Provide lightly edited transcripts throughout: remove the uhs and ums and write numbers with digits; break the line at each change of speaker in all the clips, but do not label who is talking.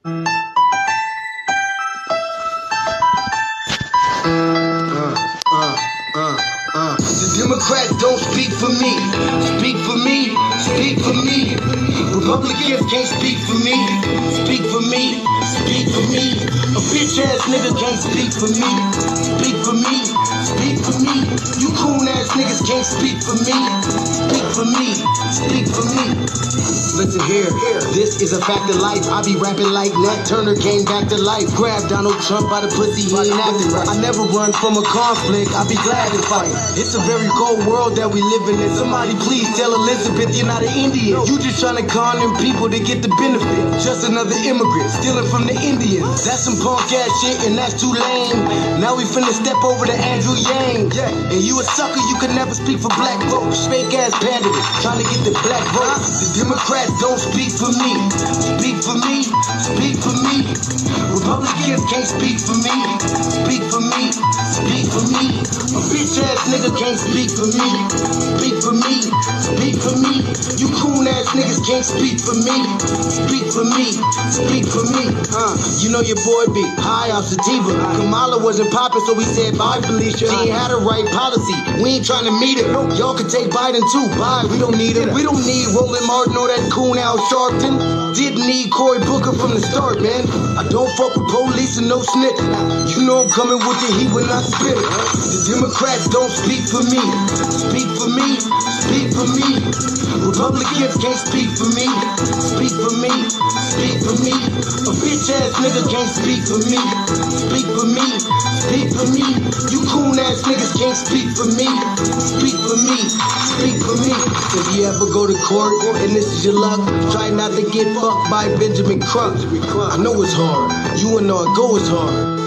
The Democrats don't speak for me. Speak for me. Speak for me. Republicans can't speak for me. Speak for me. Speak for me. A bitch ass nigga can't speak for me. Speak for me. Speak for me. You coon ass niggas can't speak for me. Speak for me. Speak for me. Listen here, this is a fact of life. I be rapping like Nat Turner came back to life. Grab Donald Trump by the pussy, he ain't acting right. I never run from a conflict, I be glad to fight. It's a very cold world that we living in. Somebody please tell Elizabeth you're not an Indian. You just trying to con them people to get the benefit. Just another immigrant, stealing from the Indians. That's some punk ass shit and that's too lame. Now we finna step over to Andrew Yang. And you a sucker, you can never speak for black folks. Fake ass pandemic, trying to get the black vote. The Democrats don't speak for me. Speak for me. Speak for me. Republicans can't speak for me. Speak for me. Speak for me. A bitch ass nigga can't speak for me. Speak for me. Speak for me. You coon ass niggas can't speak for me. Speak for me. Speak for me. You know your boy be high off sativa. Kamala wasn't popping, so we said bye, Felicia. She ain't had a right policy. We ain't trying to meet her. Y'all can take Biden too. Bye. We don't need her. We don't need Roland Martin or that coon Al Sharpton. Didn't need Cory Booker from the start, man. I don't fuck with police and no snitch. You know I'm coming with the heat when I spit it. The Democrats don't speak for me. Speak for me. Speak for me. Republicans can't speak for me. Speak for me. Speak for me. A bitch ass nigga can't speak for me. Speak for me. Speak for me. You coon ass niggas can't speak for me. Speak for me. Speak for me. If you ever go to court and this is your luck, try not to get fucked by Benjamin Crump. I know it's hard. You and all go is hard.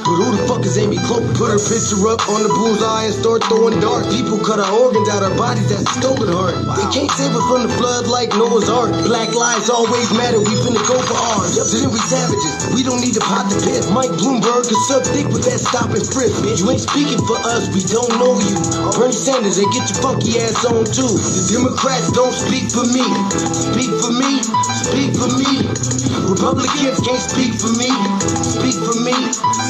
But who the fuck is Amy Cloak? Put her picture up on the bullseye and start throwing darts. People cut our organs out our bodies, that's a stolen heart. They can't save us from the flood like Noah's Ark. Black lives always matter, we finna go for ours. So then we savages, we don't need to pot the piss. Mike Bloomberg is suck dick with that stop and frisk, bitch. You ain't speaking for us, we don't know you. Bernie Sanders, they get your funky ass on too. The Democrats don't speak for me. Speak for me. Speak for me. Republicans can't speak for me. Speak for me.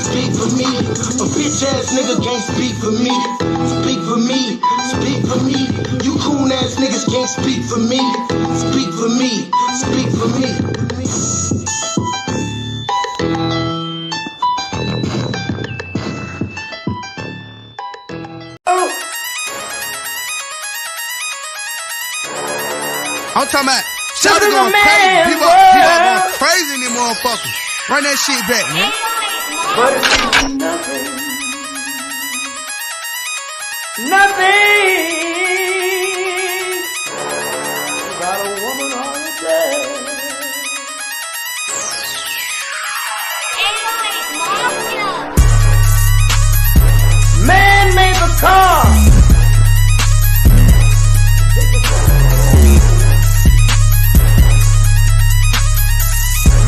Speak for me. A bitch ass nigga can't speak for me. Speak for me. Speak for me. You coon ass niggas can't speak for me. Speak for me. Speak for me.
I'm talking about shout it going crazy. People going crazy in them motherfuckers. Run that shit back, man.
But it's nothing. Nothing. Got a woman on the bed. Man made the car.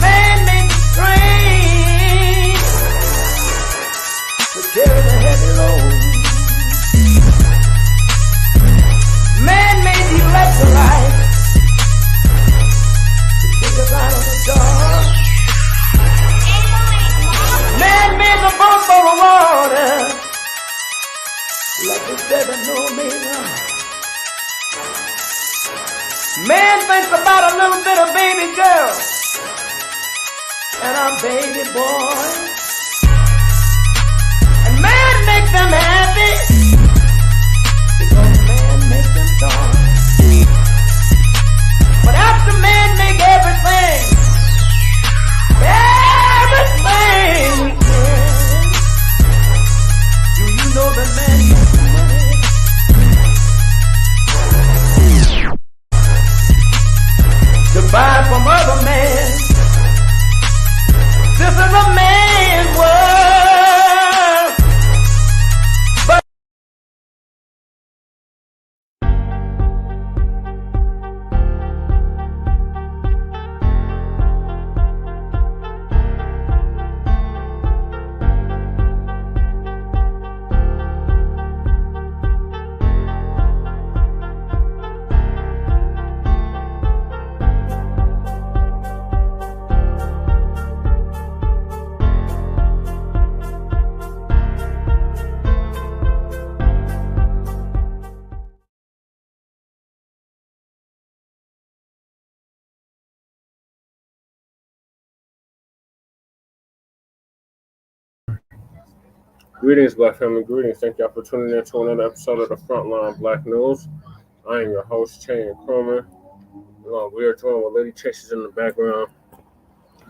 Man made the train to carry the heavy load. Man made the electrolyte to take us out of the dark. Man made the boat for the water like the 7-no-meter. Man thinks about a little bit of baby girl and a baby boy. And man makes them happy because man makes them joy. But after man make everything we can, do you know that man makes money? To buy from other men. This is a man's world. But
Greetings, Black family. Greetings. Thank y'all for tuning in to another episode of the Frontline Black News. I am your host, Chain Cromer. We are joined with Lady Chasers in the background.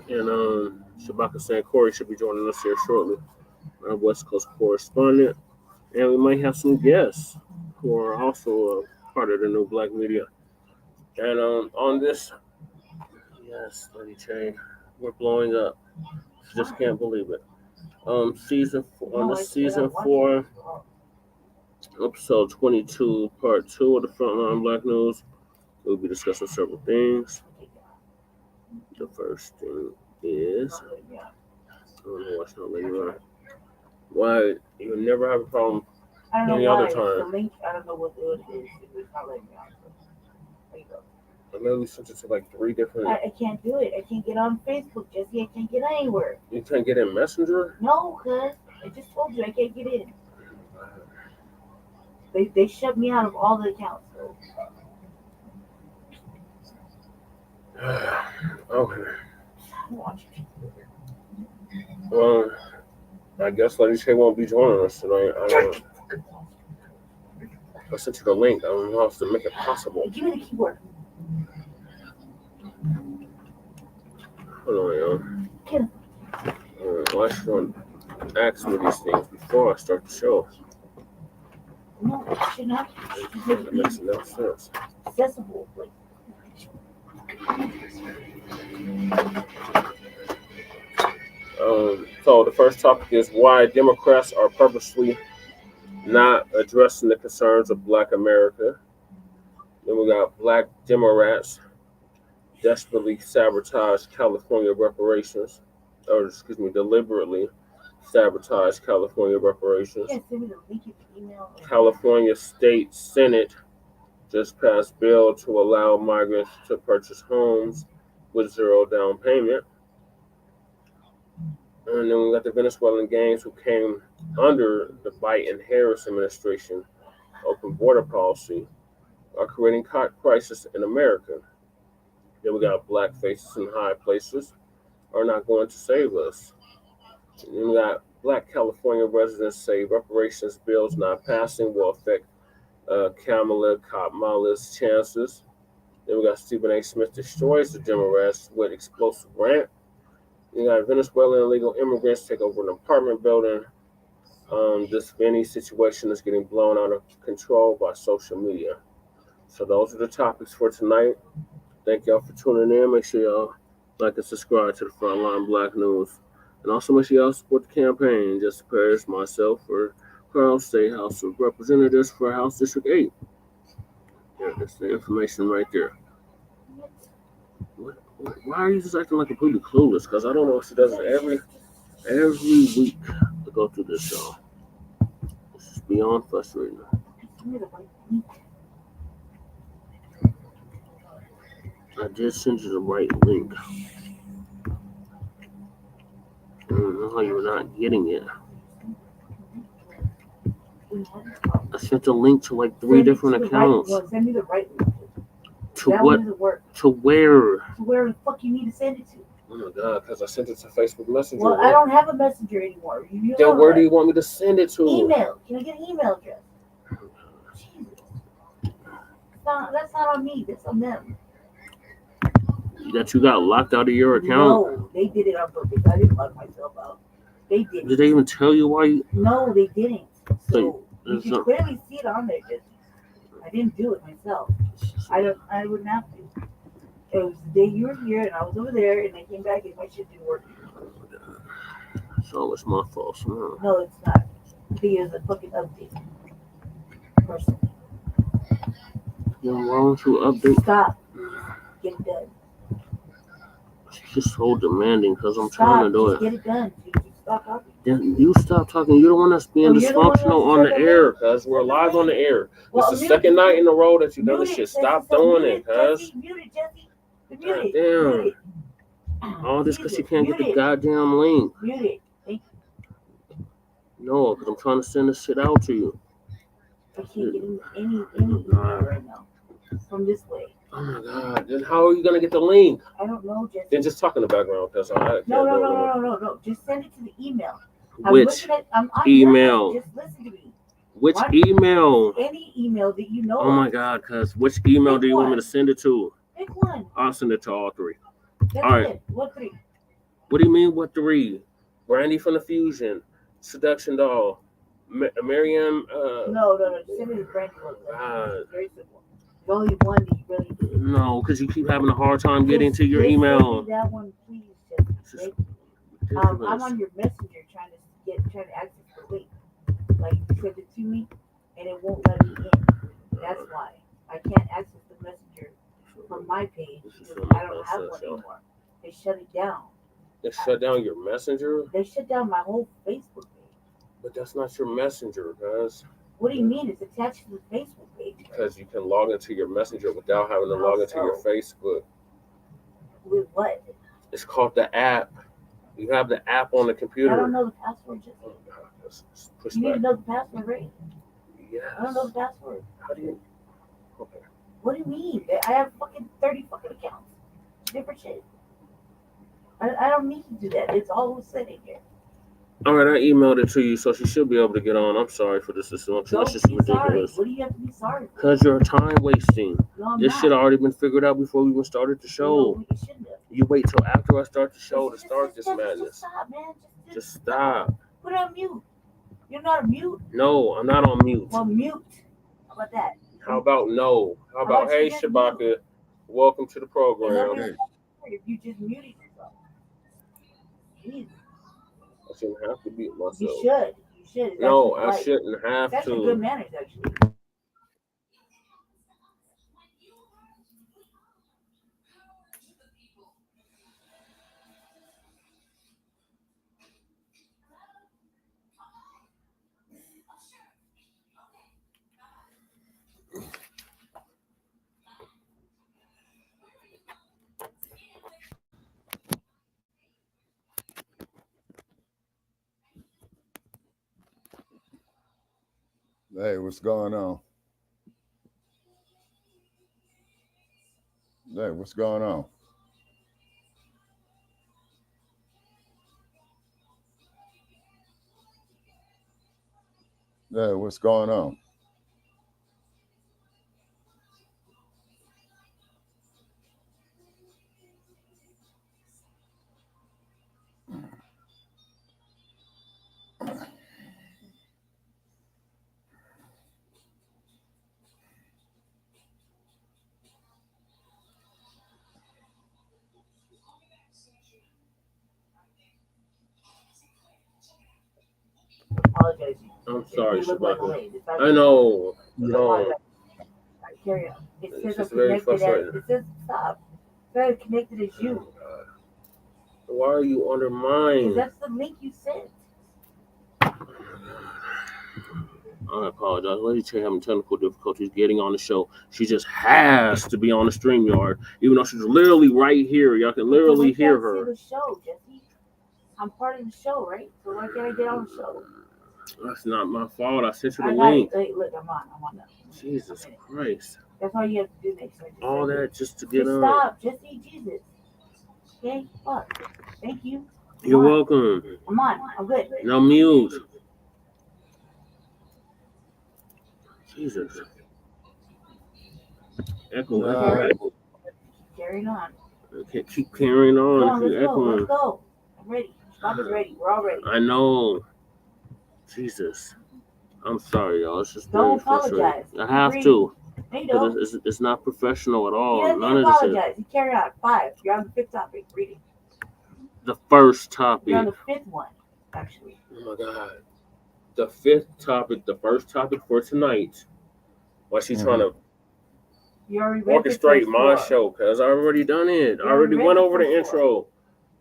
And Shabaka saying Corey should be joining us here shortly, our West Coast correspondent. And we might have some guests who are also part of the new Black media. And on this, yes, Lady Chain, we're blowing up. Just can't believe it. Season 4, episode 22, part 2 of the Frontline Black News, we'll be discussing several things. The first thing is, I don't know what's not letting you on. Why you never have a problem any other time?
The link, I don't know what it is. It's not letting me on. There you go.
I literally sent it to like 3 different.
I can't do it. I can't get on Facebook, Jesse. I can't get anywhere.
You can't get in Messenger?
No, cuz I just told you I can't get in. They shut me out of all the accounts. So.
Okay. Well, I guess Lady Shay won't be joining us tonight. I don't know. I sent you the link. I don't know how to make it possible.
Give me the keyboard.
Hold on, y'all. Well, I should ask me these things before I start the show.
No, it should not.
It makes no sense.
Accessible.
So the first topic is why Democrats are purposely not addressing the concerns of Black America. Then we got Black DemoKKKrats desperately sabotage California reparations, deliberately sabotage California reparations.
Yeah, send me the link in the email.
California State Senate just passed bill to allow migrants to purchase homes with 0 down payment. And then we got the Venezuelan gangs who came under the Biden-Harris administration open border policy are creating crisis in America. Then we got Black faces in high places are not going to save us. And then we got Black California residents say reparations bills not passing will affect Kamala's chances. Then we got Stephen A. Smith destroys the DemoKKKrats with explosive RANT. You got Venezuelan illegal immigrants take over an apartment building. This VENNIE situation is getting blown out of control by social media. So those are the topics for tonight. Thank y'all for tuning in. Make sure y'all like and subscribe to the Frontline Black News. And also make sure y'all support the campaign. Just prayers myself for Carl State House of Representatives for House District 8. Yeah, that's the information right there. Why are you just acting like completely clueless? Because I don't know if she does it every week to go through this show. This is beyond frustrating. I did send you the right link. I don't know how you're not getting it. I sent a link to like 3 different accounts.
Send me the right link.
To what? To where?
To where the fuck you need to send it to?
Oh my God, because I sent it to Facebook Messenger.
Well, I don't have a messenger anymore.
Then where do you want me to send it to?
Email. Can I get an email address? Jesus. That's not on me. That's on them.
That you got locked out of your account?
No, they did it on purpose. I didn't lock myself out. They did.
Did they even tell you why you?
No, they didn't. So you can clearly see it on there. Just I didn't do it myself. I wouldn't have to. It was the day you were here and I was over there and I came back and my shit didn't work.
So it's my fault.
No, it's not. Because a fucking update. Personally.
You're wrong to update.
Stop. Get it done.
She's just so demanding because I'm trying to do it.
Get it done. Stop talking.
Then you stop talking. You're the one that's being dysfunctional on the air, cuz we're live on the air. Well, it's the second night in a row that you've done this shit. Stop doing it, cuz. God damn. All this because she can't get the goddamn link.
Mute it. Thank
you. No, because I'm trying to send this shit out to you.
I can't get any email right now from this way.
Oh my God. Then how are you going to get the link?
I don't know, Jesse.
Then just talk in the background, because
No. Just send it to the email.
Which
I'm on
email?
Just listen to me.
Which email?
Any email that you know.
Oh my God, cuz which email do you want me to send it to?
Pick one.
I'll send it to all three.
That's
all right.
It. What three?
What do you mean, what three? Brandy from the Fusion, Seduction Doll, Marianne.
No. Send it to Brandy. Very simple. There's only one that you really need.
No, because you keep having a hard time getting to your email.
That one, please. I'm on your messenger trying to access the link. Like you sent it to me, and it won't let me in. That's why I can't access the messenger from my page because I don't have one anymore. They shut it down.
They shut down your messenger?
They shut down my whole Facebook page.
But that's not your messenger, guys.
What do you mean? It's attached to the Facebook page.
Because you can log into your messenger without having to log into your Facebook.
With what?
It's called the app. You have the app on the computer.
I don't know the password. You need to know the password, right?
Yes.
I don't know the password.
How do you? Okay.
What do you mean? I have fucking 30 fucking accounts. Different shit. I don't need to do that. It's all sitting here.
All right, I emailed it to you, so she should be able to get on. I'm sorry for this assumption. It's just ridiculous.
What do you have to be sorry for?
Because you're time wasting.
No, I'm
this
not.
should have already been figured out before we even started the show.
No, you shouldn't have.
You wait till after I start the show to start this madness.
Just stop, man.
Just stop.
Put it on mute. You're not on mute?
No, I'm not on mute.
Well, mute. How about that?
How about no? How about, hey, Shabaka, welcome to the program.
If you just muted yourself. Jeez.
I shouldn't have to mute myself.
You should. You should.
No, I shouldn't have
That's
to.
That's good manners, actually.
Hey, what's going on? Hey, what's going on? Hey, what's going on?
Apologize.
I'm sorry, Shabaka. I know. No.
Carry on. It
It's
says
just
I'm
very
connected.
frustrating.
It says stop. It's very connected as you.
Why are you under mine?
Because that's the link you sent.
I apologize. Lady Ch having technical difficulties getting on the show. She just has to be on the StreamYard, even though she's literally right here. Y'all can literally hear her.
See the show, Jesse. I'm part of the show, right? So why can't I get on the show?
That's not my fault. I sent you the link.
Wait, look, I'm on that.
Jesus Christ.
That's all you have to do next time.
All that just to get on.
Stop, Jesse, Jesus. Okay, fuck. Thank you.
You're welcome.
I'm on. I'm good.
Now mute. Jesus. Echo.
Carrying on.
Okay, keep carrying on.
Come on, let's go. I'm ready. Stop is ready. We're all ready.
I know. Jesus. I'm sorry, y'all. It's just
don't
very
apologize.
I have to.
Because
it's not professional at all.
You
None of
this
apologize.
You carry on. 5. You're on the 5th topic. Reading.
The first topic.
You're on the 5th one, actually.
Oh my God. The 5th topic, the first topic for tonight. Why she's trying to orchestrate my show, because I already done it. I already went over the intro.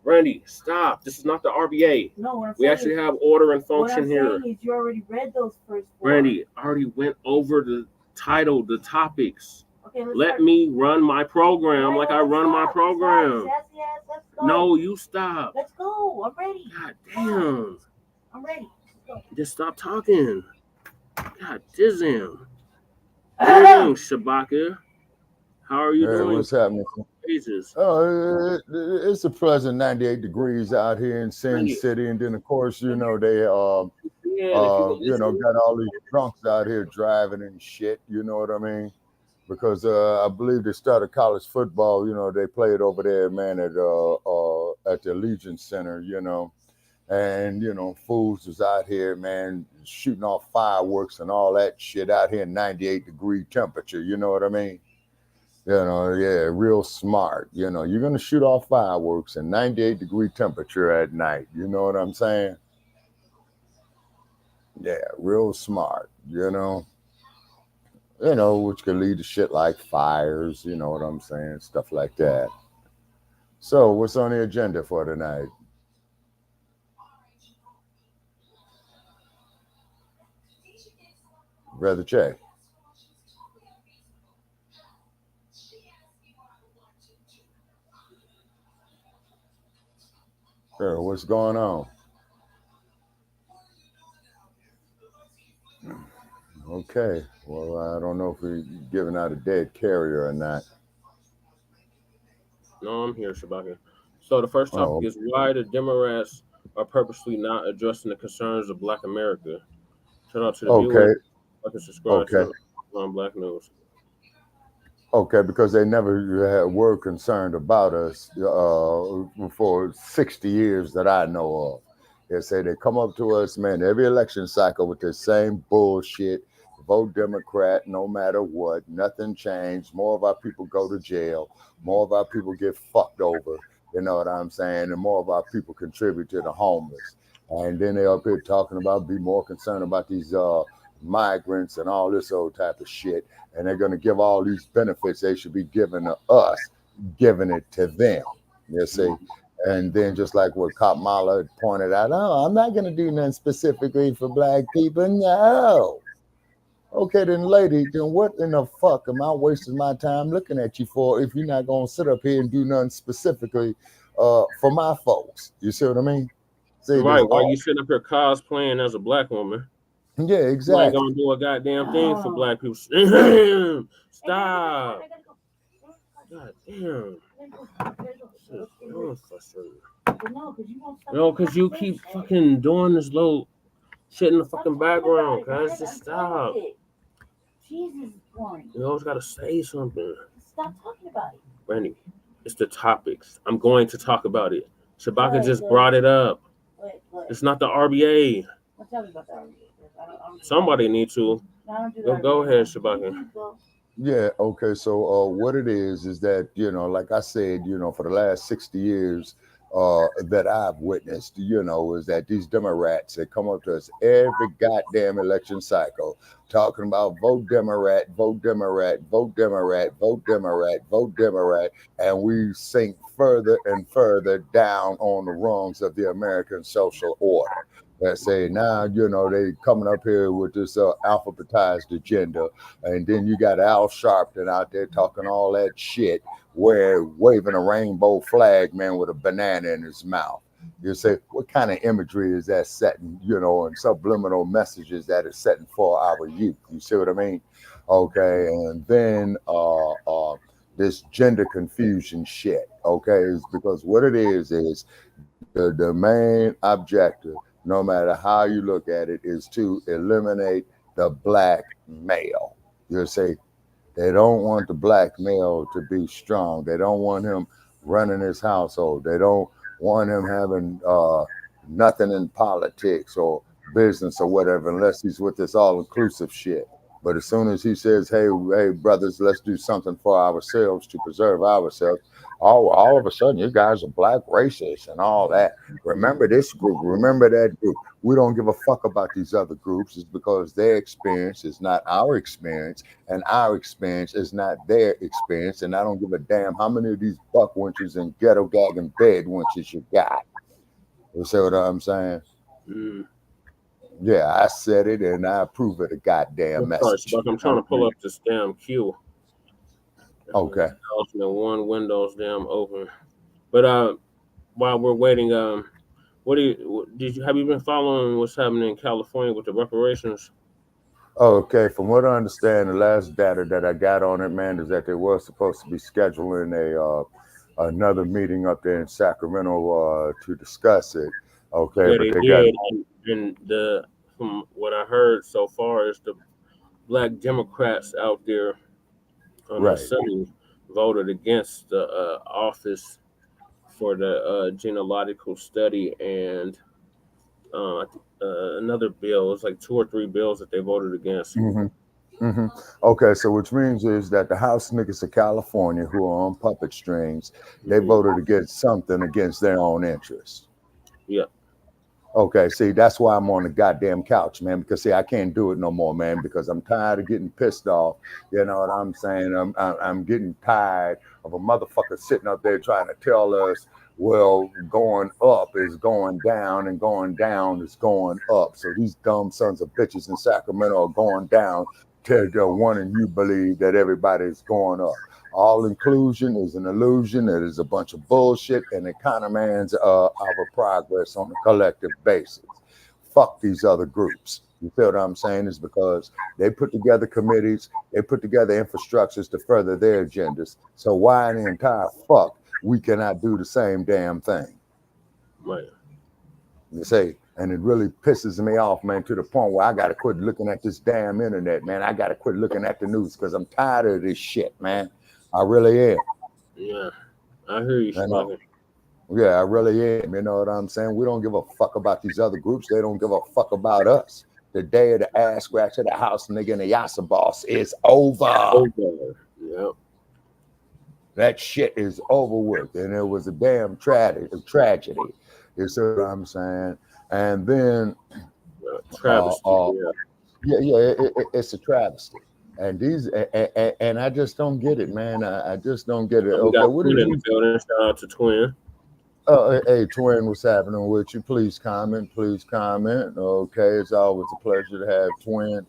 Randy, stop. This is not the RBA.
No,
we actually have order and function here.
What I'm saying is you already read those first 4.
Randy, I already went over the title, the topics.
Okay,
let me run my program like I run my program.
Let's go.
No, you stop.
Let's go. I'm ready.
God damn.
I'm ready.
Just stop talking. God damn. Shabaka. How are you
Hey,
doing?
what's happening?
Ages.
Oh, it's a pleasant 98 degrees out here in Sin
Yeah,
City, and then of course, you know, they
if you go listen.
got all these drunks out here driving and shit. You know what I mean? Because I believe they started college football. You know, they played over there, man, at the Legion Center. You know, and you know, fools was out here, man, shooting off fireworks and all that shit out here in 98-degree temperature. You know what I mean? You know, yeah, real smart. You know, you're gonna shoot off fireworks in 98-degree temperature at night. You know what I'm saying? Yeah, real smart. You know, which could lead to shit like fires. You know what I'm saying? Stuff like that. So, what's on the agenda for tonight? Brother Che. Sure, what's going on? Okay. Well, I don't know if we're giving out a dead carrier or not.
No, I'm here, Shabaka. So the first topic is why the Democrats are purposely not addressing the concerns of Black America. Shout out to the viewers. Like and subscribe to Black News.
Okay, because they never were concerned about us for 60 years that I know of. They say they come up to us, man, every election cycle with the same bullshit. Vote Democrat no matter what. Nothing changed. More of our people go to jail. More of our people get fucked over. You know what I'm saying? And more of our people contribute to the homeless. And then they up here talking about be more concerned about these migrants and all this old type of shit. And they're going to give all these benefits they should be giving to us, giving it to them. You see? And then just like what Kamala pointed out, oh, I'm not going to do nothing specifically for Black people. No. Okay, then, lady, then what in the fuck am I wasting my time looking at you for if you're not going to sit up here and do nothing specifically for my folks? You see what I mean? See,
right. Why you sitting up here cosplaying as a Black woman?
Yeah, exactly.
You ain't going to do a goddamn thing for Black people. Stop. God damn. No, because you keep fucking doing this little shit in the fucking background, guys. Just stop.
Jesus, boring.
You always gotta say something.
Stop talking about it.
Randy, it's the topics. I'm going to talk about it. Shabaka just brought it up. It's not the RBA.
Let's talk about the RBA.
Somebody need to. Go ahead, Shabaka.
Yeah, okay. So what it is that, you know, like I said, you know, for the last 60 years that I've witnessed, you know, is that these Democrats that come up to us every goddamn election cycle talking about vote Democrat, vote Democrat, vote Democrat, vote Democrat, vote Democrat, and we sink further and further down on the rungs of the American social order. That say now, you know, they coming up here with this alphabetized agenda, and then you got Al Sharpton out there talking all that shit, where waving a rainbow flag, man, with a banana in his mouth. You say, what kind of imagery is that setting, you know, and subliminal messages that is setting for our youth? You see what I mean? Okay, and then this gender confusion shit, okay, is because what it is the main objective, no matter how you look at it, is to eliminate the Black male. You say they don't want the Black male to be strong. They don't want him running his household. They don't want him having nothing in politics or business or whatever, unless he's with this all-inclusive shit. But as soon as he says, hey, brothers, let's do something for ourselves to preserve ourselves, all of a sudden, you guys are Black racists and all that. Remember this group, remember that group. We don't give a fuck about these other groups. It's because their experience is not our experience, and our experience is not their experience. And I don't give a damn how many of these buck wenches and ghetto gagging bed wenches you got. You see what I'm saying? Yeah, I said it, and I approve of the goddamn message.
I'm trying to pull up this damn queue.
Okay.
One window's damn open. But while we're waiting, have you been following what's happening in California with the reparations?
Okay, from what I understand, the last data that I got on it, man, is that they were supposed to be scheduling another meeting up there in Sacramento to discuss it. Okay,
Yeah,
but
they
they got
did, and the from what I heard so far is the Black Democrats out there on the
right.
Assembly voted against the office for the genealogical study and another bill. It's like two or three bills that they voted against.
hmm hmm Okay, so which means is that the House niggas of California who are on puppet strings, they
Hmm.
voted against something against their own interests.
Yeah,
Okay, see, that's why I'm on the goddamn couch, man. Because see, I can't do it no more, man. Because I'm tired of getting pissed off. You know what I'm saying? I'm getting tired of a motherfucker sitting up there trying to tell us, well, going up is going down, and going down is going up. So these dumb sons of bitches in Sacramento are going down to the one, and you believe that everybody's going up. All inclusion is an illusion. It is a bunch of bullshit, and it countermands our progress on a collective basis. Fuck these other groups. You feel what I'm saying? Is because they put together committees, they put together infrastructures to further their agendas. So why in the entire fuck we cannot do the same damn thing?
right.
You say, and it really pisses me off, man, to the point where I got to quit looking at this damn internet, man. I got to quit looking at the news because I'm tired of this shit, man. I really am.
Yeah, I hear you,
You know,
Smoking.
yeah, I really am. You know what I'm saying? We don't give a fuck about these other groups. They don't give a fuck about us. The day of the ass scratch of the house nigga and the Yasa boss is over.
Okay. Yeah.
That shit is over with. And it was a damn tragedy. You see what I'm saying? And then, uh,
Travesty.
uh,
Yeah.
yeah, it's a travesty. And and I just don't get it, man. I just don't get it.
We
Okay,
got
what
Twin
did
in the
you?
building. Shout out to Twin.
Hey, Twin, what's happening with you? Please comment. Please comment. Okay, it's always a pleasure to have Twin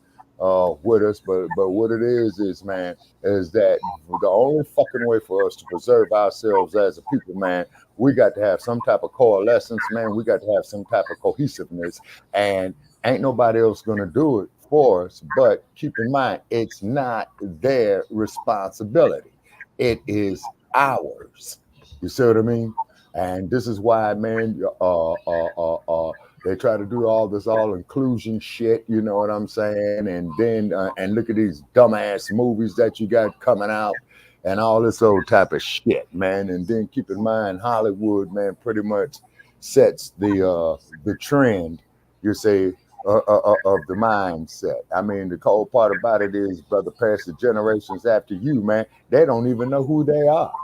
with us. But what it is, man, is that the only fucking way for us to preserve ourselves as a people, man, we got to have some type of coalescence, man. We got to have some type of cohesiveness, and ain't nobody else gonna do it for us. But keep in mind, it's not their responsibility. It is ours. You see what I mean? And this is why, man, they try to do all this all inclusion shit. You know what I'm saying? And then and look at these dumbass movies that you got coming out, and all this old type of shit, man. And then keep in mind, Hollywood, man, pretty much sets the trend. You say. Of the mindset. I mean, the cold part about it is, brother, past the generations after you, man, they don't even know who they are.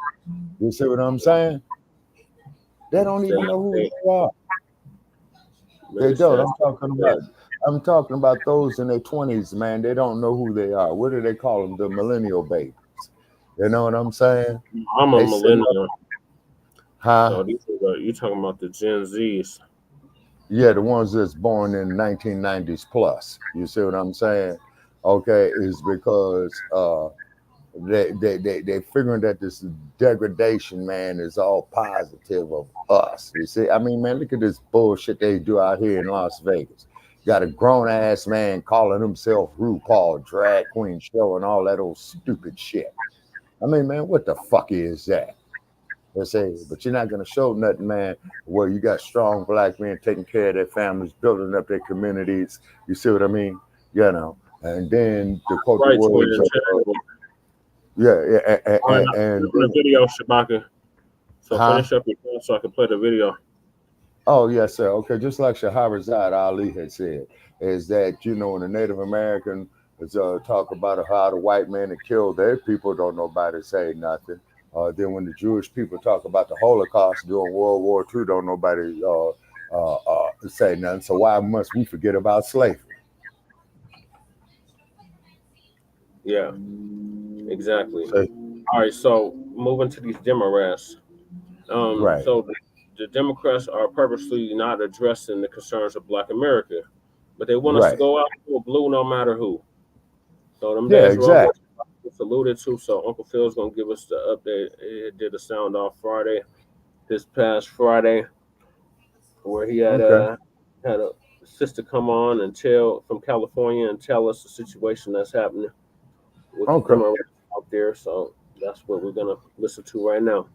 You see what I'm saying? They don't
Sad
even know who
state.
they are. They
Very
don't.
sad
I'm talking about those in their 20s, man. They don't know who they are. What do they call them? The millennial babies. You know what I'm saying?
I'm a
They sitting up,
millennial.
huh?
So you talking about the Gen Zs.
Yeah, the ones that's born in 1990s plus. You see what I'm saying? Okay, is because they figuring that this degradation, man, is all positive of us. You see, I mean, man, look at this bullshit they do out here in Las Vegas. Got a grown ass man calling himself RuPaul drag queen show and all that old stupid shit. I mean, man, what the fuck is that? They say, but you're not gonna show nothing, man. Where you got strong black men taking care of their families, building up their communities. You see what I mean? You know. And then to quote the
Right, Twin.
words of yeah,
All right,
and
the video, Shabaka. So
huh?
finish up your thought so I can play the video.
Oh, yes, sir. Okay, just like Shahrazad Ali had said, is that, you know, when the Native American is talk about how the white man had killed their people, don't nobody say nothing. Then when the Jewish people talk about the Holocaust during World War II, don't nobody say nothing. So why must we forget about slavery?
Yeah, exactly.
So,
All right, so moving to these Democrats.
right,
So the Democrats are purposely not addressing the concerns of Black America, but they want us to
right.
go out for blue no matter who. So them
Yeah,
days were over.
exactly.
It's alluded to. So Uncle Phil's gonna give us the update. It did a sound off Friday, this past Friday, where he
Okay.
had a sister come on and tell from California and tell us the situation that's happening with the Democrats out there. So that's what we're gonna listen to right now.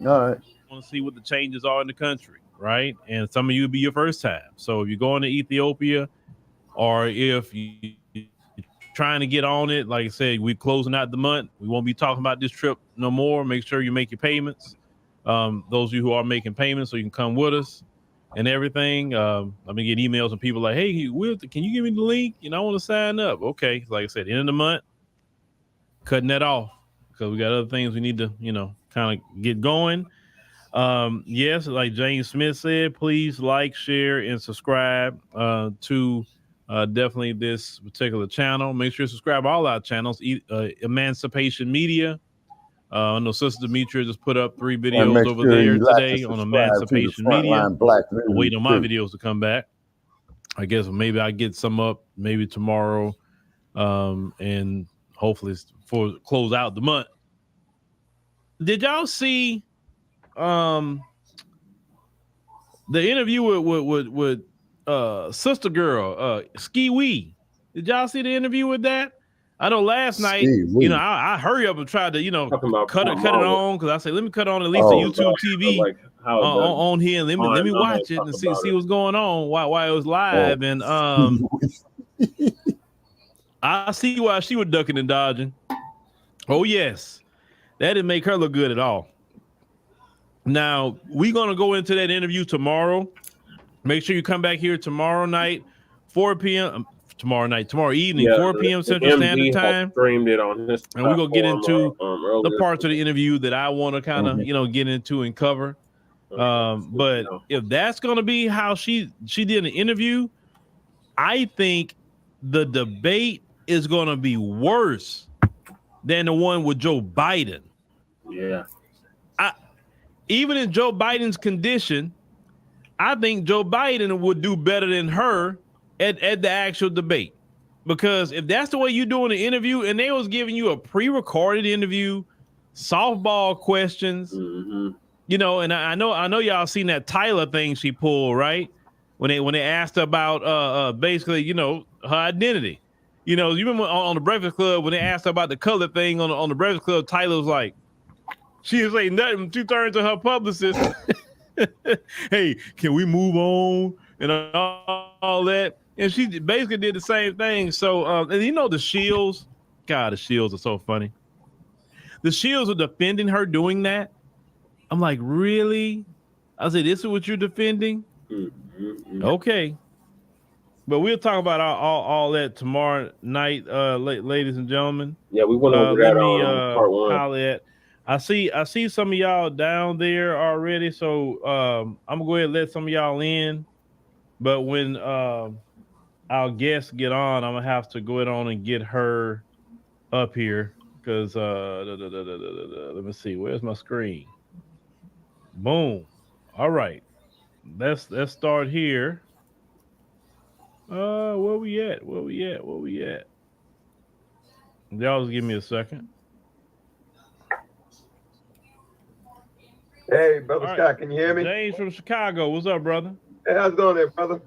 All right.
Want to see what the changes are in the country, right? And some of you will be your first time. So if you're going to Ethiopia, or if you're trying to get on it, like I said, we're closing out the month. We won't be talking about this trip no more. Make sure you make your payments. Those of you who are making payments, so you can come with us and everything. I've been getting emails from people like, "Hey, Will, can you give me the link? I want to sign up." Okay, like I said, end of the month, cutting that off because we got other things we need to, kind of get going. Yes, like James Smith said, please like, share, and subscribe to definitely this particular channel. Make sure you subscribe to all our channels. Emancipation Media. I know Sister Demetria just put up 3 videos over there today on Emancipation Media. I'm waiting on my videos to come back. I guess maybe I get some up maybe tomorrow, and hopefully for close out the month. Did y'all see the interview with Sister Girl, Ski Wee? Did y'all see the interview with that? I know last night, I hurry up and tried to, cut it on, because I said, let me cut on at least the YouTube TV on here, and let me watch it and see what's going on while it was live. And I see why she was ducking and dodging. Oh yes, that didn't make her look good at all. Now, we're going to go into that interview tomorrow. Make sure you come back here tomorrow night, 4 p.m. Tomorrow evening, 4 p.m. Central Standard Time.
Streamed it on this
and we're going to get into the parts of the interview that I want to kind of, get into and cover. But if that's going to be how she did an interview, I think the debate is going to be worse than the one with Joe Biden.
Yeah.
Even in Joe Biden's condition, I think Joe Biden would do better than her at the actual debate. Because if that's the way you doing the interview, and they was giving you a pre-recorded interview, softball questions, and I know y'all seen that Tyler thing she pulled, right? When they asked about basically, her identity. You remember on the Breakfast Club when they asked her about the color thing on the Breakfast Club, Tyler was like, she was saying nothing. 2 turns to her publicist. Hey, can we move on and all that? And she basically did the same thing. So, and the Shields, God, the Shields are so funny. The Shields are defending her doing that. I'm like, really? I said, this is what you're defending? Okay. But we'll talk about all that tomorrow night, ladies and gentlemen.
Yeah, we went over that on part 1.
I see some of y'all down there already, so I'm gonna go ahead and let some of y'all in. But when our guests get on, I'm gonna have to go ahead on and get her up here because let me see, where's my screen? Boom. All right, let's start here. Where we at? Y'all just give me a second.
Hey, Brother Scott, can you hear me?
James from Chicago. What's up, brother?
Hey, how's it going there, brother?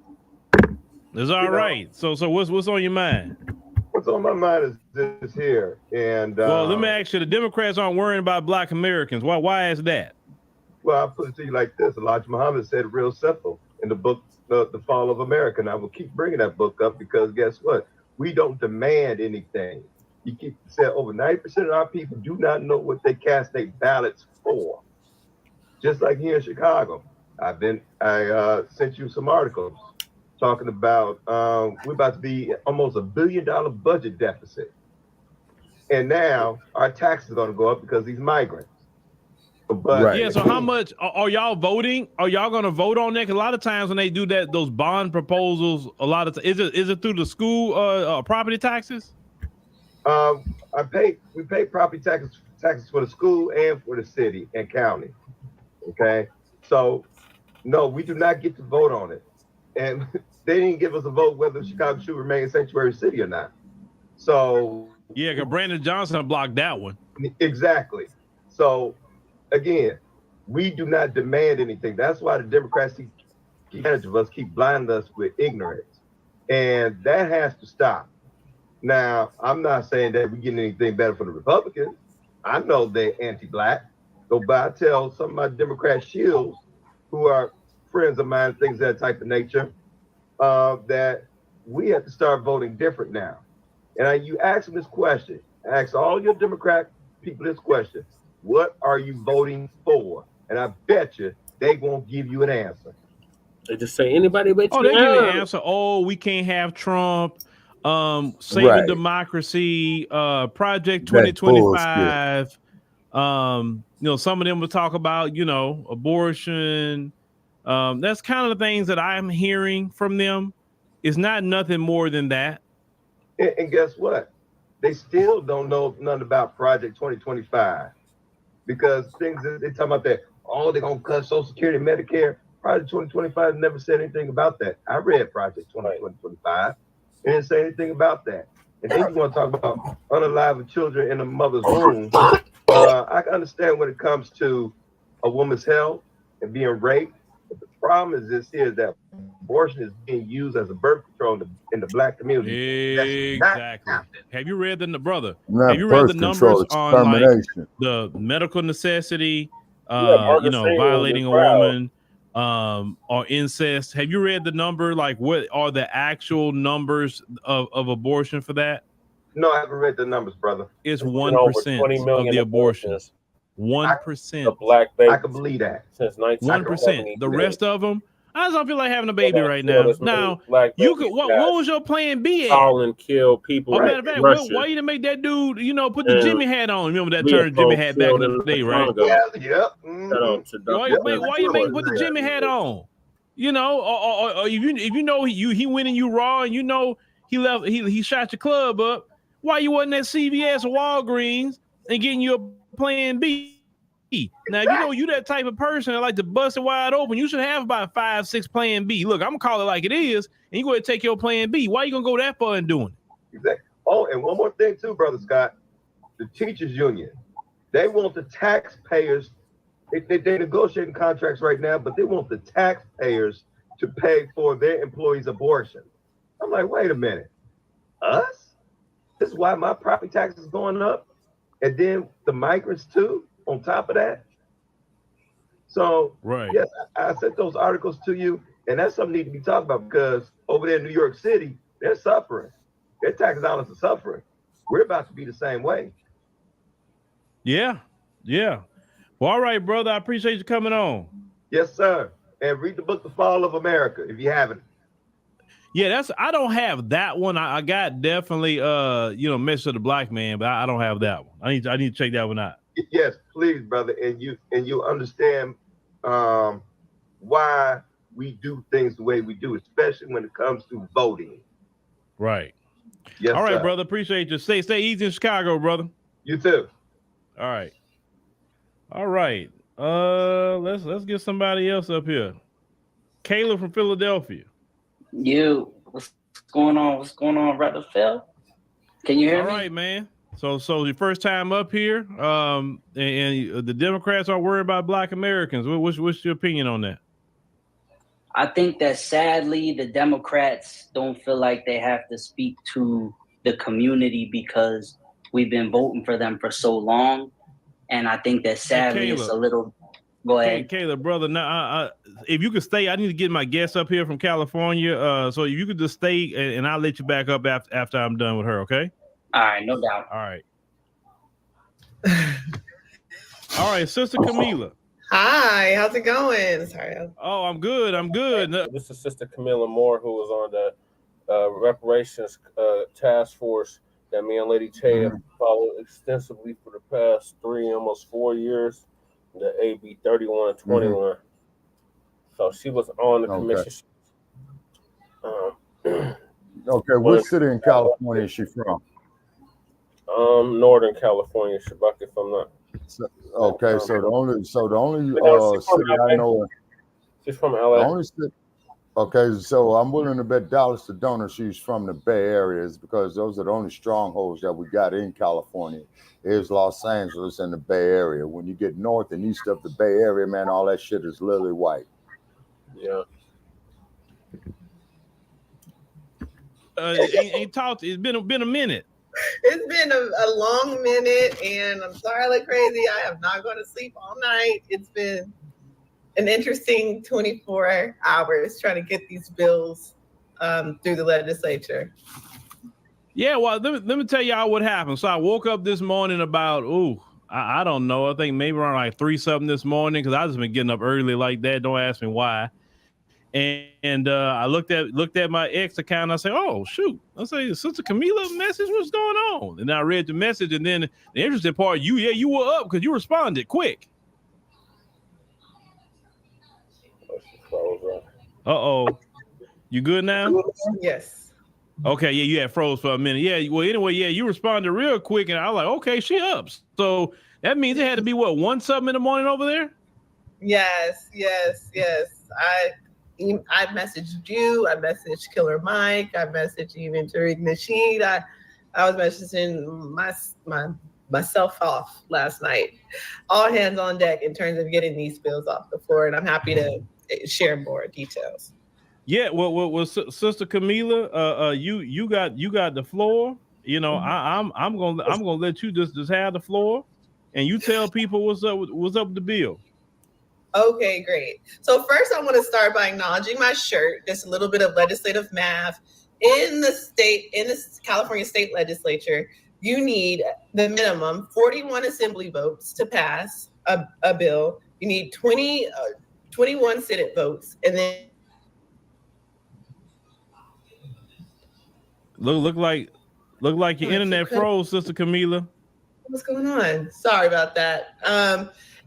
It's all right. So what's on your mind?
What's on my mind is this here. And
well, let me ask you, the Democrats aren't worrying about Black Americans. Why is that?
Well, I'll put it to you like this. Elijah Muhammad said it real simple in the book, The Fall of America. And I will keep bringing that book up because guess what? We don't demand anything. You keep saying over 90% of our people do not know what they cast their ballots for. Just like here in Chicago, I sent you some articles talking about we're about to be almost $1 billion budget deficit, and now our taxes are going to go up because these migrants. But
right. Yeah, so how much are y'all voting? Are y'all going to vote on that? 'Cause a lot of times when they do that, those bond proposals, a lot of is it through the school property taxes?
We pay property taxes for the school and for the city and county. Okay, so no, we do not get to vote on it, and they didn't give us a vote whether Chicago should remain a sanctuary city or not. So
yeah, because Brandon Johnson blocked that one.
Exactly. So again, we do not demand anything. That's why the Democrats advantage of us, keep blinding us with ignorance. And that has to stop. Now, I'm not saying that we're getting anything better for the Republicans. I know they're anti-Black. So, but I tell some of my Democrat shields who are friends of mine, things of that type of nature, that we have to start voting different now. And you ask them this question, ask all your Democrat people this question, what are you voting for? And I bet you they won't give you an answer.
They just say anybody but
they give you an answer. Oh, we can't have Trump. Saving democracy. Project 2025. Some of them will talk about, abortion. That's kind of the things that I'm hearing from them. It's not nothing more than that.
And guess what? They still don't know nothing about Project 2025 because things they talk about that. Oh, they're gonna cut Social Security, Medicare. Project 2025 never said anything about that. I read Project 2025. It didn't say anything about that. And then you want to talk about unalive children in a mother's womb. I can understand when it comes to a woman's health and being raped. But the problem is this here, that abortion is being used as a birth control in the Black community.
Exactly. Have you read the numbers on like the medical necessity, violating a woman, or incest? Have you read the number? Like, what are the actual numbers of abortion for that?
No, I haven't read the numbers, brother.
It's 1% of the abortions. 1%.
The Black babies.
I can believe that.
Since 1970.
1%. The rest of them, I just don't feel like having a baby right now. Now, you could. What was your plan B?
Call and kill people.
Oh, matter of fact, why you didn't make that dude? Put the Jimmy hat on. Remember that term Jimmy had back in the day, right?
Yep.
Why you make put the Jimmy hat on? Or if you know he winning you raw, and he shot your club up. Why you wasn't at CVS or Walgreens and getting you a plan B? Now, if you that type of person that like to bust it wide open, you should have about 5-6 plan B. Look, I'm gonna call it like it is, and you go ahead and take your plan B. Why you gonna go that far in doing it?
Exactly. Oh, and one more thing too, Brother Scott. The teachers union, they want the taxpayers, they're negotiating contracts right now, but they want the taxpayers to pay for their employees' abortion. I'm like, wait a minute. Us? This is why my property tax is going up, and then the migrants too, on top of that. So,
right.
Yes, I sent those articles to you, and that's something need to be talked about because over there in New York City, they're suffering. Their tax dollars are suffering. We're about to be the same way.
Yeah. Well, all right, brother. I appreciate you coming on.
Yes, sir. And read the book, The Fall of America, if you haven't.
Yeah, I don't have that one. I got definitely Message of the Black Man, but I don't have that one. I need to check that one out.
Yes, please, brother. And you understand why we do things the way we do, especially when it comes to voting.
Right.
Yes.
All right,
sir.
brother. Appreciate you. Stay easy in Chicago, brother.
You too.
All right. Let's get somebody else up here. Kayla from Philadelphia.
What's going on? What's going on, brother Phil? Can you hear me?
All right, man. So your first time up here, and the Democrats are worried about Black Americans. What's your opinion on that?
I think that sadly the Democrats don't feel like they have to speak to the community because we've been voting for them for so long, and I think that sadly it's a little. Go ahead,
Kayla, brother. Now, if you could stay, I need to get my guest up here from California. So you could just stay, and I'll let you back up after I'm done with her. Okay.
All right, no doubt.
All right. All right, Sister Camila.
Hi, how's it going? Sorry.
Oh, I'm good.
This is Sister Camilla Moore, who was on the Reparations task force that me and Lady Che have followed extensively for the past 3, almost 4 years. The AB 3121. So she was on the commission.
Okay, what city in California is she from?
Northern California, Shabak, if I'm not.
Okay, so the only city I know.
She's from LA.
Okay, so I'm willing to bet dollars to donuts she's from the Bay Areas because those are the only strongholds that we got in California. Is Los Angeles and the Bay Area. When you get north and east of the Bay Area, man, all that shit is lily white.
Yeah.
ain't talked. It's been a minute.
It's been a long minute, and I'm sorry like crazy. I am not going to sleep all night. It's been an interesting 24 hours trying to get these bills through the legislature.
Yeah, well, let me tell y'all what happened. So I woke up this morning about, I don't know. I think maybe around like 3-something this morning because I just been getting up early like that. Don't ask me why. And I looked at my X account. And I said, "Oh shoot!" I say, "Sister Kamala, message, what's going on?" And I read the message, and then the interesting part, you were up because you responded quick. You good now?
Yes.
Okay, yeah, you had froze for a minute. Yeah, well, anyway, yeah, you responded real quick, and I was like, okay, she up. So that means it had to be what, 1-something in the morning over there?
Yes. I messaged you. I messaged Killer Mike. I messaged even Tariq Nasheed. I was messaging myself off last night. All hands on deck in terms of getting these bills off the floor, and I'm happy to share more details.
Yeah, well, Sister Kamala, you got the floor. You know, I'm gonna let you just have the floor, and you tell people what's up with the bill.
Okay, great. So first, I want to start by acknowledging my shirt. Just a little bit of legislative math. In the California state legislature, you need the minimum 41 assembly votes to pass a bill. You need 21 Senate votes, and then
look like your internet froze, Sister Kamala.
What's going on? Sorry about that.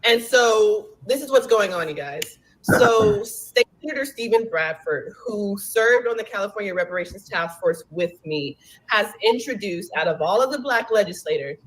And so this is what's going on, you guys. So State Senator Stephen Bradford, who served on the California Reparations Task Force with me, has introduced, out of all of the Black legislators,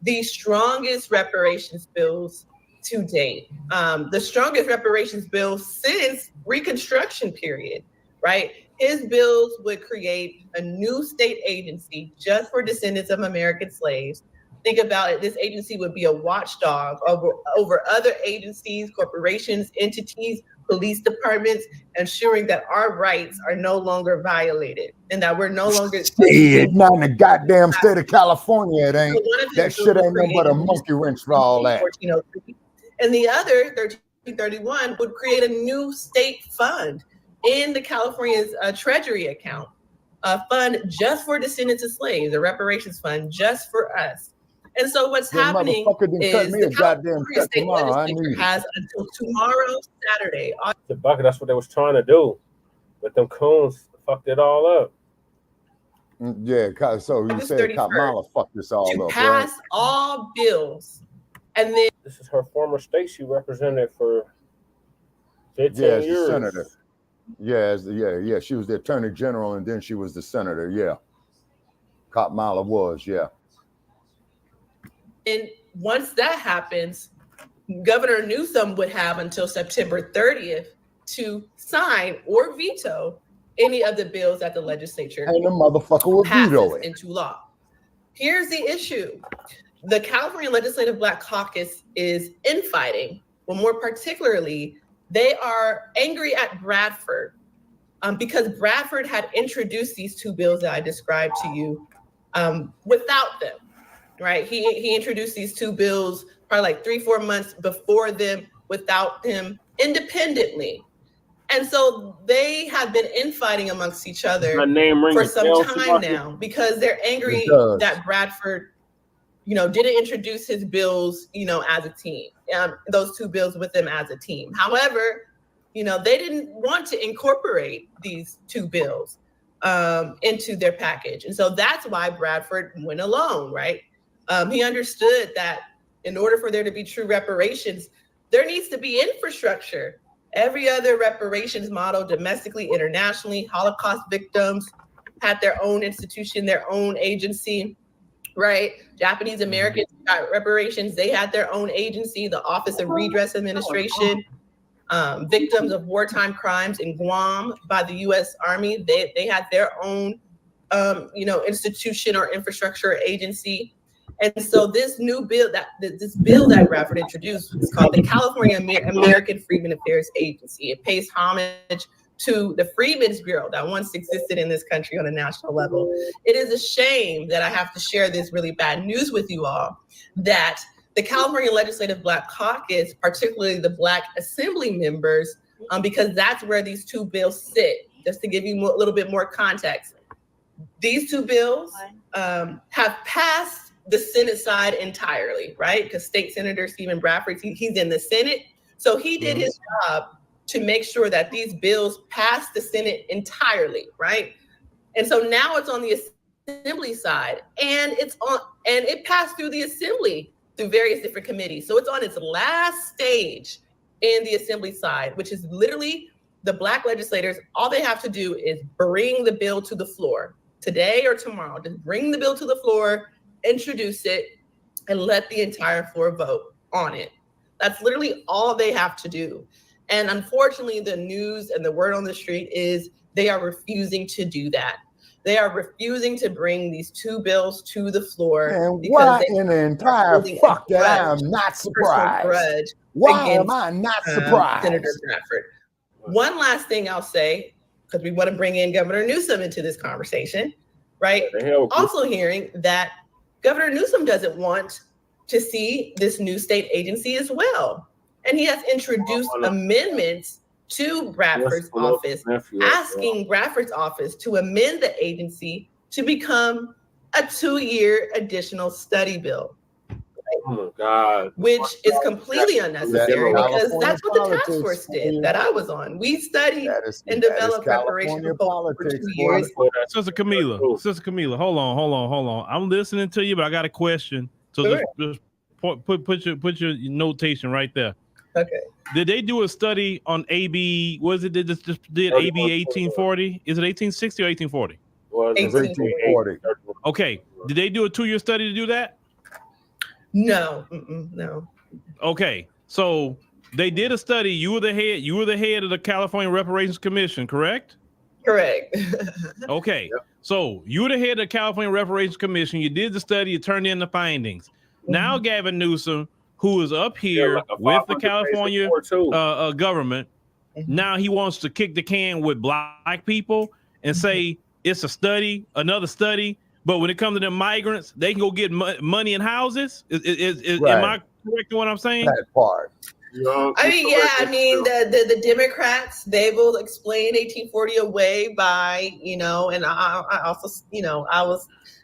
the strongest reparations bills to date. The strongest reparations bill since Reconstruction period, right? His bills would create a new state agency just for descendants of American slaves. Think about it, this agency would be a watchdog over other agencies, corporations, entities, police departments, ensuring that our rights are no longer violated and that we're no longer—
not in the goddamn state of California, it ain't. That shit ain't nothing but a monkey wrench for all that.
And the other, 1331, would create a new state fund in the California's Treasury account, a fund just for descendants of slaves, a reparations fund just for us. And so what's happening is the California State Legislature has until tomorrow, Saturday.
That's what they was trying to do, but them coons fucked it all up.
Yeah, so you said Kamala fucked this all up,
pass all bills, and then
this is her former state she represented for 15 years.
Senator. Yeah, she was the attorney general, and then she was the senator. Yeah, Kamala was, yeah.
And once that happens, Governor Newsom would have until September 30th to sign or veto any of the bills that the legislature
and the motherfucker will veto it
into law. Here's the issue. The California Legislative Black Caucus is infighting. Well, more particularly, they are angry at Bradford because Bradford had introduced these two bills that I described to you without them. Right, he introduced these two bills probably like 3-4 months before them, without them, independently, and so they have been infighting amongst each other for some time now because they're angry that Bradford, didn't introduce his bills, as a team, those two bills with them as a team. However, they didn't want to incorporate these two bills into their package, and so that's why Bradford went alone, right? He understood that in order for there to be true reparations, there needs to be infrastructure. Every other reparations model, domestically, internationally, Holocaust victims had their own institution, their own agency, right? Japanese Americans got reparations. They had their own agency, the Office of Redress Administration. Victims of wartime crimes in Guam by the U.S. Army, they had their own, institution or infrastructure or agency. And so this new bill that Bradford introduced is called the California American Freedmen Affairs Agency. It pays homage to the Freedmen's Bureau that once existed in this country on a national level. It is a shame that I have to share this really bad news with you all, that the California Legislative Black Caucus, particularly the Black Assembly members, because that's where these two bills sit, just to give you a little bit more context. These two bills have passed the Senate side entirely, right? Because State Senator Stephen Bradford, he's in the Senate. So he did his job to make sure that these bills passed the Senate entirely, right? And so now it's on the Assembly side, and it passed through the Assembly through various different committees. So it's on its last stage in the Assembly side, which is literally the Black legislators, all they have to do is bring the bill to the floor today or tomorrow. Just bring the bill to the floor, introduce it, and let the entire floor vote on it. That's literally all they have to do. And unfortunately, the news and the word on the street is they are refusing to do that. They are refusing to bring these two bills to the floor.
And why in the entire fuck that I am not surprised? Why am I not surprised?
Senator Bradford. One last thing I'll say, because we want to bring in Governor Newsom into this conversation, right? Also hearing that Governor Newsom doesn't want to see this new state agency as well. And he has introduced amendments to Bradford's office, asking Bradford's office to amend the agency to become a 2-year additional study bill.
Oh my God.
Which is completely unnecessary because that's what the task force did that I was on. We studied and developed preparation for 2 years.
Sister Kamala, hold on. I'm listening to you, but I got a question. So just put your notation right there.
Okay.
Did they do a study on AB? Was it they just did AB 1840? Is it 1860 or 1840?
Well, it's 1840.
Okay. Did they do a 2-year study to do that?
No. No.
Okay. So they did a study. You were the head of the California Reparations Commission, correct?
Correct.
Okay. Yep. So you were the head of the California Reparations Commission. You did the study. You turned in the findings. Now Gavin Newsom, who is up here with the California government, now he wants to kick the can with Black people and say it's a study, another study. But when it comes to the migrants, they can go get money in houses. Am I correct in what I'm saying?
That part.
I mean, the Democrats, they will explain 1840 away by, and I also,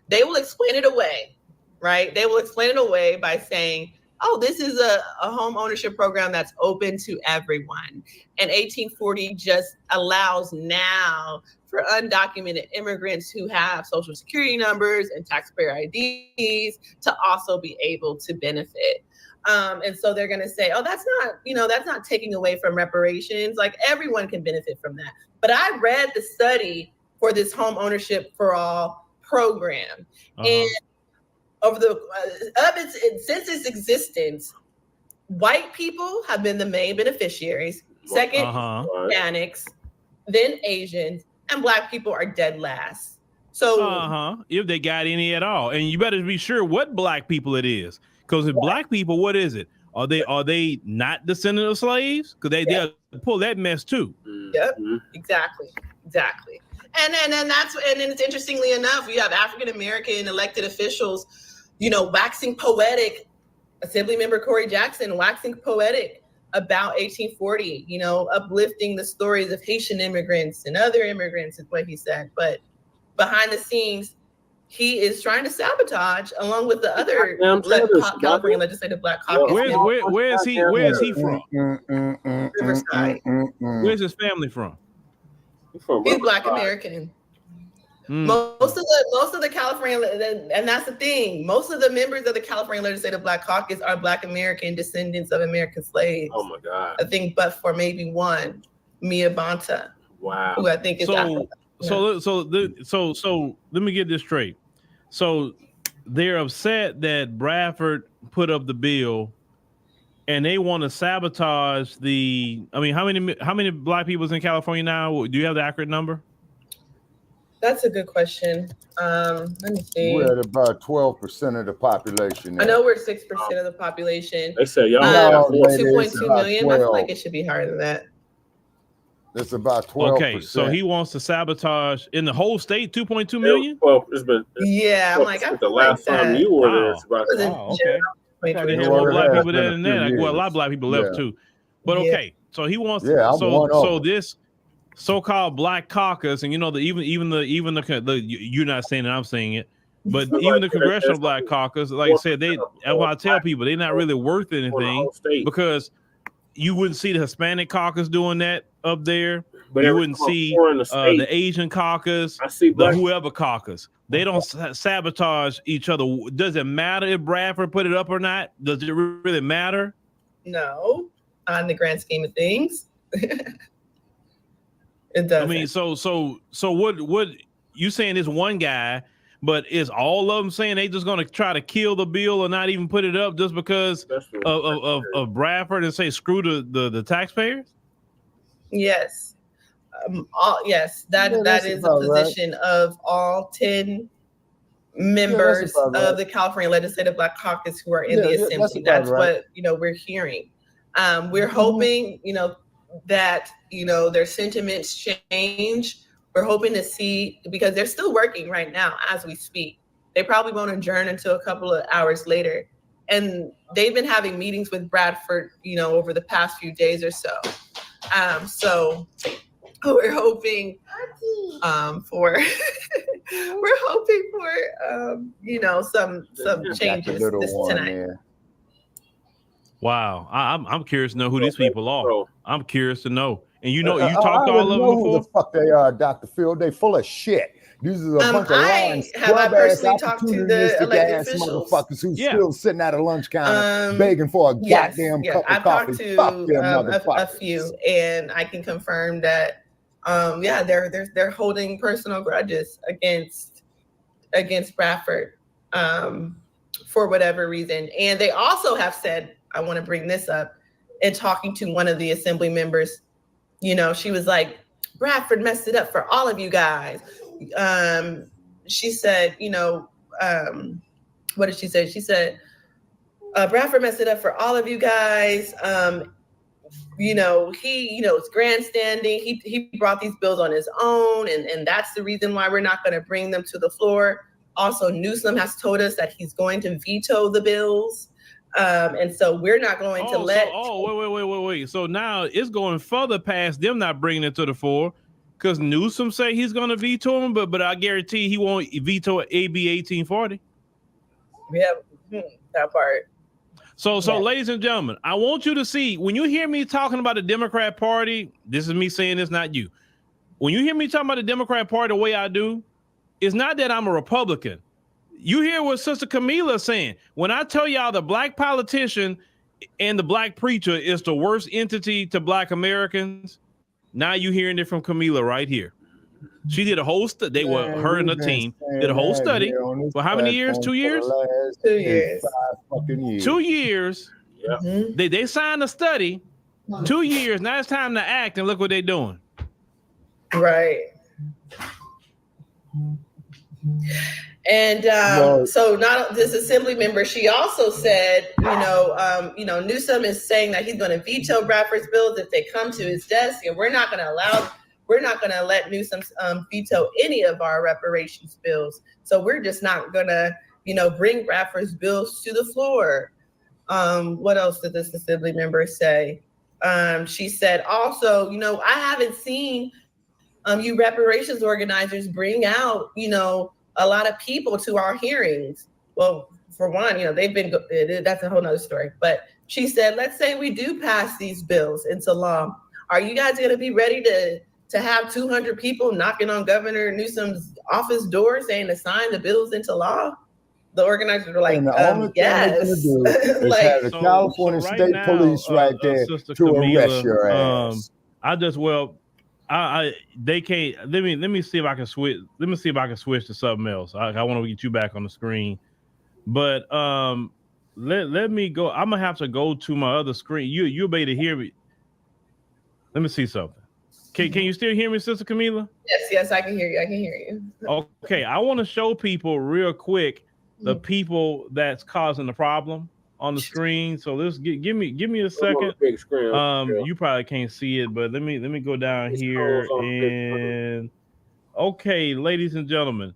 they will explain it away, right? They will explain it away by saying, oh, this is a home ownership program that's open to everyone. And 1840 just allows now for undocumented immigrants who have social security numbers and taxpayer IDs to also be able to benefit. And so they're going to say, oh, that's not taking away from reparations. Like everyone can benefit from that. But I read the study for this home ownership for all program. And over since its existence, white people have been the main beneficiaries. Second, Hispanics, then Asians, and Black people are dead last. So,
if they got any at all, and you better be sure what Black people it is, because if Black people, what is it? Are they not descendants of slaves? Because they'll pull that mess too.
Yep, exactly. And it's interestingly enough, you have African American elected officials, waxing poetic. Assemblymember Corey Jackson waxing poetic about 1840, uplifting the stories of Haitian immigrants and other immigrants is what he said. But behind the scenes, he is trying to sabotage along with the other California Legislative Black Caucus.
Where is he from?
Riverside.
Where's his family from?
He's Black American. Most of the California, and that's the thing, most of the members of the California Legislative Black Caucus are Black American descendants of American slaves.
Oh my God.
I think, but for maybe one, Mia Bonta.
Wow.
Who I think is
so let me get this straight. So they're upset that Bradford put up the bill and they want to sabotage how many Black people is in California now? Do you have the accurate number?
That's a good question. Let me see.
We're at about 12% of the population.
I know we're 6% of the population.
They say y'all
2.2 million. I feel like it should be higher than that.
It's about 12%.
Okay, so he wants to sabotage in the whole state 2.2 million.
Well, it's been
I'm like, I
the
feel
last
like
time
that.
you were there, it's about
Okay. They had
Well,
more
it
black
has
people there
been
than
a
that.
few
Well, a lot
years.
of black people left
Yeah.
too. But okay, so he wants.
Yeah, I'm one of
so
them.
this so-called Black Caucus, and you know the even the you're not saying it, I'm saying it, but even the Congressional Black Caucus, like I said, that's why I tell people they're not really worth anything because you wouldn't see the Hispanic caucus doing that up there.
But
you wouldn't see the Asian caucus, the whoever caucus. They don't sabotage each other. Does it matter if Bradford put it up or not? Does it really matter?
No, on the grand scheme of things. It does.
I mean, so what you saying is one guy, but is all of them saying they just going to try to kill the bill or not even put it up just because of Bradford and say screw the taxpayers?
Yes. Yes, that is the position of all 10 members of the California Legislative Black Caucus who are in the assembly. That's what we're hearing. We're hoping that their sentiments change. We're hoping to see, because they're still working right now as we speak. They probably won't adjourn until a couple of hours later. And they've been having meetings with Bradford, over the past few days or so. So we're hoping for some changes tonight.
Wow, I'm curious to know who these people are. I'm curious to know. And you talked to all of them before?
Who the fuck they are, Dr. Phil. They full of shit. These are a bunch of lying, scrub-ass, opportunistic ass motherfuckers who's still sitting at a lunch counter begging for a goddamn cup of coffee. Fuck them motherfuckers.
A few, and I can confirm that they're holding personal grudges against Bradford for whatever reason. And they also have said, I want to bring this up, in talking to one of the assembly members, she was like, Bradford messed it up for all of you guys. She said, what did she say? She said, Bradford messed it up for all of you guys. He it's grandstanding. He brought these bills on his own, and that's the reason why we're not going to bring them to the floor. Also, Newsom has told us that he's going to veto the bills. And so we're not going to let.
Wait. So now it's going further past them not bringing it to the floor, because Newsom say he's going to veto them, but I guarantee he won't veto AB 1840.
Yeah, that part.
So, ladies and gentlemen, I want you to see, when you hear me talking about the Democrat Party, this is me saying this, not you. When you hear me talking about the Democrat Party the way I do, it's not that I'm a Republican. You hear what Sister Kamala is saying. When I tell y'all the black politician and the black preacher is the worst entity to black Americans, now you hearing it from Kamala right here. She did a whole study. Her and the team did a whole study for how many years? 2 years?
2 years.
5 fucking years.
2 years.
Yeah.
Mm-hmm.
They signed a study. 2 years. Now it's time to act, and look what they're doing.
Right. And so not this assembly member, she also said, Newsom is saying that he's going to veto Bradford's bills if they come to his desk, and we're not going to let Newsom veto any of our reparations bills. So we're just not going to, bring Bradford's bills to the floor. What else did this assembly member say? She said also, I haven't seen you reparations organizers bring out, a lot of people to our hearings. Well, for one, they've been, that's a whole nother story. But she said, let's say we do pass these bills into law. Are you guys going to be ready to have 200 people knocking on Governor Newsom's office door saying to sign the bills into law? The organizers were like, yes.
Is have the California State Police right there to arrest your ass.
They can't. Let me see if I can switch. Let me see if I can switch to something else. I want to get you back on the screen, but let me go. I'm gonna have to go to my other screen. You'll be able to hear me. Let me see something. Can you still hear me, Sister Kamala?
Yes, I can hear you. Okay,
I want to show people real quick the people that's causing the problem on the screen. So let's give me a second.
Big screen.
You probably can't see it, but let me go down here and okay, ladies and gentlemen,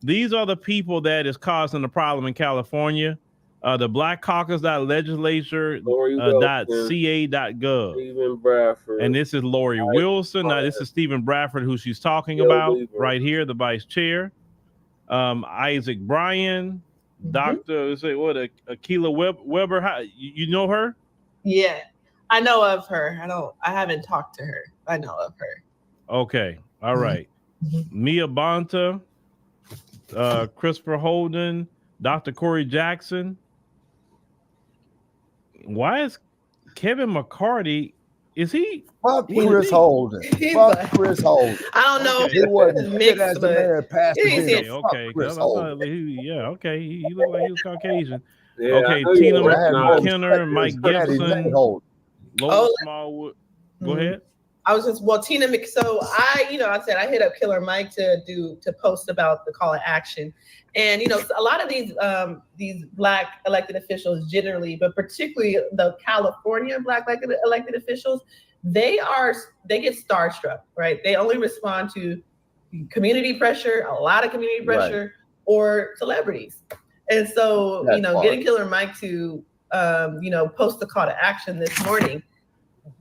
these are the people that is causing the problem in California. The blackcaucus.legislature.ca.gov.
Stephen Bradford.
And this is Lori Wilson. Now, this is Stephen Bradford, who she's talking about right here, the vice chair. Isaac Bryan, Dr. Akilah Weber. How, you know her?
Yeah, I know of her. I haven't talked to her. I know of her.
Okay. All right. Mia Bonta, Christopher Holden, Dr. Corey Jackson. Why is Kevin McCarty? Is he?
Fuck Chris Holden. Fuck Chris Holden.
I don't know.
He wasn't mixed, but
okay. Yeah, okay. He looked like he was Caucasian. Yeah, okay, Tina McKenna, Mike Gibson, Lola Smallwood. Go ahead.
I was just Tina Mc. So I said I hit up Killer Mike to post about the call to action, and a lot of these Black elected officials generally, but particularly the California Black elected officials, they get starstruck, right? They only respond to community pressure, a lot of community pressure, or celebrities, and so getting Killer Mike to post the call to action this morning,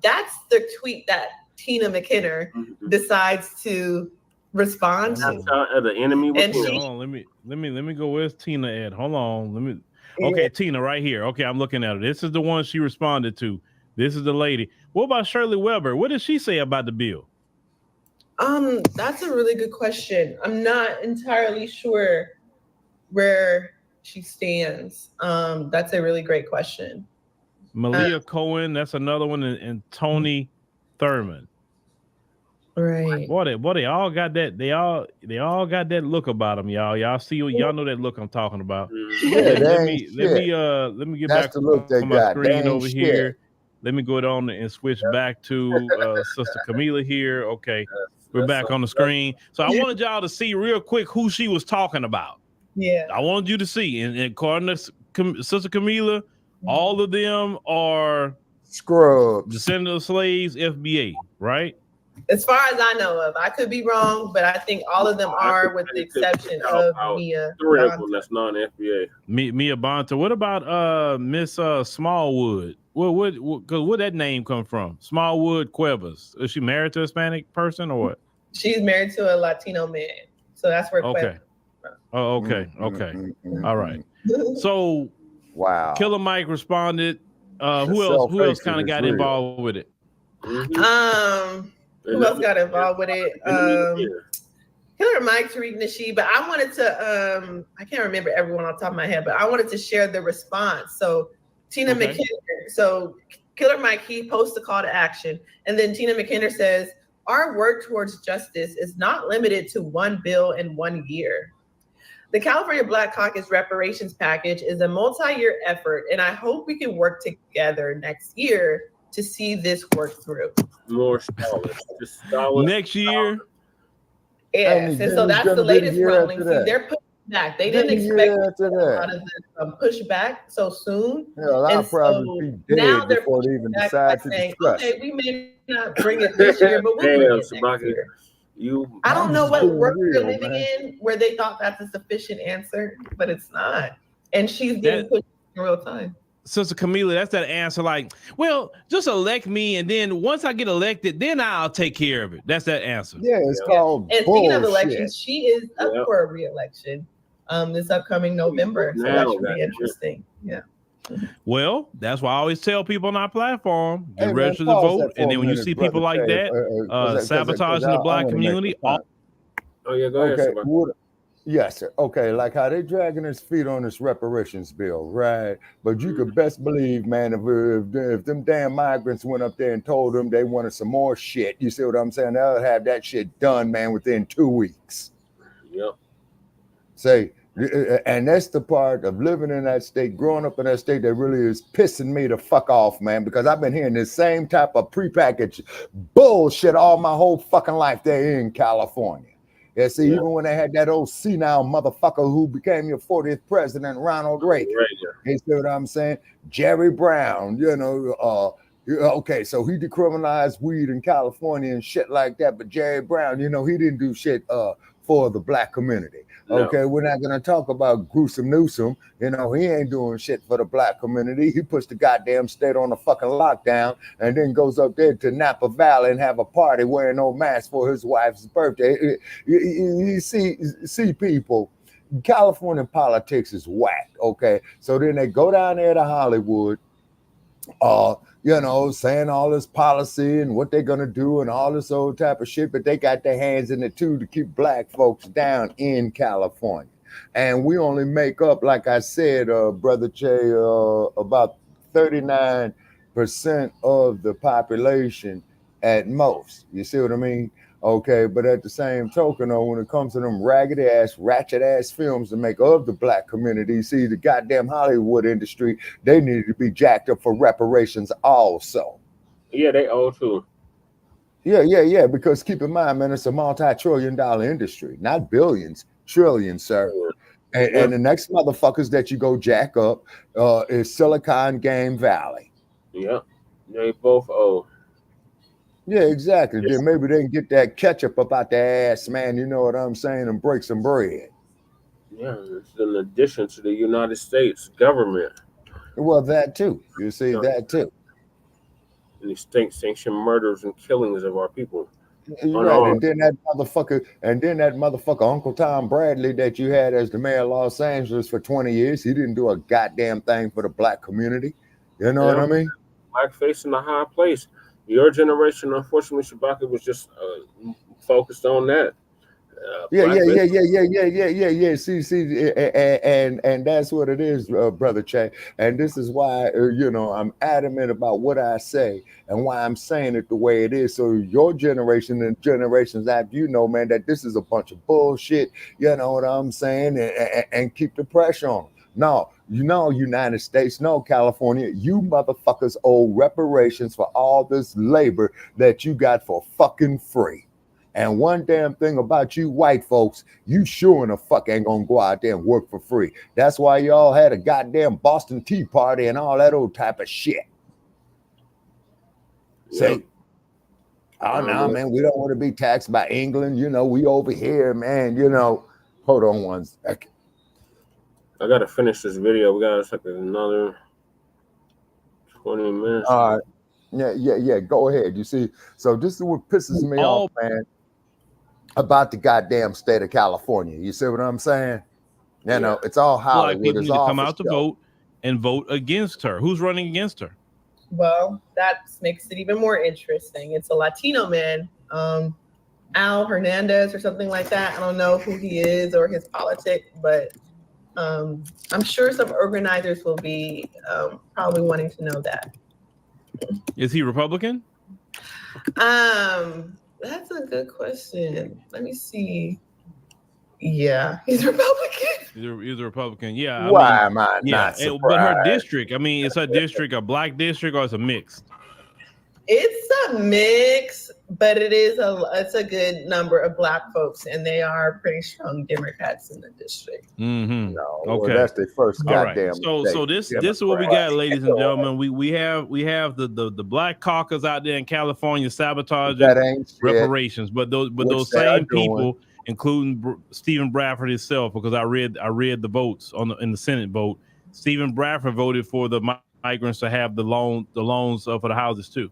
that's the tweet that Tina McKenna decides to respond.
The enemy.
And hold on, let me go. Where's Tina at? Hold on. Okay, Tina, right here. Okay, I'm looking at her. This is the one she responded to. This is the lady. What about Shirley Weber? What did she say about the bill?
That's a really good question. I'm not entirely sure where she stands. That's a really great question.
Malia Cohen, that's another one, and Tony Thurman.
Right.
Boy, they all got that. They all got that look about them, y'all. Y'all know that look I'm talking about.
Yeah,
let me get back to my screen over here. Let me go on and switch back to Sister Kamala here. Okay, we're back on the screen. So I wanted y'all to see real quick who she was talking about.
Yeah,
I wanted you to see. And according to Sister Kamala, all of them are
scrubs,
descendants of slaves, FBA, right?
As far as I know of, I could be wrong, but I think all of them are, with the exception of Mia.
Three of them that's non-FBA.
Mia Bonta. What about Miss Smallwood? Where that name come from? Smallwood Cuevas. Is she married to a Hispanic person or what?
She's married to a Latino man, so that's where.
Okay. Oh, okay. Okay. All right. So,
wow.
Killer Mike responded. Who else kind of got involved with it?
Who else got involved with it? Killer Mike, Tariq Nasheed, but I wanted to, I can't remember everyone on top of my head, but I wanted to share the response. So Tina McKenna, so Killer Mike, he posts a call to action, and then Tina McKenna says, our work towards justice is not limited to one bill in 1 year. The California Black Caucus reparations package is a multi-year effort, and I hope we can work together next year to see this work through.
More scholars.
Next year.
Yes, and so that's the latest rumbling. See, they're pushing back. They didn't expect a lot of this pushback so soon.
Hell, I'll probably be dead before they even decide to discuss.
Okay, we may not bring it this year, but we'll bring it next year. I don't know what world they're living in where they thought that's a sufficient answer, but it's not. And she's being pushed in real time.
Sister Kamala, that's that answer like, well, just elect me, and then once I get elected, then I'll take care of it. That's that answer.
Yeah, it's called
And speaking of elections, she is up for a re-election this upcoming November. So that should be interesting. Yeah.
Well, that's why I always tell people on our platform, get registered to vote. And then when you see people like that, sabotaging the Black community.
Oh, yeah, go ahead.
Yes, sir. Okay, like how they dragging his feet on this reparations bill, right? But you could best believe, man, if them damn migrants went up there and told them they wanted some more shit, you see what I'm saying? They'll have that shit done, man, within 2 weeks.
Yep.
Say, and that's the part of living in that state, growing up in that state, that really is pissing me the fuck off, man, because I've been hearing this same type of prepackaged bullshit all my whole fucking life there in California. Yeah, see, even when they had that old senile motherfucker who became your 40th president, Ronald Reagan. You see what I'm saying? Jerry Brown, okay, so he decriminalized weed in California and shit like that, but Jerry Brown, he didn't do shit for the black community. Okay, no. We're not gonna talk about Gruesome Newsom. He ain't doing shit for the black community. He puts the goddamn state on a fucking lockdown and then goes up there to Napa Valley and have a party wearing no mask for his wife's birthday. You see people, California politics is whack. Okay, so then they go down there to Hollywood, saying all this policy and what they're gonna do and all this old type of shit, but they got their hands in it too to keep black folks down in California. And we only make up, like I said, Brother Che, about 39% of the population at most. You see what I mean? Okay, but at the same token, when it comes to them raggedy ass, ratchet ass films to make of the black community, see the goddamn Hollywood industry, they need to be jacked up for reparations also.
Yeah, they owe too.
Yeah, because keep in mind, man, it's a multi-trillion-dollar industry, not billions, trillions, sir. And the next motherfuckers that you go jack up is Silicon Game Valley.
Yeah, they both owe.
Yeah, exactly. Then maybe they can get that ketchup up out their ass, man. You know what I'm saying? And break some bread.
Yeah, it's in addition to the United States government.
Well, that too. You see, that too.
And these state-sanctioned murders and killings of our people.
Right, and then that motherfucker, Uncle Tom Bradley, that you had as the mayor of Los Angeles for 20 years, he didn't do a goddamn thing for the black community. You know what I mean?
Blackface in a high place. Your generation, unfortunately, Shabaka was just focused on that.
Yeah. See, and that's what it is, Brother Che. And this is why, I'm adamant about what I say and why I'm saying it the way it is. So your generation and generations after, man, that this is a bunch of bullshit. You know what I'm saying? And keep the pressure on them. No, United States, no, California, you motherfuckers owe reparations for all this labor that you got for fucking free. And one damn thing about you white folks, you sure in the fuck ain't gonna go out there and work for free. That's why y'all had a goddamn Boston Tea Party and all that old type of shit. See? Oh, no, man, we don't want to be taxed by England. We over here, man, Hold on one second.
I gotta finish this video. We gotta take another 20 minutes.
All right. Yeah. Go ahead. You see, so this is what pisses me off, man, about the goddamn state of California. You see what I'm saying? It's all Hollywood.
Black people need to come out to vote and vote against her. Who's running against her?
Well, that makes it even more interesting. It's a Latino man, Al Hernandez or something like that. I don't know who he is or his politics, but I'm sure some organizers will be probably wanting to know that.
Is he Republican?
That's a good question. Let me see. Yeah, he's Republican.
He's a Republican. Yeah.
Why am I not surprised?
But her district, is her district a black district or is it mixed?
It's a mix, but it's a good number of black folks, and they are pretty strong Democrats in the district.
Mm-hmm.
No,
okay,
well, that's the first goddamn.
Right. So this is what we got, ladies and gentlemen. We have the Black Caucus out there in California sabotaging reparations, but those same people, including Stephen Bradford himself, because I read the votes in the Senate vote. Stephen Bradford voted for the migrants to have the loans for the houses too.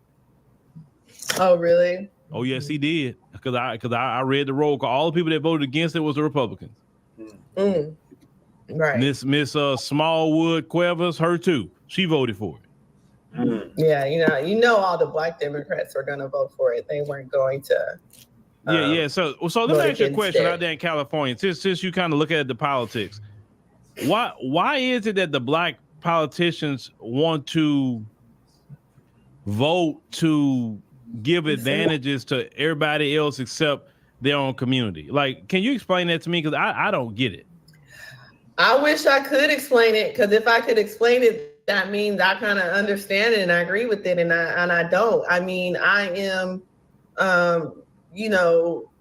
Oh, really?
Oh, yes, he did. Because I read the roll call. All the people that voted against it was the Republicans.
Mm. Right.
Miss Smallwood Cuevas, her too. She voted for it.
Mm.
Yeah, all the black Democrats are going to vote for it. They weren't going to.
Yeah. So let me ask you a question out there in California. Since you kind of look at the politics, why is it that the black politicians want to vote to give advantages to everybody else except their own community? Like, can you explain that to me? Because I don't get it.
I wish I could explain it, because if I could explain it, that means I kind of understand it and I agree with it, and I don't. I am,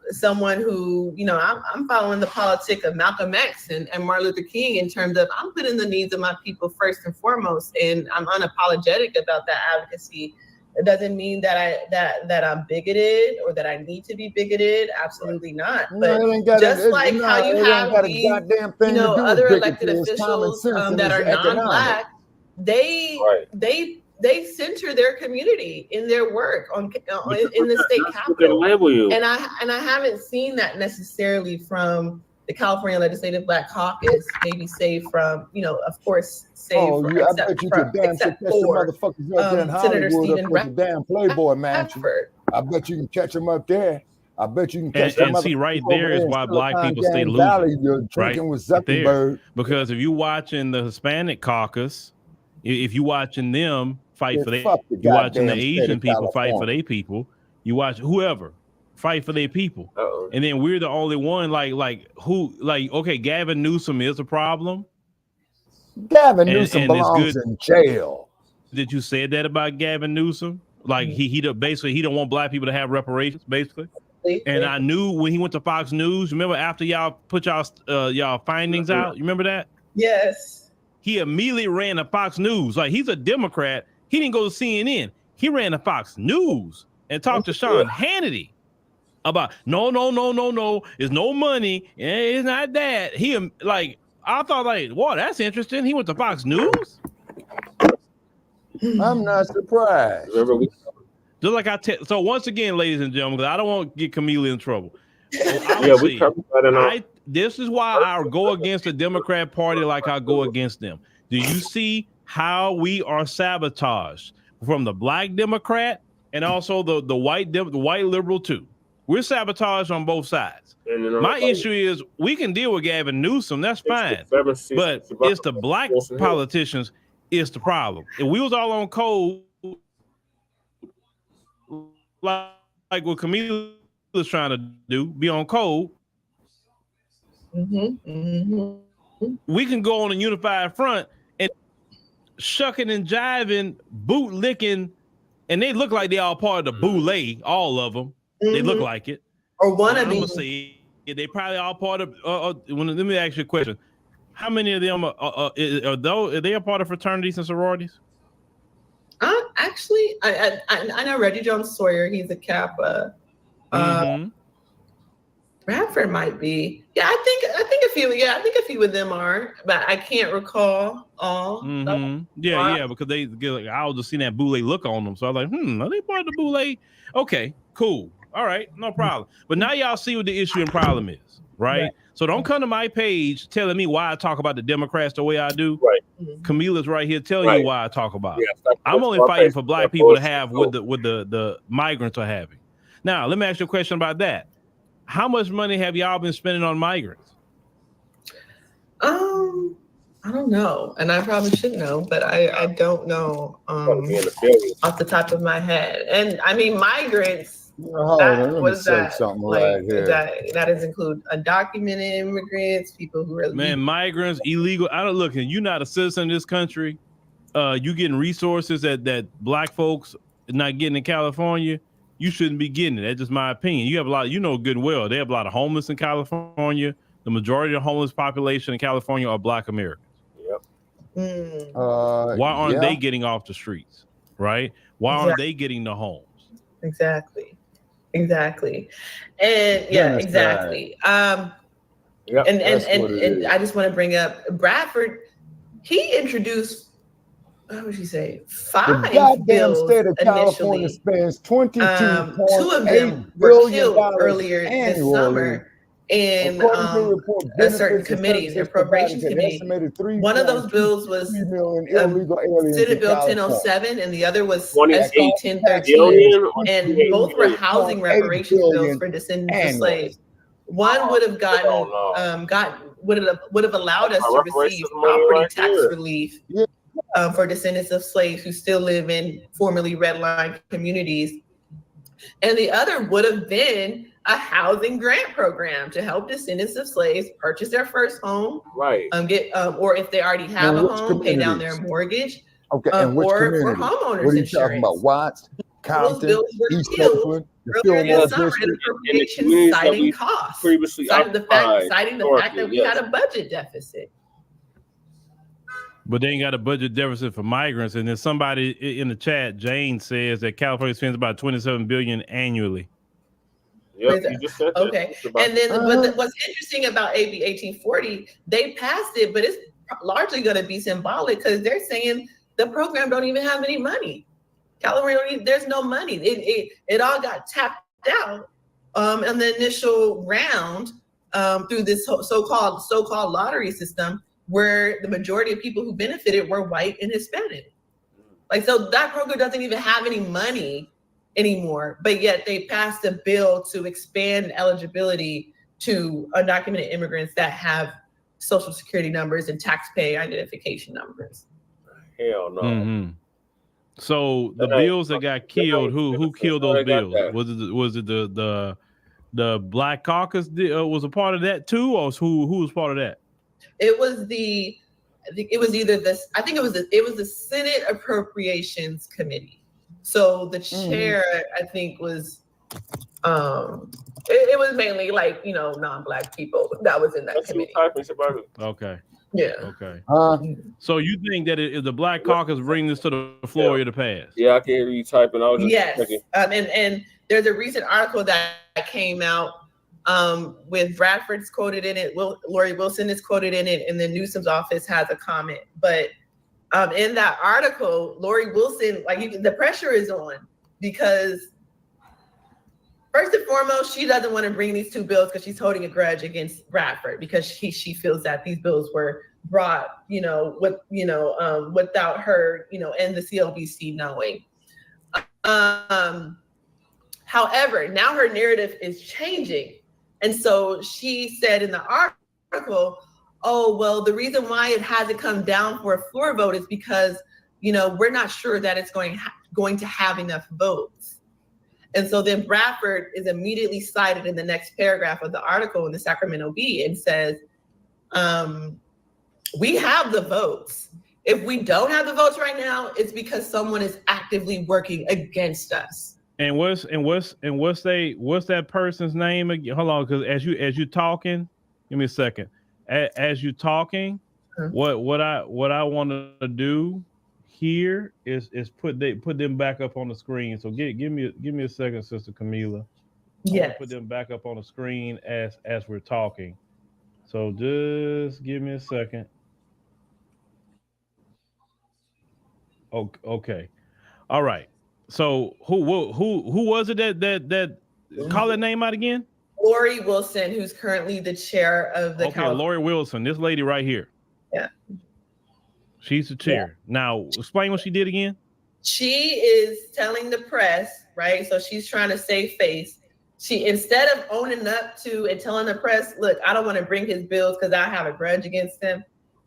someone who, I'm following the politic of Malcolm X and Martin Luther King in terms of I'm putting the needs of my people first and foremost, and I'm unapologetic about that advocacy. It doesn't mean that I'm bigoted or that I need to be bigoted. Absolutely not. But how you have these, other elected officials that are non-Black, they center their community in their work in the state capitol. And I haven't seen that necessarily from the California Legislative Black Caucus, maybe save from, of course, except for Senator Stephen
damn Playboy mansion. I bet you can catch them up there. I bet you can catch them.
And see, right there is why Black people stay losing. Right there. Because if you're watching the Hispanic caucus, if you're watching them fight for their, you're watching the Asian people fight for their people, you watch whoever fight for their people. And then we're the only one okay, Gavin Newsom is a problem.
Gavin Newsom belongs in jail.
Did you say that about Gavin Newsom? Like he basically he don't want Black people to have reparations, basically. And I knew when he went to Fox News, remember after y'all put y'all findings out, you remember that?
Yes.
He immediately ran to Fox News. Like he's a Democrat. He didn't go to CNN. He ran to Fox News and talked to Sean Hannity about no. There's no money. It's not that. I thought wow, that's interesting. He went to Fox News.
I'm not surprised.
Just like so once again, ladies and gentlemen, I don't want to get Kamala in trouble. This is why I go against the Democrat Party like I go against them. Do you see how we are sabotaged from the Black Democrat and also the white liberal too? We're sabotaged on both sides. My issue is we can deal with Gavin Newsom, that's fine, but it's the Black politicians is the problem. If we was all on code, like what Kamala is trying to do, be on code, we can go on a unified front and shucking and jiving, boot licking, and they look like they all part of the boule, all of them. They look like it.
Or one of them.
They probably all part of. Let me ask you a question: how many of them are they a part of fraternities and sororities?
Actually, I know Reggie Jones Sawyer. He's a Kappa. Bradford might be. Yeah, I think a few. Yeah, I think a few of them are, but I can't recall all.
Yeah, because they I was just seeing that boule look on them, so I was like, are they part of the boule? Okay, cool. All right, no problem. But now y'all see what the issue and problem is, right? So don't come to my page telling me why I talk about the Democrats the way I do. Right. Camila's right here telling you why I talk about it. I'm only fighting for Black people to have what the migrants are having. Now, let me ask you a question about that. How much money have y'all been spending on migrants?
I don't know, and I probably should know, but I don't know off the top of my head. And I mean, migrants. That does include undocumented immigrants, people who are
migrants, illegal. I don't look, and you're not a citizen of this country. You getting resources that Black folks not getting in California. You shouldn't be getting it. That's just my opinion. You have a lot, good and well. They have a lot of homeless in California. The majority of the homeless population in California are Black Americans. Yep. Why aren't they getting off the streets? Right? Why aren't they getting the homes?
Exactly. And exactly. And I just want to bring up Bradford. He introduced, what would you say, 5 bills
state of California
initially.
Spends $22.8
2 of them were killed earlier this summer in certain committees, appropriations committee. One of those bills was Senate Bill 1007, and the other was SB 1013, and both were housing reparations bills for descendants of slaves. One would have would have allowed us to receive property tax relief for descendants of slaves who still live in formerly redline communities, and the other would have been a housing grant program to help descendants of slaves purchase their first home, or if they already have a home, pay down their mortgage,
and which
or for homeowners
what are you
insurance.
Talking about Watts? Compton,
bills were
East
killed
Oakland, the
earlier
Fillmore
this summer in
District.
appropriations, citing costs,
previously
citing the
occupied
fact that we
yes.
had a budget deficit.
But they ain't got a budget deficit for migrants. And then somebody in the chat, Jane, says that California spends about $27 billion annually.
Yep, you just said that.
Okay. And then what's interesting about AB 1840, they passed it, but it's largely going to be symbolic because they're saying the program don't even have any money. California, there's no money. It all got tapped out in the initial round through this so-called lottery system, where the majority of people who benefited were white and Hispanic. Like, so that program doesn't even have any money anymore, but yet they passed a bill to expand eligibility to undocumented immigrants that have social security numbers and taxpayer identification numbers.
Hell no.
Mm-hmm. So the bills that got killed, who killed those bills? Was it the Black Caucus was a part of that too, or who was part of that?
It was the Senate Appropriations Committee. So the chair, I think, was it was mainly like, non-Black people that was in that committee.
Okay.
Yeah.
Okay. So you think that if the Black Caucus bring this to the floor, it'll pass?
Yeah, I can hear you typing. I was just
checking. And there's a recent article that came out with Bradford's quoted in it. Lori Wilson is quoted in it, and then Newsom's office has a comment. But in that article, Lori Wilson, the pressure is on because first and foremost, she doesn't want to bring these two bills because she's holding a grudge against Bradford because she feels that these bills were brought, without her, and the CLBC knowing. However, now her narrative is changing. And so she said in the article, oh, well, the reason why it hasn't come down for a floor vote is because, we're not sure that it's going to have enough votes. And so then Bradford is immediately cited in the next paragraph of the article in the Sacramento Bee and says, we have the votes. If we don't have the votes right now, it's because someone is actively working against us.
And what's that person's name again? Hold on, because as you talking, give me a second. As you talking, what I want to do here is put them back up on the screen. So give me a second, Sister Camila.
Yes.
Put them back up on the screen as we're talking. So just give me a second. Okay. All right. So who was it that call that name out again?
Lori Wilson, who's currently the chair of the
Lori Wilson, this lady right here.
Yeah.
She's the chair. Yeah. Now explain what she did again.
She is telling the press, right? So she's trying to save face. She, instead of owning up to and telling the press, look, I don't want to bring his bills because I have a grudge against him.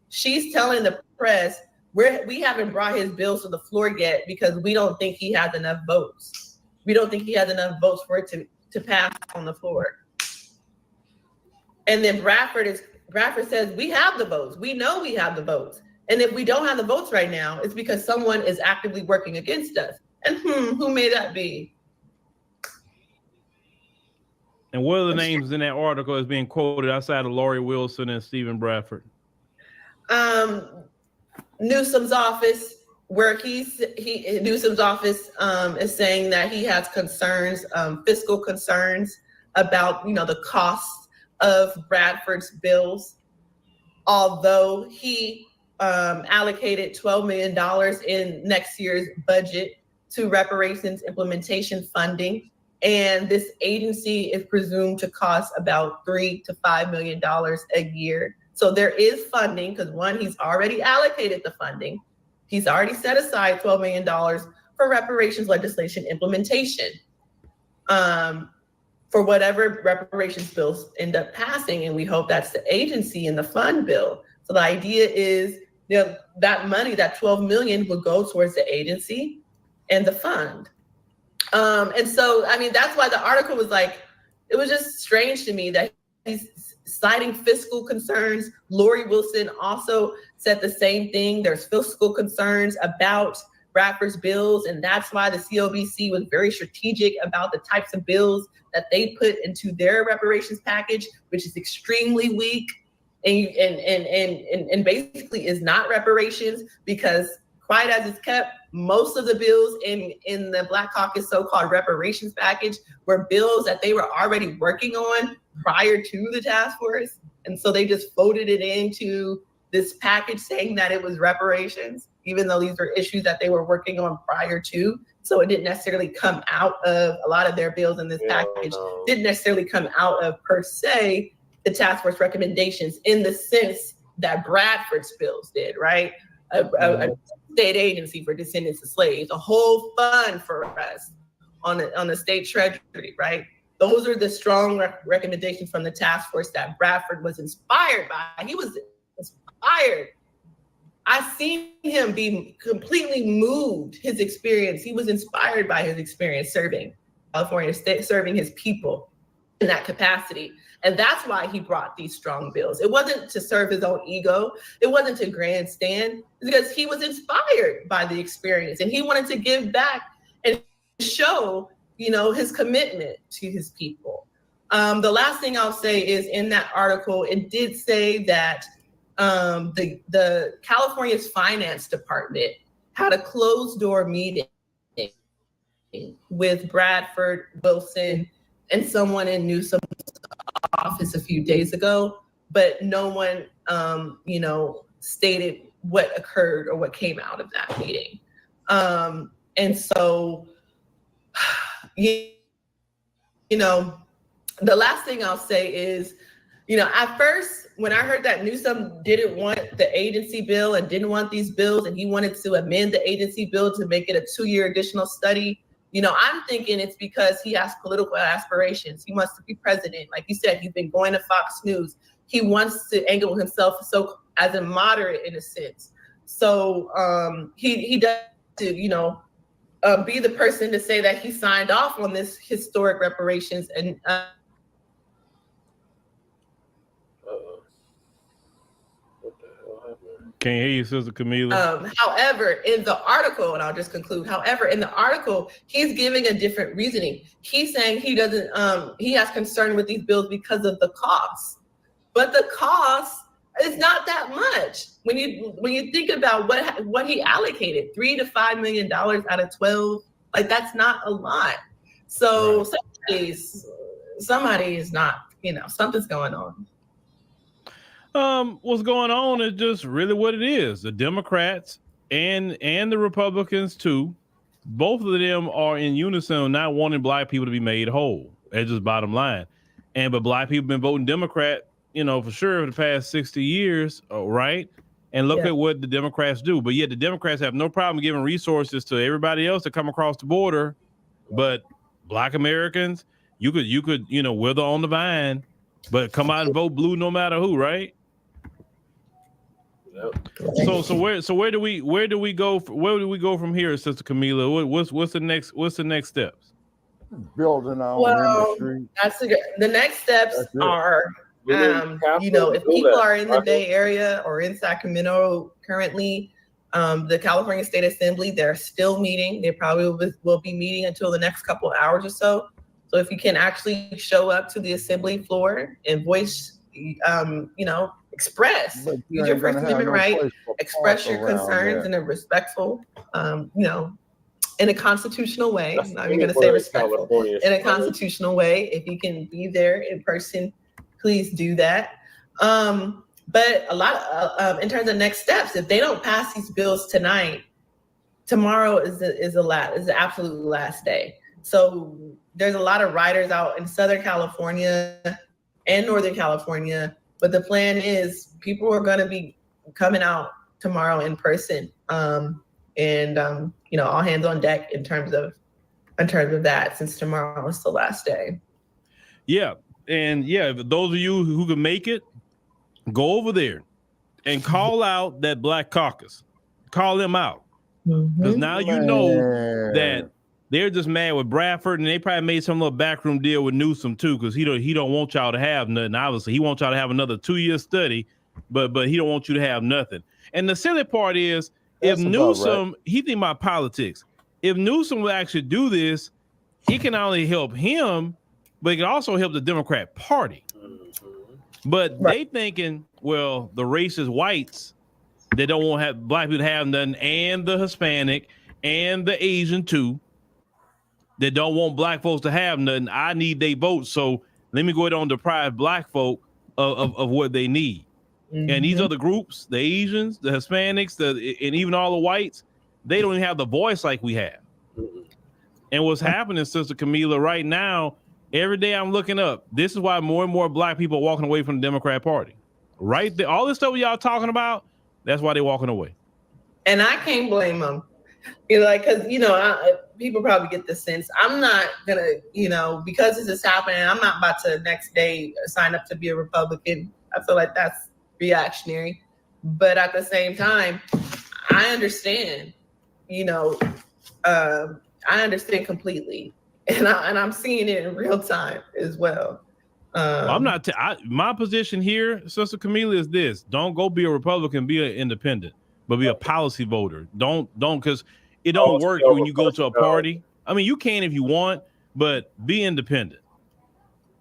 She's telling the press, we haven't brought his bills to the floor yet because we don't think he has enough votes. We don't think he has enough votes for it to pass on the floor. And then Bradford says, we have the votes. We know we have the votes. And if we don't have the votes right now, it's because someone is actively working against us. And who may that be?
And what are the names in that article is being quoted outside of Lori Wilson and Stephen Bradford?
Newsom's office, where Newsom's office is saying that he has concerns, fiscal concerns about the cost of Bradford's bills. Although he allocated $12 million in next year's budget to reparations implementation funding, and this agency is presumed to cost about $3 to $5 million a year. So there is funding because one, he's already allocated the funding. He's already set aside $12 million for reparations legislation implementation for whatever reparations bills end up passing. And we hope that's the agency and the fund bill. So the idea is that money, that $12 million will go towards the agency and the fund. And so, that's why the article was it was just strange to me that he's citing fiscal concerns. Lori Wilson also said the same thing. There's fiscal concerns about Bradford's bills, and that's why the COBC was very strategic about the types of bills that they put into their reparations package, which is extremely weak and basically is not reparations, because quiet as it's kept, most of the bills in the Black Caucus so-called reparations package were bills that they were already working on prior to the task force. And so they just folded it into this package saying that it was reparations, even though these were issues that they were working on prior to. So it didn't necessarily come out of a lot of their bills in this package, didn't necessarily come out of per se the task force recommendations in the sense that Bradford's bills did, right? A state agency for descendants of slaves, a whole fund for us on the state treasury, right? Those are the strong recommendations from the task force that Bradford was inspired by. He was inspired. I've seen him be completely moved, his experience. He was inspired by his experience serving California State, serving his people in that capacity. And that's why he brought these strong bills. It wasn't to serve his own ego. It wasn't to grandstand, because he was inspired by the experience and he wanted to give back and show, his commitment to his people. The last thing I'll say is, in that article, it did say that the California's finance department had a closed door meeting with Bradford, Wilson, and someone in Newsom's office a few days ago, but no one, stated what occurred or what came out of that meeting. And so, the last thing I'll say is, at first, when I heard that Newsom didn't want the agency bill and didn't want these bills, and he wanted to amend the agency bill to make it a 2-year additional study, I'm thinking it's because he has political aspirations. He wants to be president. Like you said, he's been going to Fox News. He wants to angle himself as a moderate in a sense. So he does to, be the person to say that he signed off on this historic reparations and
Can't hear you, Sister Camila.
However, in the article, and I'll just conclude, in the article, he's giving a different reasoning. He's saying he doesn't, he has concern with these bills because of the cost. But the cost is not that much. When you think about what he allocated, $3 to $5 million out of 12, like that's not a lot. So right. somebody is not, something's going on.
What's going on is just really what it is. The Democrats and the Republicans too, both of them are in unison not wanting Black people to be made whole. That's just bottom line. But Black people have been voting Democrat, for sure for the past 60 years, right? And look at what the Democrats do. But yet the Democrats have no problem giving resources to everybody else to come across the border. But Black Americans, you could wither on the vine, but come out and vote blue no matter who, right? Yep. So where do we go from here, Sister Camila? What's the next steps?
Building our own industry.
The next steps are if people are in the Bay Area or in Sacramento currently, the California State Assembly, they're still meeting. They probably will be meeting until the next couple of hours or so. So if you can actually show up to the assembly floor and voice, express, use your First Amendment right, express your concerns in a respectful, in a constitutional way. I'm not even going to say respectful. In a constitutional way, if you can be there in person, please do that. But a lot of, in terms of next steps, if they don't pass these bills tonight, tomorrow is the absolute last day. So there's a lot of riders out in Southern California and Northern California, but the plan is people are going to be coming out tomorrow in person, all hands on deck in terms of that, since tomorrow is the last day.
Yeah, and those of you who can make it, go over there and call out that Black Caucus. Call them out, because now you know that they're just mad with Bradford, and they probably made some little backroom deal with Newsom too, because he don't want y'all to have nothing. Obviously, he wants y'all to have another 2-year study, but he don't want you to have nothing. And the silly part is, if Newsom, he think about politics. If Newsom would actually do this, it can not only help him, but it can also help the Democrat Party. But they thinking, well, the racist whites, they don't want to have black people to have nothing, and the Hispanic and the Asian too. They don't want black folks to have nothing. I need their votes, so let me go ahead and deprive black folk of what they need. And these other groups, the Asians, the Hispanics, and even all the whites, they don't even have the voice like we have. And what's happening, Sister Camila, right now, every day I'm looking up, this is why more and more black people are walking away from the Democrat Party. Right there, all this stuff y'all talking about, that's why they're walking away.
And I can't blame them. You know, like, because, you know, people probably get the sense I'm not gonna, you know, because this is happening, I'm not about to next day sign up to be a Republican. I feel like that's reactionary. But at the same time, I understand, you know, I understand completely, and I'm seeing it in real time as well.
I'm not. My position here, Sister Camila, is this: don't go be a Republican, be an independent, but be a policy voter. Don't because it don't work when you go to a party. I mean, you can if you want, but be independent,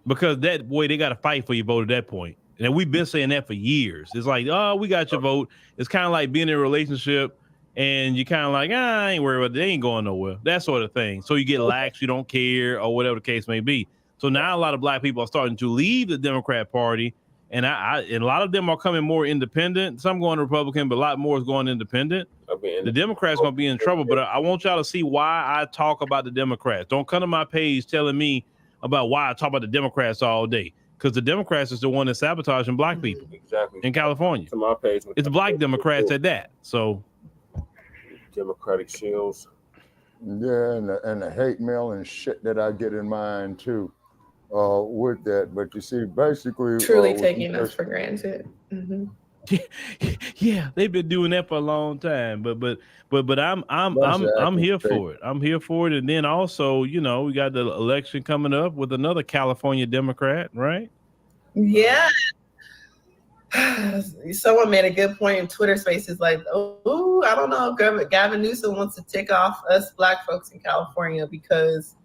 because that way they got to fight for your vote at that point. And we've been saying that for years. It's like, oh, we got your vote. It's kind of like being in a relationship. And you kind of like, I ain't worried about it. They ain't going nowhere. That sort of thing. So you get lax, you don't care, or whatever the case may be. So now a lot of black people are starting to leave the Democrat Party, and and a lot of them are coming more independent. Some going Republican, but a lot more is going independent. The Democrats going to be in trouble, but I want y'all to see why I talk about the Democrats. Don't come to my page telling me about why I talk about the Democrats all day, because the Democrats is the one that's sabotaging black people in California.
To my page,
it's black Democrats at that. So.
Democratic shields.
Yeah, and the hate mail and shit that I get in mine too, with that. But you see, basically,
truly taking us for granted. Mm-hmm.
Yeah, they've been doing that for a long time. But I'm here for it. I'm here for it. And then also, you know, we got the election coming up with another California Democrat, right?
Yeah. Someone made a good point in Twitter Spaces, like, oh, I don't know if Gavin Newsom wants to tick off us black folks in California, because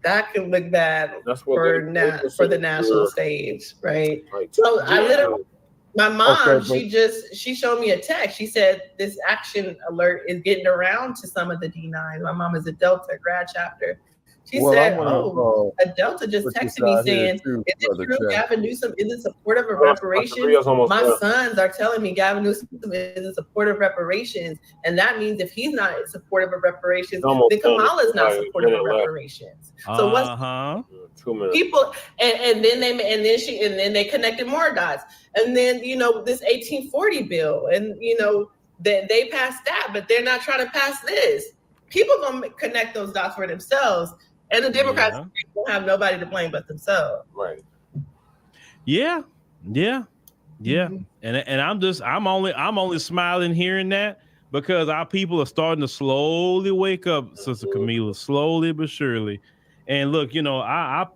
that can look bad for the national stage, right? So I literally, my mom, she showed me a text. She said this action alert is getting around to some of the D9s. My mom is a Delta grad chapter. She said, a Delta just texted me saying, is it true Gavin Newsom isn't supportive of reparations? My sons are telling me Gavin Newsom isn't supportive of reparations. And that means if he's not supportive of reparations, then Kamala is not supportive of reparations. So what's people, and then they connected more dots. And then, you know, this 1840 bill, and, you know, that they passed that, but they're not trying to pass this. People gonna connect those dots for themselves. And the Democrats don't have nobody to blame but themselves.
Right.
Yeah. Mm-hmm. And I'm only smiling hearing that, because our people are starting to slowly wake up, Sister Camila, slowly but surely. And look, you know,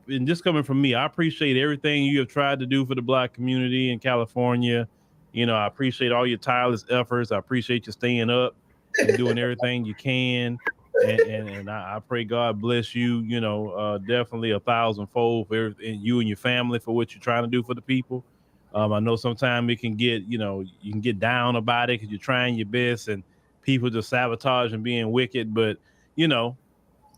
and this coming from me, I appreciate everything you have tried to do for the black community in California. You know, I appreciate all your tireless efforts. I appreciate you staying up and doing everything you can. And I pray God bless you, you know, definitely 1,000-fold for you and your family for what you're trying to do for the people. I know sometimes it can get, you know, you can get down about it because you're trying your best and people just sabotage and being wicked. But, you know,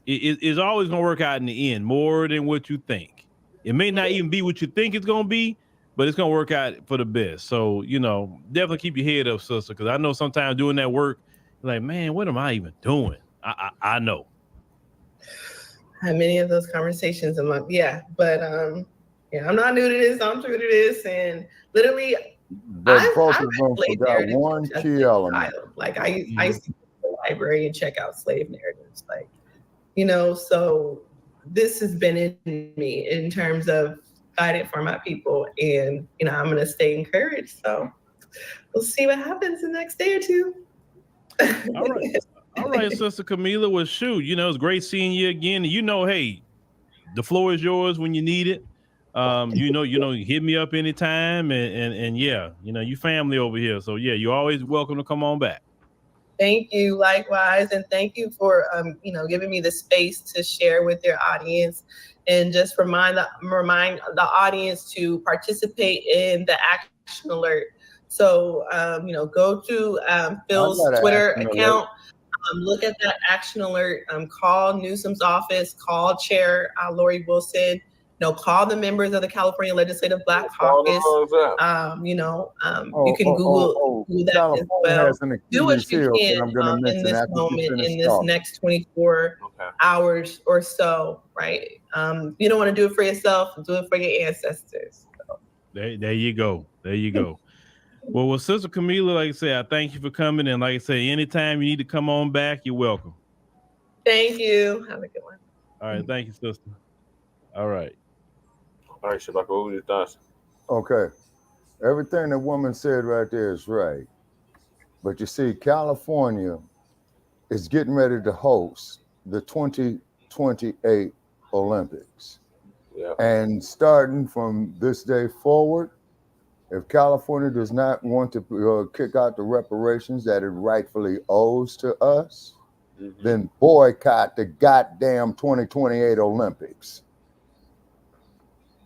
it's always going to work out in the end more than what you think. It may not even be what you think it's going to be, but it's going to work out for the best. So, you know, definitely keep your head up, sister, because I know sometimes doing that work, like, man, what am I even doing? I know.
I had many of those conversations I'm not new to this. I'm true to this, and literally,
but folks forgot one key element.
Like I used to go to the library and check out slave narratives, like, you know. So this has been in me in terms of fighting for my people, and you know, I'm gonna stay encouraged. So we'll see what happens the next day or two.
All right, Sister Camila. Well, shoot, you know, it's great seeing you again. You know, hey, the floor is yours when you need it. You know, hit me up anytime, and yeah, you know, you family over here. So yeah, you're always welcome to come on back.
Thank you, likewise, and thank you for giving me the space to share with your audience, and just remind the audience to participate in the action alert. So go to Phil's Twitter account. Look at that action alert. Call Newsom's office. Call Chair Lori Wilson. Call the members of the California Legislative Black Caucus. You can Google that as well. Do what you can in this moment, in this next 24 hours or so, right? You don't want to do it for yourself, do it for your ancestors.
There you go. There you go. Well, Sister Kamala, like I said, I thank you for coming. And like I said, anytime you need to come on back, you're welcome.
Thank you. Have a good one.
All right. Thank you, sister. All right.
All right, Shabaka, what were your thoughts?
Okay. Everything the woman said right there is right. But you see, California is getting ready to host the 2028 Olympics.
Yeah.
And starting from this day forward, if California does not want to kick out the reparations that it rightfully owes to us, then boycott the goddamn 2028 Olympics.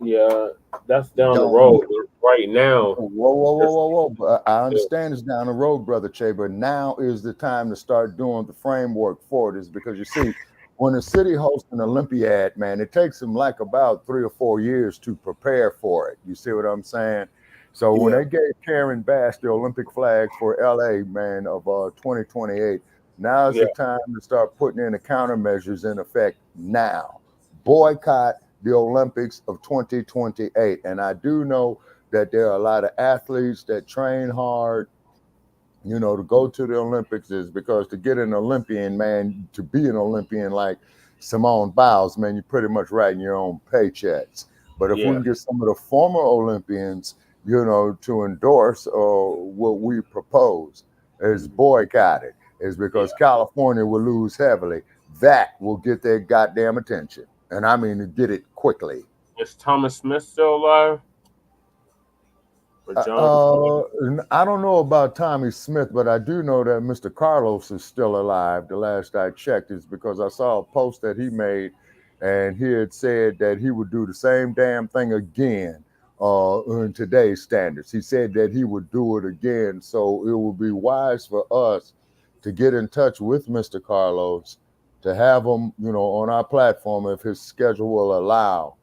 Yeah, that's down the road right now.
Whoa. I understand it's down the road, Brother Che, but now is the time to start doing the framework for this, because you see, when a city hosts an Olympiad, man, it takes them like about 3 or 4 years to prepare for it. You see what I'm saying? So when they gave Karen Bass the Olympic flag for LA, man, of 2028, now is the time to start putting in the countermeasures in effect now. Boycott the Olympics of 2028. And I do know that there are a lot of athletes that train hard, to go to the Olympics, is because to get an Olympian, man, to be an Olympian like Simone Biles, man, you're pretty much writing your own paychecks. But if we can get some of the former Olympians, to endorse what we propose is boycotted, is because California will lose heavily. That will get their goddamn attention. And I mean to get it quickly.
Is Thomas Smith still alive?
I don't know about Tommy Smith, but I do know that Mr. Carlos is still alive. The last I checked is because I saw a post that he made, and he had said that he would do the same damn thing again in today's standards. He said that he would do it again. So it would be wise for us to get in touch with Mr. Carlos, to have him, on our platform if his schedule will allow,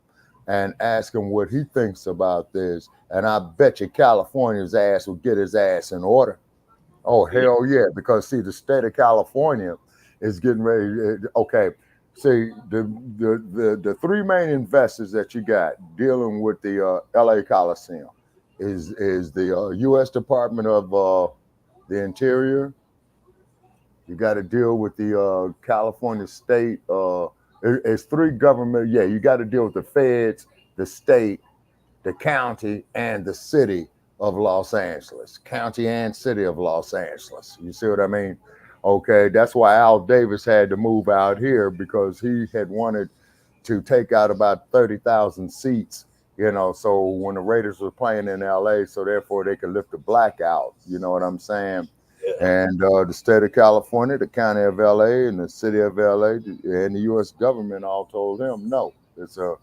and ask him what he thinks about this. And I bet you California's ass will get his ass in order. Oh, hell yeah. Because see, the state of California is getting ready. Okay. See, the three main investors that you got dealing with the LA Coliseum is the U.S. Department of the Interior. You got to deal with the California state. It's three government. Yeah, you got to deal with the feds, the state, the county, and the city of Los Angeles. County and city of Los Angeles. You see what I mean? Okay, that's why Al Davis had to move out here, because he had wanted to take out about 30,000 seats, so when the Raiders were playing in LA, so therefore they could lift the Blacc out. You know what I'm saying? And the state of California, the county of LA, and the city of LA, and the U.S. government all told him, no, it's a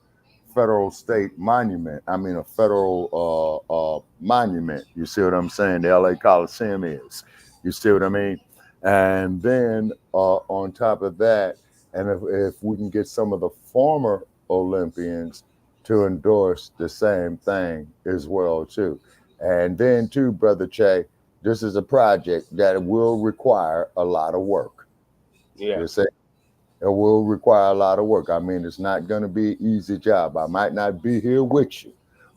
federal state monument. I mean, a federal monument. You see what I'm saying? The LA Coliseum is. You see what I mean? And then on top of that, and if we can get some of the former Olympians to endorse the same thing as well, too. And then, too, Brother Che, this is a project that will require a lot of work.
Yeah.
You see? It will require a lot of work. I mean, it's not going to be an easy job. I might not be here with you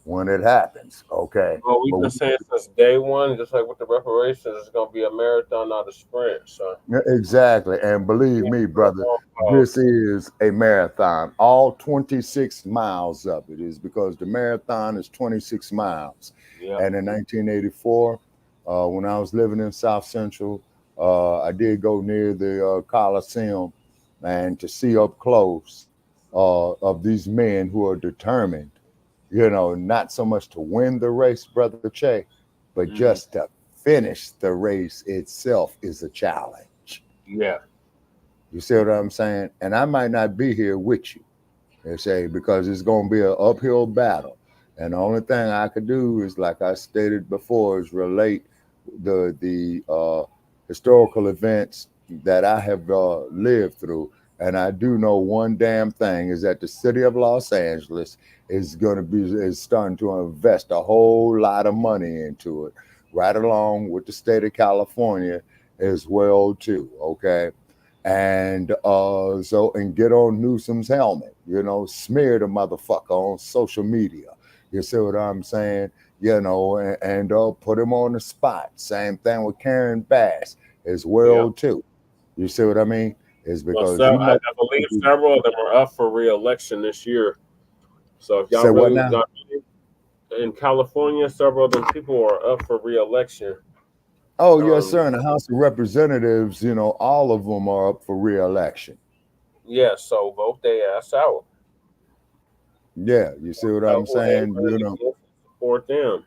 when it happens, okay?
Well, we've been saying since day one, just like with the reparations, it's going to be a marathon, not a sprint. So
exactly. And believe me, brother, this is a marathon. All 26 miles of it is, because the marathon is 26 miles.
Yeah.
And in 1984, when I was living in South Central, I did go near the Coliseum, and to see up close of these men who are determined, not so much to win the race, Brother Che, but just to finish the race itself is a challenge.
Yeah.
You see what I'm saying? And I might not be here with you, they say, because it's going to be an uphill battle. And the only thing I could do is, like I stated before, is relate the historical events that I have lived through. And I do know one damn thing is that the city of Los Angeles is starting to invest a whole lot of money into it, right along with the state of California as well too. Okay. And get on Newsom's helmet, smear the motherfucker on social media. You see what I'm saying? And put him on the spot. Same thing with Karen Bass as well too. You see what I mean? It's because
I believe several of them are up for re-election this year. So if y'all really got in California, several of them people are up for re-election.
Oh, yes, sir. In the House of Representatives, all of them are up for re-election.
Yeah, so vote their ass out.
Yeah, you see what I'm saying?
Support them.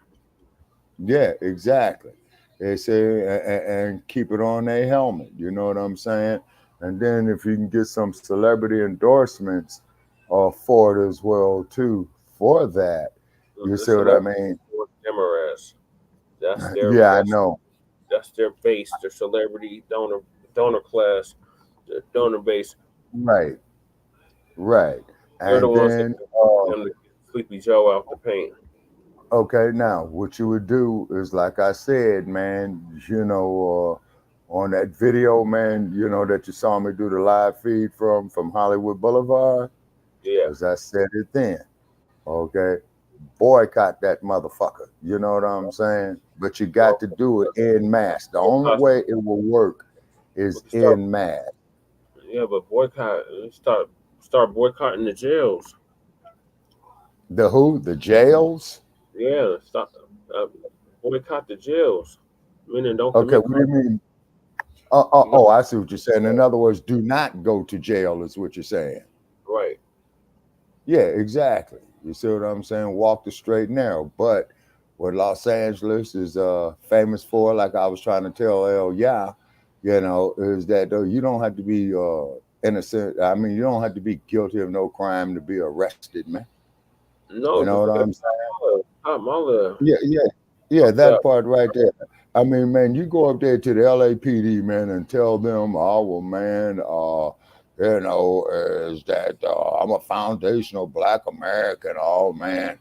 Yeah, exactly. They say, and keep it on their helmet. You know what I'm saying? And then if you can get some celebrity endorsements for it as well, too, for that, you see what I mean?
That's their,
yeah, I know.
That's their base, their celebrity donor class, their donor base.
Right. Right.
They're the ones
then,
that them to get Sleepy Joe out the paint.
Okay, now what you would do is, like I said, man, on that video, man, that you saw me do the live feed from Hollywood Boulevard.
Yeah.
As I said it then. Okay. Boycott that motherfucker. You know what I'm saying? But you got to do it en masse. The only way it will work is en masse.
Yeah, but start boycotting the jails.
The who? The jails?
Yeah, stop. Boycott the jails. Meaning don't.
Okay, what do you mean? I see what you're saying. In other words, do not go to jail is what you're saying.
Right.
Yeah, exactly. You see what I'm saying? Walk the straight and narrow. But what Los Angeles is famous for, like I was trying to tell is that you don't have to be innocent. I mean, you don't have to be guilty of no crime to be arrested, man.
No,
you know what I'm saying?
Kamala.
Yeah, that part right there. I mean, man, you go up there to the LAPD, man, and tell them, oh, well, man, is that I'm a foundational Black American. Oh, man,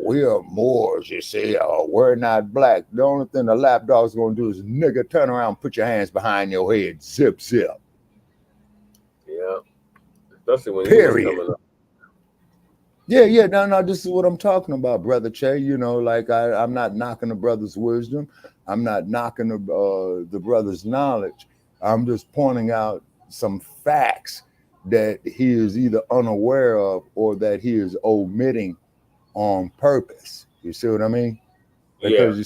we are Moors, you see. We're not Black. The only thing the lapdog's going to do is, nigga, turn around, put your hands behind your head, zip, zip.
Yeah, especially when
Period.
Coming up.
Yeah, no, this is what I'm talking about, Brother Che. Like I'm not knocking the brother's wisdom. I'm not knocking the brother's knowledge. I'm just pointing out some facts that he is either unaware of or that he is omitting on purpose. You see what I mean? Because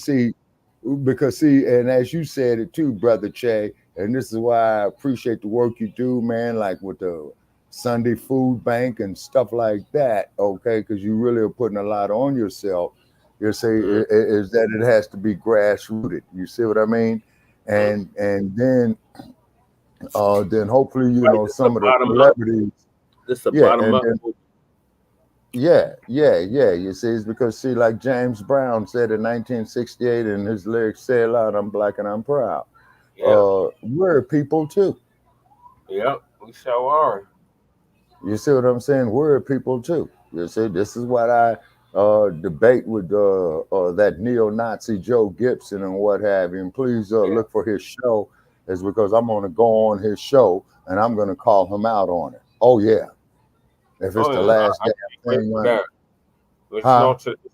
and as you said it too, Brother Che, and this is why I appreciate the work you do, man, like with the Sunday Food Bank and stuff like that, okay, because you really are putting a lot on yourself. You say is that it has to be grassrooted. You see what I mean? And then hopefully some of the celebrities.
This is a bottom up.
Yeah. You see, it's because like James Brown said in 1968, and his lyrics say a lot. I'm Black and I'm proud.
Yeah.
We're people too.
Yep, we sure are.
You see what I'm saying? We're people too. You see, this is what I debate with that neo-Nazi Joe Gibson and what have you. And please look for his show, is because I'm going to go on his show and I'm going to call him out on it. Oh yeah, if it's the last damn thing.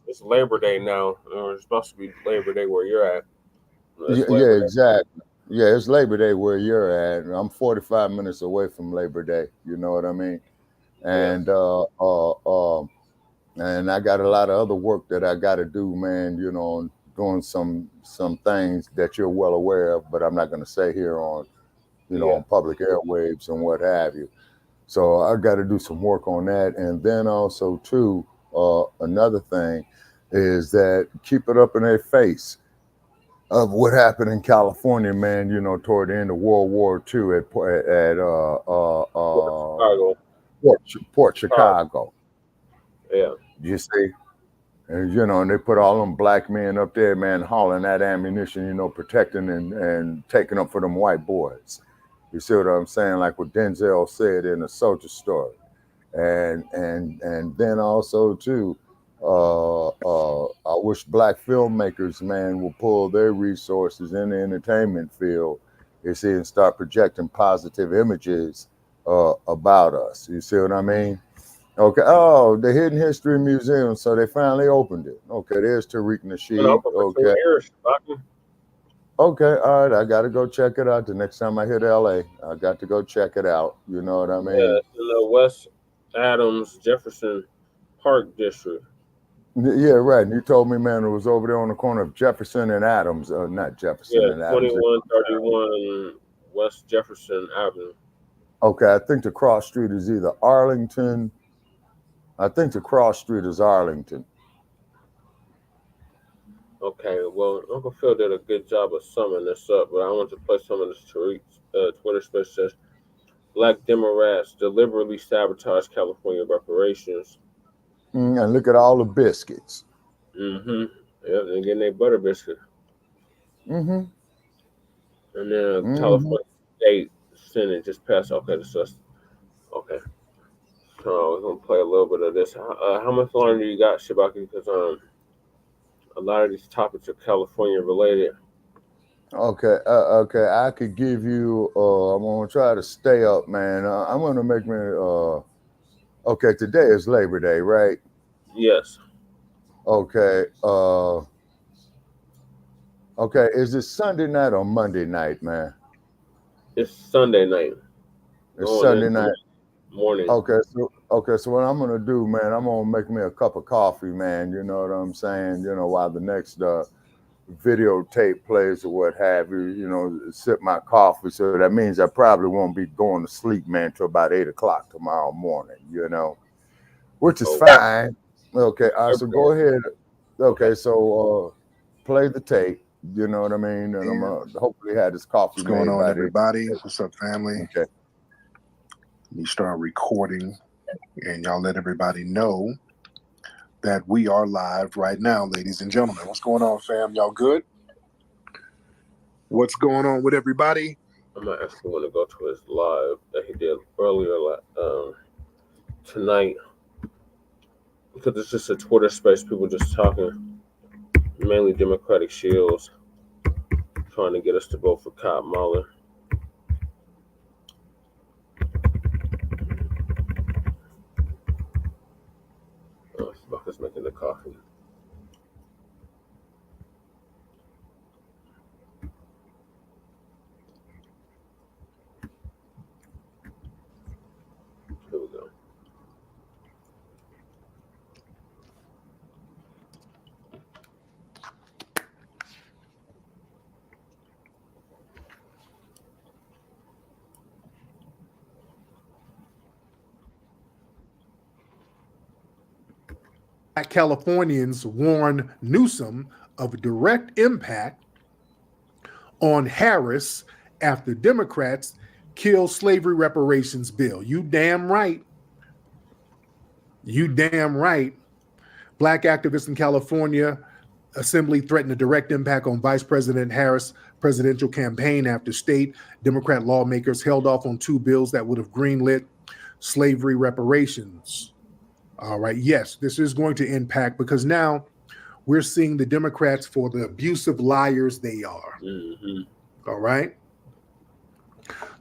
It's Labor Day now. It's supposed to be Labor Day where you're at.
Yeah, exactly. Yeah, it's Labor Day where you're at. I'm 45 minutes away from Labor Day. You know what I mean? And and I got a lot of other work that I got to do, man. Doing some things that you're well aware of, but I'm not going to say here on, on public airwaves and what have you. So I got to do some work on that, and then also too, another thing is that keep it up in their face. of what happened in California, man, you know, toward the end of World War II at
Chicago.
Port Chicago.
Yeah.
You see? And, you know, and they put all them black men up there, man, hauling that ammunition, you know, protecting and taking up for them white boys. You see what I'm saying? Like what Denzel said in the Soldier Story. And then also, too, I wish black filmmakers, man, will pull their resources in the entertainment field, you see, and start projecting positive images about us. You see what I mean? Okay. Oh, the Hidden History Museum. So they finally opened it. Okay. There's Tariq Nasheed. Okay. Okay. All right. I got to go check it out the next time I hit LA. I got to go check it out. You know what I mean?
Yeah, it's in the West Adams Jefferson Park District.
Yeah, right. And you told me, man, it was over there on the corner of Jefferson and Adams. Not Jefferson and Adams.
2131 West Jefferson Avenue.
Okay. I think the cross street is either Arlington. I think the cross street is Arlington.
Okay, well, Uncle Phil did a good job of summing this up, but I want to play some of this Twitter space. Says Black DemoKKKrats deliberately sabotage California reparations.
And look at all the biscuits.
Mm-hmm. Yeah, they're getting their butter biscuit.
Mm-hmm.
And then California State Senate just passed. Okay, okay. So we're gonna play a little bit of this. How much longer do you got, Shabaki? Because a lot of these topics are California related.
Okay, okay. I could give you. I'm gonna try to stay up, man. I'm gonna make me. Okay, today is Labor Day, right?
Yes.
Okay. Okay. Is it Sunday night or Monday night, man?
It's Sunday night.
It's Sunday night.
Morning.
Okay, so what I'm gonna do, man, I'm gonna make me a cup of coffee, man. You know what I'm saying? You know, while the next videotape plays or what have you, you know, sip my coffee. So that means I probably won't be going to sleep, man, till about 8 o'clock tomorrow morning, you know, which is fine. Okay, so go ahead. Okay, so play the tape, you know what I mean? And I'm gonna hopefully have this coffee.
What's going on, everybody? What's up, family?
Okay.
You start recording and y'all let everybody know that we are live right now, ladies and gentlemen. What's going on, fam? Y'all good? What's going on with everybody?
I'm actually going to go to his live that he did earlier tonight because it's just a Twitter space, people just talking, mainly Democratic shields, trying to get us to vote for Kamala. Bucket's making the coffee. Here we go.
Californians warn Newsom of direct impact on Harris after Democrats kill slavery reparations bill. You damn right. You damn right. Black activists in California Assembly threatened a direct impact on Vice President Harris' presidential campaign after state Democrat lawmakers held off on 2 bills that would have greenlit slavery reparations. All right. Yes, this is going to impact because now we're seeing the Democrats for the abusive liars they are.
Mm-hmm.
All right.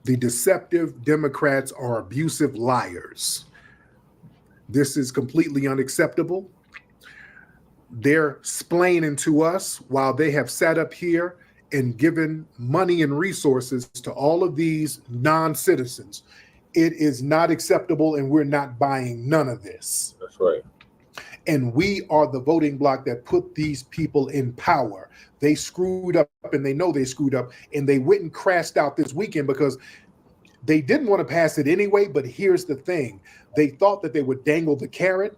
The deceptive Democrats are abusive liars. This is completely unacceptable. They're splaining to us while they have sat up here and given money and resources to all of these non-citizens. It is not acceptable, and we're not buying none of this.
That's right.
And we are the voting bloc that put these people in power. They screwed up, and they know they screwed up, and they went and crashed out this weekend because they didn't want to pass it anyway. But here's the thing. They thought that they would dangle the carrot,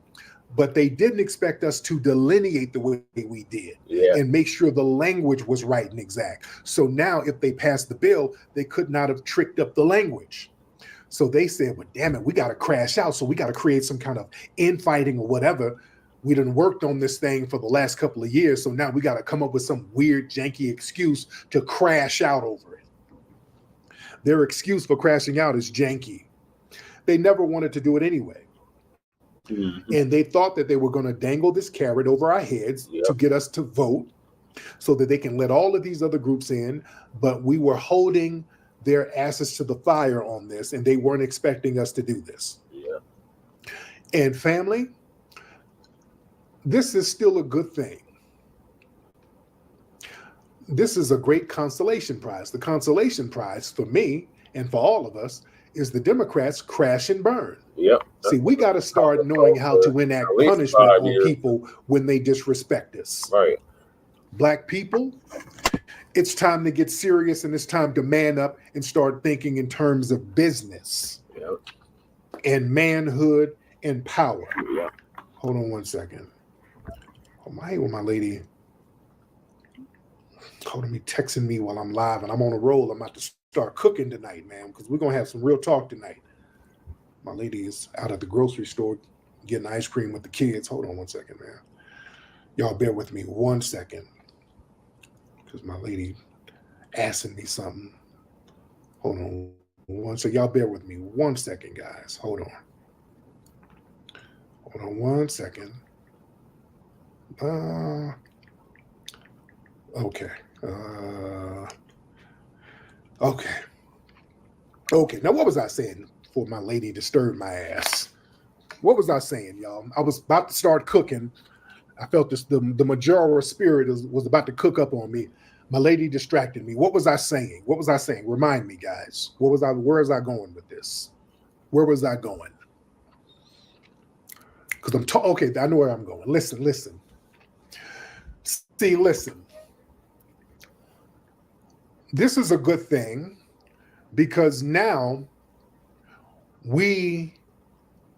but they didn't expect us to delineate the way we did and make sure the language was right and exact. So now if they passed the bill, they could not have tricked up the language. So they said, well, damn it, we got to crash out. So we got to create some kind of infighting or whatever. We done worked on this thing for the last couple of years. So now we got to come up with some weird, janky excuse to crash out over it. Their excuse for crashing out is janky. They never wanted to do it anyway. Mm-hmm. And they thought that they were going to dangle this carrot over our heads to get us to vote so that they can let all of these other groups in. But we were holding their asses to the fire on this, and they weren't expecting us to do this. Yeah. And family, this is still a good thing. This is a great consolation prize. The consolation prize for me and for all of us is the Democrats crash and burn. Yep. See, we got to start knowing how to enact punishment on people when they disrespect us. Right. Black people, it's time to get serious, and it's time to man up and start thinking in terms of business and manhood and power. Yep. Hold on one second. Oh, I hate when my lady holding me, texting me while I'm live and I'm on a roll. I'm about to start cooking tonight, man, because we're going to have some real talk tonight. My lady is out at the grocery store getting ice cream with the kids. Hold on one second, man. Y'all bear with me 1 second because my lady asking me something. Hold on one second. Y'all bear with me 1 second, guys. Hold on. Hold on 1 second. Okay. Okay. Now, what was I saying before my lady disturbed my ass? What was I saying, y'all? I was about to start cooking. I felt this, the Majora spirit was about to cook up on me. My lady distracted me. What was I saying? Remind me, guys. Where was I going with this? Where was I going? Because okay, I know where I'm going. Listen. See, listen. This is a good thing because now we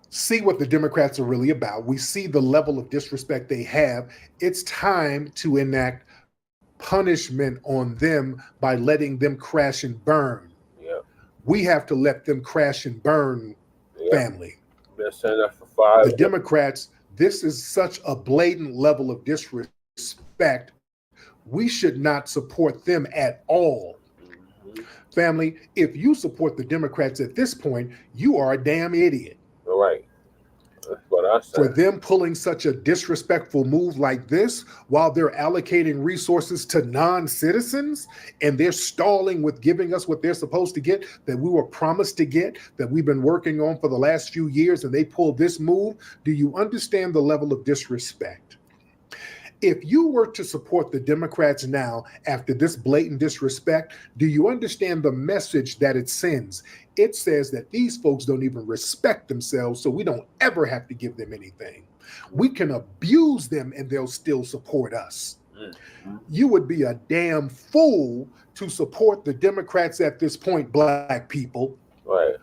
see what the Democrats are really about. We see the level of disrespect they have. It's time to enact punishment on them by letting them crash and burn. Yeah. We have to let them crash and burn, family.
Been saying that for 5 years.
The Democrats, this is such a blatant level of disrespect. We should not support them at all. Mm-hmm. Family, if you support the Democrats at this point, you are a damn idiot.
All right. That's what I said.
For them pulling such a disrespectful move like this while they're allocating resources to non-citizens and they're stalling with giving us what they're supposed to get, that we were promised to get, that we've been working on for the last few years, and they pull this move, do you understand the level of disrespect? If you were to support the Democrats now after this blatant disrespect, do you understand the message that it sends? It says that these folks don't even respect themselves, so we don't ever have to give them anything. We can abuse them and they'll still support us. Mm-hmm. You would be a damn fool to support the Democrats at this point, Black people.
Right.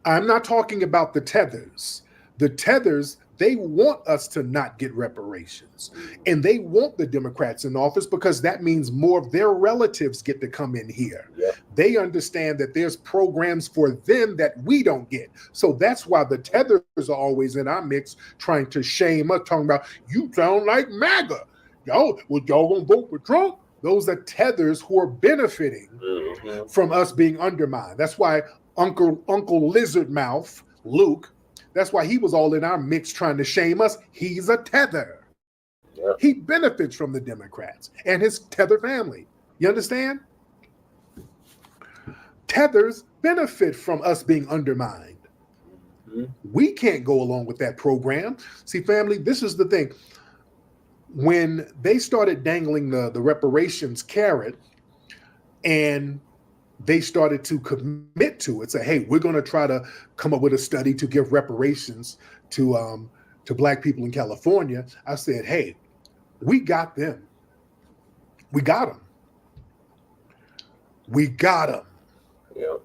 I'm not talking about the tethers. The tethers, they want us to not get reparations. And they want the Democrats in office because that means more of their relatives get to come in here. Yeah. They understand that there's programs for them that we don't get. So that's why the tethers are always in our mix trying to shame us, talking about, you sound like MAGA. Y'all gonna vote for Trump? Those are tethers who are benefiting from us being undermined. That's why Uncle Lizard Mouth, Luke, that's why he was all in our mix trying to shame us. He's a tether. Yep. He benefits from the Democrats and his tether family. You understand? Tethers benefit from us being undermined. Mm-hmm. We can't go along with that program. See, family, this is the thing. When they started dangling the reparations carrot and they started to commit to it, say, hey, we're going to try to come up with a study to give reparations to Black people in California. I said, hey, we got them. We got them. We got them. Yeah.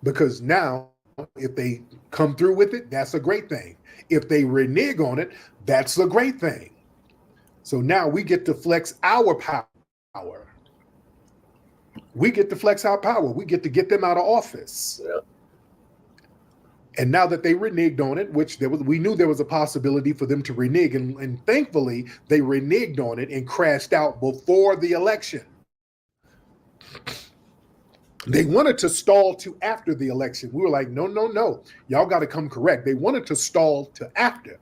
Because now if they come through with it, that's a great thing. If they renege on it, that's a great thing. So now we get to flex our power. We get to flex our power. We get to get them out of office.
Yeah.
And now that they reneged on it, which we knew there was a possibility for them to renege, and thankfully they reneged on it and crashed out before the election. They wanted to stall to after the election. We were like, no, no, no. Y'all got to come correct. They wanted to stall to after.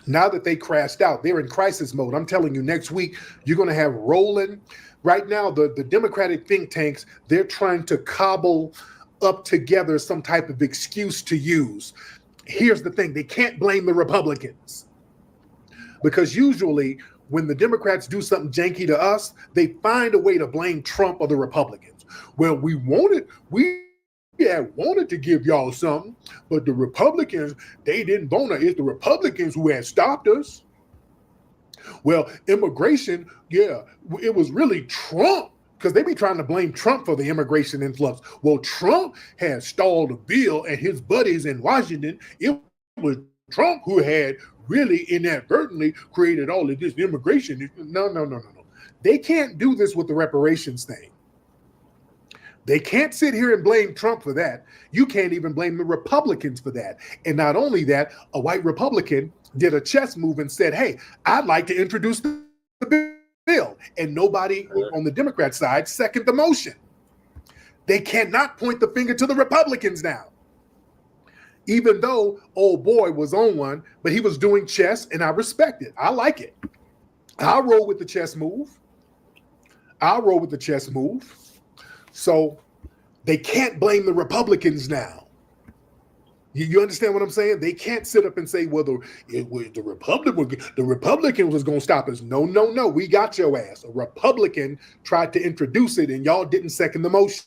Now that they crashed out, they're in crisis mode. I'm telling you, next week, you're going to have rolling. Right now, the Democratic think tanks, they're trying to cobble up together some type of excuse to use. Here's the thing. They can't blame the Republicans. Because usually when the Democrats do something janky to us, they find a way to blame Trump or the Republicans. Well, we wanted to give y'all something, but the Republicans, they didn't want it. It's the Republicans who had stopped us. Well, immigration, yeah, it was really Trump, because they be trying to blame Trump for the immigration influx. Well, Trump had stalled a bill and his buddies in Washington. It was Trump who had really inadvertently created all of this immigration. No. They can't do this with the reparations thing. They can't sit here and blame Trump for that. You can't even blame the Republicans for that. And not only that, a white Republican did a chess move and said, hey, I'd like to introduce the bill. And nobody on the Democrat side seconded the motion. They cannot point the finger to the Republicans now. Even though old boy was on one, but he was doing chess, and I respect it. I like it. I'll roll with the chess move. So they can't blame the Republicans now. You understand what I'm saying? They can't sit up and say, well, the Republican was going to stop us. No. We got your ass. A Republican tried to introduce it, and y'all didn't second the motion.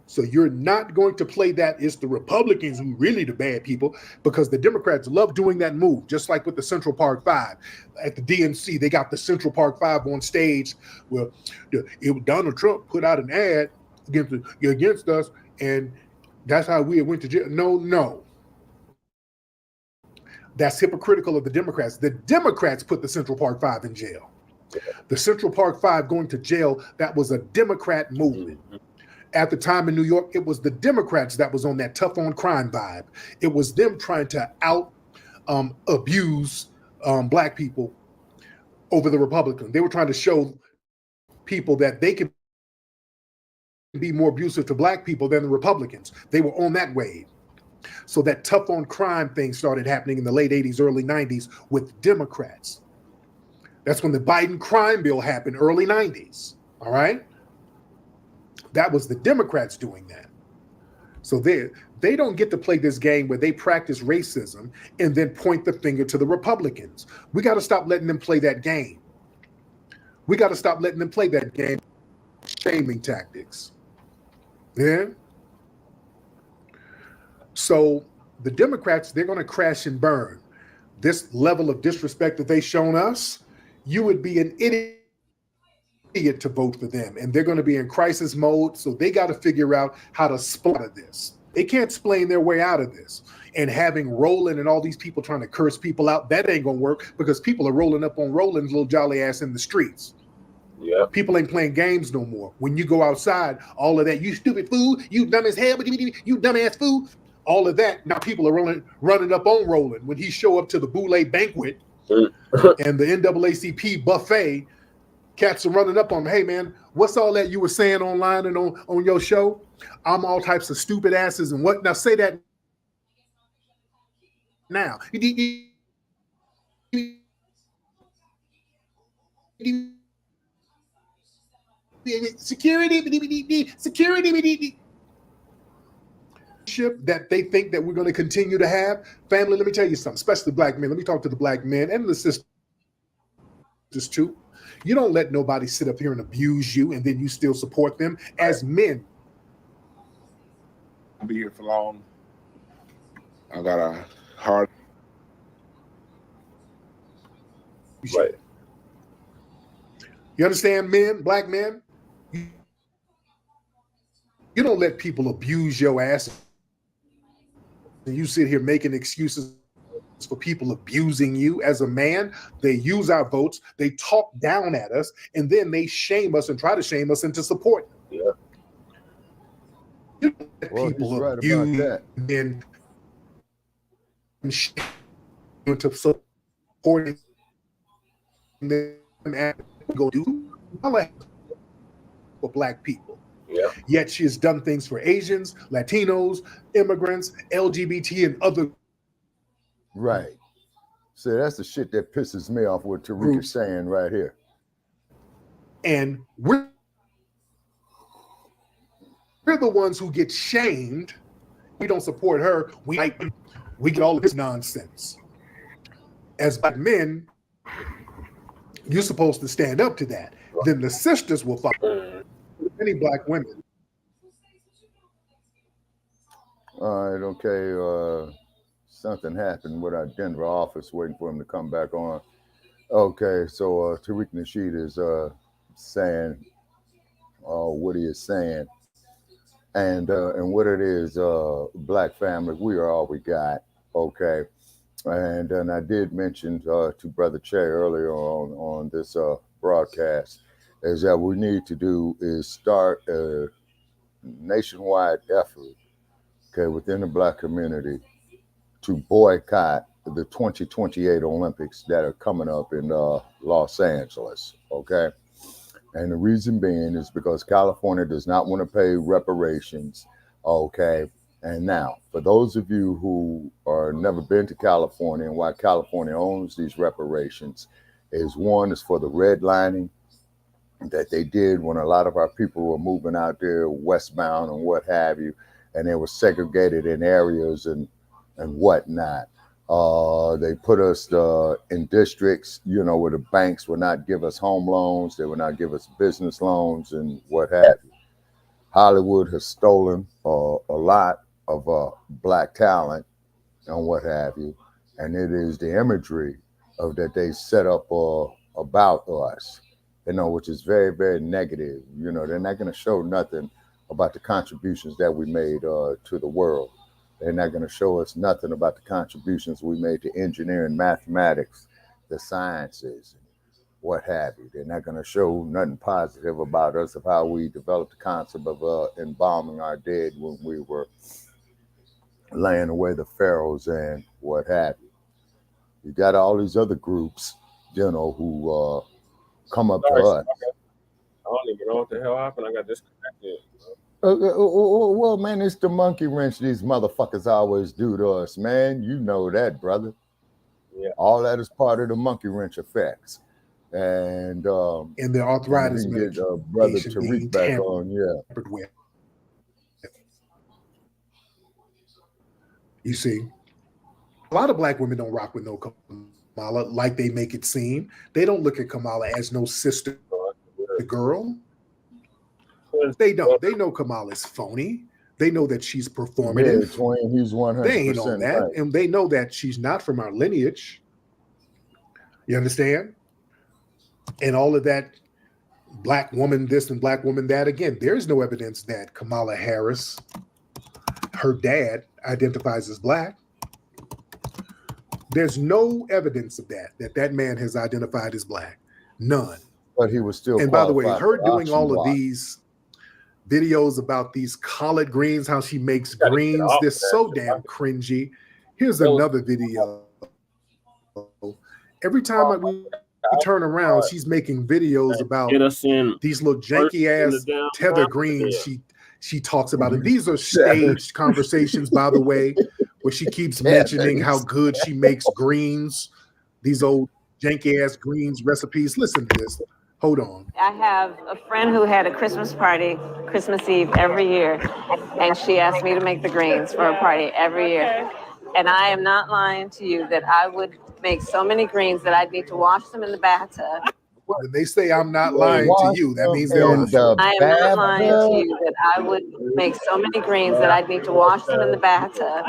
So you're not going to play that. It's the Republicans who really the bad people, because the Democrats love doing that move, just like with the Central Park Five. At the DNC, they got the Central Park Five on stage. Well, Donald Trump put out an ad against us, and that's how we went to jail. No. That's hypocritical of the Democrats. The Democrats put the Central Park Five in jail. The Central Park Five going to jail, that was a Democrat movement. At the time in New York, it was the Democrats that was on that tough on crime vibe. It was them trying to abuse Black people over the Republicans. They were trying to show people that they could be more abusive to Black people than the Republicans. They were on that wave. So that tough on crime thing started happening in the late 80s, early 90s with Democrats. That's when the Biden crime bill happened, early 90s. All right? That was the Democrats doing that. So they don't get to play this game where they practice racism and then point the finger to the Republicans. We got to stop letting them play that game. Shaming tactics. Yeah. So the Democrats, they're going to crash and burn. This level of disrespect that they've shown us, you would be an idiot to vote for them, and they're going to be in crisis mode. So they got to figure out how to split out of this. They can't explain their way out of this. And having Roland and all these people trying to curse people out, that ain't going to work, because people are rolling up on Roland's little jolly ass in the streets. Yeah. People ain't playing games no more. When you go outside, all of that, you stupid fool, you dumb as hell, you dumbass fool, all of that. Now people are running up on Roland when he show up to the Boule banquet and the NAACP buffet. Cats are running up on him. Hey, man, what's all that you were saying online and on your show? I'm all types of stupid asses and what? Now say that now. Security. That they think that we're going to continue to have. Family, let me tell you something, especially Black men. Let me talk to the Black men and the sisters too. You don't let nobody sit up here and abuse you and then you still support them as men.
I'll be here for long. I got a hard.
Right. You understand, men, Black men? You don't let people abuse your ass, and you sit here making excuses for people abusing you as a man. They use our votes, they talk down at us, and then they shame us and try to shame us into support.
Yeah.
You don't let people
right
abuse
about
and shame you into supporting them and go do for Black people.
Yeah.
Yet she has done things for Asians, Latinos, immigrants, LGBT, and other.
Right. So that's the shit that pisses me off what Tariq is saying right here.
And we're the ones who get shamed. We don't support her. We get all of this nonsense. As Black men, you're supposed to stand up to that. Then the sisters will follow. Many Black women.
All right, okay. Something happened with our Denver office, waiting for him to come back on. Okay, so Tariq Nasheed is saying what he is saying. And what it is, Black family, we are all we got, okay? And I did mention to Brother Che earlier on this broadcast, is that we need to do is start a nationwide effort, okay, within the Black community to boycott the 2028 Olympics that are coming up in Los Angeles, okay? And the reason being is because California does not want to pay reparations, okay? And now, for those of you who are never been to California and why California owns these reparations, is one is for the redlining that they did when a lot of our people were moving out there westbound and what have you, and they were segregated in areas and whatnot. They put us in districts, you know, where the banks would not give us home loans, they would not give us business loans and what have you. Hollywood has stolen a lot of Black talent and what have you, and it is the imagery of that they set up about us, you know, which is very, very negative. You know, they're not going to show nothing about the contributions that we made to the world. They're not going to show us nothing about the contributions we made to engineering, mathematics, the sciences, what have you. They're not going to show nothing positive about us of how we developed the concept of embalming our dead when we were laying away the pharaohs and what have you. You got all these other groups, you know, who come up to us.
I don't even know what the hell happened. I got disconnected.
Well, man, it's the monkey wrench these motherfuckers always do to us, man. You know that, brother.
Yeah.
All that is part of the monkey wrench effects. And
the arthritis
and get brother Tariq back on, yeah.
With. You see, a lot of Black women don't rock with no Kamala like they make it seem. They don't look at Kamala as no sister girl. They don't. They know Kamala's phony. They know that she's performative.
Yeah, Twain, he's 100%.
They ain't on that,
right.
and they know that she's not from our lineage. You understand? And all of that, Black woman this and Black woman that. Again, there's no evidence that Kamala Harris, her dad, identifies as Black. There's no evidence of that man has identified as Black. None.
But he was still.
And by the way, her doing all of these videos about these collard greens, how she makes greens, they're so damn cringy. Here's another video. Every time we turn around, she's making videos about these little janky ass tether greens she talks about. And these are staged conversations, by the way, where she keeps mentioning how good she makes greens, these old janky ass greens recipes. Listen to this. Hold on.
I have a friend who had a Christmas party, Christmas Eve every year, and she asked me to make the greens for a party every year. And I am not lying to you that I would make so many greens that I'd need to wash them in the bathtub.
When they say I'm not lying to you, that means they're lying.
I am not lying to you that I would make so many greens that I'd need to wash them in the bathtub.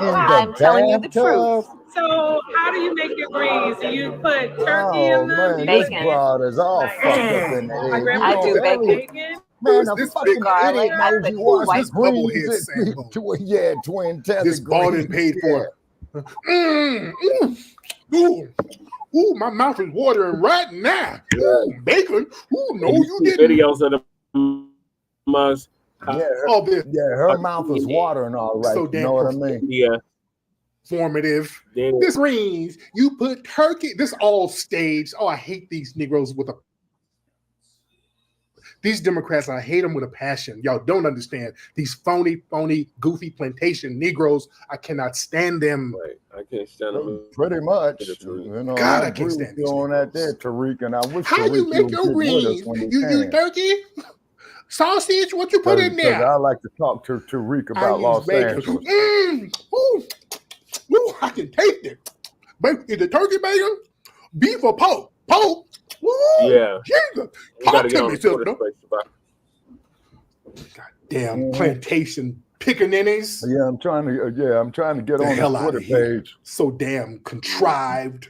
I'm telling you the truth.
So how do you make your greens? Do you put turkey in them?
Man, this broad is all fucked up in the head.
I do bacon.
Man,
Who's
a
this
fucking
big
garlic?
idiot
I
knows
put
you want
white
this bubblehead
greens.
Sambo.
Yeah, twin tether
This bought and
greens.
paid for. Ooh, ooh, my mouth is watering right now. Ooh, bacon. Ooh, no, you didn't.
Videos of the mugs.
All this.
Yeah, her mouth is watering all right.
So
You
damn
know what I mean?
Yeah.
Formative.
Then
This greens, you put turkey. This all staged. Oh, I hate these Negroes with a. These Democrats, I hate them with a passion. Y'all don't understand. These phony, goofy plantation Negroes, I cannot stand them.
right. I can't stand them.
Pretty much. You know,
God, I
I
can't
agree
stand
with you
these
on that there,
Negroes.
Tariq, and I wish
How
Tariq
you make
would
your
get with us
greens?
when he
You
can.
turkey? Sausage? What you put in
Because
there?
I like to talk to Tariq
I
about
use
Los
bacon.
Angeles.
Ooh, I can taste it. Is it turkey bacon? Beef or pork? Pork? Woo,
Yeah.
Jesus.
You
Talk
gotta get
to
on
me,
the Twitter
sister.
space about.
Damn plantation pickaninnies.
Yeah, I'm trying to get
The
on
hell
the
out
Twitter
of here.
page.
So damn contrived.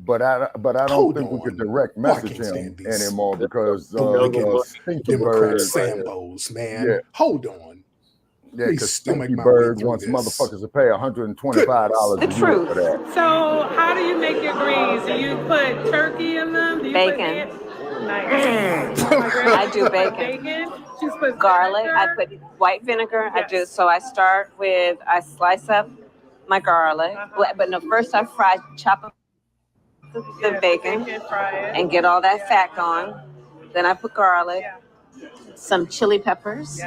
But I don't
Hold
think we could
on.
direct
Oh, I
message
can't
him
stand these
anymore because Stinky
Democrat
Bird.
Sambos, man.
Yeah.
Hold on.
Yeah,
Let me
because
stomach
Stinky
my way
Bird
through
wants
this.
motherfuckers to pay $125
The
a year
truth.
for that.
So how do you make your greens? Do you put turkey in them? Do you
Bacon.
put nice. My grandma
I do
put
bacon.
She's put
Garlic.
vinegar.
I put white vinegar. So I start with, I slice up my garlic. But no, first I chop up the bacon
fry it.
and get all that fat going. Then I put garlic, some chili peppers,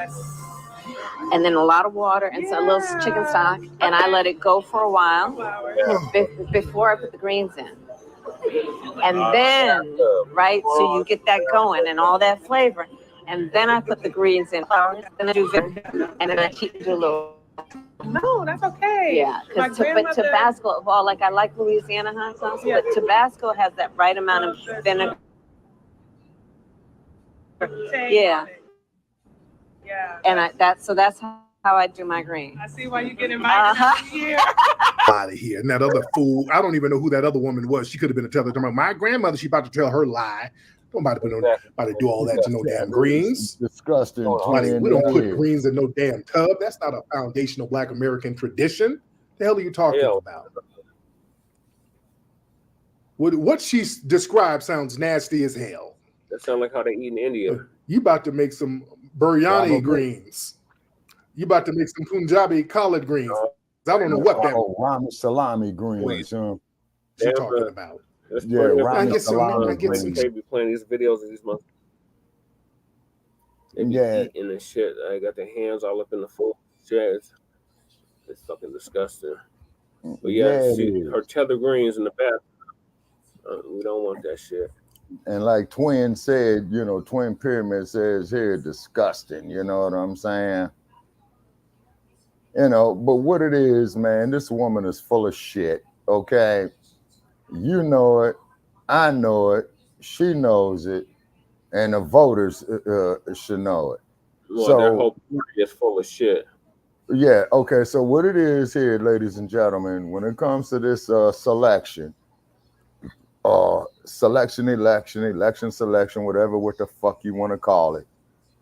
and then a lot of water and a little chicken stock. And I let it go for a while before I put the greens in. And then, so you get that going and all that flavor. And then I put the greens in. Then I do vinegar, and then I keep it a little.
No, that's okay.
Yeah, but Tabasco, I like Louisiana hot sauce, but Tabasco has that right amount of vinegar. Yeah. And that's how I do my greens.
I see why you get invited out here.
Out of here. And that other fool, I don't even know who that other woman was. She could have been a teller. My grandmother, she about to tell her lie. Nobody about to do all that to no damn greens.
Disgusting.
We don't put greens in no damn tub. That's not a foundational Black American tradition. The hell are you talking about? What she described sounds nasty as hell.
That sounds like how they eat in India.
You about to make some biryani greens. You about to make some Punjabi collard greens. I don't know what that.
Oh, Rami salami greens.
You're talking about.
Yeah, Rami salami greens.
They be playing these videos of these months. They be eating and shit. I got their hands all up in the full chest. It's fucking disgusting. But her tether greens in the bath. We don't want that shit.
And like Twin said, Twin Pyramid says here, disgusting. You know what I'm saying? But what it is, man, this woman is full of shit. Okay. You know it. I know it. She knows it. And the voters should know it.
Well, their whole party is full of shit.
Yeah. Okay. So what it is here, ladies and gentlemen, when it comes to this selection, selection, whatever what the fuck you want to call it.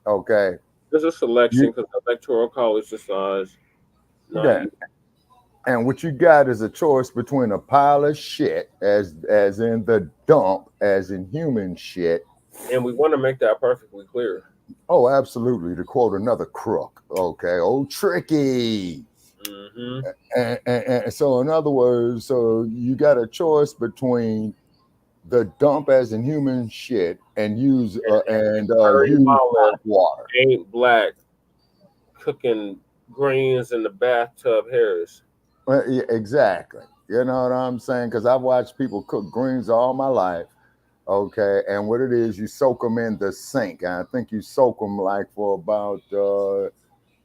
Okay.
There's a selection because the electoral college decides.
Yeah. And what you got is a choice between a pile of shit, as in the dump, as in human shit.
And we want to make that perfectly clear.
Oh, absolutely. To quote another crook. Okay. Oh, tricky.
Mm-hmm.
And so in other words, so you got a choice between the dump as in human shit and use water.
Ain't black cooking greens in the bathtub hairs.
Yeah, exactly. You know what I'm saying? Because I've watched people cook greens all my life. Okay, and what it is, you soak them in the sink. And I think you soak them like for about 2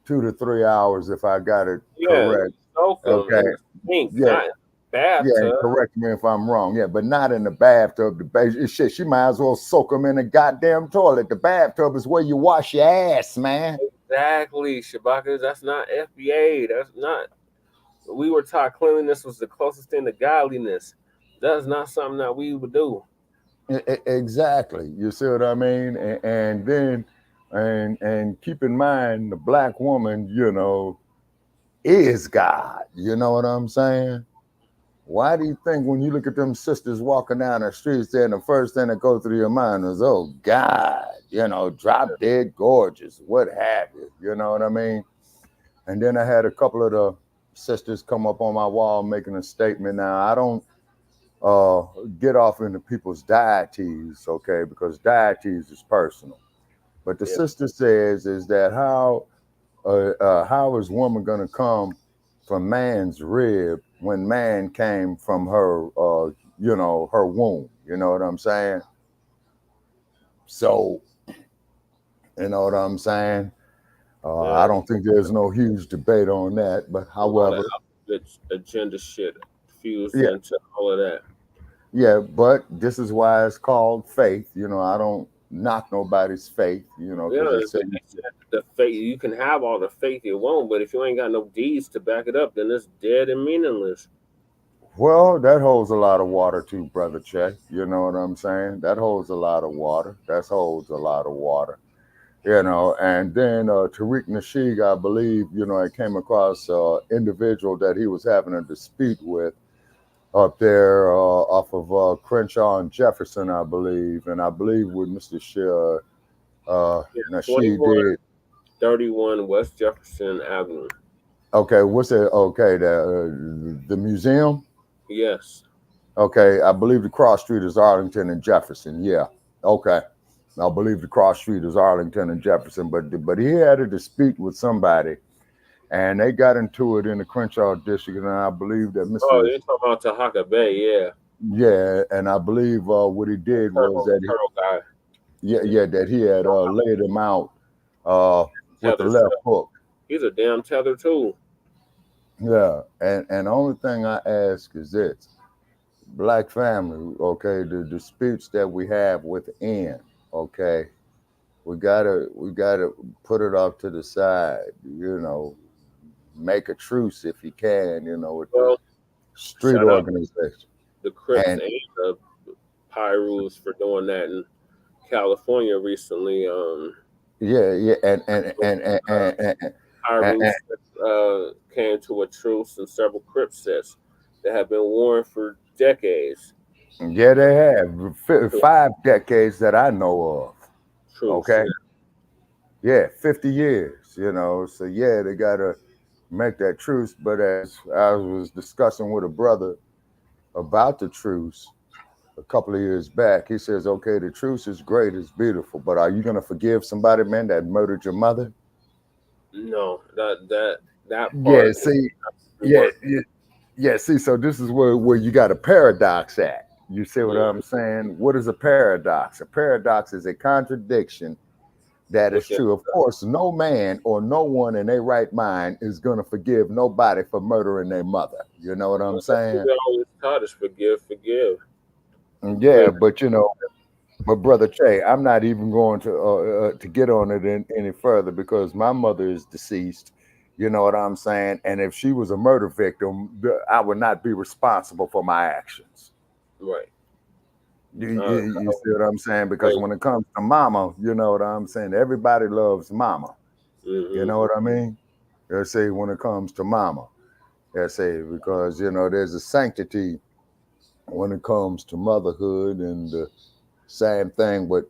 to 3 hours, if I got it correct.
Soak them in the sink, not bathtub.
Yeah, correct me if I'm wrong. Yeah, but not in the bathtub. Shit, she might as well soak them in the goddamn toilet. The bathtub is where you wash your ass, man.
Exactly, Shabaka. That's not FBA. That's not. We were taught cleanliness was the closest thing to godliness. That's not something that we would do.
Exactly. You see what I mean? And then And keep in mind, the black woman, you know, is God. You know what I'm saying? Why do you think when you look at them sisters walking down the streets, then the first thing that goes through your mind is, oh God, you know, drop dead gorgeous, what have you? You know what I mean? And then I had a couple of the sisters come up on my wall making a statement. Now I don't get off into people's deities, okay, because deities is personal. But the sister says is that how is woman gonna come from man's rib when man came from her, you know, her womb? You know what I'm saying? So, you know what I'm saying? I don't think there's no huge debate on that. But however,
agenda shit fused
yeah,
into all of that.
yeah. But this is why it's called faith. You know, I don't knock nobody's faith. You know, because they say
The faith, you can have all the faith you want, but if you ain't got no deeds to back it up, then it's dead and meaningless.
well, that holds a lot of water too, brother Che. You know what I'm saying? That holds a lot of water. That holds a lot of water. You know, and then Tariq Nasheed, I believe, you know, I came across an individual that he was having a dispute with up there off of Crenshaw and Jefferson, I believe. And I believe with Mr. Nasheed did.
31 West Jefferson Avenue.
Okay, what's it? Okay, the museum?
Yes.
Okay, I believe the cross street is Arlington and Jefferson. Yeah. Okay. I believe the cross street is Arlington and Jefferson, but he had a dispute with somebody, and they got into it in the Crenshaw district, and I believe that Mr.
Oh, you're talking about Tahaka Bay, yeah.
Yeah, and I believe what he did was that that he had laid him out with the left hook.
He's a damn tether too.
Yeah, and the only thing I ask is this: Black family, okay, the disputes that we have within, okay, we gotta put it off to the side, you know, make a truce if you can, you know, with the street organization.
The Crips and the Pyrus for doing that in California recently. Pyrus came to a truce, and several Crip sets that have been warring for decades.
Yeah, they have 5 decades that I know of.
Truce,
okay. Yeah, 50 years, you know. So yeah, they gotta make that truce. But as I was discussing with a brother about the truce a couple of years back, he says, okay, the truce is great, it's beautiful, but are you gonna forgive somebody, man, that murdered your mother?
No, that part.
Yeah, see, yeah, see, so this is where you got a paradox at. You see what I'm saying? What is a paradox? A paradox is a contradiction that is true. Of course, no man or no one in their right mind is going to forgive nobody for murdering their mother. You know what I'm saying?
We always taught us forgive.
Yeah, but you know, but brother Che, I'm not even going to get on it any further because my mother is deceased. You know what I'm saying? And if she was a murder victim, I would not be responsible for my actions.
Right.
You see what I'm saying? Because when it comes to mama, you know what I'm saying? Everybody loves mama.
Mm-hmm.
You know what I mean? They say when it comes to mama. They say because, you know, there's a sanctity when it comes to motherhood and the same thing with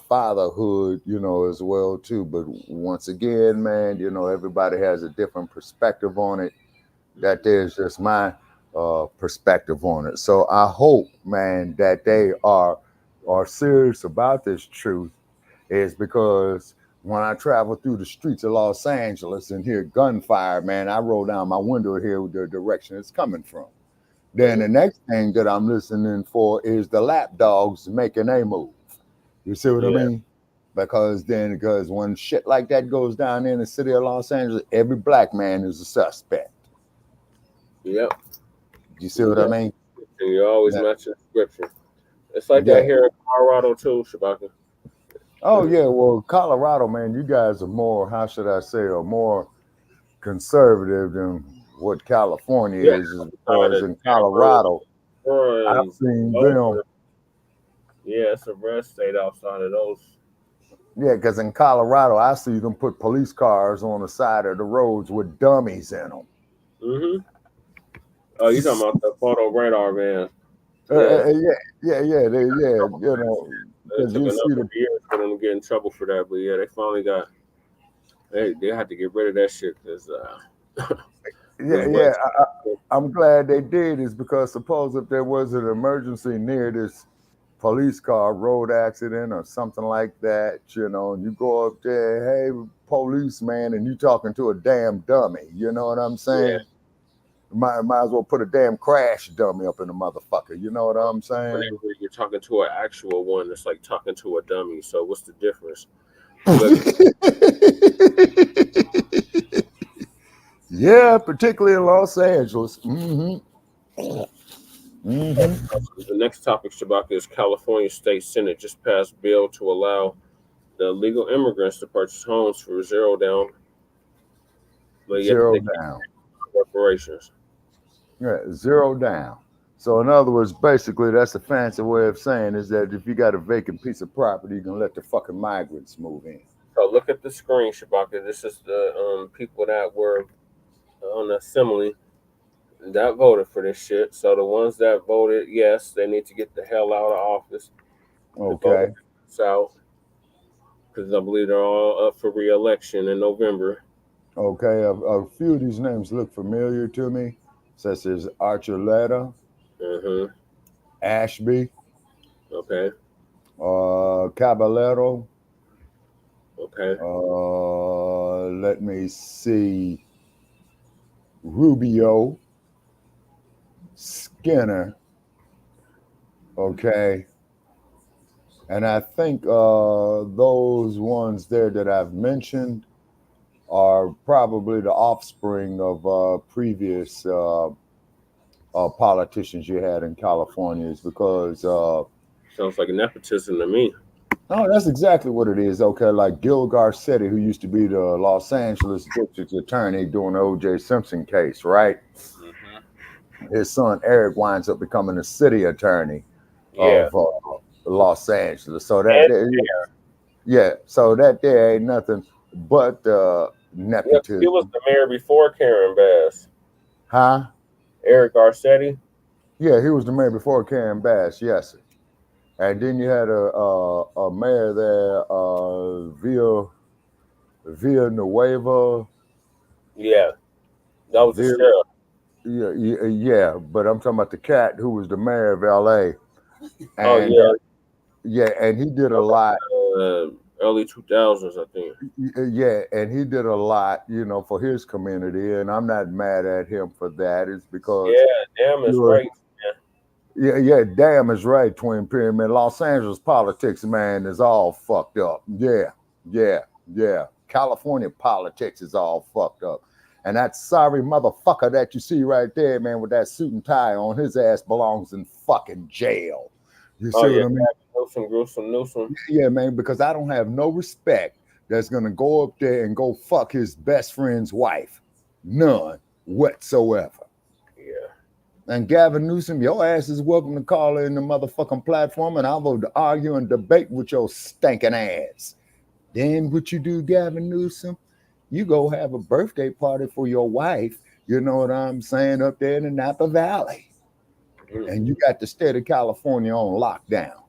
fatherhood, you know, as well too. But once again, man, you know, everybody has a different perspective on it. That is just my perspective on it. So I hope, man, that they are serious about this truth, is because when I travel through the streets of Los Angeles and hear gunfire, man, I roll down my window here with the direction it's coming from. Then the next thing that I'm listening for is the lapdogs making a move. You see what I mean? Because when shit like that goes down in the city of Los Angeles, every black man is a suspect.
Yep.
You see what I mean?
And you're always matching scripture. It's like that here in Colorado too, Shabaka.
Oh yeah, well, Colorado, man, you guys are more, how should I say, are more conservative than what California is. Because in Colorado, I've seen them.
Yeah, it's a red state outside of those
Yeah, because in Colorado, I see them put police cars on the side of the roads with dummies in them.
Mm-hmm. Oh, you talking about the photo radar vans?
Yeah, you know,
It
because
took
you
a
see
number
the
of years for them to get in trouble for that, but yeah, they finally got. They had to get rid of that shit because
yeah. I'm glad they did is because suppose if there was an emergency near this police car road accident or something like that, you know, and you go up there, hey, policeman, and you talking to a damn dummy, you know what I'm saying? Might as well put a damn crash dummy up in the motherfucker, you know what I'm saying?
Whenever you're talking to an actual one, it's like talking to a dummy. So what's the difference?
Yeah, particularly in Los Angeles. Mm-hmm.
The next topic, Shabaka, is California State Senate just passed bill to allow the illegal immigrants to purchase homes for zero down. But yet
Zero
they
down.
reparations.
Yeah, zero down. So in other words, basically that's a fancy way of saying is that if you got a vacant piece of property, you can let the fucking migrants move in.
So look at the screen, Shabaka. This is the people that were on the assembly that voted for this shit. So the ones that voted yes, they need to get the hell out of office.
Okay.
South, because I believe they're all up for re-election in November.
Okay, a few of these names look familiar to me, such as Archuleta, Ashby,
okay,
Caballero.
Okay.
Let me see. Rubio, Skinner. Okay. And I think those ones there that I've mentioned are probably the offspring of previous politicians you had in California, is because
sounds like nepotism to me.
Oh, that's exactly what it is. Okay, like Gil Garcetti, who used to be the Los Angeles district attorney during the O.J. Simpson case, right? His son Eric winds up becoming the city attorney of Los Angeles. So so that there ain't nothing but nepotism.
He was the mayor before Karen Bass.
Huh?
Eric Garcetti?
Yeah, he was the mayor before Karen Bass, yes. And then you had a mayor there, Villanueva.
Yeah, that was the sheriff.
Yeah, but I'm talking about the cat who was the mayor of LA. And, and he did a lot.
Early 2000s, I think.
Yeah, and he did a lot, for his community, and I'm not mad at him for that. It's because
damn is right.
Yeah, damn is right, Twin Pyramid. Los Angeles politics, man, is all fucked up. Yeah. California politics is all fucked up. And that sorry motherfucker that you see right there, man, with that suit and tie on, his ass belongs in fucking jail. You see what I mean?
Newsom.
Yeah, man, because I don't have no respect that's going to go up there and go fuck his best friend's wife. None whatsoever. And Gavin Newsom, your ass is welcome to call in the motherfucking platform, and I'll go to argue and debate with your stinking ass. Then what you do, Gavin Newsom? You go have a birthday party for your wife, you know what I'm saying, up there in the Napa Valley. And you got the state of California on lockdown.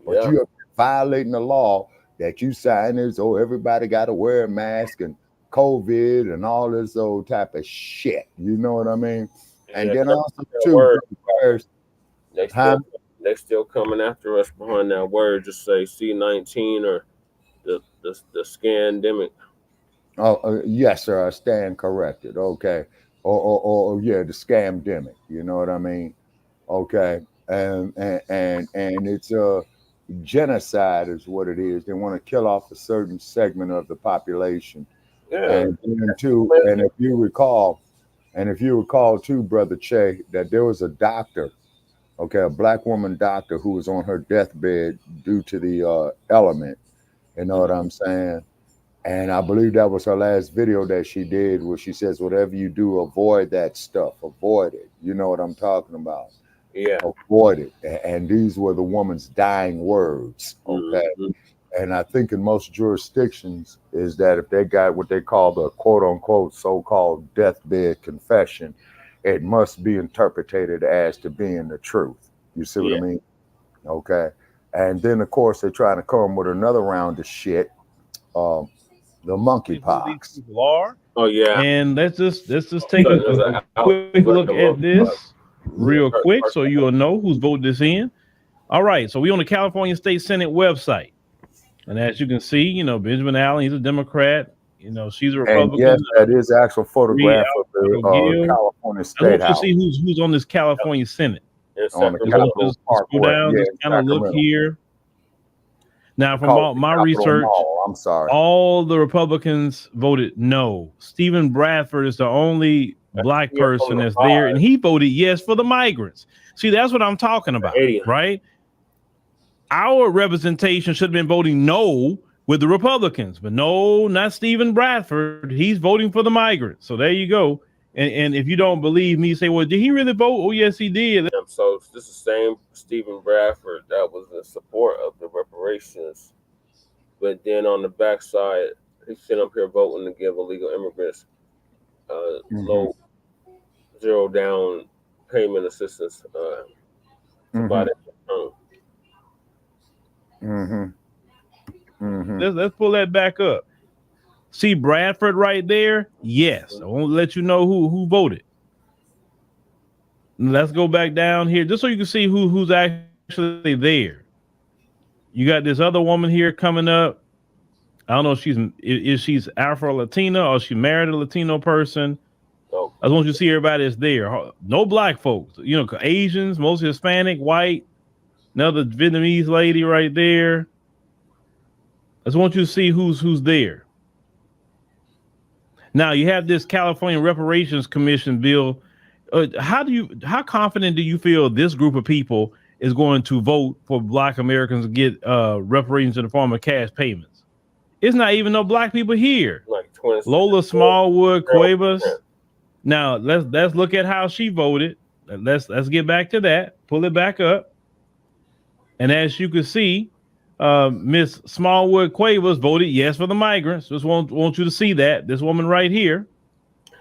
But you're violating the law that you signed is, everybody got to wear a mask and COVID and all this old type of shit. You know what I mean? And then also too,
they still coming after us behind that word. Just say C-19 or the scandemic.
Yes, sir. I stand corrected. Okay. Or the scamdemic. You know what I mean? Okay. And it's genocide is what it is. They want to kill off a certain segment of the population. And if you recall too, Brother Che, that there was a doctor, a black woman doctor who was on her deathbed due to the element. You know what I'm saying? And I believe that was her last video that she did, where she says, whatever you do, avoid that stuff. Avoid it. You know what I'm talking about?
Yeah.
Avoid it. And these were the woman's dying words. Okay. And I think in most jurisdictions is that if they got what they call the quote unquote so-called deathbed confession, it must be interpreted as to being the truth. You see what I mean? Okay. And then of course they're trying to come with another round of shit. The monkeypox.
People are.
Oh yeah.
And let's just take a quick look at this real quick so you'll know who's voted this in. All right, so we on the California State Senate website. And as you can see, you know, Benjamin Allen, he's a Democrat. You know, she's a Republican.
And yes, that is the actual photograph of the California State House.
I want you to see who's on this California Senate.
On the Capitol
Go down, just kind of look here. Now, from all my research,
I'm sorry,
all the Republicans voted no. Stephen Bradford is the only black person that's there, and he voted yes for the migrants. See, that's what I'm talking about, right? Our representation should have been voting no with the Republicans, but no, not Stephen Bradford. He's voting for the migrants. So there you go. And if you don't believe me, say, well, did he really vote? Oh, yes, he did.
So this is the same Stephen Bradford that was in support of the reparations. But then on the backside, he's sitting up here voting to give illegal immigrants low, zero down payment assistance to buy their home.
Let's pull that back up. See Bradford right there? Yes. I won't let you know who voted. Let's go back down here just so you can see who's actually there. You got this other woman here coming up. I don't know if she's Afro-Latina or she married a Latino person.
Oh.
I just want you to see everybody that's there. No black folks, you know, Asians, mostly Hispanic, white, another Vietnamese lady right there. I just want you to see who's there. Now you have this California Reparations Commission bill. How confident do you feel this group of people is going to vote for black Americans to get reparations in the form of cash payments? It's not even no black people here.
Like 20,
Lola Smallwood Cuevas. Now let's look at how she voted. Let's get back to that. Pull it back up. And as you can see, Miss Smallwood Cuevas voted yes for the migrants. Just want you to see that. This woman right here.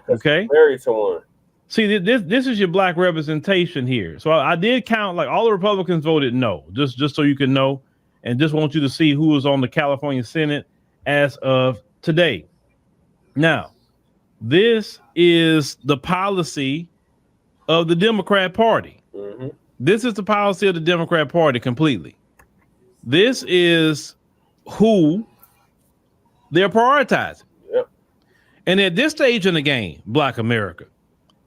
Okay.
Married someone.
See, this is your black representation here. So I did count, like all the Republicans voted no, just so you can know, and just want you to see who was on the California Senate as of today. Now, this is the policy of the Democrat Party. This is the policy of the Democrat Party completely. This is who they're prioritizing.
Yep.
And at this stage in the game, Black America,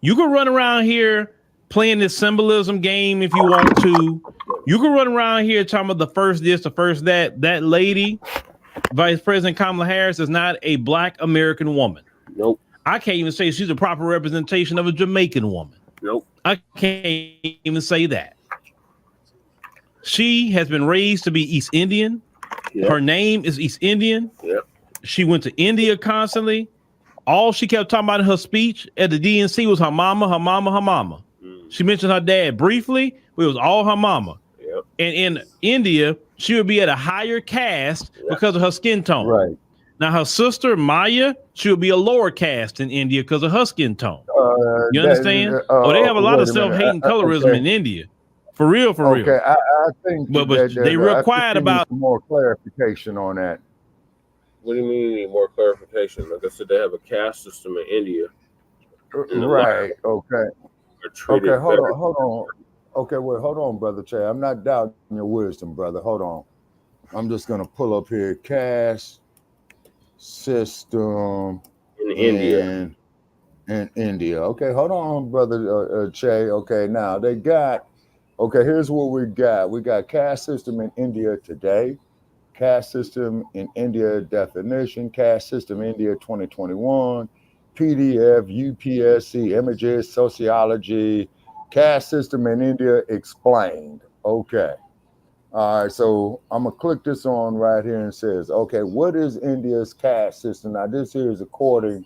you can run around here playing this symbolism game if you want to. You can run around here talking about the first this, the first that. That lady, Vice President Kamala Harris, is not a Black American woman.
Nope.
I can't even say she's a proper representation of a Jamaican woman.
Nope.
I can't even say that. She has been raised to be East Indian.
Yep.
Her name is East Indian.
Yep.
She went to India constantly. All she kept talking about in her speech at the DNC was her mama, her mama, her mama. She mentioned her dad briefly, but it was all her mama.
Yep.
And in India, she would be at a higher caste because of her skin tone.
Right.
Now, her sister, Maya, she would be a lower caste in India because of her skin tone. You understand? They have a lot of self-hating colorism in India. For real, for real.
Okay, I think
but they real quiet about
more clarification on that.
What do you mean you need more clarification? Like I said, they have a caste system in India.
Right. Okay. Okay, hold on. Okay, well, hold on, Brother Che. I'm not doubting your wisdom, brother. Hold on. I'm just gonna pull up here caste system
in India.
In India. Okay, hold on, Brother Che. Okay, now they got. Okay, here's what we got. We got caste system in India today, caste system in India definition, caste system India 2021, PDF, UPSC, images, sociology, caste system in India explained. Okay. All right, so I'm gonna click this on right here and it says, okay, what is India's caste system? Now this here is according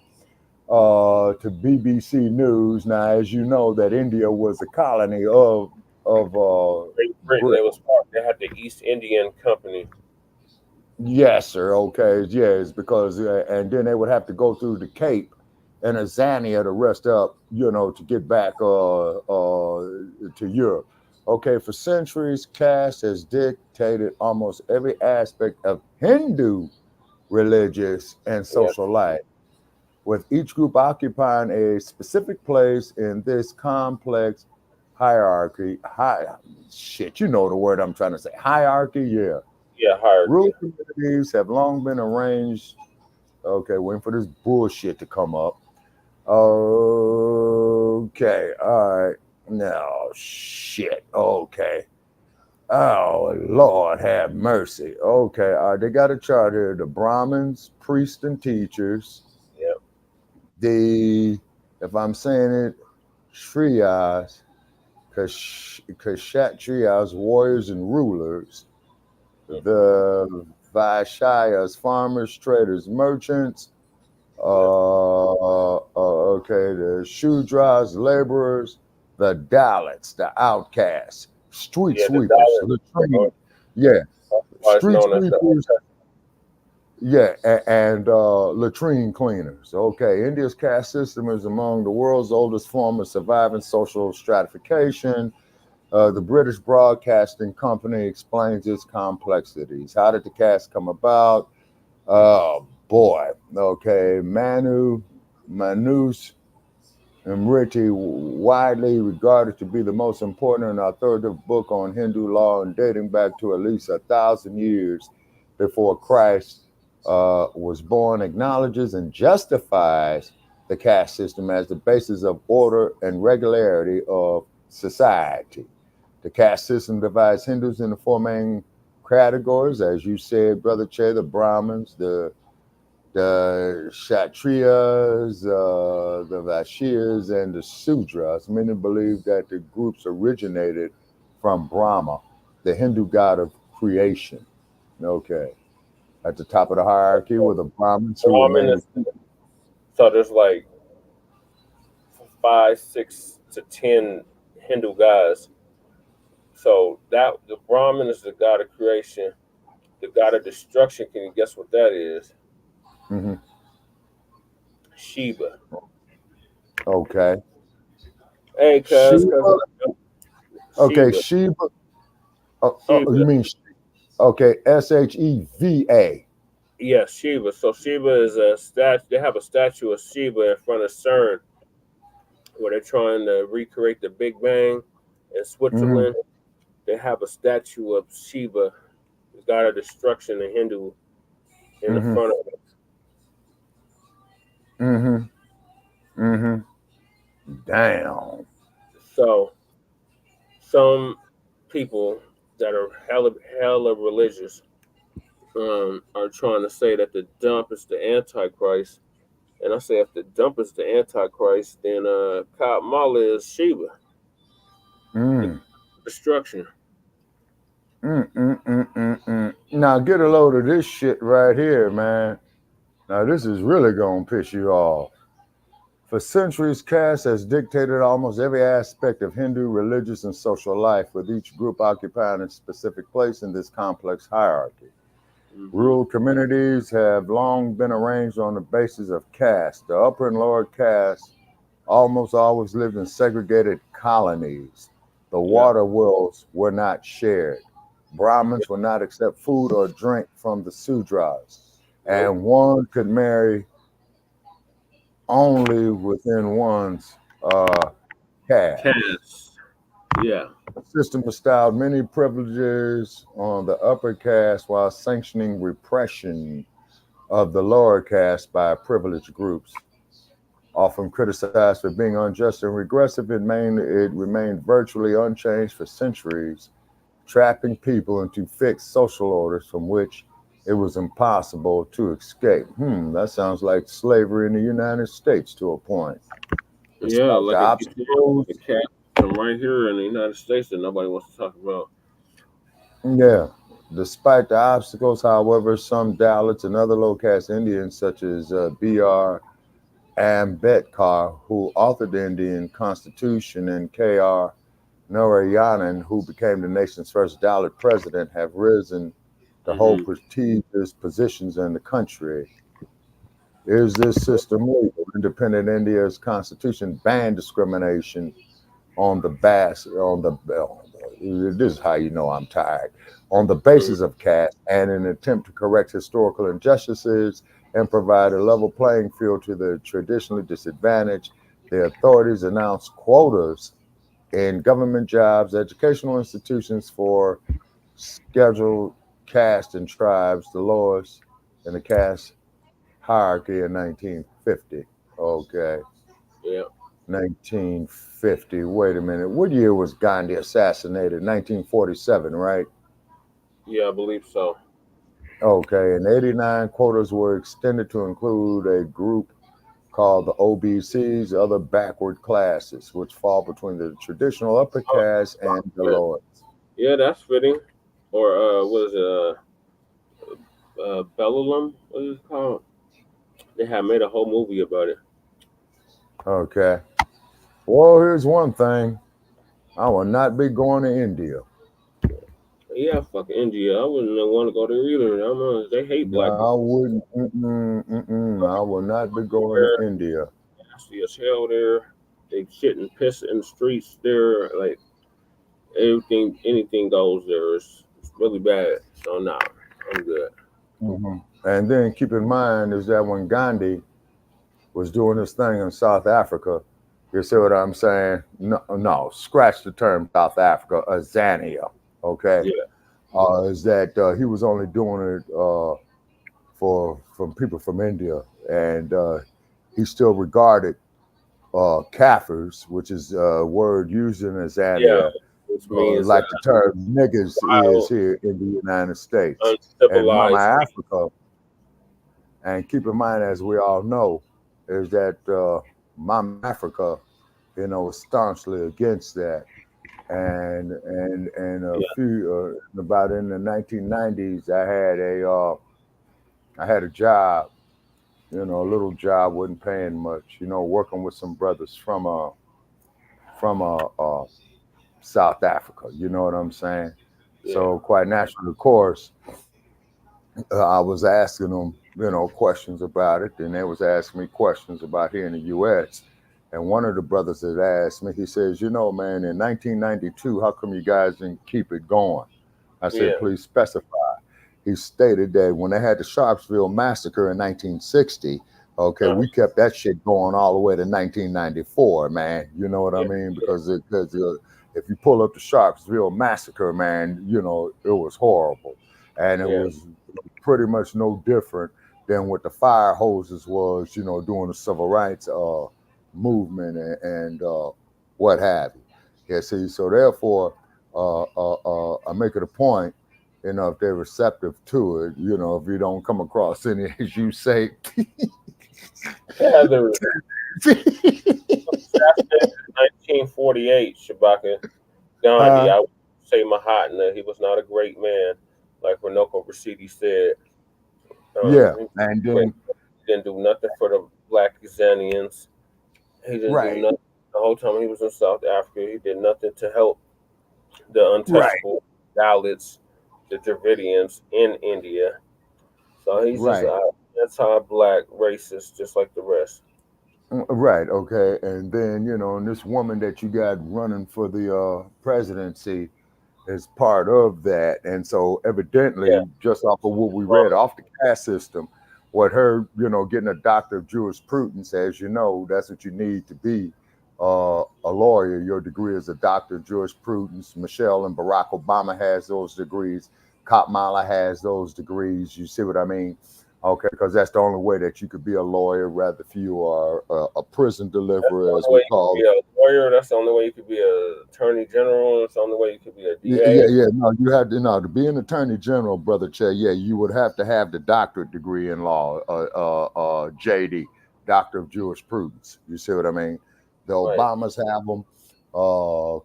to BBC News. Now, as you know, that India was a colony of
Great Britain. They had the East Indian Company.
Yes, sir. Okay. Yes, because and then they would have to go through the Cape and Azania to rest up, to get back to Europe. Okay, for centuries, caste has dictated almost every aspect of Hindu religious and
Yes.
social life, with each group occupying a specific place in this complex hierarchy. Shit, you know the word I'm trying to say. Hierarchy, yeah.
Yeah, hierarchy.
Rural communities have long been arranged. Okay, waiting for this bullshit to come up. Okay, all right. No, shit. Okay. Oh, Lord, have mercy. Okay, all right. They got a chart here. The Brahmins, priests, and teachers.
Yep.
The, if I'm saying it, Shriyas, Kshatriyas, warriors and rulers. The Vaishyas, farmers, traders, merchants. Okay, the Shudras, laborers, the Dalits, the outcasts, street
Yeah, the
sweepers,
dollar,
latrine, yeah,
otherwise
street
known as the
sweepers, yeah, and latrine cleaners. Okay, India's caste system is among the world's oldest form of surviving social stratification. The British Broadcasting Company explains its complexities. How did the caste come about? Oh boy. Okay, Manus Smriti, widely regarded to be the most important and authoritative book on Hindu law and dating back to at least 1,000 years before Christ was born, acknowledges and justifies the caste system as the basis of order and regularity of society. The caste system divides Hindus into four main categories, as you said, Brother Che: the Brahmins, the Kshatriyas, the Vaishyas, and the Sudras. Many believe that the groups originated from Brahma, the Hindu god of creation. Okay. At the top of the hierarchy were the Brahmins, who were
Brahmin
mainly.
is, so there's like 5, 6 to 10 Hindu gods. So that the Brahmin is the god of creation, the god of destruction. Can you guess what that is?
Mm-hmm.
Shiva.
Okay.
Hey, cuz,
Shiva. Okay,
Shiva.
Shiva. You
Shiva.
mean okay? Sheva.
Yes, Shiva. So Shiva is a statue. They have a statue of Shiva in front of CERN, where they're trying to recreate the Big Bang in
Mm-hmm.
Switzerland. They have a statue of Shiva, the god of destruction, the Hindu, in the
Mm-hmm.
front of it.
Mm-hmm. Mm-hmm. Damn.
So some people that are hella religious are trying to say that the dump is the Antichrist. And I say if the dump is the Antichrist, then Kamala is Shiva,
Mm.
destruction.
Now get a load of this shit right here, man. Now this is really gonna piss you off. For centuries, caste has dictated almost every aspect of Hindu religious and social life, with each group occupying a specific place in this complex hierarchy. Rural communities have long been arranged on the basis of caste. The upper and lower caste almost always lived in segregated colonies. The water wells were not shared. Brahmins would not accept food or drink from the Sudras, and one could marry only within one's caste.
Yeah.
The system bestowed many privileges on the upper caste while sanctioning repression of the lower caste by privileged groups. Often criticized for being unjust and regressive, it remained virtually unchanged for centuries, trapping people into fixed social orders from which it was impossible to escape. That sounds like slavery in the United States to a point.
Yeah,
Despite the
like
obstacles,
a cat from right here in the United States that nobody wants to talk about.
yeah. Despite the obstacles, however, some Dalits and other low-caste Indians, such as B.R. Ambedkar, who authored the Indian Constitution, and K.R. Narayanan, who became the nation's first Dalit president, have risen to hold prestigious positions in the country. Is this system legal? Independent India's constitution banned discrimination on the this is how you know I'm tired. On the basis of caste, and in an attempt to correct historical injustices and provide a level playing field to the traditionally disadvantaged, the authorities announced quotas in government jobs, educational institutions for scheduled caste and tribes, the lowest in the caste hierarchy in 1950. Okay.
Yeah.
1950. Wait a minute. What year was Gandhi assassinated? 1947, right?
Yeah, I believe so.
Okay. In 89, quotas were extended to include a group called the OBCs, other backward classes, which fall between the traditional upper caste and the lower.
Yeah, that's fitting. Or what is it? Bellum? What is it called? They have made a whole movie about it.
Okay. Well, here's one thing. I will not be going to India.
Yeah, fuck India. I wouldn't want to go there either. They hate black people.
I wouldn't. I will not be going to India.
Nasty as hell there. They shit and piss in the streets there. Like anything goes there. It's really bad. So nah, I'm good.
And then keep in mind is that when Gandhi was doing this thing in South Africa, you see what I'm saying? No, scratch the term South Africa, Azania. Okay.
Yeah.
Is that he was only doing it from people from India, and he still regarded Kafirs, which is a word used in Azania,
which means
like the term niggas is here in the United States. And Mama Africa, and keep in mind, as we all know, is that Mama Africa, is staunchly against that. And few about in the 1990s, I had a job, a little job, wasn't paying much, working with some brothers from South Africa. You know what I'm saying? Yeah. So quite naturally, of course, I was asking them, questions about it, and they was asking me questions about here in the U.S. And one of the brothers that asked me, he says, man, in 1992, how come you guys didn't keep it going? I said, please specify. He stated that when they had the Sharpsville massacre in 1960, we kept that shit going all the way to 1994, man. You know what I mean? Because if you pull up the Sharpsville massacre, man, it was horrible. And it was pretty much no different than what the fire hoses was, during the civil rights movement and what have you. Yeah, see, so therefore, I make it a point, if they're receptive to it, if you don't come across any, as you say.
Heather. 1948, Shabaka. Gandhi, I would say Mahatma, he was not a great man, like Renoko Rashidi said.
And then
he didn't do nothing for the Black Tanzanians. He didn't do nothing the whole time he was in South Africa. He did nothing to help the untouchable Dalits, the Dravidians in India. So he's just anti-black racist, just like the rest.
Right. Okay. And then, and this woman that you got running for the presidency is part of that. And so evidently, just off of what we read off the caste system, what her, getting a doctor of jurisprudence, as you know, that's what you need to be a lawyer. Your degree is a doctor of jurisprudence. Michelle and Barack Obama has those degrees. Kamala has those degrees. You see what I mean? Okay, because that's the only way that you could be a lawyer, rather if you are a prison deliverer, as we call it.
A lawyer, that's the only way you could be an attorney general. That's the only way you could be a DA.
No, you had to, to be an attorney general, brother Che. Yeah, you would have to have the doctorate degree in law, JD, Doctor of Jurisprudence. You see what I mean? The Obamas have them.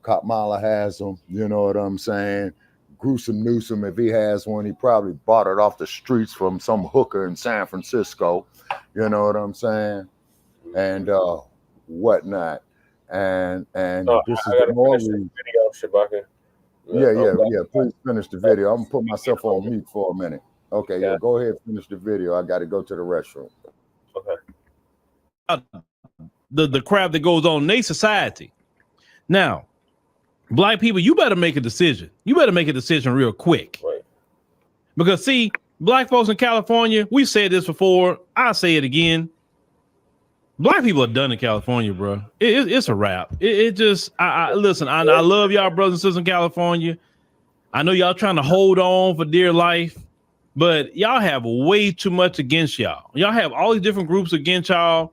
Kamala has them. You know what I'm saying? Gruesome Newsom, if he has one, he probably bought it off the streets from some hooker in San Francisco. You know what I'm saying? And whatnot. And this is the more
video, Shabaka.
Yeah. Please finish the video. I'm gonna put myself on mute for a minute. Okay, yeah. Go ahead, finish the video. I got to go to the restroom.
Okay.
The crap that goes on in their society. Now, black people, you better make a decision. You better make a decision real quick.
Right.
Because see, black folks in California, we said this before. I'll say it again. Black people are done in California, bro. It's a wrap. It just, listen, I love y'all brothers and sisters in California. I know y'all trying to hold on for dear life, but y'all have way too much against y'all. Y'all have all these different groups against y'all.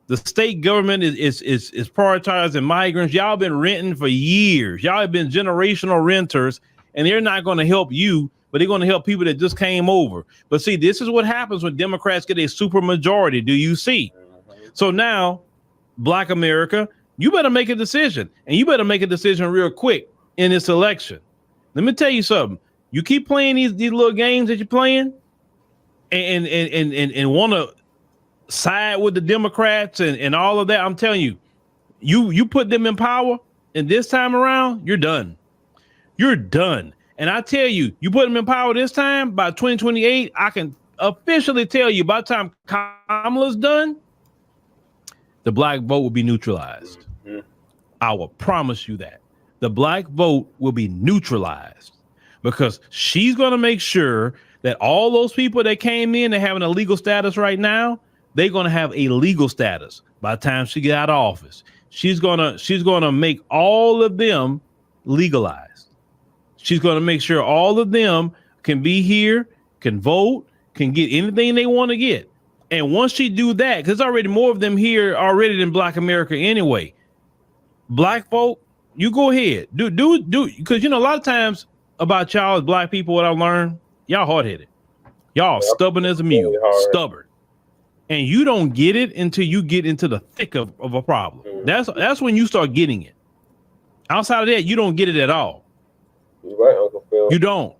The state government is prioritizing migrants. Y'all been renting for years. Y'all have been generational renters, and they're not going to help you, but they're going to help people that just came over. But see, this is what happens when Democrats get a super majority. Do you see? So now, Black America, you better make a decision, and you better make a decision real quick in this election. Let me tell you something. You keep playing these little games that you're playing, and want to side with the Democrats and all of that. I'm telling you, you put them in power, and this time around, you're done. You're done. And I tell you, you put them in power this time, by 2028, I can officially tell you, by the time Kamala's done, the black vote will be neutralized. Mm-hmm. I will promise you that. The black vote will be neutralized because she's going to make sure that all those people that came in and have an illegal status right now, they're going to have a legal status by the time she get out of office. She's going to make all of them legalized. She's going to make sure all of them can be here, can vote, can get anything they want to get. And once she do that, because there's already more of them here already than Black America anyway. Black folk, you go ahead. Do, because you know, a lot of times about y'all as black people, what I learned, y'all hard-headed. Y'all stubborn as a mule, stubborn. And you don't get it until you get into the thick of a problem. That's when you start getting it. Outside of that, you don't get it at all.
You're right, Uncle Phil.
You don't.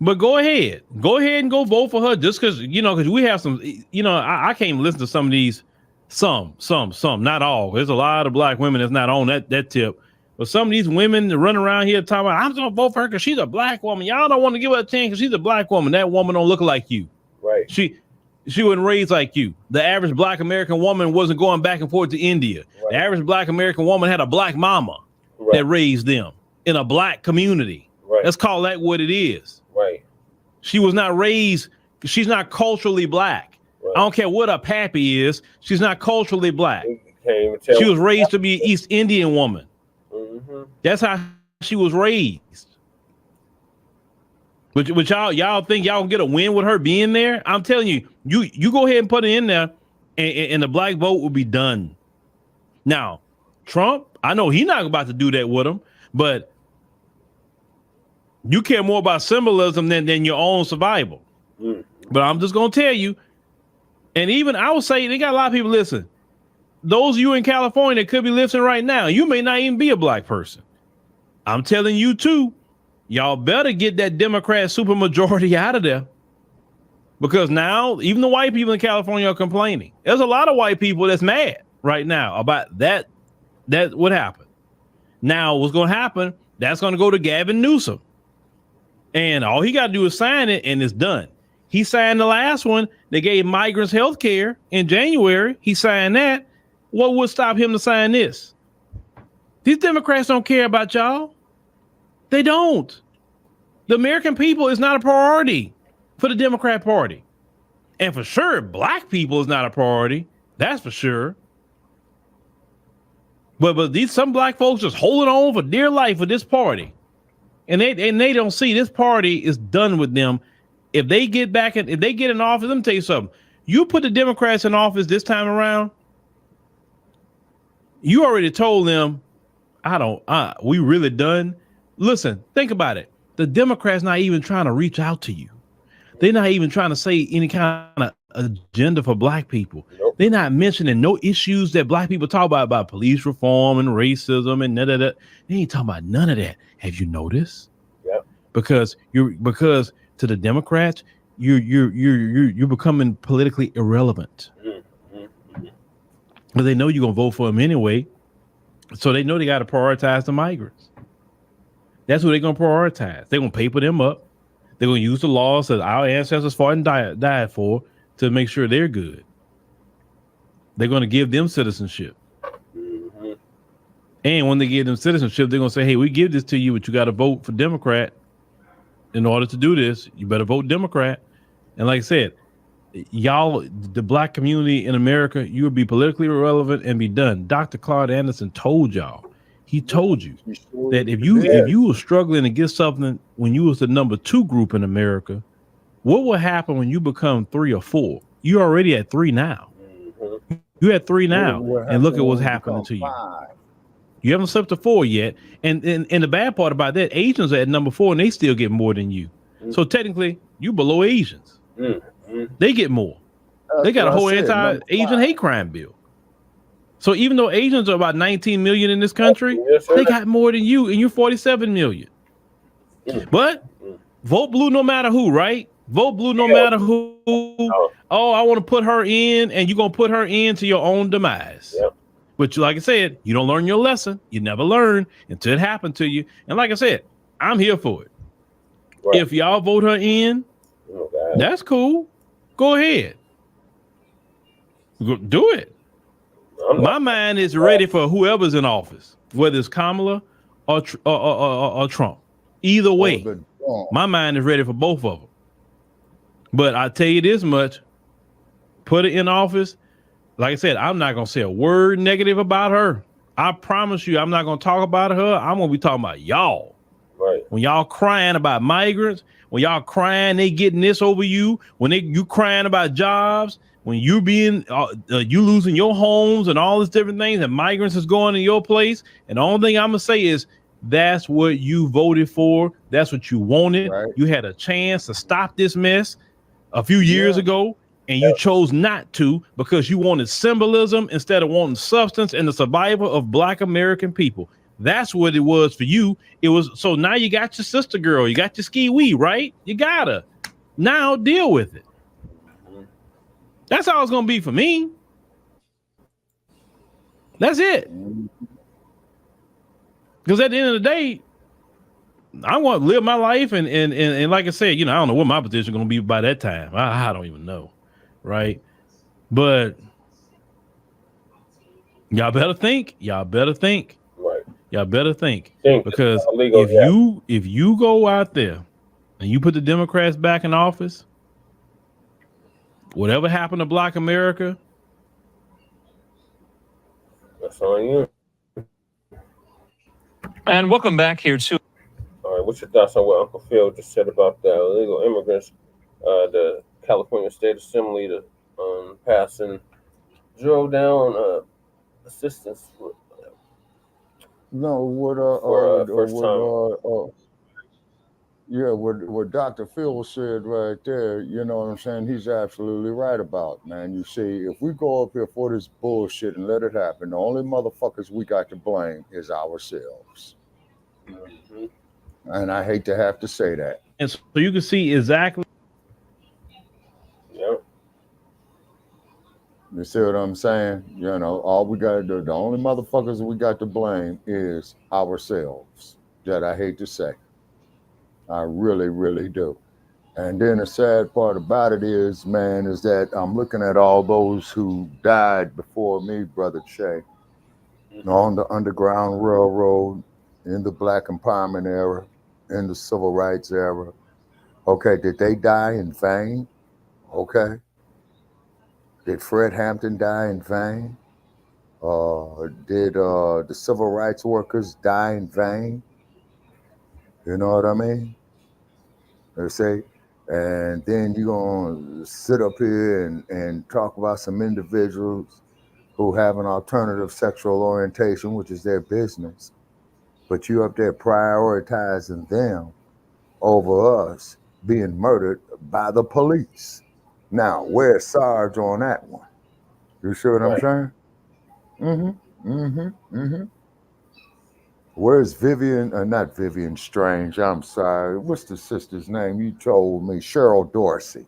But go ahead and go vote for her just because, you know, because we have some, you know, I can't even listen to some of these, some, not all. There's a lot of black women that's not on that tip. But some of these women that run around here talking about, I'm going to vote for her because she's a black woman. Y'all don't want to give her a chance because she's a black woman. That woman don't look like you.
Right.
She wasn't raised like you. The average black American woman wasn't going back and forth to India. Right. The average black American woman had a black mama that raised them in a black community. Right. Let's call that what it is.
Right.
She was not raised, she's not culturally black. Right. I don't care what her pappy is, she's not culturally black. She was raised to be an East Indian woman. Mm-hmm. That's how she was raised. But y'all think y'all get a win with her being there? I'm telling you, you go ahead and put it in there, and the black vote will be done. Now, Trump, I know he's not about to do that with him, but you care more about symbolism than your own survival. Mm. But I'm just gonna tell you, and even I would say they got a lot of people listen. Those of you in California that could be listening right now, you may not even be a black person. I'm telling you too, y'all better get that Democrat supermajority out of there. Because now even the white people in California are complaining. There's a lot of white people that's mad right now about that what happened. Now what's gonna happen, that's gonna go to Gavin Newsom. And all he got to do is sign it, and it's done. He signed the last one. They gave migrants health care in January. He signed that. What would stop him to sign this? These Democrats don't care about y'all. They don't. The American people is not a priority for the Democrat Party. And for sure, black people is not a priority. That's for sure. But some black folks just holding on for dear life for this party. And they don't see this party is done with them. If they get back in, if they get in office, let me tell you something. You put the Democrats in office this time around, you already told them, we really done. Listen, think about it. The Democrats not even trying to reach out to you. They're not even trying to say any kind of agenda for black people. Nope. They're not mentioning no issues that black people talk about police reform and racism and da. They ain't talking about none of that. Have you noticed?
Yep.
Because to the Democrats, you're becoming politically irrelevant. Mm-hmm. But they know you're gonna vote for them anyway, so they know they got to prioritize the migrants. That's what they're gonna prioritize. They're gonna paper them up. They're gonna use the laws that our ancestors fought and died for to make sure they're good. They're gonna give them citizenship.
Mm-hmm.
And when they give them citizenship, they're gonna say, "Hey, we give this to you, but you got to vote for Democrat. In order to do this, you better vote Democrat." And like I said, y'all, the black community in America, you would be politically irrelevant and be done. Dr. Claude Anderson told y'all. He told you that if you were struggling to get something when you was the number 2 group in America, what will happen when you become 3 or 4? You're already at 3 now.
Mm-hmm.
You're at 3 now, and look at what's happening to you.
5.
You haven't slept to 4 yet, and the bad part about that, Asians are at number 4, and they still get more than you. Mm-hmm. So technically, you below Asians. Mm-hmm. They get more. They got a whole anti-Asian hate crime bill. So even though Asians are about 19 million in this country, they got more than you, and you're 47 million. But vote blue no matter who, right? Vote blue no matter who. Oh, I want to put her in, and you're going to put her in to your own demise. Yep. But like I said, you don't learn your lesson. You never learn until it happened to you. And like I said, I'm here for it. Right. If y'all vote her in, that's cool. Go ahead. Do it. My mind is ready for whoever's in office, whether it's Kamala or Trump. Either way, my mind is ready for both of them. But I tell you this much, put it in office. Like I said, I'm not going to say a word negative about her. I promise you, I'm not going to talk about her. I'm going to be talking about y'all. Right. When y'all crying about migrants, when y'all crying they getting this over you, when you crying about jobs, when you being you losing your homes and all these different things, and migrants is going to your place, and the only thing I'm gonna say is that's what you voted for. That's what you wanted. Right. You had a chance to stop this mess a few years ago, and you chose not to because you wanted symbolism instead of wanting substance and the survival of Black American people. That's what it was for you. It was so now you got your sister girl, you got your ski wee, right? You gotta now deal with it. That's how it's gonna be for me. That's it. Because at the end of the day, I want to live my life, and like I said, I don't know what my position is gonna be by that time. I don't even know, right? But y'all better think. Y'all better think. Right. Y'all better think because if you go out there and you put the Democrats back in office, whatever happened to Black America,
that's on you.
And welcome back here to.
All right, what's your thoughts on what Uncle Phil just said about the illegal immigrants? The California State Assembly passing drove down assistance.
No, what Dr. Phil said right there, you know what I'm saying? He's absolutely right about, man. You see, if we go up here for this bullshit and let it happen, the only motherfuckers we got to blame is ourselves. Mm-hmm. And I hate to have to say that.
And so you can see exactly.
Yep.
You see what I'm saying? You know, all we got to do, the only motherfuckers we got to blame is ourselves. That I hate to say. I really, really do. And then the sad part about it is, man, is that I'm looking at all those who died before me, Brother Che, on the Underground Railroad, in the Black Empowerment era, in the Civil Rights era. Okay, did they die in vain? Okay. Did Fred Hampton die in vain? Did the civil rights workers die in vain? You know what I mean? They say, and then you're going to sit up here and talk about some individuals who have an alternative sexual orientation, which is their business, but you up there prioritizing them over us being murdered by the police. Now, where's Sarge on that one? You see what I'm saying? Mm-hmm, mm-hmm, mm-hmm. Where's Vivian? Not Vivian Strange. I'm sorry. What's the sister's name? You told me Cheryl Dorsey.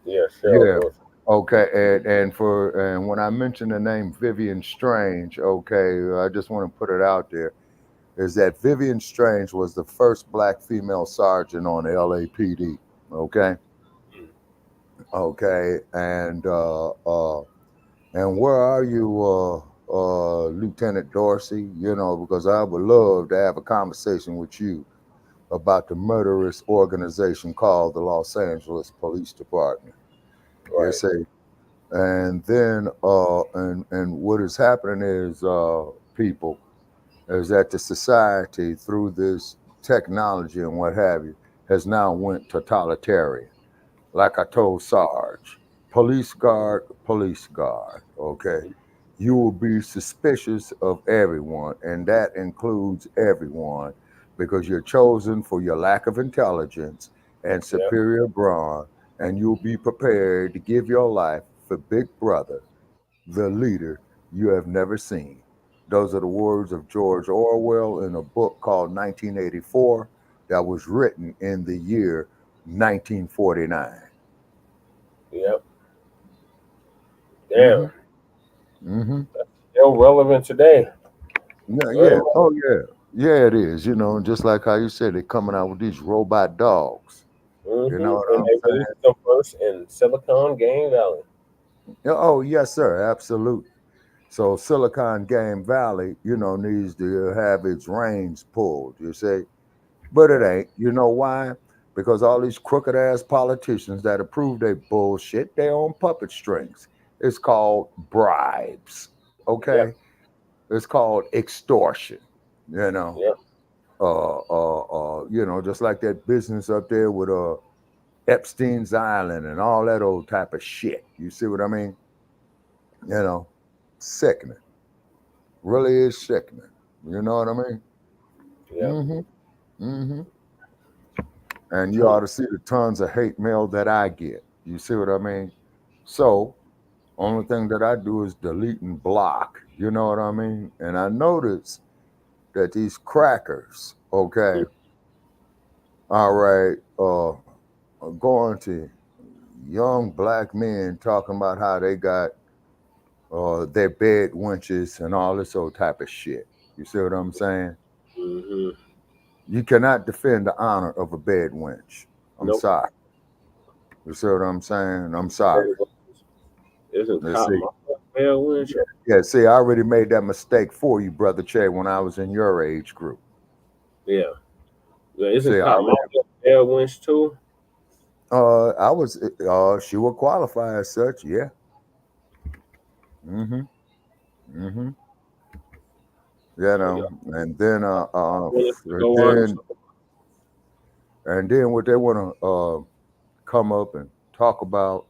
Yeah, Cheryl Dorsey.
Okay, and when I mentioned the name Vivian Strange, okay, I just want to put it out there. is that Vivian Strange was the first black female sergeant on the LAPD. Okay. Okay. And where are you, Lieutenant Dorsey? You know, because I would love to have a conversation with you about the murderous organization called the Los Angeles Police Department.
Right.
You see, and then and what is happening is people is that the society through this technology and what have you has now went totalitarian. Like I told Sarge, police guard, okay? You will be suspicious of everyone, and that includes everyone, because you're chosen for your lack of intelligence and superior brawn, and you'll be prepared to give your life for Big Brother, the leader you have never seen. Those are the words of George Orwell in a book called 1984 that was written in the year 1949.
Yep. Damn.
Mm-hmm.
That's still relevant today.
Yeah. Oh, yeah. Yeah, it is. You know, just like how you said, they're coming out with these robot dogs. You know what
And
I'm
they
saying?
released them first in Silicon Valley.
Yeah, oh, yes, sir. Absolutely. So Silicon Game Valley, you know, needs to have its reins pulled, you see. But it ain't. You know why? Because all these crooked ass politicians that approve their bullshit, they own puppet strings. It's called bribes. Okay?
Yep.
It's called extortion. You know.
Yep.
You know, just like that business up there with Epstein's Island and all that old type of shit. You see what I mean? You know, sickening. Really is sickening. You know what I mean?
Yep.
Mm-hmm. Mm-hmm. And you ought to see the tons of hate mail that I get. You see what I mean? So, only thing that I do is delete and block. You know what I mean? And I notice that these crackers, okay, all right, are going to young black men talking about how they got their bed wenches and all this old type of shit. You see what I'm saying?
Mm-hmm.
You cannot defend the honor of a bed wench. I'm
Nope.
sorry. You see what I'm saying? I'm sorry.
Isn't
Let's
cop
see.
my bell winch?
Yeah, see, I already made that mistake for you, Brother Che, when I was in your age group.
Yeah. Yeah, isn't
See,
cop my bell winch too?
I was, she would qualify as such, yeah. Mm-hmm. Mm-hmm. You know, and then, and then what they want to come up and talk about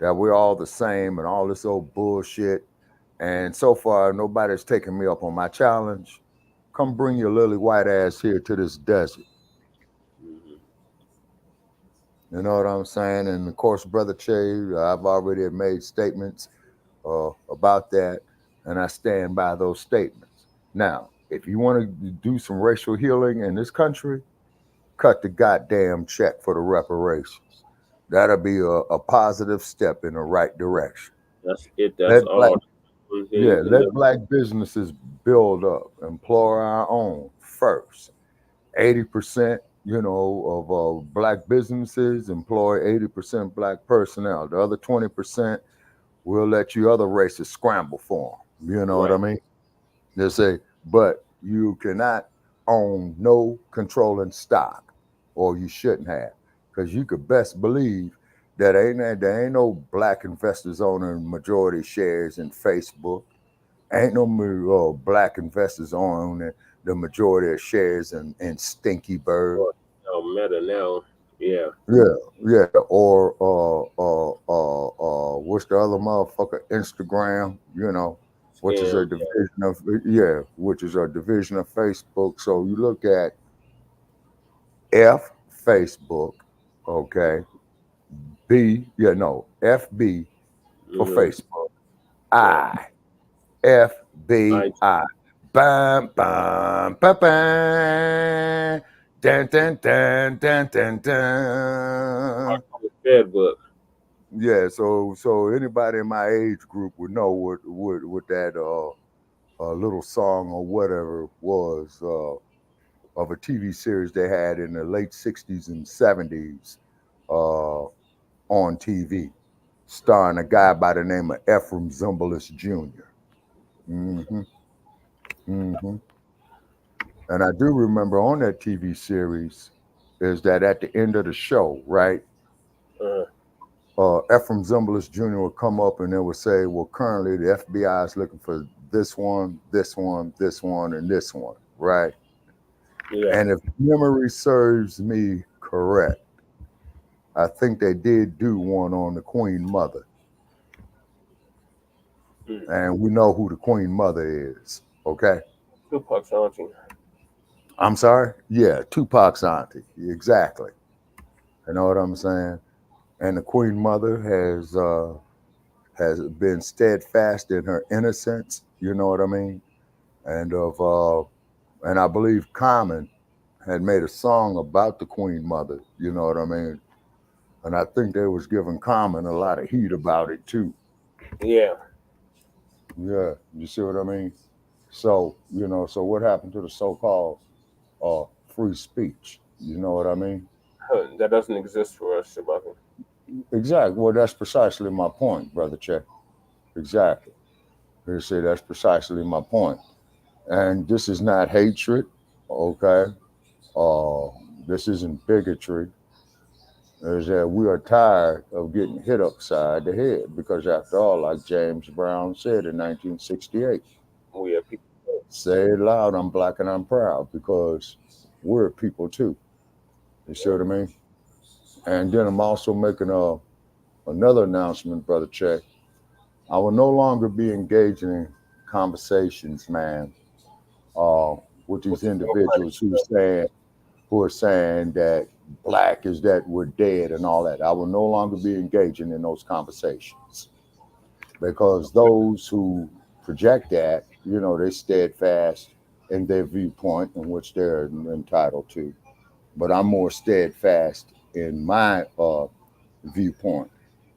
that we're all the same and all this old bullshit. And so far, nobody's taken me up on my challenge. Come bring your lily white ass here to this desert. You know what I'm saying? And of course, Brother Che, I've already made statements about that, and I stand by those statements. Now, if you want to do some racial healing in this country, cut the goddamn check for the reparations. That'll be a positive step in the right direction.
That's it. That's all.
Let black businesses build up, employ our own first. 80%, you know, of black businesses employ 80% black personnel. The other 20% will let you other races scramble for them. You know what I mean? They say, but you cannot own no controlling stock, or you shouldn't have, because you could best believe that there ain't no black investors owning majority shares in Facebook. Ain't no black investors owning the majority of shares in Stinky Bird.
No, Meta now, yeah.
Yeah. Or what's the other motherfucker? Instagram, you know, which is a division of which is a division of Facebook. So you look at Facebook, okay. FB for Facebook. FBI. Bam, bam, bam, bam. Dun, dun, dun, dun, dun, dun.
Facebook.
Yeah, so anybody in my age group would know what that little song or whatever it was of a TV series they had in the late 60s and 70s on TV, starring a guy by the name of Ephraim Zimbalist Jr. Mm-hmm. Mm-hmm. And I do remember on that TV series is that at the end of the show, right? Ephraim Zimbalist Jr. would come up and they would say, well, currently the FBI is looking for this one, this one, this one, and this one, right?
Yeah.
And if memory serves me correct, I think they did do one on the Queen Mother. And we know who the Queen Mother is, okay?
Tupac's auntie.
I'm sorry? Yeah, Tupac's auntie, exactly. You know what I'm saying? And the Queen Mother has been steadfast in her innocence, you know what I mean? And I believe Common had made a song about the Queen Mother, you know what I mean? And I think they was giving Common a lot of heat about it too.
Yeah.
Yeah, you see what I mean? So, you know, so what happened to the so-called free speech? You know what I mean?
That doesn't exist for us, Shabaka.
Exactly. Well, that's precisely my point, Brother Che. Exactly. You see, that's precisely my point. And this is not hatred, okay? This isn't bigotry. Is that we are tired of getting hit upside the head because, after all, like James Brown said in 1968,
we are people.
Say it loud, I'm black and I'm proud, because we're people too. You see what I mean? And then I'm also making another announcement, Brother Che. I will no longer be engaging in conversations, man, with these individuals who are saying that black is that we're dead and all that. I will no longer be engaging in those conversations, because those who project that, you know, they're steadfast in their viewpoint, in which they're entitled to. But I'm more steadfast in my viewpoint,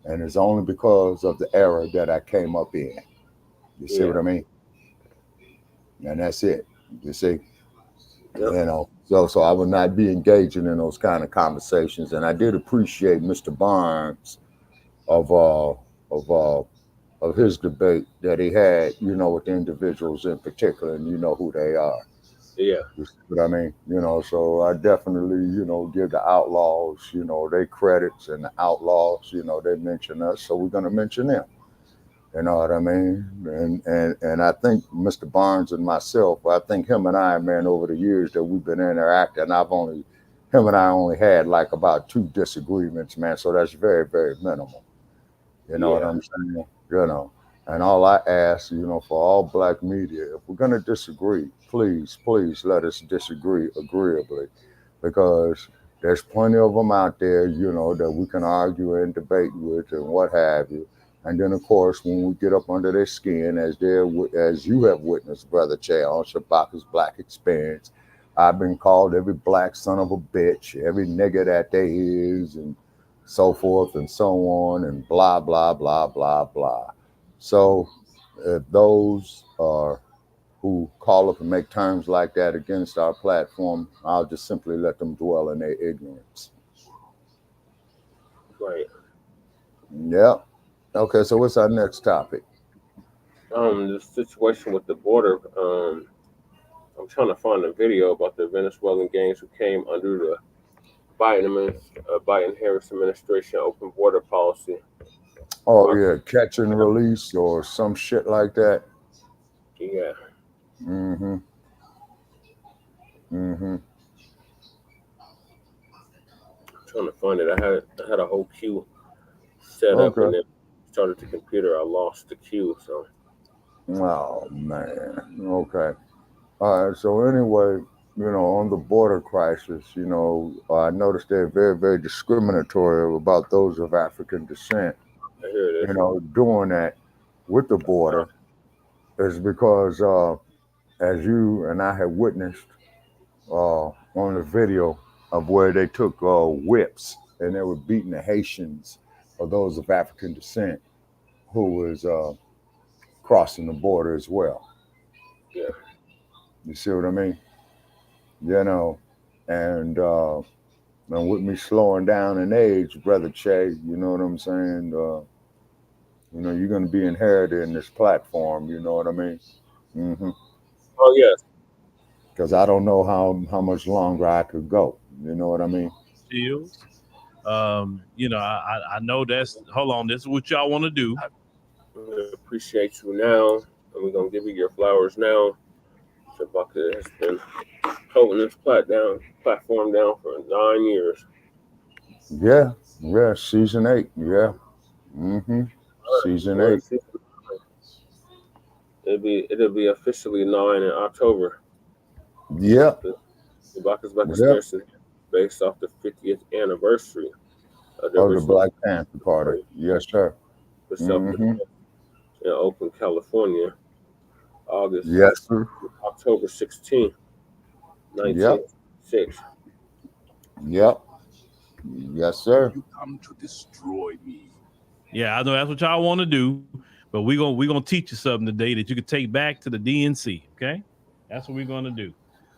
and it's only because of the era that I came up in. You see what I mean? And that's it. You see, you know. So I will not be engaging in those kind of conversations. And I did appreciate Mr. Barnes of his debate that he had, you know, with the individuals in particular, and you know who they are.
Yeah.
You see what I mean? You know, so I definitely, you know, give the outlaws, you know, they credits, and the outlaws, you know, they mention us, so we're gonna mention them. You know what I mean? And I think Mr. Barnes and myself, I think him and I, man, over the years that we've been interacting, him and I only had like about 2 disagreements, man. So that's very, very minimal. You know what I'm saying? You know, and all I ask, you know, for all black media, if we're gonna disagree, please, please let us disagree agreeably, because there's plenty of them out there, you know, that we can argue and debate with and what have you. And then, of course, when we get up under their skin, as you have witnessed, Brother Che, on Shabaka's Black Experience, I've been called every black son of a bitch, every nigga that there is, and so forth and so on, and blah, blah, blah, blah, blah. So if those are who call up and make terms like that against our platform, I'll just simply let them dwell in their ignorance.
Right.
Yep. Okay, so what's our next topic?
The situation with the border. I'm trying to find a video about the Venezuelan gangs who came under the Biden-Harris administration open border policy.
Oh yeah, catch and release or some shit like that.
Yeah.
Mm-hmm. Mm-hmm.
I'm trying to find it. I had a whole queue set up, and then started the computer. I lost the queue, so.
Oh man. Okay. All right. So anyway, you know, on the border crisis, you know, I noticed they're very, very discriminatory about those of African descent.
I hear this.
You know, doing that with the border is because, as you and I have witnessed on the video of where they took whips and they were beating the Haitians or those of African descent who was crossing the border as well.
Yeah.
You see what I mean? You know, and with me slowing down in age, brother Che, you know what I'm saying? You know, you're gonna be inherited in this platform. You know what I mean? Mm-hmm.
Oh yes.
Because I don't know how much longer I could go. You know what I mean?
Shields. You know, I know that's. Hold on, this is what y'all want to do.
We appreciate you now, and we're gonna give you your flowers now. Sabotaged has been holding this platform down for 9 years.
Yeah, season 8. Yeah. Mm-hmm. Season 8.
It'll be officially 9 in October.
Yeah.
The Black is Black experience is based off the 50th anniversary of the
Black Panther Party. Yes, sir.
In Oakland, California, October 16th, 1906.
Yep. Yes, sir.
You come to destroy me.
Yeah, I know that's what y'all want to do, but we're gonna teach you something today that you can take back to the DNC. Okay, that's what we're gonna do.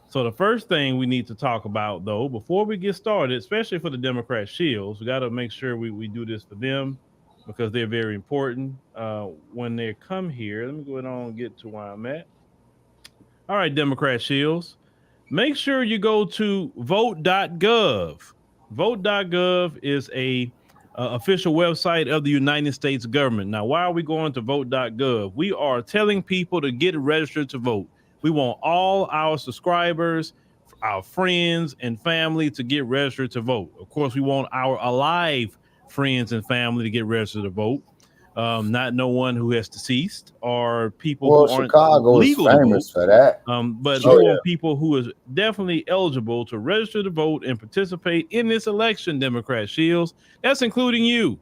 So the first thing we need to talk about, though, before we get started, especially for the Democrat shields, we got to make sure we do this for them because they're very important when they come here. Let me go ahead and get to where I'm at. All right, Democrat shields, make sure you go to vote.gov. Vote.gov is a official website of the United States government. Now, why are we going to vote.gov? We are telling people to get registered to vote. We want all our subscribers, our friends and family to get registered to vote. Of course, we want our alive friends and family to get registered to vote. Not no one who has deceased or people who aren't legal
is famous
to vote.
For that.
But we want people who is definitely eligible to register to vote and participate in this election, Democrat shields. That's including you.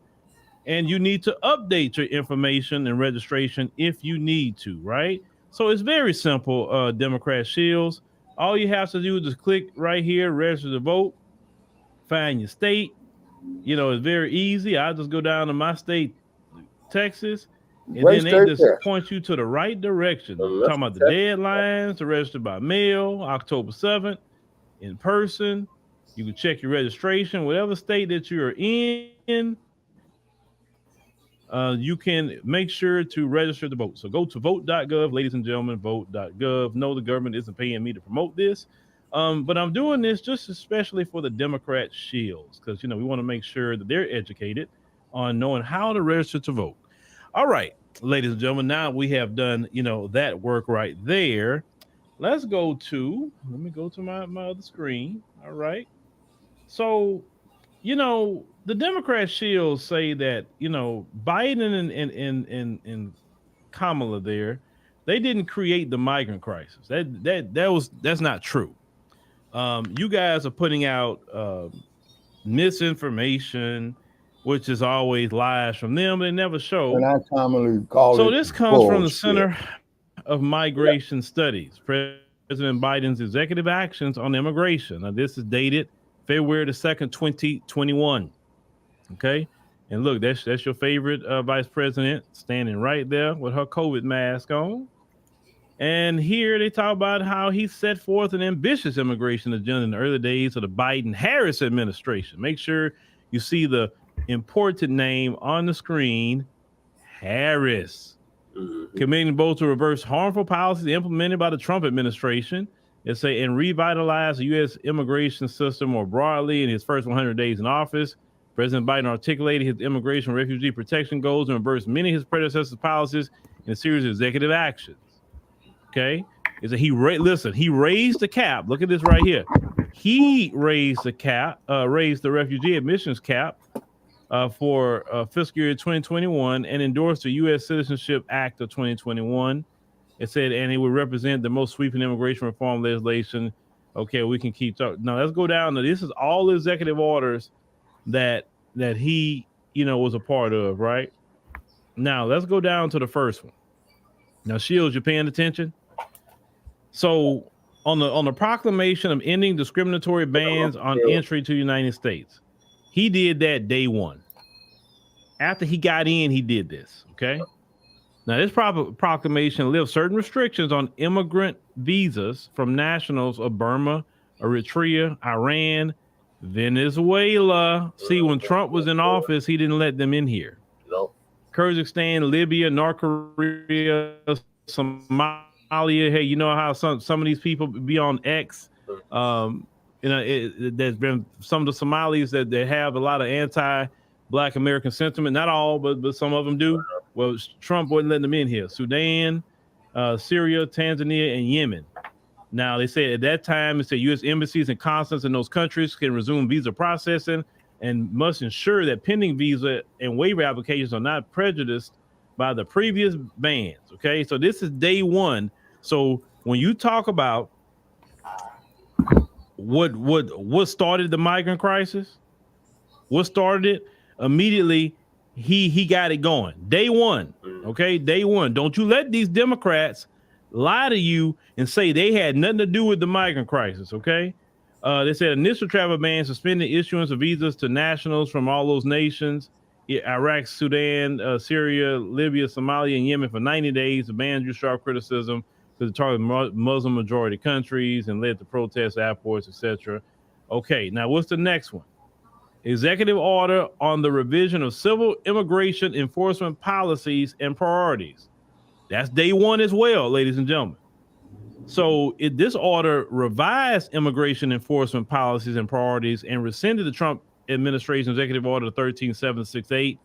And you need to update your information and registration if you need to, right? So it's very simple, Democrat shields. All you have to do is just click right here, register to vote, find your state. You know, it's very easy. I just go down to my state, Texas, and then they just point you to the right direction. Talking about the deadlines to register by mail, October 7th, in person. You can check your registration, whatever state that you're in. You can make sure to register to vote. So go to vote.gov, ladies and gentlemen, vote.gov. No, the government isn't paying me to promote this. But I'm doing this just especially for the Democrat shields, because, you know, we want to make sure that they're educated on knowing how to register to vote. All right, ladies and gentlemen, now we have done, you know, that work right there. Let's go to, let me go to my other screen. All right. So, you know, the Democrat shields say that, you know, Biden and Kamala there, they didn't create the migrant crisis. That's not true. You guys are putting out misinformation, which is always lies from them. They never show.
And I commonly call
so
it
this comes
bullshit.
from the Center of Migration Studies, President Biden's executive actions on immigration. Now, this is dated February the 2nd, 2021. Okay. And look, that's your favorite vice president standing right there with her COVID mask on. And here they talk about how he set forth an ambitious immigration agenda in the early days of the Biden-Harris administration. Make sure you see the important name on the screen, Harris. Committing both to reverse harmful policies implemented by the Trump administration and revitalize the U.S. immigration system more broadly. In his first 100 days in office, President Biden articulated his immigration refugee protection goals and reversed many of his predecessors' policies in a series of executive actions. Okay, is that he raised the cap. Look at this right here. He raised the cap, raised the refugee admissions cap for fiscal year 2021 and endorsed the U.S. Citizenship Act of 2021. It said, and it would represent the most sweeping immigration reform legislation. Okay, we can keep talking. Now let's go down. Now, this is all the executive orders that he, you know, was a part of, right? Now let's go down to the first one. Now, Shields, you're paying attention? So on the proclamation of ending discriminatory bans on entry to the United States, he did that day one. After he got in, he did this, okay? Now, this proclamation lifts certain restrictions on immigrant visas from nationals of Burma, Eritrea, Iran, Venezuela. See, when Trump was in office, he didn't let them in here.
No.
Kyrgyzstan, Libya, North Korea, Somalia. Hey, you know how some of these people be on X? There's been some of the Somalis that they have a lot of anti-Black American sentiment. Not all, but some of them do. Well, Trump wasn't letting them in here. Sudan, Syria, Tanzania, and Yemen. Now, they said at that time, it said U.S. embassies and consulates in those countries can resume visa processing and must ensure that pending visa and waiver applications are not prejudiced by the previous bans. Okay, so this is day one. So when you talk about what started the migrant crisis, what started it, immediately he got it going. Day one. Okay, day one. Don't you let these Democrats lie to you and say they had nothing to do with the migrant crisis. Okay. They said initial travel ban suspended issuance of visas to nationals from all those nations, Iraq, Sudan, Syria, Libya, Somalia, and Yemen for 90 days. The ban drew sharp criticism because it targeted Muslim majority countries and led to protests, airports, etc. Okay, now what's the next one? Executive order on the revision of civil immigration enforcement policies and priorities. That's day one as well, ladies and gentlemen. So this order revised immigration enforcement policies and priorities and rescinded the Trump administration executive order 13768,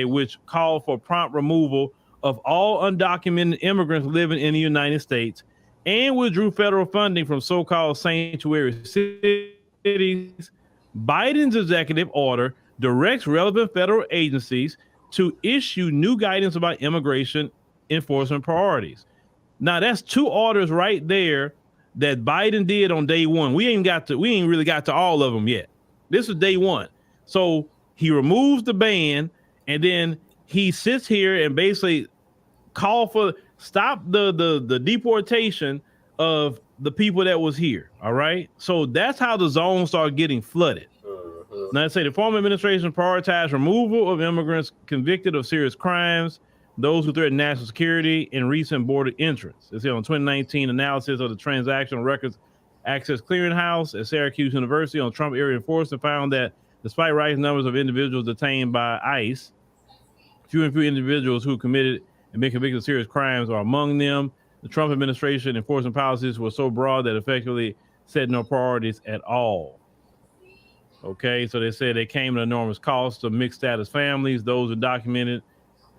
which called for prompt removal of all undocumented immigrants living in the United States and withdrew federal funding from so-called sanctuary cities. Biden's executive order directs relevant federal agencies to issue new guidance about immigration enforcement priorities. Now that's two orders right there that Biden did on day one. We ain't really got to all of them yet. This is day one. So he removes the ban and then he sits here and basically stop the deportation of the people that was here. All right. So that's how the zone started getting flooded. Now I say the former administration prioritized removal of immigrants convicted of serious crimes, those who threaten national security, and recent border entrants. It's on 2019 analysis of the Transactional Records Access Clearinghouse at Syracuse University on Trump area enforcement found that despite rising numbers of individuals detained by ICE, few and few individuals who committed and been convicted of serious crimes are among them. The Trump administration enforcement policies were so broad that effectively set no priorities at all. Okay, so they said they came at enormous cost to mixed status families, those who documented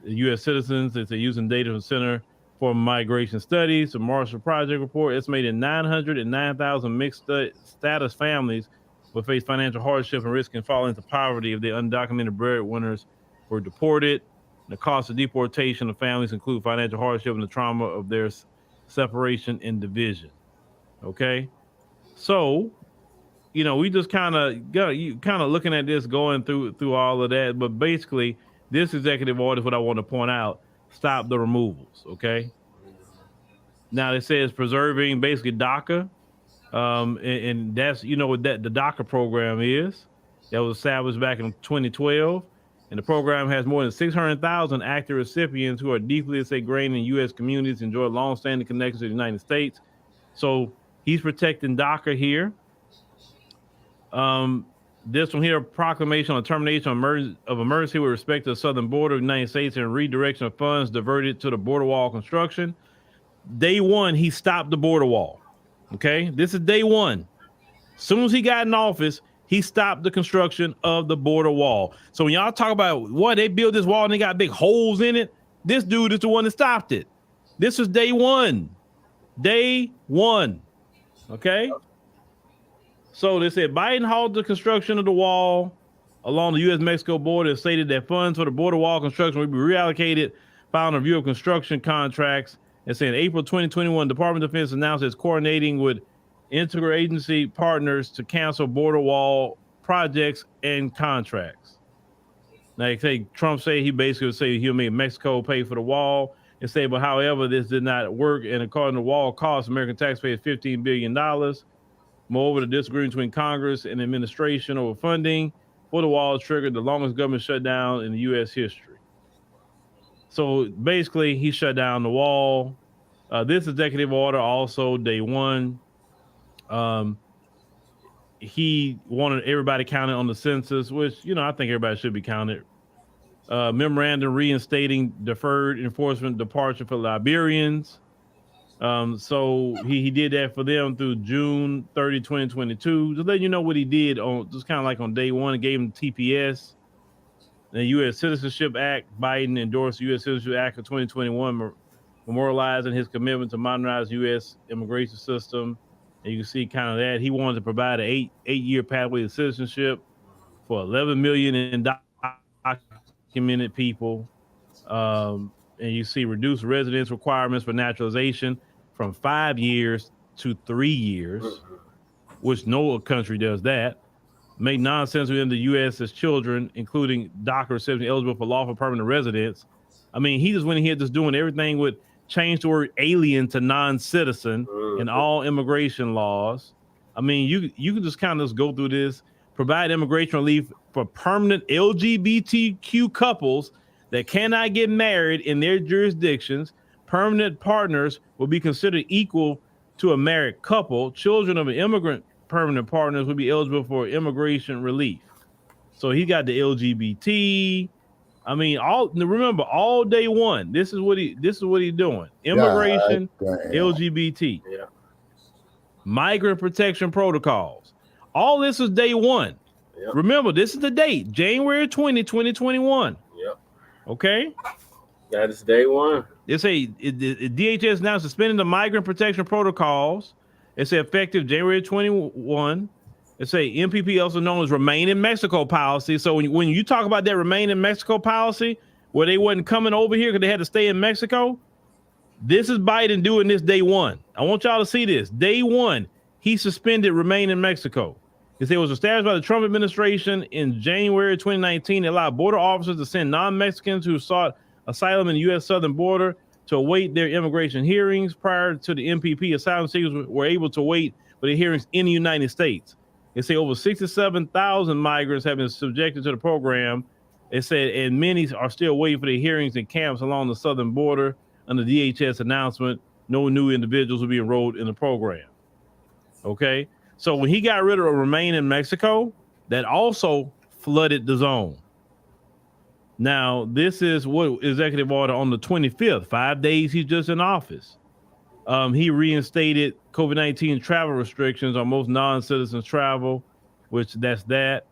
U.S. citizens. They're using data from Center for Migration Studies, the Marshall Project report estimated 909,000 mixed status families will face financial hardship and risk and fall into poverty if the undocumented breadwinners were deported. The cost of deportation of families include financial hardship and the trauma of their separation and division. Okay, so we just kind of looking at this, going through all of that, but basically this executive order is what I want to point out. Stop the removals. Okay. Now it says preserving basically DACA, and that's what the DACA program is. That was established back in 2012. And the program has more than 600,000 active recipients who are deeply ingrained in U.S. communities, enjoy long-standing connections to the United States. So he's protecting DACA here. This one here, proclamation on termination of emergency with respect to the southern border of the United States and redirection of funds diverted to the border wall construction. Day one, he stopped the border wall. Okay, this is day one. As soon as he got in office, he stopped the construction of the border wall. So when y'all talk about what they built this wall and they got big holes in it, this dude is the one that stopped it. This was day one. Day one. Okay. So they said Biden halted the construction of the wall along the U.S.-Mexico border and stated that funds for the border wall construction will be reallocated following a review of construction contracts. And saying April 2021, Department of Defense announced it's coordinating with interagency partners to cancel border wall projects and contracts. Now, they say Trump said he basically would say he'll make Mexico pay for the wall and say, but however, this did not work. And according to the wall cost American taxpayers $15 billion. Moreover, the disagreement between Congress and administration over funding for the wall triggered the longest government shutdown in the U.S. history. So basically, he shut down the wall. This executive order also day one. He wanted everybody counted on the census, which I think everybody should be counted. Memorandum reinstating deferred enforcement departure for Liberians. So he did that for them through June 30, 2022. Just letting you know what he did on just kind of like on day one. It gave him TPS. The U.S. Citizenship Act, Biden endorsed the U.S. Citizenship Act of 2021, memorializing his commitment to modernize the U.S. immigration system. And you can see kind of that. He wanted to provide an eight-year pathway to citizenship for 11 million undocumented people. And you see reduced residence requirements for naturalization from 5 years to 3 years, which no country does that. Made non-citizens within the U.S. as children, including DACA recipients eligible for lawful permanent residence. I mean, he just went ahead just doing everything with change the word alien to non-citizen in all immigration laws. I mean, you can just kind of just go through this, provide immigration relief for permanent LGBTQ couples that cannot get married in their jurisdictions. Permanent partners will be considered equal to a married couple. Children of an immigrant permanent partners will be eligible for immigration relief. So he got the LGBT. I mean, remember all day one. This is what he's doing. Immigration, LGBT, migrant protection protocols. All this is day one. Yep. Remember, this is the date, January 20, 2021.
Yep.
Okay.
That is day one.
DHS now suspending the migrant protection protocols. It's effective January 21. It's a MPP, also known as Remain in Mexico policy. So when you talk about that Remain in Mexico policy, where they wasn't coming over here because they had to stay in Mexico, this is Biden doing this day one. I want y'all to see this. Day one, he suspended Remain in Mexico. It was established by the Trump administration in January 2019. It allowed border officers to send non-Mexicans who sought asylum in the U.S. southern border to await their immigration hearings. Prior to the MPP, asylum seekers were able to wait for the hearings in the United States. They say over 67,000 migrants have been subjected to the program. It said, and many are still waiting for their hearings in camps along the southern border. Under DHS announcement, no new individuals will be enrolled in the program. Okay, so when he got rid of Remain in Mexico, that also flooded the zone. Now, this is what executive order on the 25th, 5 days he's just in office. He reinstated COVID-19 travel restrictions on most non-citizens travel, which that's that.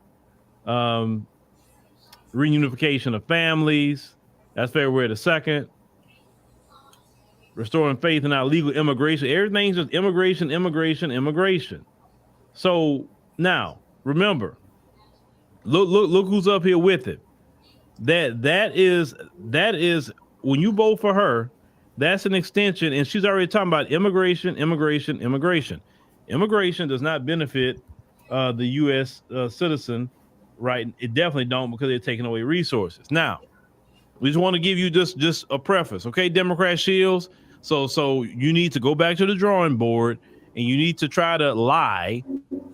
Reunification of families, that's February the 2nd. Restoring faith in our legal immigration. Everything's just immigration, immigration, immigration. So now, remember, look who's up here with it. That is when you vote for her, that's an extension, and she's already talking about immigration. Immigration does not benefit the U.S. Citizen, right? It definitely don't, because they're taking away resources. Now, we just want to give you just a preface, okay, Democrat Shields? So you need to go back to the drawing board, and you need to try to lie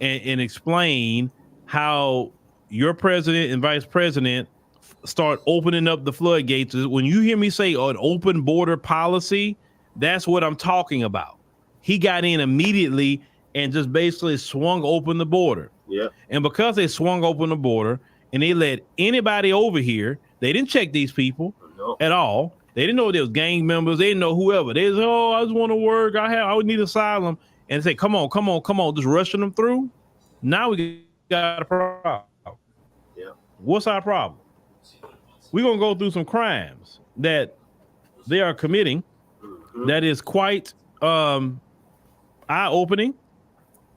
and explain how your president and vice president start opening up the floodgates. When you hear me say an open border policy, that's what I'm talking about. He got in immediately and just basically swung open the border.
Yeah.
And because they swung open the border and they let anybody over here, they didn't check these people at all. They didn't know there was gang members. They didn't know whoever. They said, oh, I just want to work. I would need asylum. And say, come on, just rushing them through. Now we got a problem.
Yeah.
What's our problem? We're going to go through some crimes that they are committing that is quite eye-opening.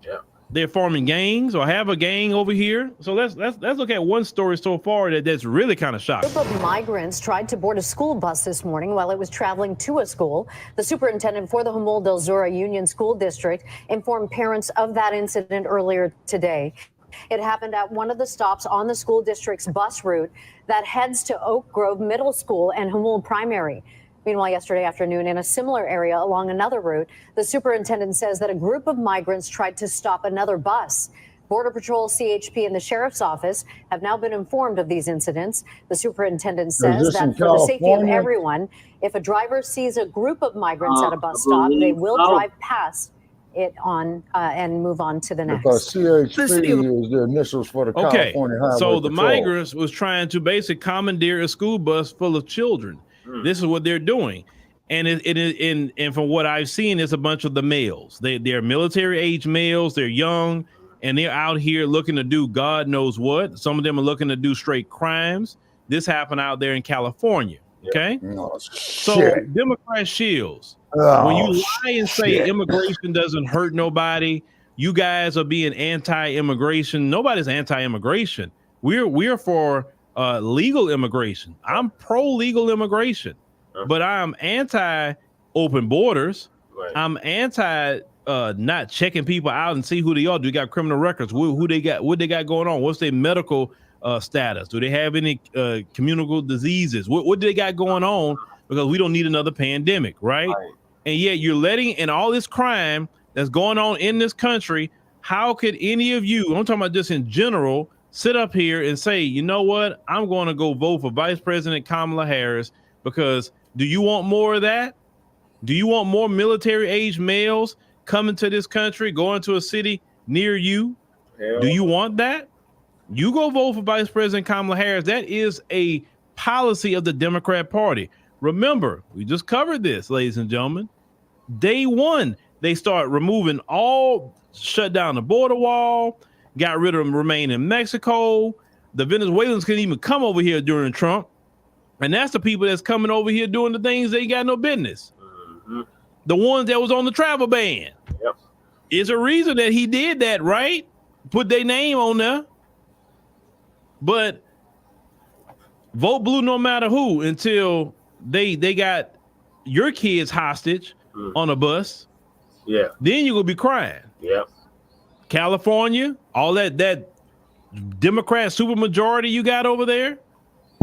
Yeah.
They're forming gangs or have a gang over here. So let's look at one story so far that's really kind of shocking.
A group of migrants tried to board a school bus this morning while it was traveling to a school. The superintendent for the Humboldt del Zura Union School District informed parents of that incident earlier today. It happened at one of the stops on the school district's bus route that heads to Oak Grove Middle School and Humboldt Primary. Meanwhile, yesterday afternoon, in a similar area along another route, the superintendent says that a group of migrants tried to stop another bus. Border Patrol, CHP, and the Sheriff's Office have now been informed of these incidents. The superintendent says that for the safety of everyone, if a driver sees a group of migrants at a bus stop, they will drive past it on and move on to the next.
Because CHP is the initials for the California Highway
So the
Patrol.
migrants was trying to basically commandeer a school bus full of children. This is what they're doing. And and from what I've seen, it's a bunch of the males. They're military age males. They're young, and they're out here looking to do God knows what. Some of them are looking to do straight crimes. This happened out there in California. Okay, so Democrat Shields, when you lie and say immigration doesn't hurt nobody, you guys are being anti-immigration. Nobody's anti-immigration. We're for legal immigration. I'm pro-legal immigration. But I'm anti-open borders. Right. I'm anti not checking people out and see who they are. Do they got criminal records? Who they got? What they got going on? What's their medical status? Do they have any communicable diseases? What do they got going on? Because we don't need another pandemic, right? And yet you're letting in all this crime that's going on in this country. How could any of you, I'm talking about just in general, sit up here and say, you know what? I'm going to go vote for Vice President Kamala Harris because do you want more of that? Do you want more military age males coming to this country, going to a city near you? Do you want that? You go vote for Vice President Kamala Harris. That is a policy of the Democrat Party. Remember, we just covered this, ladies and gentlemen. Day one, they start removing shut down the border wall, got rid of them remain in Mexico. The Venezuelans couldn't even come over here during Trump. And that's the people that's coming over here doing the things they got no business. The ones that was on the travel ban. Yep. It's a reason that he did that, right? Put their name on there. But vote blue no matter who until they got your kids hostage on a bus. Yeah. Then you're gonna be crying. Yep. California, all that Democrat supermajority you got over there.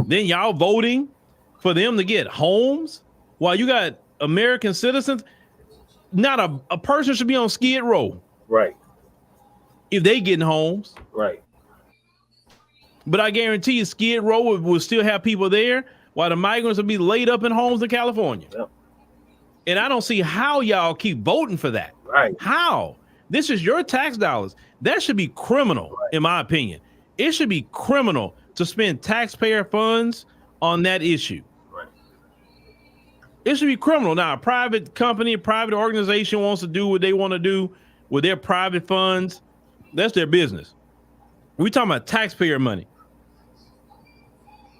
Then y'all voting for them to get homes while you got American citizens. Not a person should be on Skid Row. Right. If they getting homes. Right. But I guarantee you Skid Row will still have people there while the migrants will be laid up in homes in California. Yep. And I don't see how y'all keep voting for that. Right. How? This is your tax dollars. That should be criminal, in my opinion. It should be criminal to spend taxpayer funds on that issue. Right. It should be criminal. Now, a private company, a private organization wants to do what they want to do with their private funds. That's their business. We're talking about taxpayer money.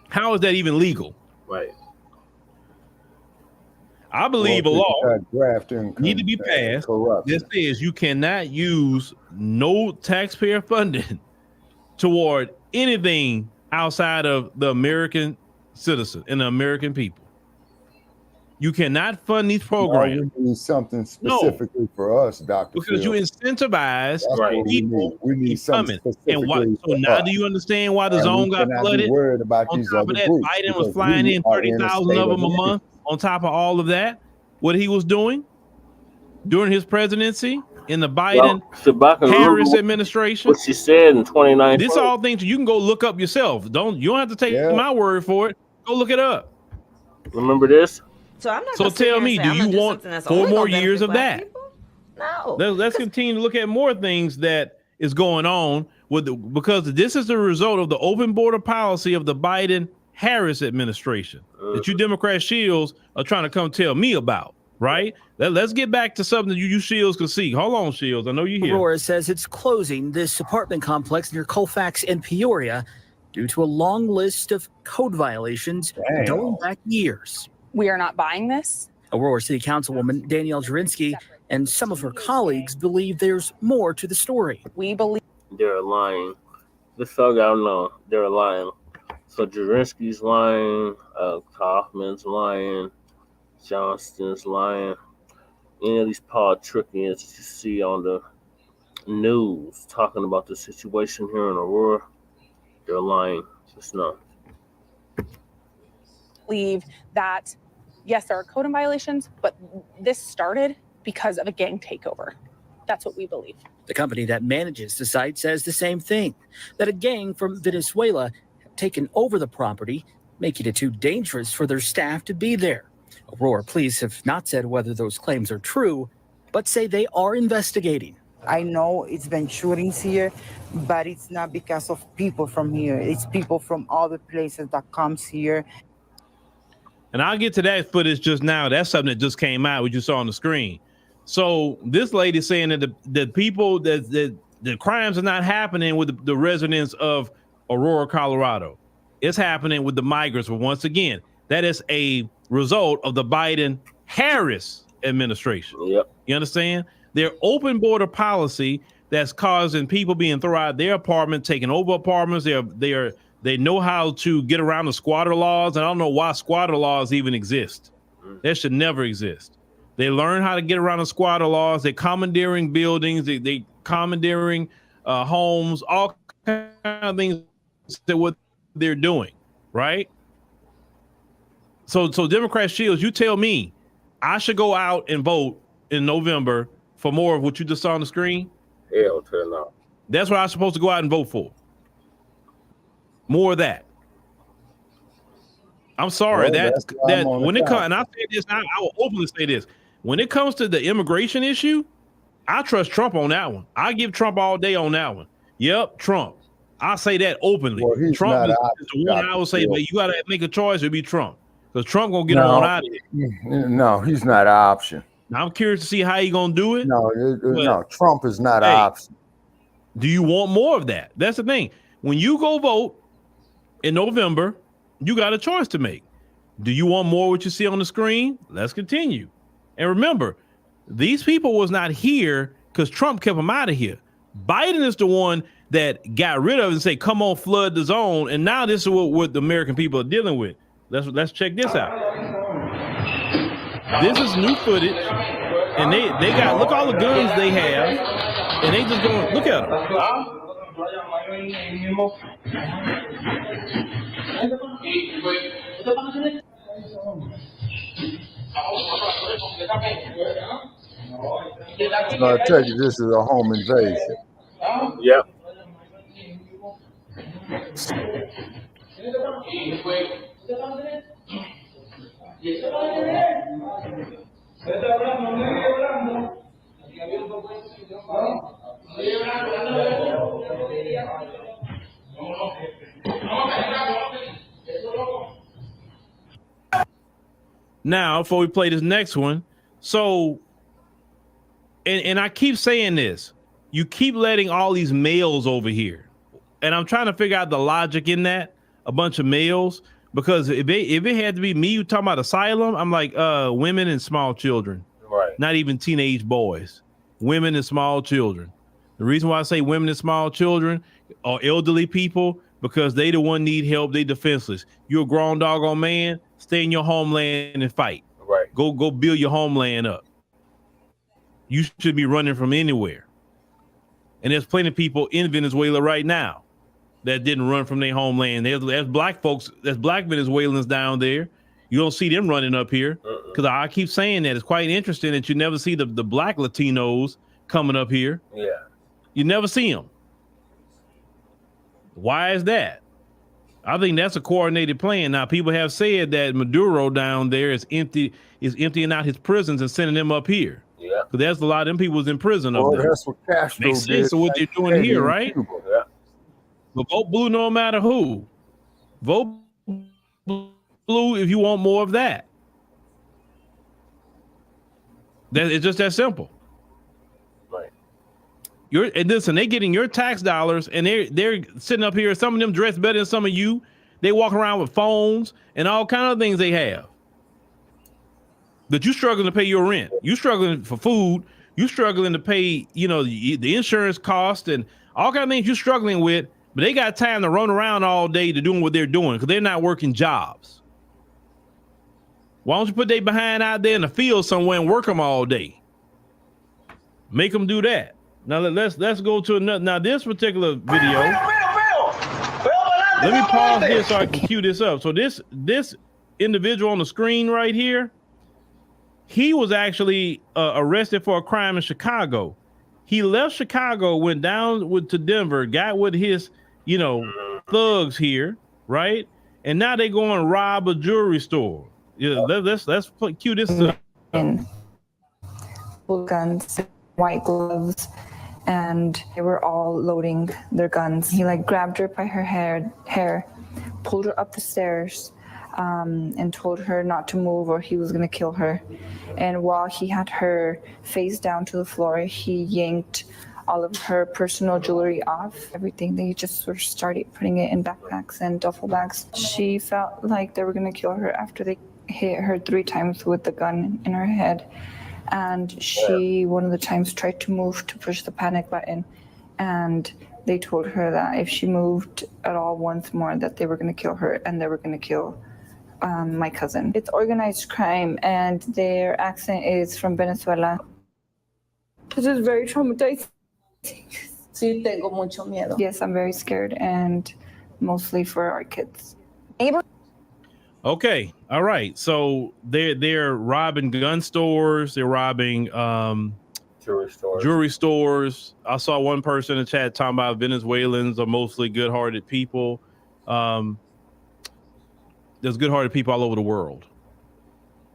How is that even legal? Right. I believe a law need to be passed that says you cannot use no taxpayer funding toward anything outside of the American citizen and the American people. You cannot fund these programs.
We need something specifically for us, Dr.
Because
Phil.
you incentivize people
we need something
coming. And what? So now do you understand why the zone got flooded? On top of that, Biden was flying in 30,000 of them a month. On top of all of that, what he was doing during his presidency in the Biden Harris administration.
What she said in 2019.
This all things you can go look up yourself. You don't have to take my word for it. Go look it up.
Remember this?
So I'm not.
So tell me, do you want 4 more years of that?
No.
Let's continue to look at more things that is going on because this is the result of the open border policy of the Biden Harris administration that you Democrat Shields are trying to come tell me about, right? Let's get back to something that you Shields can see. Hold on, Shields. I know you're here.
Aurora says it's closing this apartment complex near Colfax and Peoria due to a long list of code violations going back years.
We are not buying this.
Aurora City Councilwoman Danielle Jurinsky and some of her colleagues believe there's more to the story.
We believe
they're lying. This all gotta know they're lying. So Jurinsky's lying, Kaufman's lying, Johnston's lying. Any of these politicians that you see on the news talking about the situation here in Aurora, they're lying. It's not.
Believe that, yes, there are code violations, but this started because of a gang takeover. That's what we believe.
The company that manages the site says the same thing, that a gang from Venezuela have taken over the property, making it too dangerous for their staff to be there. Aurora police have not said whether those claims are true, but say they are investigating.
I know it's been shootings here, but it's not because of people from here. It's people from other places that comes here.
And I'll get to that footage just now. That's something that just came out, what you saw on the screen. So this lady saying that the people that the crimes are not happening with the residents of Aurora, Colorado. It's happening with the migrants. But once again, that is a result of the Biden-Harris administration.
Yep.
You understand? Their open border policy that's causing people being thrown out of their apartment, taking over apartments. They know how to get around the squatter laws. And I don't know why squatter laws even exist. That should never exist. They learn how to get around the squatter laws. They're commandeering buildings. They commandeering homes, all kinds of things that what they're doing, right? So Democrat Shields, you tell me I should go out and vote in November for more of what you just saw on the screen?
Hell to no.
That's what I'm supposed to go out and vote for. More of that. I'm sorry that when it comes, and I say this, I will openly say this. When it comes to the immigration issue, I trust Trump on that one. I give Trump all day on that one. Yep, Trump. I say that openly.
Well,
Trump is the one I would say, but you got to make a choice. It'd be Trump, because Trump gonna get on out of it.
No, he's not an option.
Now, I'm curious to see how he gonna do it.
No, Trump is not an option.
Do you want more of that? That's the thing. When you go vote in November, you got a choice to make. Do you want more of what you see on the screen? Let's continue. And remember, these people was not here because Trump kept them out of here. Biden is the one that got rid of it and say, come on, flood the zone. And now this is what the American people are dealing with. Let's check this out. This is new footage. And they got, look all the guns they have. And they just going, look at them.
So I tell you, this is a home invasion.
Yep.
Now, before we play this next one, so, and I keep saying this, you keep letting all these males over here, and I'm trying to figure out the logic in that, a bunch of males, because if it had to be me, you talking about asylum, I'm like, women and small children,
right?
Not even teenage boys, women and small children. The reason why I say women and small children are elderly people, because they the one need help, they defenseless. You're a grown doggone man, stay in your homeland and fight.
Right.
Go build your homeland up. You should be running from anywhere. And there's plenty of people in Venezuela right now that didn't run from their homeland. There's black folks, there's black Venezuelans down there. You don't see them running up here. Because I keep saying that it's quite interesting that you never see the black Latinos coming up here.
Yeah.
You never see them. Why is that? I think that's a coordinated plan. Now, people have said that Maduro down there is emptying out his prisons and sending them up here.
Yeah.
Because there's a lot of them people in prison up there.
That's what Castro
Makes sense of what they're doing here, right?
Yeah.
But vote blue no matter who. Vote blue if you want more of that. It's just that simple.
Right.
And listen, they're getting your tax dollars, and they're sitting up here. Some of them dress better than some of you. They walk around with phones and all kind of things they have. But you struggling to pay your rent. You struggling for food. You struggling to pay, the insurance cost and all kind of things you're struggling with. But they got time to run around all day to doing what they're doing because they're not working jobs. Why don't you put their behind out there in the field somewhere and work them all day? Make them do that. Now let's go to another. Now this particular video. Let me pause here so I can cue this up. So this individual on the screen right here, he was actually arrested for a crime in Chicago. He left Chicago, went down to Denver, got with his, thugs here, right? And now they go and rob a jewelry store. Yeah, let's cue this up.
In guns, white gloves, and they were all loading their guns. He grabbed her by her hair, pulled her up the stairs, and told her not to move or he was going to kill her. And while he had her face down to the floor, he yanked all of her personal jewelry off, everything. They just sort of started putting it in backpacks and duffel bags. She felt like they were going to kill her after they hit her 3 times with the gun in her head. And she, one of the times, tried to move to push the panic button. And they told her that if she moved at all once more, that they were going to kill her and they were going to kill my cousin. It's organized crime and their accent is from Venezuela. This is very traumatizing. Sí, tengo mucho miedo. Yes, I'm very scared, and mostly for our kids.
Okay, all right. So they're robbing gun stores. They're robbing jewelry stores. I saw one person in the chat talking about Venezuelans are mostly good-hearted people. There's good-hearted people all over the world,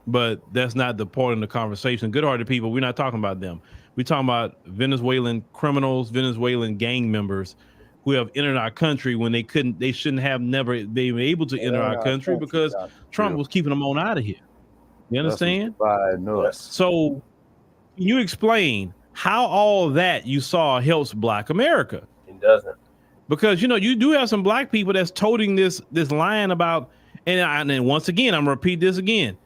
but that's not the point of the conversation. Good-hearted people, we're not talking about them. We're talking about Venezuelan criminals, Venezuelan gang members who have entered our country when they shouldn't have never been able to enter our country because Trump was keeping them on out of here. You understand? So you explain how all that you saw helps Black America.
It doesn't.
Because, you do have some Black people that's toting this line about, and once again, I'm gonna repeat this again.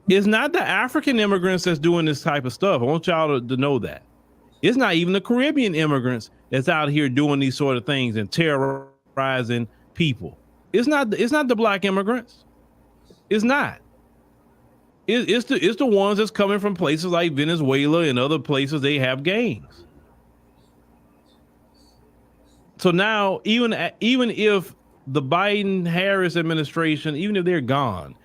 It's not the African immigrants that's doing this type of stuff. I want y'all to know that. It's not even the Caribbean immigrants that's out here doing these sort of things and terrorizing people. It's not the Black immigrants. It's not. It's the ones that's coming from places like Venezuela and other places. They have gangs. So now, even if the Biden-Harris administration, even if they're gone,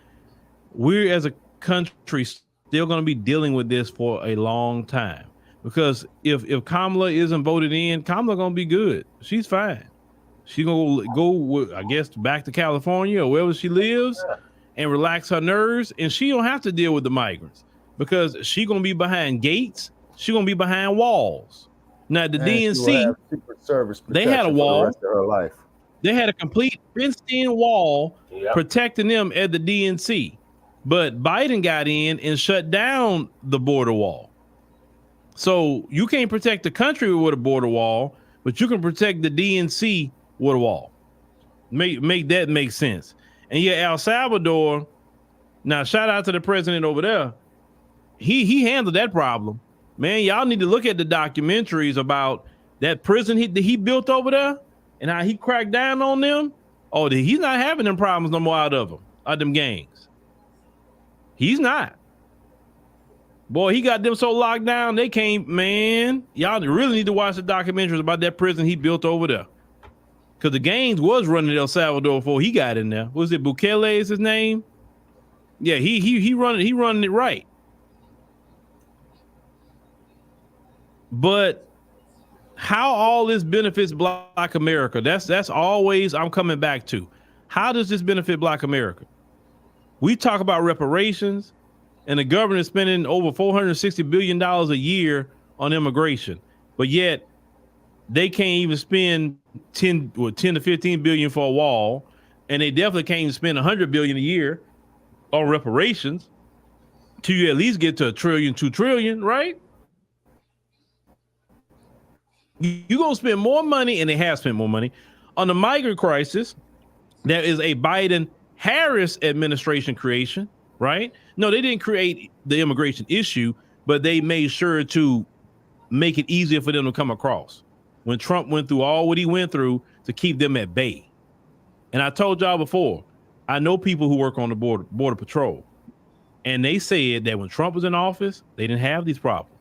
we're as a country still going to be dealing with this for a long time. Because if Kamala isn't voted in, Kamala going to be good. She's fine. She's going to go, I guess, back to California or wherever she lives and relax her nerves. And she don't have to deal with the migrants because she's going to be behind gates. She's going to be behind walls. Now, the DNC, they had a wall.
For the rest of her life.
They had a complete fenced-in wall protecting them at the DNC. But Biden got in and shut down the border wall. So you can't protect the country with a border wall, but you can protect the DNC with a wall. Make that make sense. And yeah, El Salvador, now shout out to the president over there. He handled that problem. Man, y'all need to look at the documentaries about that prison he built over there and how he cracked down on them. Oh, he's not having them problems no more out of them gangs. He's not. Boy, he got them so locked down, they can't, man. Y'all really need to watch the documentaries about that prison he built over there. Because the gangs was running El Salvador before he got in there. Was it Bukele is his name? Yeah, he running it right. But how all this benefits Black America, that's always I'm coming back to. How does this benefit Black America? We talk about reparations, and the government is spending over $460 billion a year on immigration, but yet they can't even spend 10 to 15 billion for a wall, and they definitely can't even spend 100 billion a year on reparations till you at least get to $1 trillion, $2 trillion, right? You're gonna spend more money, and they have spent more money on the migrant crisis. There is a Biden-Harris administration creation, right? No, they didn't create the immigration issue, but they made sure to make it easier for them to come across. When Trump went through all what he went through to keep them at bay. And I told y'all before, I know people who work on the border patrol, and they said that when Trump was in office, they didn't have these problems.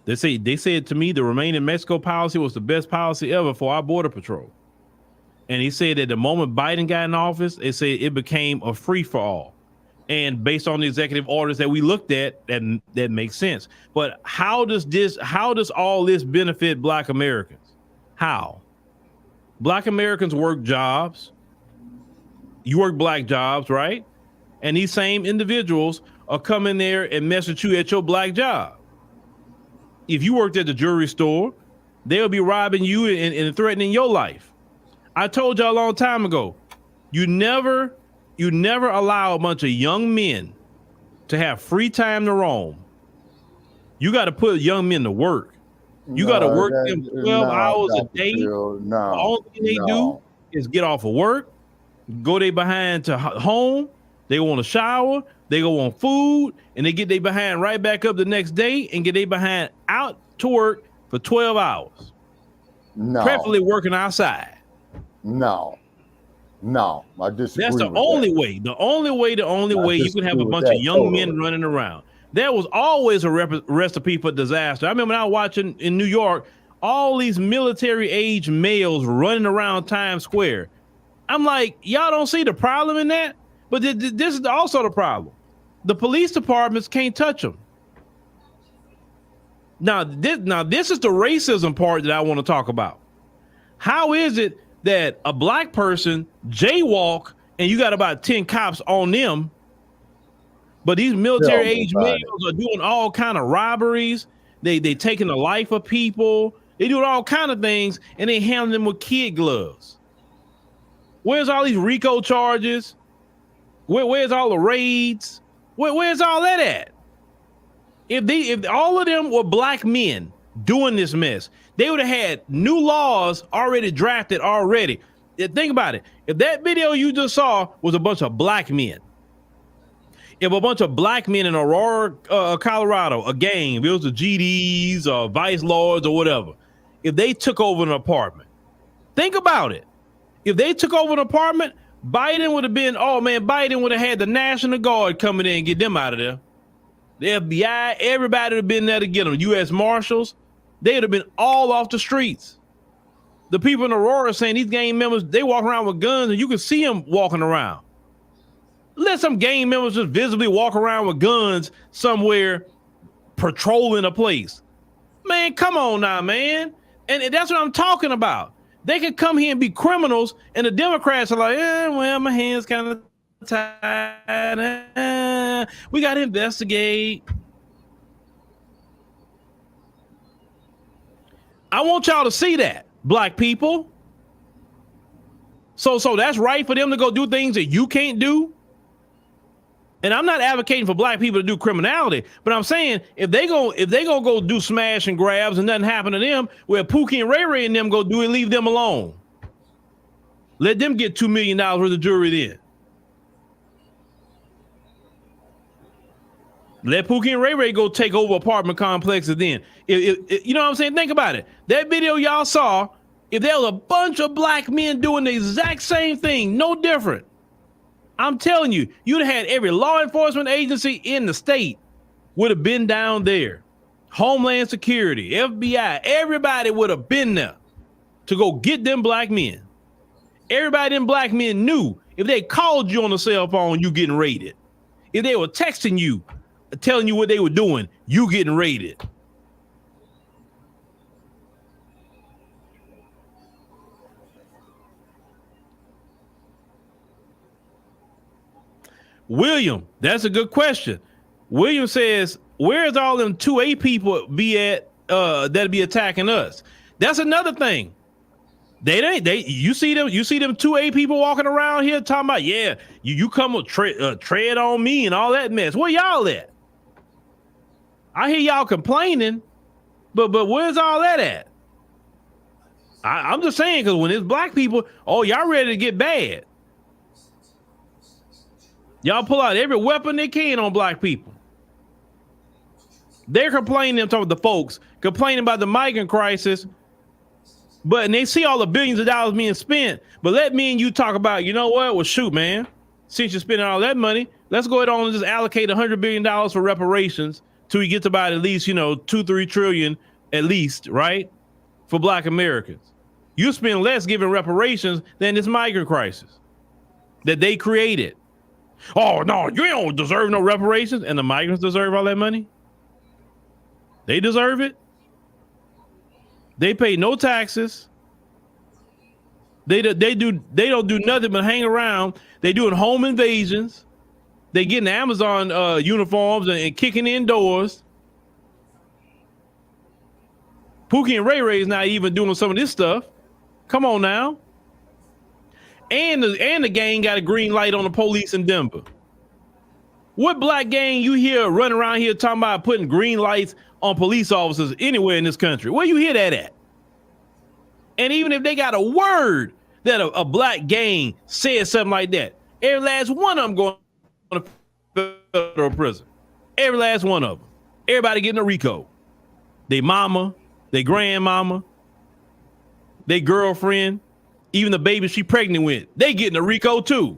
They said to me the Remain in Mexico policy was the best policy ever for our border patrol. And he said that the moment Biden got in office, they said it became a free for all. And based on the executive orders that we looked at, that makes sense. But how does all this benefit Black Americans? How? Black Americans work jobs. You work Black jobs, right? And these same individuals are coming there and mess with you at your Black job. If you worked at the jewelry store, they'll be robbing you and threatening your life. I told y'all a long time ago, you never allow a bunch of young men to have free time to roam. You got to put young men to work. You got to work them 12 hours a day. The only thing they do is get off of work, go they behind to home, they want to shower, they go on food, and they get they behind right back up the next day and get they behind out to work for 12 hours. Preferably working outside.
No, I disagree.
That's the only way. The only way you can have a bunch of young men running around. There was always a recipe for disaster. I remember when I was watching in New York, all these military-age males running around Times Square. I'm like, y'all don't see the problem in that? But this is also the problem. The police departments can't touch them. Now this is the racism part that I want to talk about. How is it that a Black person jaywalk and you got about 10 cops on them, but these military age males are doing all kind of robberies, they taking the life of people, they doing all kind of things, and they handling them with kid gloves? Where's all these RICO charges? Where's all the raids? Where's all that at? If all of them were Black men doing this mess, they would have had new laws already drafted already. Think about it. If that video you just saw was a bunch of Black men, if a bunch of Black men in Aurora, Colorado, a gang, if it was the GDs or Vice Lords or whatever, if they took over an apartment, think about it. If they took over an apartment, Biden would have been, Biden would have had the National Guard coming in and get them out of there. The FBI, everybody would have been there to get them. U.S. Marshals, they would have been all off the streets. The people in Aurora saying these gang members, they walk around with guns and you can see them walking around. Let some gang members just visibly walk around with guns somewhere patrolling a place. Man, come on now, man. And that's what I'm talking about. They could come here and be criminals, and the Democrats are like, my hands kind of tied. We got to investigate. I want y'all to see that, Black people. So that's right for them to go do things that you can't do. And I'm not advocating for Black people to do criminality, but I'm saying if they gonna go do smash and grabs and nothing happen to them, where Pookie and Ray Ray and them go do it, leave them alone. Let them get $2 million worth of jewelry then. Let Pookie and Ray Ray go take over apartment complexes then. If you know what I'm saying? Think about it. That video y'all saw, if there was a bunch of Black men doing the exact same thing, no different, I'm telling you, you'd have had every law enforcement agency in the state would have been down there. Homeland Security, FBI, everybody would have been there to go get them Black men. Everybody them Black men knew if they called you on the cell phone, you getting raided. If they were texting you, telling you what they were doing, you getting raided. William, that's a good question. William says, where's all them 2A people be at that'll be attacking us? That's another thing. You see them 2A people walking around here talking about, you come with tread on me and all that mess. Where y'all at? I hear y'all complaining, but where's all that at? I'm just saying, because when it's Black people, y'all ready to get bad. Y'all pull out every weapon they can on Black people. They're complaining, I'm talking about the folks, complaining about the migrant crisis, and they see all the billions of dollars being spent. But let me and you talk about, you know what? Well, shoot, man, since you're spending all that money, let's go ahead on and just allocate $100 billion for reparations till we get to about at least, 2-3 trillion at least, right? For Black Americans. You spend less giving reparations than this migrant crisis that they created. Oh no, you don't deserve no reparations, and the migrants deserve all that money. They deserve it. They pay no taxes. They don't do nothing but hang around. They doing home invasions. They getting Amazon uniforms and kicking in doors. Pookie and Ray Ray's not even doing some of this stuff. Come on now. And the gang got a green light on the police in Denver. What black gang you hear running around here talking about putting green lights on police officers anywhere in this country? Where you hear that at? And even if they got a word that a black gang says something like that, every last one of them going to federal prison. Every last one of them. Everybody getting a RICO. They mama, they grandmama, they girlfriend, even the baby she pregnant with, they getting a RICO too.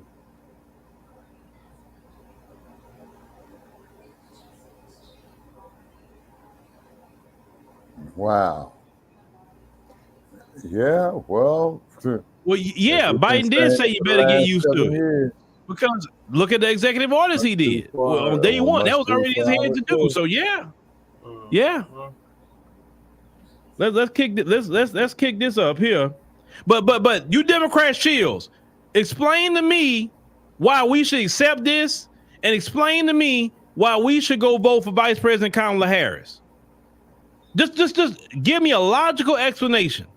Wow. Yeah, well,
yeah, Biden did say you better get used to it. Because look at the executive orders he did. Well, on day one, that was already his hand to do. So yeah. Let's kick this up here. But you Democrat shills, explain to me why we should accept this, and explain to me why we should go vote for Vice President Kamala Harris. Just give me a logical explanation.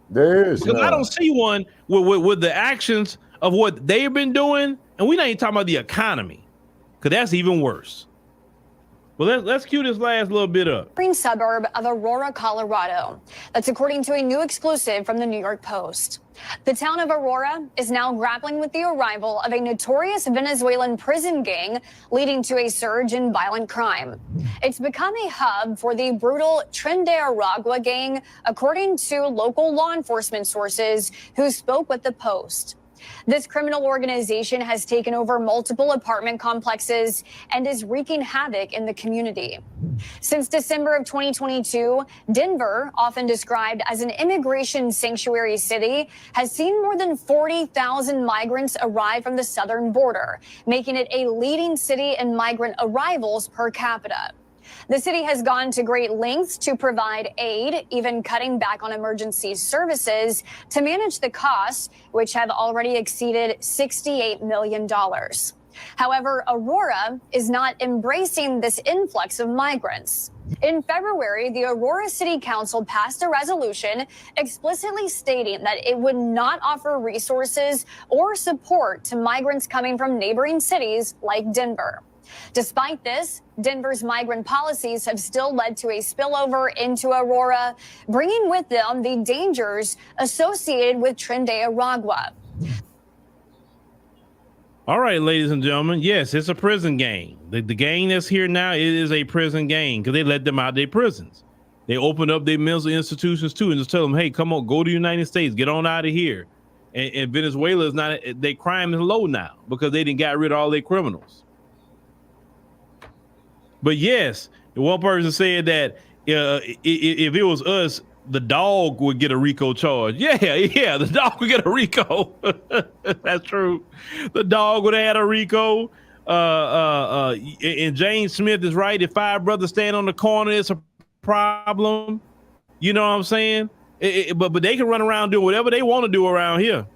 There is
because I don't see one with the actions of what they've been doing, and we're not even talking about the economy, because that's even worse. Well, let's cue this last little bit up.
Green suburb of Aurora, Colorado. That's according to a new exclusive from the New York Post. The town of Aurora is now grappling with the arrival of a notorious Venezuelan prison gang, leading to a surge in violent crime. It's become a hub for the brutal Tren de Aragua gang, according to local law enforcement sources who spoke with the Post. This criminal organization has taken over multiple apartment complexes and is wreaking havoc in the community. Since December of 2022, Denver, often described as an immigration sanctuary city, has seen more than 40,000 migrants arrive from the southern border, making it a leading city in migrant arrivals per capita. The city has gone to great lengths to provide aid, even cutting back on emergency services to manage the costs, which have already exceeded $68 million. However, Aurora is not embracing this influx of migrants. In February, the Aurora City Council passed a resolution explicitly stating that it would not offer resources or support to migrants coming from neighboring cities like Denver. Despite this, Denver's migrant policies have still led to a spillover into Aurora, bringing with them the dangers associated with Tren de Aragua.
All right, ladies and gentlemen, yes, it's a prison gang. The gang that's here now, it is a prison gang because they let them out of their prisons. They open up their mental institutions too and just tell them, hey, come on, go to the United States, get on out of here. And Venezuela is not, their crime is low now because they didn't got rid of all their criminals. But yes, one person said that if it was us, the dog would get a RICO charge. Yeah, the dog would get a RICO. That's true. The dog would have had a RICO. And James Smith is right. If five brothers stand on the corner, it's a problem. You know what I'm saying? But they can run around doing whatever they want to do around here.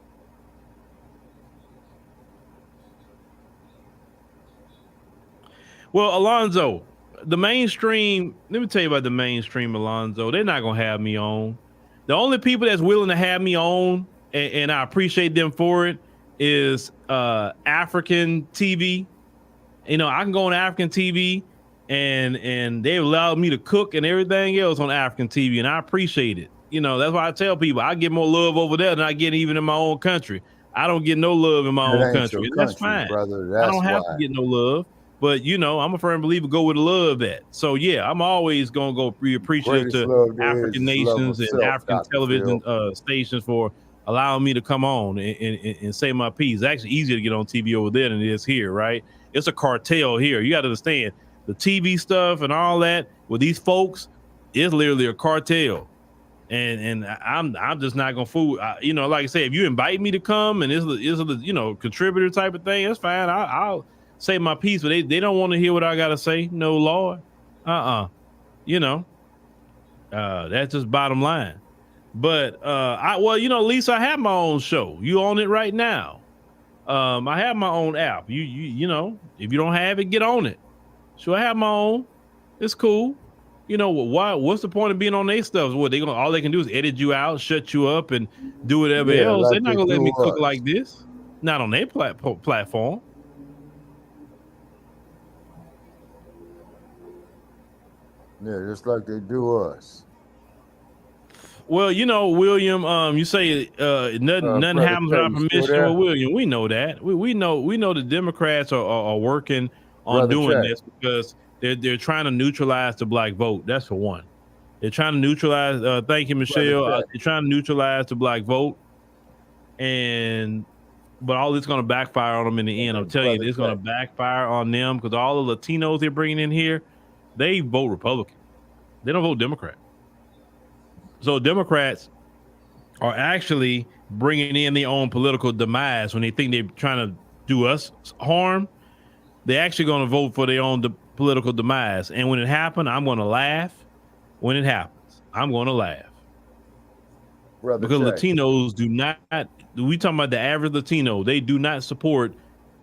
Well, Alonzo, the mainstream, let me tell you about the mainstream, Alonzo. They're not going to have me on. The only people that's willing to have me on, and I appreciate them for it, is African TV. You know, I can go on African TV, and they've allowed me to cook and everything else on African TV, and I appreciate it. You know, that's why I tell people I get more love over there than I get even in my own country. I don't get no love in my own country. That's fine.
Brother.
I don't have to get no love. But, you know, I'm a firm believer, go with the love at. So, yeah, I'm always going to be appreciative to African nations and African television stations for allowing me to come on and say my piece. It's actually easier to get on TV over there than it is here, right? It's a cartel here. You got to understand the TV stuff and all that with these folks is literally a cartel. and I'm just not gonna fool. You know, like I said, if you invite me to come and it's a contributor type of thing, that's fine. I'll say my piece, but they don't want to hear what I gotta say. No, Lord, you know, that's just bottom line. But Lisa, I have my own show. You own it right now. I have my own app. You know, if you don't have it, get on it. Sure, I have my own. It's cool. You know why? What's the point of being on their stuff? What all they can do is edit you out, shut you up, and do whatever else.
Like
They're not gonna let me cook
us.
like this. Not on their platform.
Yeah, just like they do us.
Well, you know, William, you say nothing happens without permission. Well, William, we know that. We know the Democrats are working on doing this because they're trying to neutralize the black vote. That's for one. They're trying to neutralize. Thank you, Michelle. They're trying to neutralize the black vote, but all this going to backfire on them in the end. I'm telling you, it's going to backfire on them because all the Latinos they're bringing in here, they vote Republican. They don't vote Democrat. So Democrats are actually bringing in their own political demise when they think they're trying to do us harm. They're actually going to vote for their own political demise. And when it happens, I'm going to laugh. When it happens, I'm going to laugh. Because Latinos do not, we talking about the average Latino, they do not support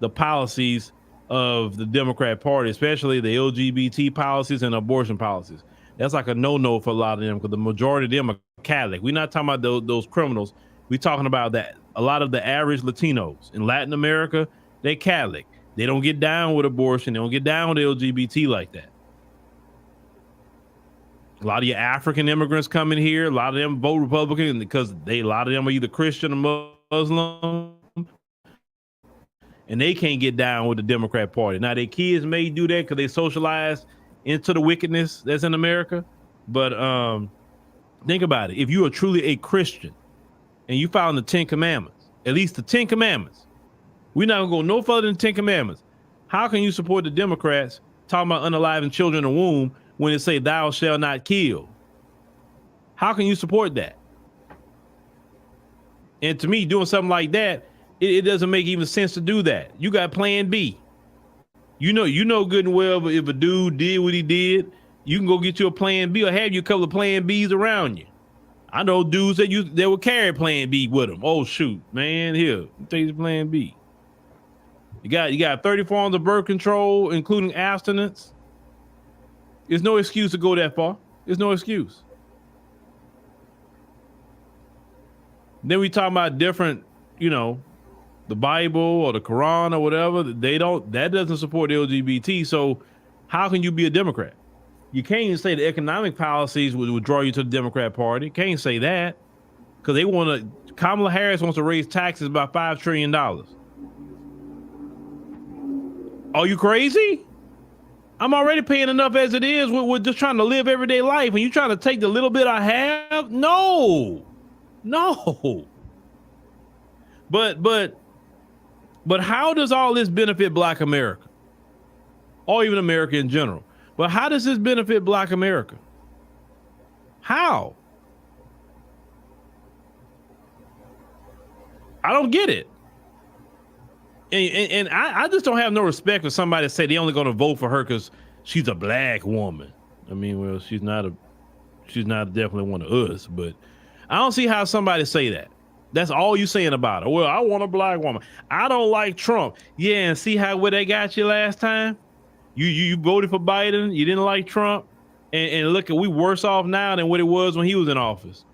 the policies of the Democrat Party, especially the LGBT policies and abortion policies. That's like a no-no for a lot of them because the majority of them are Catholic. We're not talking about those criminals. We're talking about that a lot of the average Latinos in Latin America, they Catholic. They don't get down with abortion. They don't get down with LGBT like that. A lot of your African immigrants coming here, a lot of them vote Republican because a lot of them are either Christian or Muslim, and they can't get down with the Democrat Party. Now, their kids may do that because they socialize into the wickedness that's in America. But think about it. If you are truly a Christian and you follow the 10 Commandments, at least the 10 Commandments, we're not gonna go no further than 10 Commandments. How can you support the Democrats talking about unaliving children in the womb when it say thou shalt not kill? How can you support that? And to me, doing something like that, it doesn't make even sense to do that. You got plan B. You know good and well if a dude did what he did, you can go get you a plan B or have you a couple of plan Bs around you. I know dudes that would carry plan B with them. Oh shoot, man, here, take the plan B. You got 30 forms of birth control, including abstinence. There's no excuse to go that far. There's no excuse. Then we talk about different, the Bible or the Quran or whatever. That doesn't support LGBT. So how can you be a Democrat? You can't even say the economic policies would draw you to the Democrat Party. Can't say that because Kamala Harris wants to raise taxes by $5 trillion. Are you crazy? I'm already paying enough as it is. We're just trying to live everyday life. And you trying to take the little bit I have? No. But how does all this benefit Black America? Or even America in general? But how does this benefit Black America? How? I don't get it. And I just don't have no respect for somebody that say they only going to vote for her because she's a Black woman. I mean, well, she's not definitely one of us, but I don't see how somebody say that. That's all you saying about her. Well, I want a Black woman. I don't like Trump. Yeah, and see where they got you last time? You voted for Biden. You didn't like Trump, and look, we worse off now than what it was when he was in office.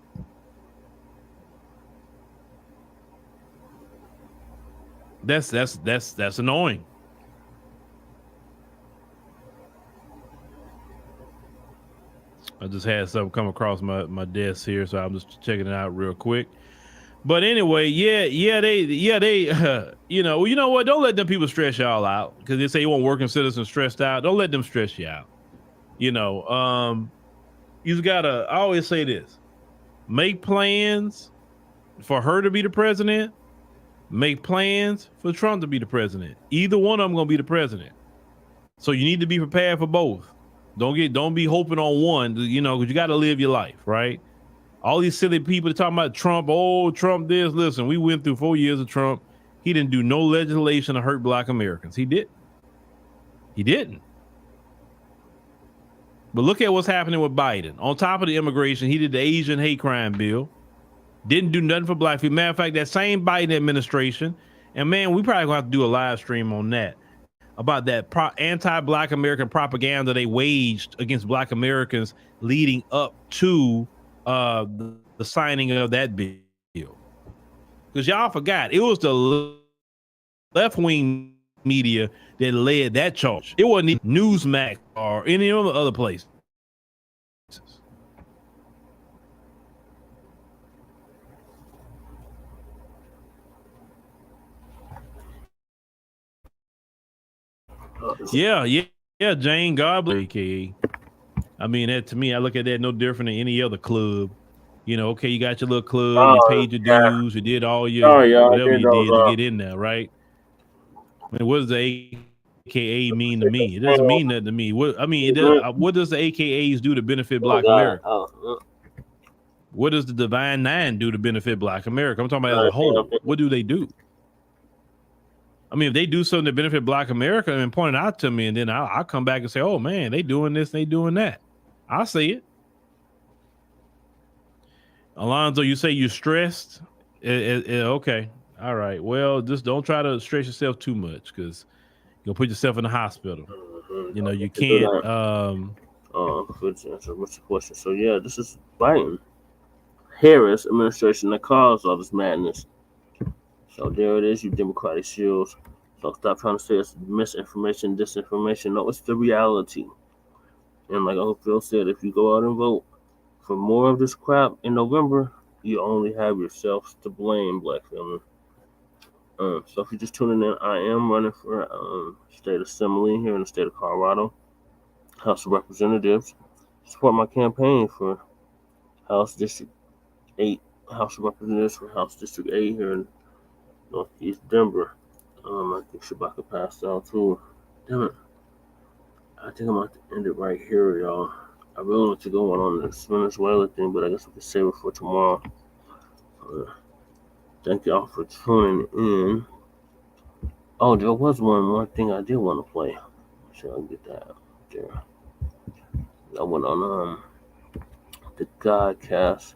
That's annoying. I just had something come across my desk here, so I'm just checking it out real quick. But anyway, they you know what? Don't let them people stress y'all out because they say you want working citizens stressed out. Don't let them stress you out. You gotta. I always say this: make plans for her to be the president. Make plans for Trump to be the president. Either one of them gonna be the president. So you need to be prepared for both. Don't be hoping on one, because you got to live your life, right? All these silly people talking about Trump. Oh, Trump this. Listen, we went through 4 years of Trump. He didn't do no legislation to hurt Black Americans. He didn't. He didn't. But look at what's happening with Biden. On top of the immigration, he did the Asian hate crime bill. Didn't do nothing for Black people. Matter of fact, that same Biden administration, and man, we probably gonna have to do a live stream on that, about that anti-Black American propaganda they waged against Black Americans leading up to the signing of that bill. Because y'all forgot, it was the left-wing media that led that charge. It wasn't Newsmax or any other place. Yeah, Jane, God bless, AKA. I mean, that to me, I look at that no different than any other club. You know, okay, you got your little club, you paid your dues, you did all your whatever you did to get in there, right? I mean, what does the AKA mean to me? It doesn't mean nothing to me. What does the AKAs do to benefit Black America? What does the Divine Nine do to benefit Black America? I'm talking about as a whole. What do they do? I mean, if they do something to benefit Black America and point it out to me, and then I'll come back and say, oh man, they doing this, they doing that. I'll say it. Alonzo, you say you're stressed? Okay. All right. Well, just don't try to stress yourself too much, because you'll put yourself in the hospital. You know, you can't.
What's the question? So yeah, this is Biden Harris administration that caused all this madness. So there it is, you Democratic shields. So stop trying to say it's misinformation, disinformation. No, it's the reality. And like Uncle Phil said, if you go out and vote for more of this crap in November, you only have yourselves to blame, Black family. So if you're just tuning in, I am running for state assembly here in the state of Colorado, House of Representatives. Support my campaign for House District 8, House of Representatives for House District 8 here in Northeast Denver. I think Shabaka passed out too. Damn it. I think I'm going to end it right here, y'all. I really want to go on this Venezuela thing, but I guess we can save it for tomorrow. Thank y'all for tuning in. Oh, there was one more thing I did want to play. Make sure I get that out there. I went on the Godcast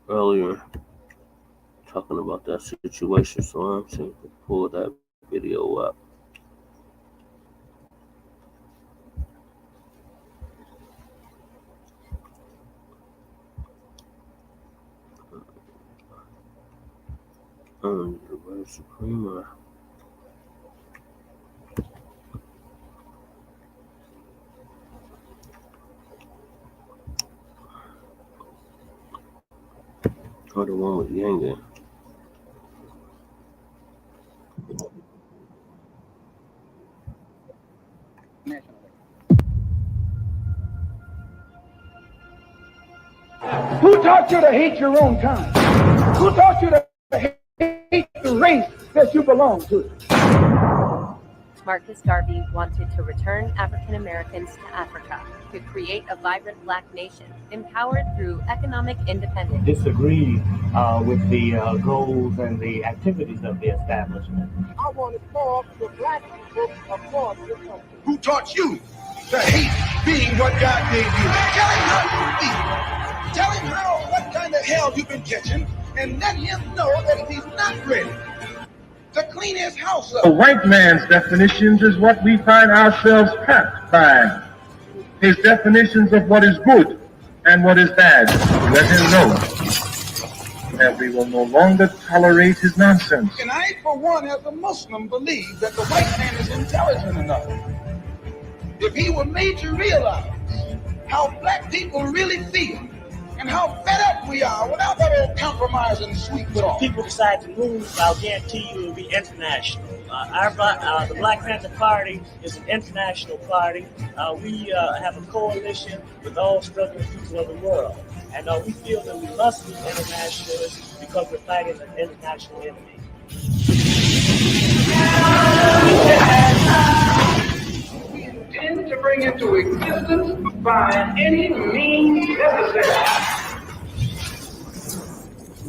earlier talking about that situation, so I'm seeing if I can pull that video up. The Supreme. Or the one with Yang.
Who taught you to hate your own kind? Who taught you to hate the race that you belong to?
Marcus Garvey wanted to return African Americans to Africa to create a vibrant Black nation, empowered through economic independence.
Disagree with the goals and the activities of the establishment.
I want to call the Black people across the country.
Who taught you to hate being what God gave you? Tell him how you feel. Tell him what kind of hell you've been catching, and let him know that if he's not ready to clean his house up.
A white man's definitions is what we find ourselves trapped by. His definitions of what is good and what is bad. Let him know that we will no longer tolerate his nonsense.
And I, for one, as a Muslim, believe that the white man is intelligent enough. If he were made to realize how Black people really feel, and how fed up we are without that old compromise and sweet talk.
If people decide to move, I'll guarantee you it will be international. The Black Panther Party is an international party. We have a coalition with all struggling people of the world. And we feel that we must be internationalists because we're fighting an international enemy.
We intend to bring into existence by any means necessary.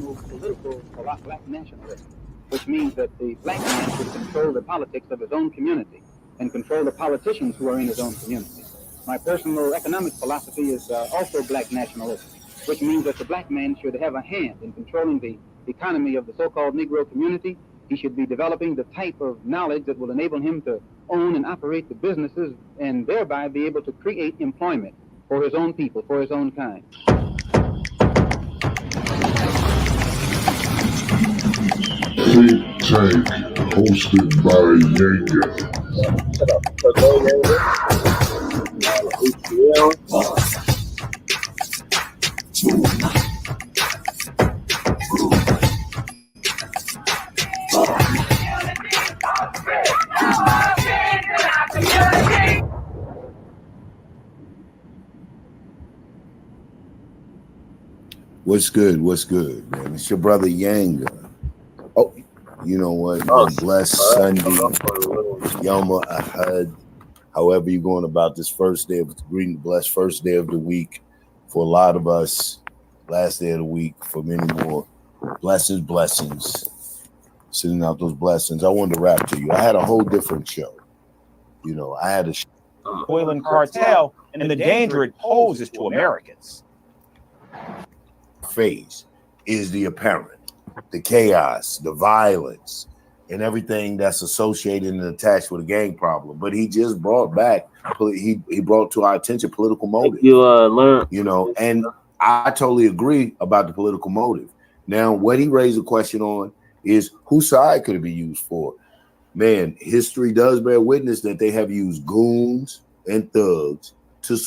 international political black nationalism, which means that the black man should control the politics of his own community and control the politicians who are in his own community. My personal economic philosophy is also black nationalism, which means that the black man should have a hand in controlling the economy of the so-called Negro community. He should be developing the type of knowledge that will enable him to own and operate the businesses and thereby be able to create employment for his own people, for his own kind.
Think Tank, hosted by Yanga.
What's good? What's good, man? It's your brother Yanga. Oh, you know what? Blessed Sunday, Yoma Ahad. However you're going about this first day of greeting, blessed first day of the week for a lot of us, last day of the week for many more. Blessings. Sending out those blessings. I wanted to rap to you. I had a whole different show. You know, I had a
Venezuelan cartel and the danger it poses to Americans.
phase is the apparent, the chaos, the violence, and everything that's associated and attached with a gang problem. But he just brought back, he brought to our attention political motive. You know, and I totally agree about the political motive. Now, what he raised a question on is whose side could it be used for? Man, history does bear witness that they have used goons and thugs to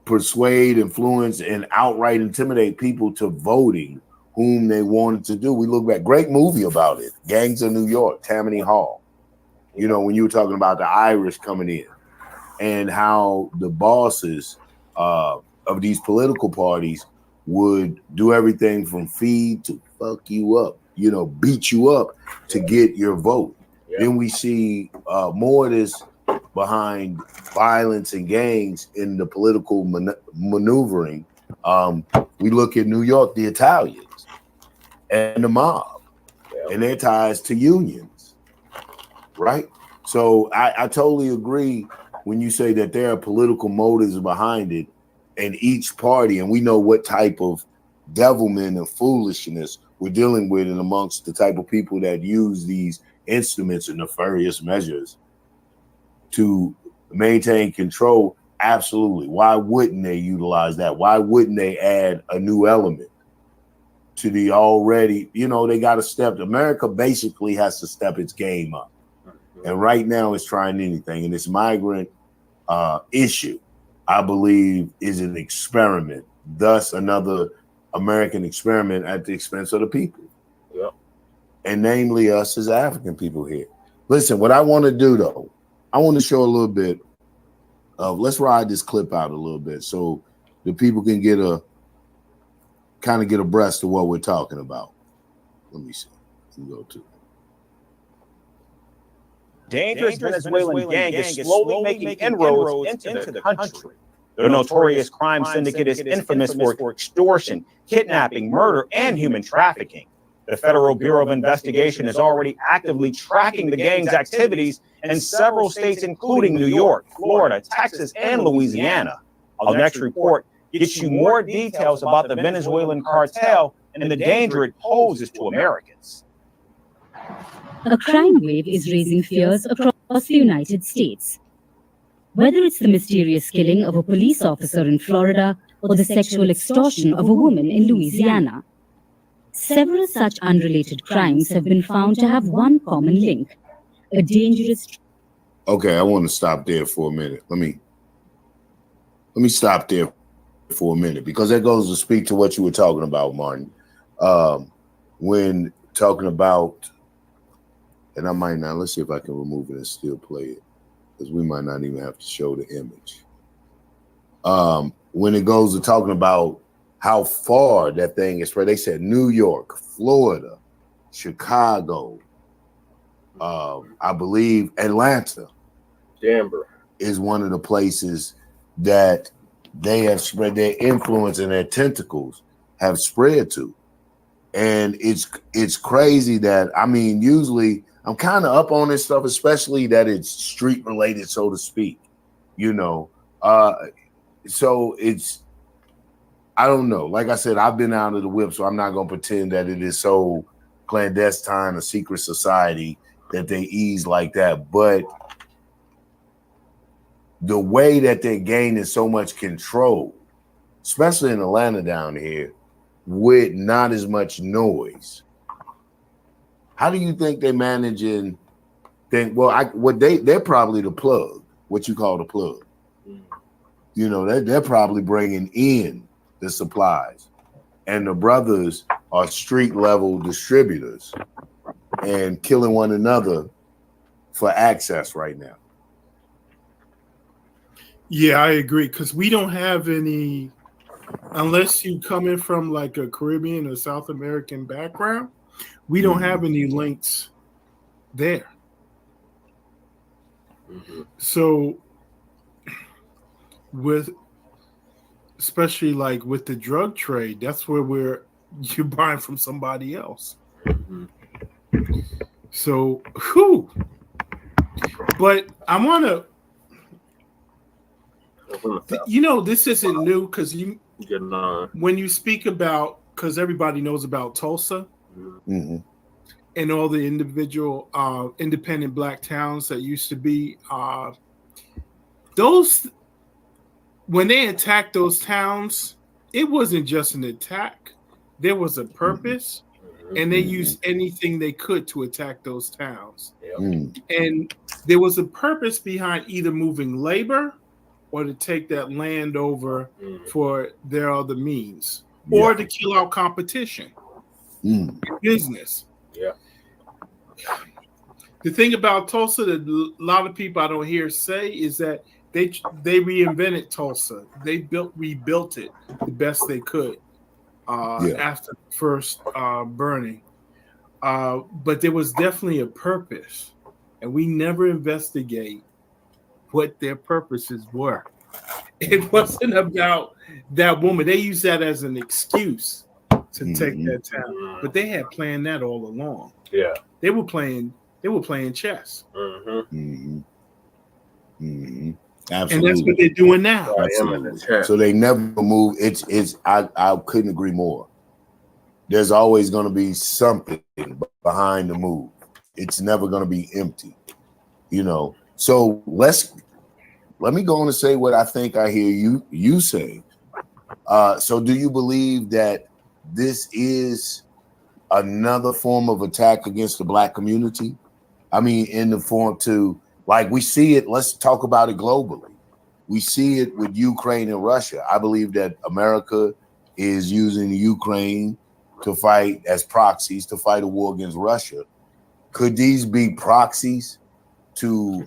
persuade, influence, and outright intimidate people to voting whom they wanted to do. We look back, great movie about it, Gangs of New York, Tammany Hall. You know, when you were talking about the Irish coming in and how the bosses of these political parties would do everything from feed to fuck you up, you know, beat you up to get your vote. Yeah. Then we see more of this behind violence and gangs in the political maneuvering. We look at New York, the Italians and the mob, and their ties to unions, right? So I totally agree when you say that there are political motives behind it, and each party, and we know what type of devilment and foolishness we're dealing with and amongst the type of people that use these instruments and nefarious measures to maintain control. Absolutely. Why wouldn't they utilize that? Why wouldn't they add a new element to the already, you know, they got to step. America basically has to step its game up. And right now it's trying anything. And this migrant issue, I believe, is an experiment, thus another American experiment at the expense of the people. Yep. And namely us as African people here. Listen, what I want to do though, I want to show a little bit of, let's ride this clip out a little bit so the people can get a abreast of what we're talking about. Let me see. Let me go to
Dangerous Venezuelan gang is slowly making inroads into the country. Their notorious crime syndicate is infamous for extortion, kidnapping, murder, and human trafficking. The Federal Bureau of Investigation is already actively tracking the gang's activities in several states, including New York, Florida, Texas, and Louisiana. Our next report gets you more details about the Venezuelan cartel and the danger it poses to Americans.
A crime wave is raising fears across the United States. Whether it's the mysterious killing of a police officer in Florida or the sexual extortion of a woman in Louisiana, several such unrelated crimes have been found to have one common link: a dangerous...
Okay, I want to stop there for a minute. Let me stop there for a minute, because that goes to speak to what you were talking about, Martin. When talking about, and I might not, let's see if I can remove it and still play it, because we might not even have to show the image. When it goes to talking about how far that thing is spread, they said New York, Florida, Chicago, I believe Atlanta, Denver is one of the places that they have spread their influence and their tentacles have spread to. And it's crazy that, I mean, usually I'm kind of up on this stuff, especially that it's street related, so to speak, you know. So it's, I don't know. Like I said, I've been out of the whip, so I'm not going to pretend that it is so clandestine, a secret society that they ease like that. But the way that they're gaining so much control, especially in Atlanta down here, with not as much noise. How do you think they're managing? They're probably the plug, what you call the plug. You know, they're probably bringing in the supplies, and the brothers are street level distributors and killing one another for access right now.
Yeah, I agree, because we don't have any, unless you come in from like a Caribbean or South American background, we don't have any links there. So with, especially like with the drug trade, that's where you're buying from somebody else. So, whew. But I want to, you know, this isn't new, because when you speak about, because everybody knows about Tulsa and all the individual independent Black towns that used to be, those, when they attacked those towns, it wasn't just an attack. There was a purpose, and they used anything they could to attack those towns. And there was a purpose behind either moving labor or to take that land over for their other means, or to kill out competition in business. The thing about Tulsa that a lot of people I don't hear say is that they reinvented Tulsa. They rebuilt it the best they could after the first burning. But there was definitely a purpose, and we never investigate what their purposes were. It wasn't about that woman. They used that as an excuse to take that town, but they had planned that all along. They were playing chess.
Absolutely.
And that's what they're doing now.
So they never move. I couldn't agree more. There's always going to be something behind the move. It's never going to be empty, you know. So let me go on and say what I think I hear you say. So do you believe that this is another form of attack against the Black community? I mean, in the form to, like, we see it, let's talk about it globally. We see it with Ukraine and Russia. I believe that America is using Ukraine to fight as proxies to fight a war against Russia. Could these be proxies to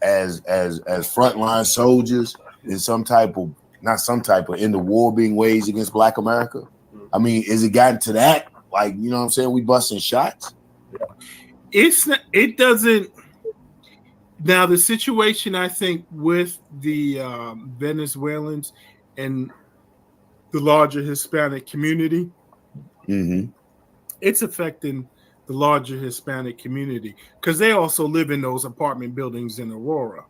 as frontline soldiers in in the war being waged against Black America? I mean, is it gotten to that? Like, you know what I'm saying? We busting shots.
It doesn't. Now, the situation, I think, with the Venezuelans and the larger Hispanic community, it's affecting the larger Hispanic community, because they also live in those apartment buildings in Aurora,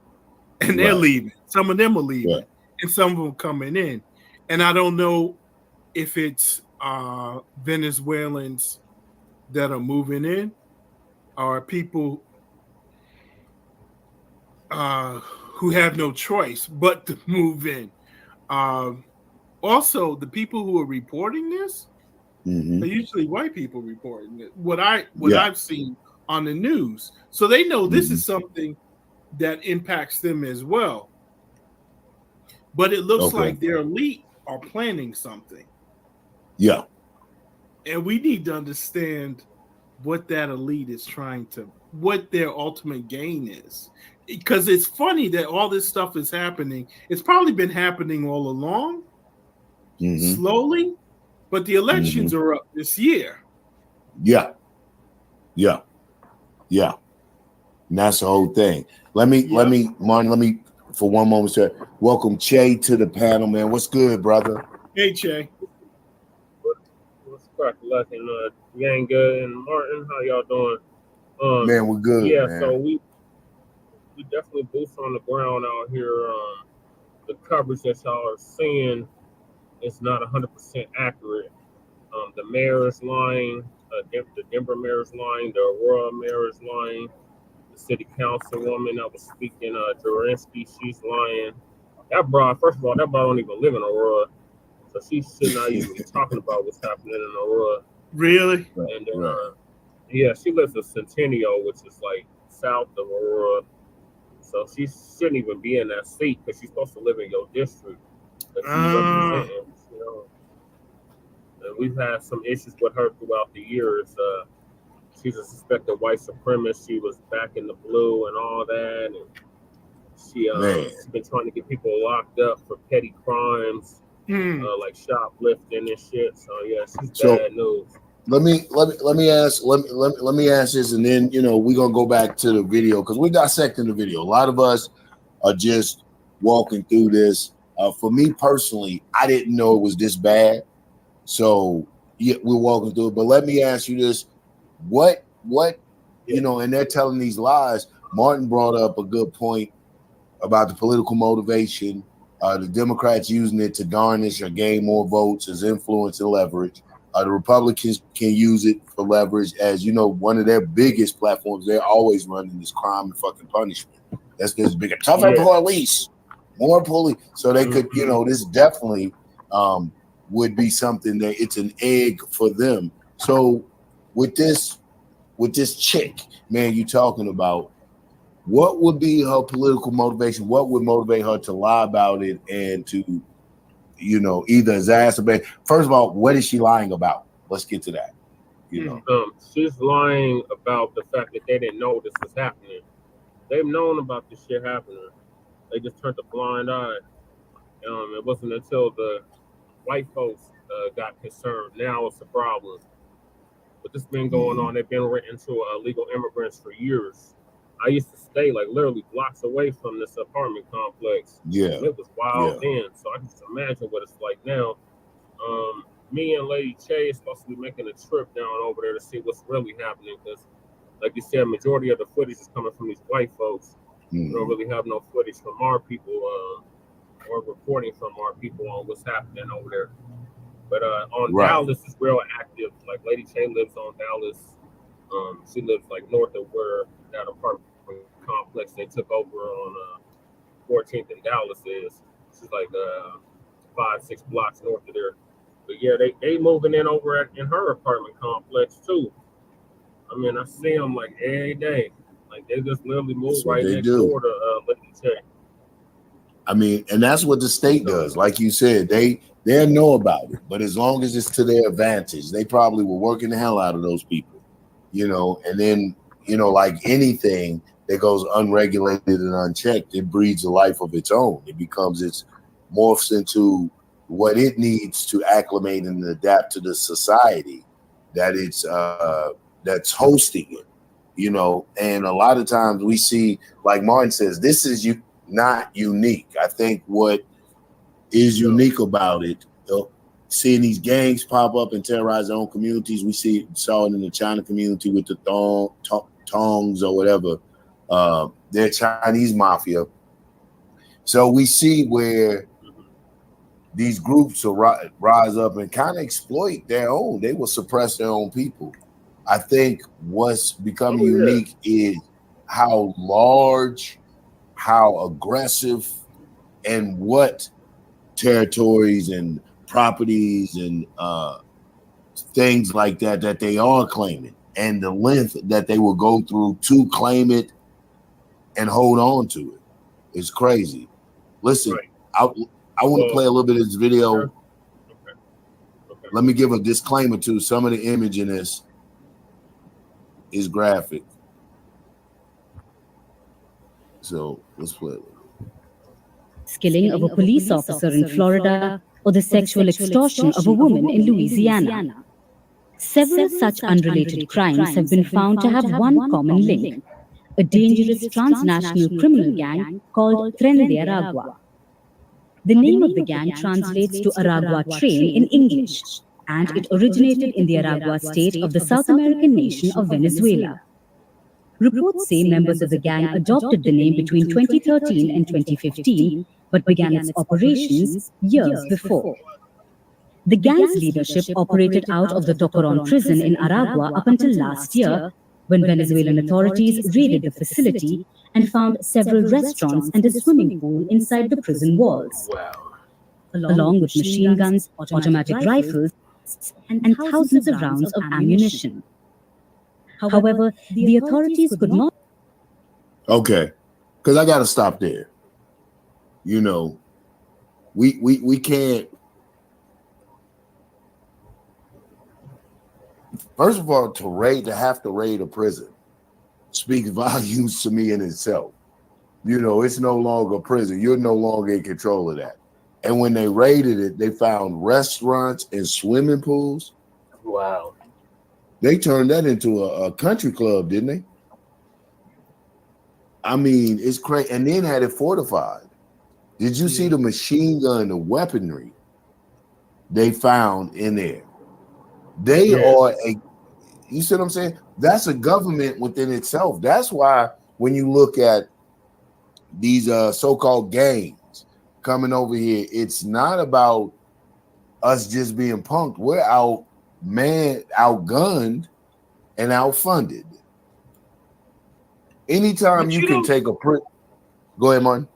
and they're leaving. Some of them are leaving, and some of them coming in. And I don't know if it's Venezuelans that are moving in, or people who have no choice but to move in. Also, the people who are reporting this are usually white people reporting it. What I've seen on the news, so they know this is something that impacts them as well. But it looks like their elite are planning something. And we need to understand what that elite is trying to, what their ultimate gain is. Because it's funny that all this stuff is happening. It's probably been happening all along, slowly, but the elections are up this year.
And that's the whole thing. Let me, Martin, for one moment, sir, welcome Che to the panel, man. What's good, brother?
Hey, Che.
Crack Luck and Yanga and Martin. How y'all doing?
Man, we're good,
yeah,
man.
so we definitely boots on the ground out here. The coverage that y'all are seeing is not 100% accurate. The mayor is lying. The Denver mayor is lying. The Aurora mayor is lying. The city councilwoman that was speaking, Jurinsky, she's lying. That broad, first of all, that broad don't even live in Aurora, so she should not even be talking about what's happening in Aurora.
Really?
And yeah, she lives in Centennial, which is like south of Aurora. So she shouldn't even be in that seat because she's supposed to live in your district that she's representing. You know, and we've had some issues with her throughout the years. She's a suspected white supremacist. She was back in the blue and all that, and she's been trying to get people locked up for petty crimes, like shoplifting and shit. So yeah, she's bad news.
Let me ask this, and then we're gonna go back to the video because we're dissecting the video. A lot of us are just walking through this. For me personally, I didn't know it was this bad, so yeah, we're walking through it. But let me ask you this: what and they're telling these lies. Martin brought up a good point about the political motivation. The Democrats using it to garnish or gain more votes as influence and leverage. The Republicans can use it for leverage, as one of their biggest platforms. They're always running this crime and fucking punishment. That's this bigger, tougher police, more police. So they could, this definitely would be something that it's an egg for them. So with this chick, man, you talking about, what would be her political motivation? What would motivate her to lie about it and to either exacerbate? First of all, what is she lying about? Let's get to that.
She's lying about the fact that they didn't know this was happening. They've known about this shit happening. They just turned a blind eye. It wasn't until the white folks got concerned. Now it's a problem. But this has been going on. They've been written to illegal immigrants for years. I used to stay like literally blocks away from this apartment complex.
Yeah.
It was wild then. So I can just imagine what it's like now. Me and Lady Che is supposed to be making a trip down over there to see what's really happening because, like you said, majority of the footage is coming from these white folks. We don't really have no footage from our people or reporting from our people on what's happening over there. But on Dallas is real active. Like Lady Che lives on Dallas. She lives like north of where that apartment complex they took over on 14th and Dallas is. She's like 5-6 blocks north of there. But yeah, they moving in over in her apartment complex too. I mean, I see them like every day. Like they just literally move right next door to Lady Che.
I mean, and that's what the state does. Like you said, they know about it, but as long as it's to their advantage, they probably were working the hell out of those people. And then, like anything that goes unregulated and unchecked, it breeds a life of its own. It morphs into what it needs to acclimate and adapt to the society that it's that's hosting it. And a lot of times we see, like Martin says, this is not unique. I think what is unique about it, seeing these gangs pop up and terrorize their own communities. We saw it in the China community with the Tongs or whatever. They're Chinese mafia. So we see where these groups will rise up and kind of exploit their own. They will suppress their own people. I think what's becoming unique is how large, how aggressive, and what territories and properties and things like that they are claiming, and the length that they will go through to claim it and hold on to it is crazy. Listen, I want to play a little bit of this video. Okay. Let me give a disclaimer too. Some of the image in this is graphic. So let's play it.
Killing of a police officer in Florida or the sexual extortion of a woman in Louisiana. Several such unrelated crimes have been found to have one common link: a dangerous transnational criminal gang called Tren de Aragua. The name of the gang translates to Aragua train in English, and it originated in the Aragua state of the South American nation of Venezuela. Reports say members of the gang adopted the name between 2013 and 2015, but began its operations years before. The gang's leadership operated out of the Tocoron prison in Aragua up until last year, when Venezuelan authorities raided the facility and found several restaurants and a swimming pool inside the prison walls. Along with machine guns, automatic rifles, and thousands of rounds of ammunition. However, the authorities could not.
Okay, because I got to stop there. You know, we can't. First of all, to have to raid a prison speaks volumes to me in itself. You know, it's no longer a prison. You're no longer in control of that. And when they raided it, they found restaurants and swimming pools.
Wow.
They turned that into a country club, didn't they? I mean, it's crazy. And then had it fortified. Did you see the machine gun, the weaponry they found in there? They are a, you see what I'm saying? That's a government within itself. That's why when you look at these so-called gangs coming over here, it's not about us just being punked. We're outgunned and outfunded. Anytime you can take a print. Go ahead, Martin.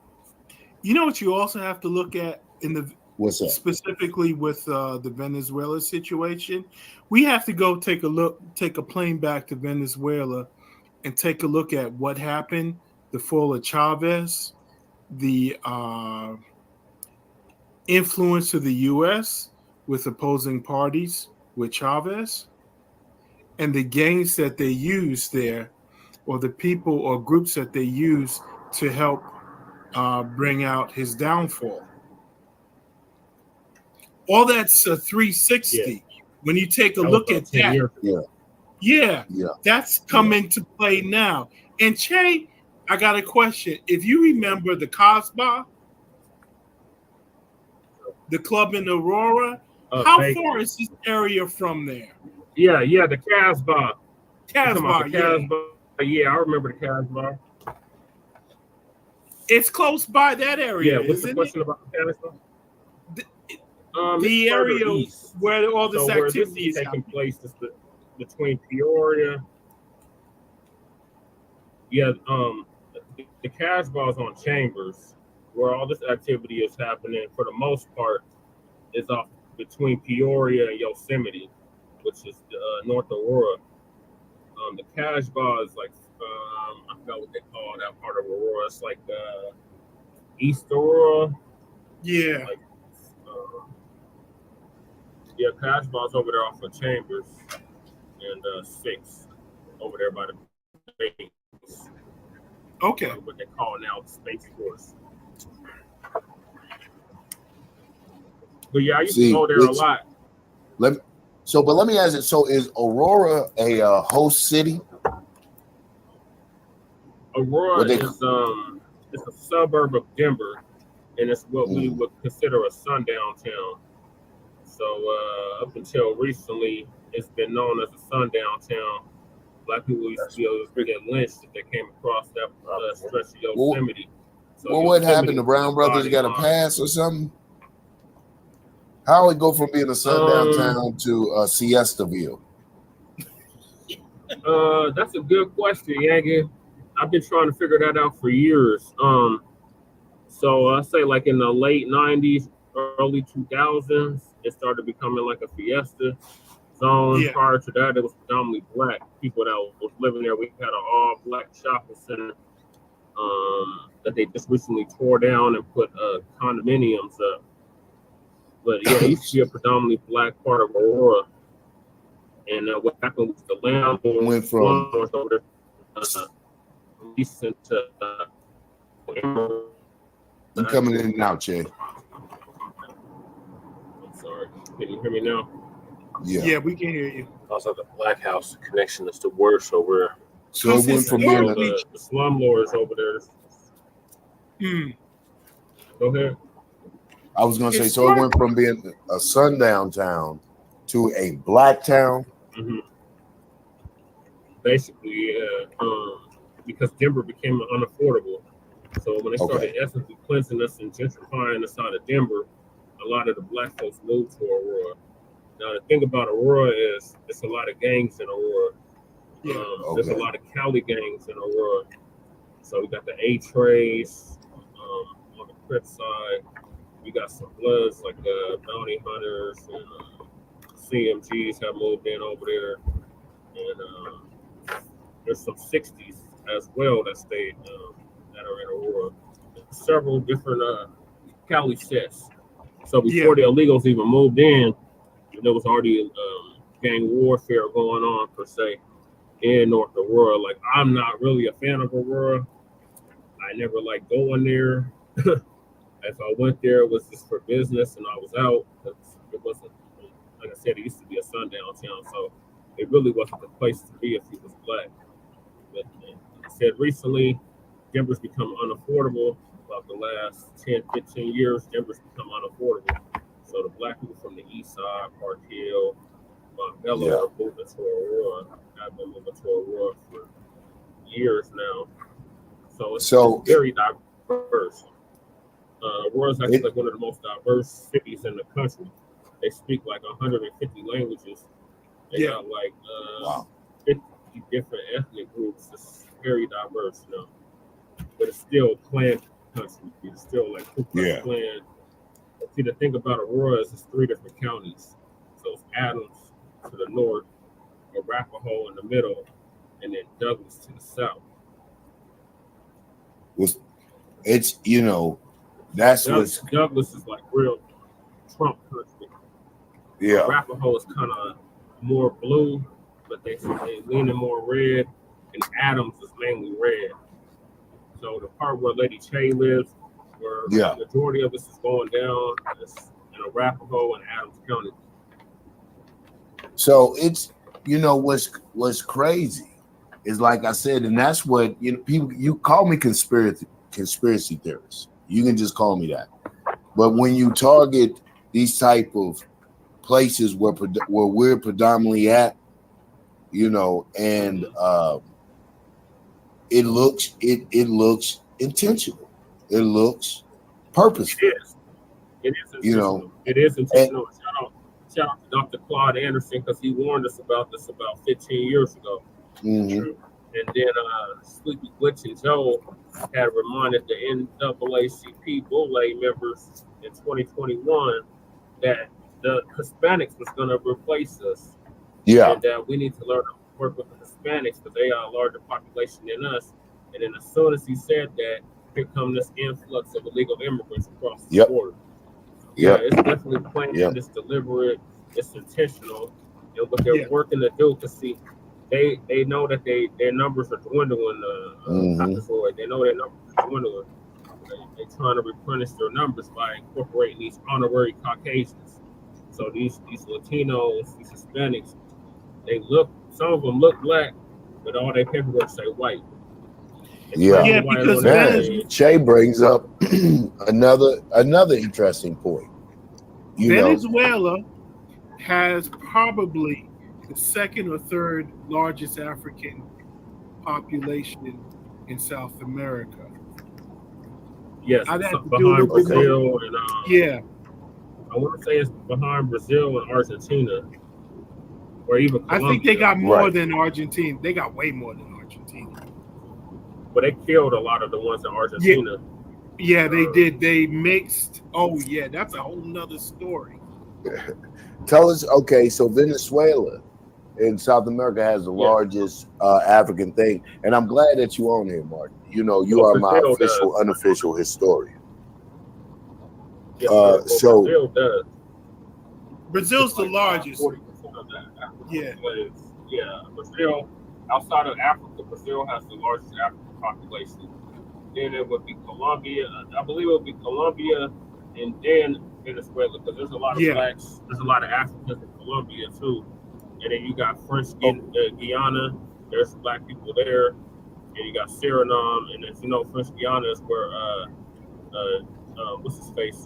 You know what you also have to look at in the
what's up?
Specifically with the Venezuela situation, we have to go take a plane back to Venezuela and take a look at what happened, the fall of Chavez, the influence of the U.S. with opposing parties with Chavez, and the gangs that they use there, or the people or groups that they use to help bring out his downfall. All that's a 360. Yeah. When you take a look at that, that's come into play now. And Che, I got a question. If you remember the Casbah, the club in Aurora, how far is this area from there?
Yeah, the Casbah.
Casbah,
yeah, I remember the Casbah.
It's close by that area.
Yeah, what's the question about the Casbah?
The area where all this activity is
taking place is between Peoria. Yeah, the Casbah is on Chambers, where all this activity is happening. For the most part, is off between Peoria and Yosemite, which is North Aurora. The Casbah is like I forgot what they call that part of Aurora. It's like East Aurora.
Yeah.
Like, Casbah's over there off of Chambers and 6 over there by the base.
Okay.
What they call now the Space Force. But yeah, I used to go there a lot.
Let me ask it. So is Aurora a host city?
Aurora is it's a suburb of Denver, and it's what we would consider a sundown town. So up until recently, it's been known as a sundown town. Black people used to be able to get lynched if they came across that stretch of Yosemite.
Well, what happened? The Brown brothers got a pass or something? How would it go from being a sundown town to Siestaville?
That's a good question, Yankee. I've been trying to figure that out for years. So I say like in the late 90s, early 2000s, it started becoming like a fiesta zone. Yeah. Prior to that, it was predominantly black people that was living there. We had an all-black shopping center that they just recently tore down and put condominiums up. But yeah, it used to be a predominantly black part of Aurora. And what happened was the landlord
went from
over there, recent to
I'm coming in and out, Che.
I'm sorry. Can you hear me now?
Yeah, we can hear you.
Also, the Black House connection is the worst over there.
So it went from being
the slumlords over there. Go ahead.
I was going to say, so it went from being a sundown town to a black town?
Basically, because Denver became unaffordable. So when they started ethnically cleansing us and gentrifying us out of Denver, a lot of the black folks moved to Aurora. Now the thing about Aurora is it's a lot of gangs in Aurora. There's a lot of Cali gangs in Aurora. So we got the A-Trace on the Crip side. We got some Bloods like Bounty Hunters and CMGs have moved in over there. And there's some 60s as well that stayed that are in Aurora. Several different Cali sets. So before the illegals even moved in, there was already gang warfare going on per se in North Aurora. Like, I'm not really a fan of Aurora. I never liked going there. If I went there, it was just for business and I was out. It wasn't, like I said, it used to be a sundown town, so it really wasn't the place to be if you was black. But like I said, recently, Denver's become unaffordable. About the last 10, 15 years, Denver's become unaffordable. So the black people from the east side, Park Hill, Montbello are moving to Aurora. I've been moving to Aurora for years now. So it's very diverse. Aurora's actually like one of the most diverse cities in the country. They speak like 150 languages. They got like 50 different ethnic groups. It's very diverse, you know. But it's still Klan country. It's still like Ku Klux Klan. See, the thing about Aurora is it's 3 different counties. So it's Adams to the north, Arapahoe in the middle, and then Douglas to the south.
It's, you know, that's
Douglas is like real Trump country.
Yeah.
Arapahoe is kind of more blue, but they leaning more red, and Adams is mainly red. So the part where Lady Che lives, where the majority of us is going down, is in Arapahoe and Adams County.
So it's, you know, what's crazy is, like I said, and that's what, you know, people, you call me conspiracy theorist. You can just call me that. But when you target these type of places where we're predominantly at, you know, and it looks intentional. It looks purposeful.
It is intentional.
You know,
it is intentional. Shout out to Dr. Claude Anderson, because he warned us about this about 15 years ago.
Mm-hmm.
And then Sleepy Glitch and Joe had reminded the NAACP Bulle members in 2021 that the Hispanics was going to replace us.
Yeah.
And that we need to learn to work with the Hispanics because they are a larger population than us. And then as soon as he said that, here come this influx of illegal immigrants across the border. Yeah, it's definitely planned, it's deliberate, it's intentional, and what they're working to do, because see, they know that their numbers are dwindling. They know their numbers are dwindling. They're trying to replenish their numbers by incorporating these honorary Caucasians. So these Latinos, these Hispanics, some of them look black, but all their paperwork say white.
Because Che brings up another interesting point.
Venezuela has probably the second or third largest African population in South America.
Yes,
I'd have to
behind
do
Brazil and
I
want to say it's behind Brazil and Argentina, or even Colombia.
I think they got more than Argentina. They got way more than Argentina.
But they killed a lot of the ones in Argentina.
Yeah, they did. They mixed. Oh, yeah, that's a whole nother story.
Tell us, okay, so Venezuela in South America has the largest African thing. And I'm glad that you own here, Martin. You know, you are my official, unofficial historian.
Brazil does.
Brazil's the largest.
40% of that. Yeah, Brazil, outside of Africa, Brazil has the largest African population. Then it would be Colombia. I believe it would be Colombia and then Venezuela, because there's a lot of blacks, there's a lot of Africans in Colombia too. And then you got French Guiana, there's black people there. And you got Suriname, and as you know, French Guiana is where what's his face?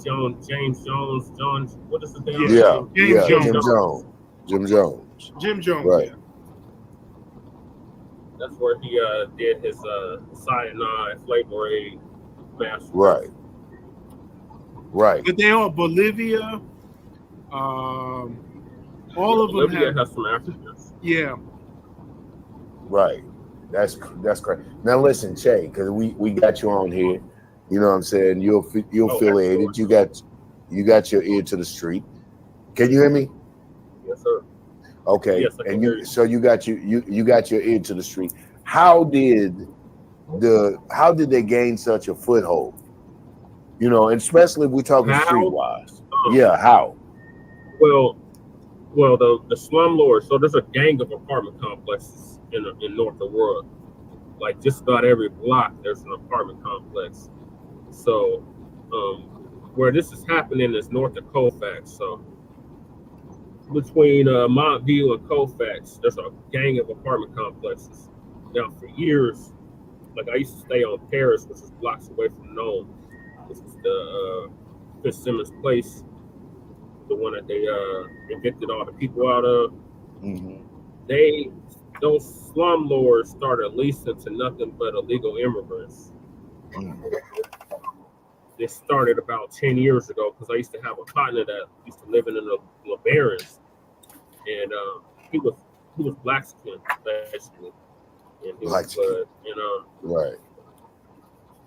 James Jones, what is the damn
Yeah,
name?
yeah,
James
Jim
Jones.
Jones. Jim Jones.
Jim Jones.
Right.
Yeah.
That's where he did his cyanide flavor aid massacre.
Right. Right.
But they all Bolivia. All of them
Bolivia
have.
has some Africans.
Yeah.
Right. That's correct. Now listen, Che, because we got you on here. You know what I'm saying? You're affiliated. You got your ear to the street. Can you hear me?
Yes, sir.
Okay.
Yes, I can
and
hear you.
So you got your ear to the street. How did they gain such a foothold? You know, and especially if we're talking streetwise. Yeah, how?
Well, the slumlords. So there's a gang of apartment complexes in North Aurora. Like just about every block, there's an apartment complex. So where this is happening is north of Colfax. So between Montview and Colfax, there's a gang of apartment complexes. Now for years, like I used to stay on Paris, which is blocks away from Nome. This is the Fitzsimmons Place, the one that they evicted all the people out of. Those slumlords started leasing to nothing but illegal immigrants. This started about 10 years ago because I used to have a partner that used to live in the LeBarons, and he was black skin basically, and he was blood. And
right.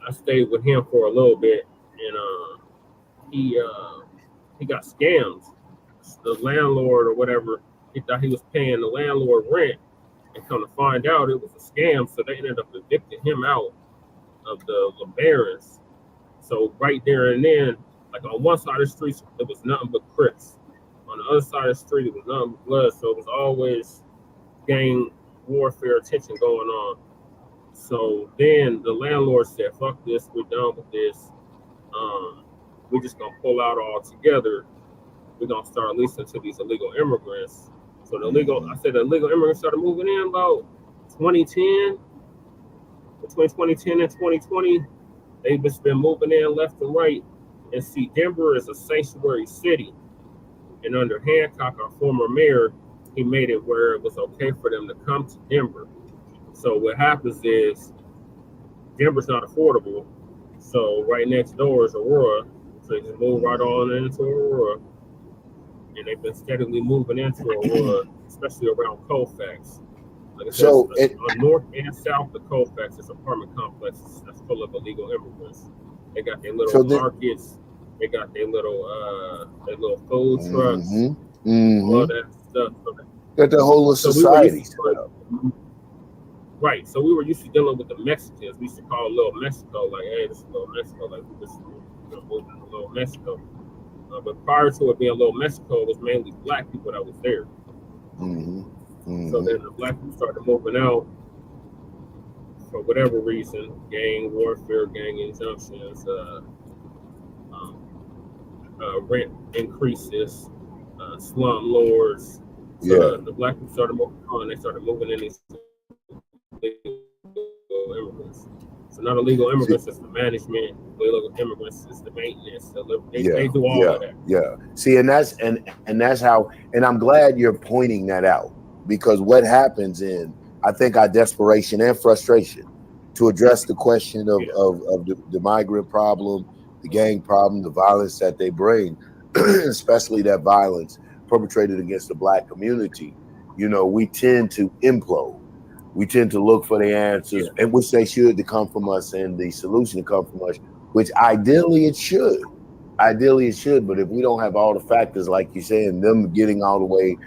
I stayed with him for a little bit, and he got scammed. The landlord or whatever, he thought he was paying the landlord rent, and come to find out it was a scam. So they ended up evicting him out of the LeBarons. So right there and then, like on one side of the street, it was nothing but Crips. On the other side of the street, it was nothing but blood. So it was always gang warfare tension going on. So then the landlord said, "Fuck this, we're done with this. We're just gonna pull out all together. We're gonna start leasing to these illegal immigrants." So the illegal immigrants started moving in about 2010. Between 2010 and 2020, they've just been moving in left and right. And see, Denver is a sanctuary city. And under Hancock, our former mayor, he made it where it was okay for them to come to Denver. So what happens is Denver's not affordable. So right next door is Aurora. So they just move right on into Aurora. And they've been steadily moving into Aurora, especially around Colfax. Like I said, on north and south of Colfax, there's apartment complexes that's full of illegal immigrants. They got their little markets, they got their little food trucks, all that stuff.
Got the whole of society.
Right. So we were used to dealing with the Mexicans. We used to call Little Mexico, like, hey, this is Little Mexico. Like, we just moving to Little Mexico. But prior to it being Little Mexico, it was mainly black people that was there. So then the black people started moving out for whatever reason, gang warfare, gang injunctions, rent increases, slum lords. So the black people started moving on. They started moving in these illegal immigrants. So not illegal immigrants, it's the management. Illegal immigrants is the maintenance. They do all of that.
Yeah. See, and that's how. And I'm glad you're pointing that out, because what happens in, I think, our desperation and frustration to address the question of the migrant problem, the gang problem, the violence that they bring, especially that violence perpetrated against the black community. You know, we tend to implode. We tend to look for the answers, and which they should to come from us, and the solution to come from us, which ideally it should. Ideally it should, but if we don't have all the factors, like you say, and them getting all the way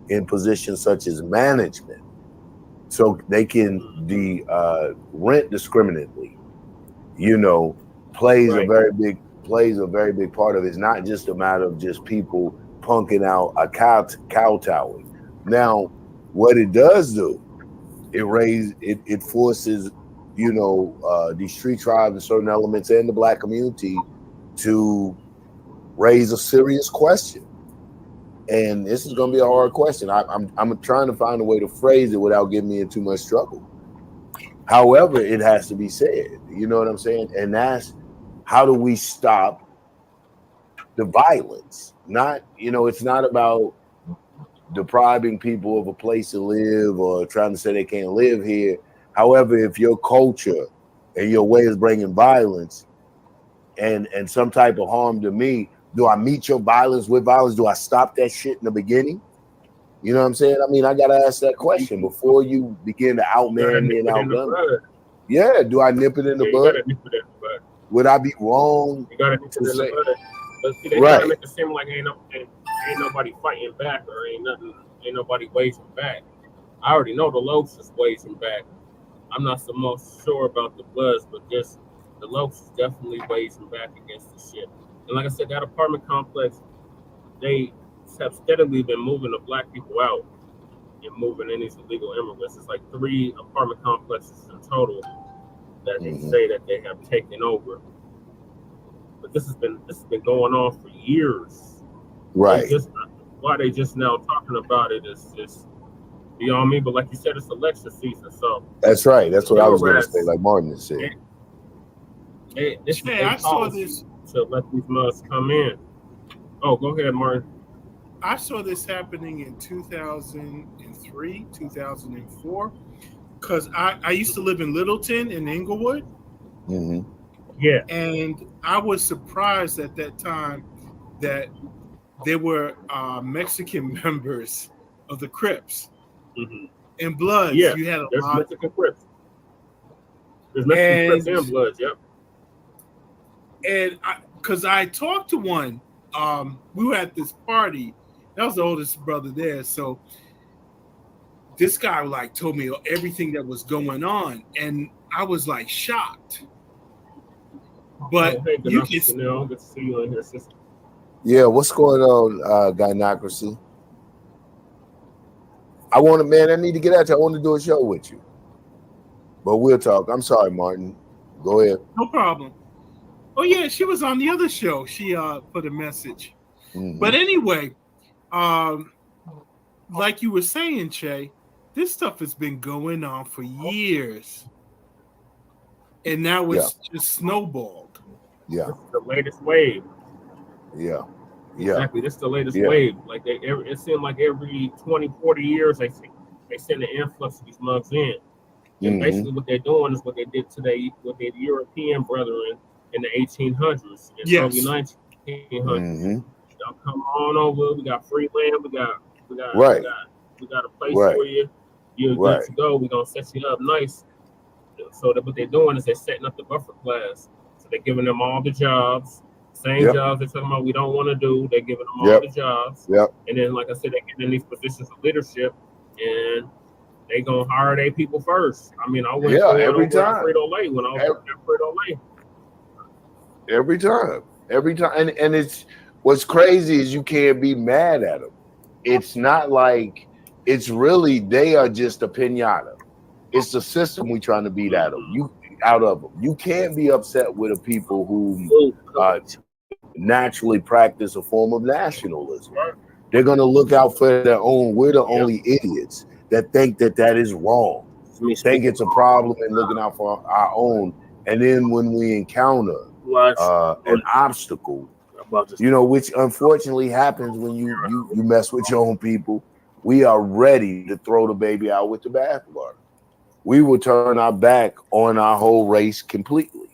in positions such as management, so they can rent discriminately, you know, plays a very big part of it. It's not just a matter of just people punking out a kowtowing. Now, what it does do, it forces, you know, these street tribes and certain elements in the black community to raise a serious question. And this is going to be a hard question. I'm trying to find a way to phrase it without getting me in too much trouble. However, it has to be said. You know what I'm saying? And that's, how do we stop the violence. Not, it's not about depriving people of a place to live or trying to say they can't live here. However, if your culture and your way is bringing violence and some type of harm to me, do I meet your violence with violence? Do I stop that shit in the beginning? You know what I'm saying? I mean, I gotta ask that question before you begin to outman me and outgun me. Yeah, do I nip it in the bud?
You gotta nip it in the bud.
Would I be wrong?
You gotta nip it in the bud. But see, they
Right.
try to make it seem like ain't nobody fighting back or ain't nobody waging back. I already know the Lokes is waging back. I'm not so much sure about the Bloods, but just the Lokes is definitely waging back against the shit. And like I said, that apartment complex, they have steadily been moving the black people out and moving in these illegal immigrants. It's like 3 apartment complexes in total that they say that they have taken over. But this has been going on for years.
Right.
Why they just now talking about it is just beyond me. But like you said, it's election season, so
That's right. That's what I was going to say, like Martin has said.
I saw this
to let these mugs come in. Oh, go ahead, Martin.
I saw this happening in 2003, 2004, because I used to live in Littleton in Inglewood.
Mm-hmm.
Yeah.
And I was surprised at that time that there were Mexican members of the Crips.
Mm-hmm.
And Bloods.
Yeah,
You had
there's
a lot.
Mexican Crips. There's Mexican Crips and Bloods, yep.
And because I talked to one, we were at this party. That was the oldest brother there. So this guy like told me everything that was going on, and I was like shocked. But
hey,
you
good to see you in here, sister.
Yeah, what's going on, Gynocracy? I need to get at you. I want to do a show with you. But we'll talk. I'm sorry, Martin. Go ahead.
No problem. Oh yeah, she was on the other show. She put a message.
Mm-hmm.
But anyway, like you were saying, Che, this stuff has been going on for years. And now it's just snowballed.
Yeah.
This is the latest wave.
Yeah.
Exactly. This is the latest wave. Like it seemed like every 20, 40 years they send an influx of these mugs in. And basically what they're doing is what they did today with their European brethren in the 1800s and early 1900s. Y'all come on over. We got free land. We got a place for you. You're good to go. We're gonna set you up nice. So that what they're doing is they're setting up the buffer class. So they're giving them all the jobs, same jobs they're talking about we don't want to do. They're giving them all the jobs. And then, like I said, they're getting in these positions of leadership, and they gonna hire their people first. I mean, I went
every time.
Frito-Lay when I was at Frito-Lay.
Every time, and it's what's crazy is you can't be mad at them. It's not like it's really they are just a pinata. It's the system we trying to beat out of them. You can't be upset with the people who naturally practice a form of nationalism. They're gonna look out for their own. We're the only idiots that think that is wrong. Think it's a problem and looking out for our own. And then when we encounter an obstacle, which unfortunately happens when you mess with your own people, we are ready to throw the baby out with the bathwater. We will turn our back on our whole race completely.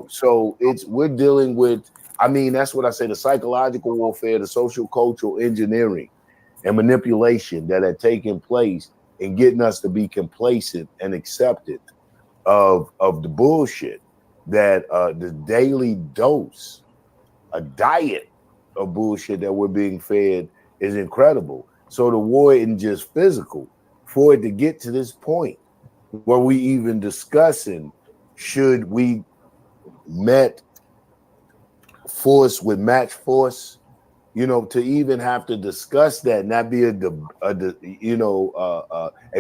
So we're dealing with, that's what I say, the psychological warfare, the social cultural engineering and manipulation that had taken place in getting us to be complacent and accepted of the bullshit that the daily dose, a diet of bullshit that we're being fed is incredible. So the war isn't just physical. For it to get to this point where we even discussing should we met force with match force, to even have to discuss that, not be a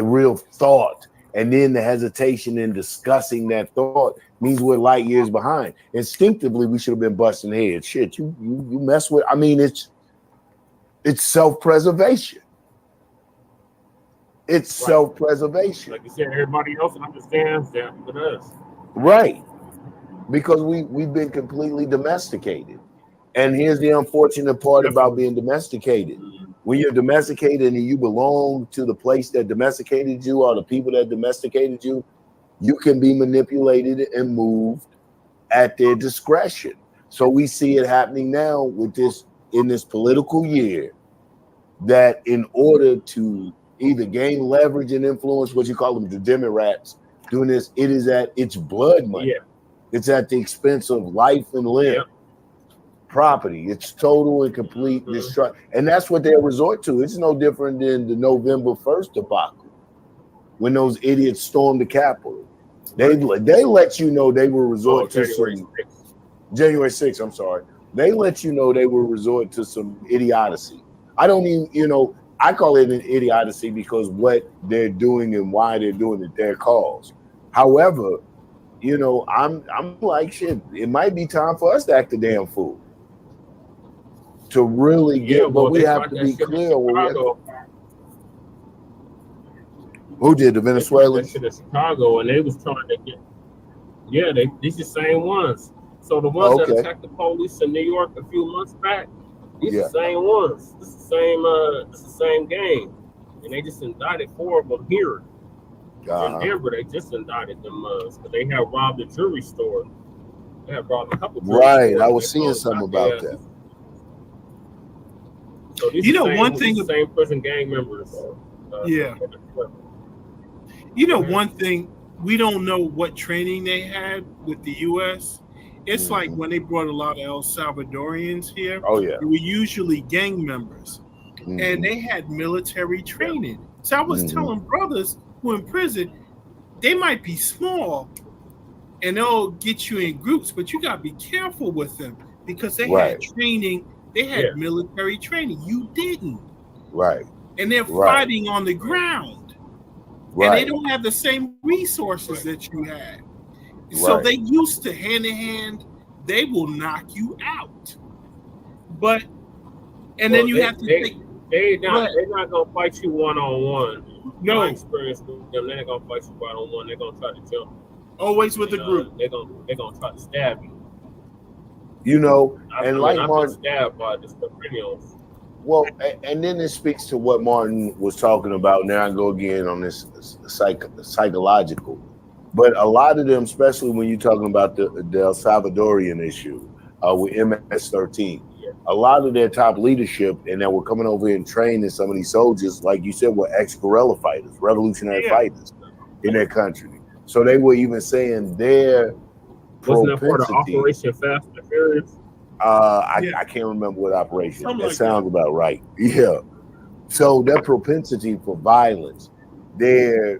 real thought, and then the hesitation in discussing that thought means we're light years behind. Instinctively, we should have been busting heads. Shit, you mess with. It's self-preservation. It's self-preservation.
Like you said, everybody else understands that with us.
Right. Because we've been completely domesticated. And here's the unfortunate part about being domesticated. When you're domesticated and you belong to the place that domesticated you or the people that domesticated you, you can be manipulated and moved at their discretion. So we see it happening now with this in this political year, that in order to either gain leverage and influence, what you call them, the DemoKKKrats, doing this, it is at its blood money.
Yeah.
It's at the expense of life and limb, property. It's total and complete destruction. And that's what they resort to. It's no different than the November 1st debacle, when those idiots stormed the Capitol. They let you know they will resort to January 6th, I'm sorry. They let you know they will resort to some idiocy. I don't even, I call it an idiocy because what they're doing and why they're doing it, their cause. However, I'm like, shit, it might be time for us to act a damn fool. To really get, but we have to be clear. Who did the Venezuelans?
In Chicago, and they was trying to get. Yeah, these the same ones. So the ones that attacked the police in New York a few months back, these the same ones. This is the same gang, and they just indicted 4 of them here. In Denver, they just indicted them because they have robbed a jewelry store. They have robbed a couple.
Right, I was seeing something about that.
So these one thing, the same prison gang members.
One thing, we don't know what training they had with the U.S. It's like when they brought a lot of El Salvadorians here.
Oh yeah,
they were usually gang members, and they had military training. So I was telling brothers who are in prison, they might be small, and they'll get you in groups, but you gotta be careful with them because they had training. They had military training. You didn't.
Right.
And they're fighting on the ground.
Right.
And they don't have the same resources that you had. So they used to hand in hand, they will knock you out. But then you have to think
they're not gonna fight you one-on-one.
No.
My experience with them, they're not gonna fight you one-on-one, they're gonna try to jump.
Always with the group.
They're gonna try to stab you.
And like Martin,
stabbed by the Sopranos.
Well, and then it speaks to what Martin was talking about. Now I go again on this psychological, but a lot of them, especially when you're talking about the El Salvadorian issue with MS-13, a lot of their top leadership and that were coming over here and training some of these soldiers, like you said, were ex-guerrilla fighters, revolutionary fighters in their country. So they were even saying their
wasn't that part of Operation Fast and Furious?
I can't remember what operation. That sounds about right. Yeah. So their propensity for violence, their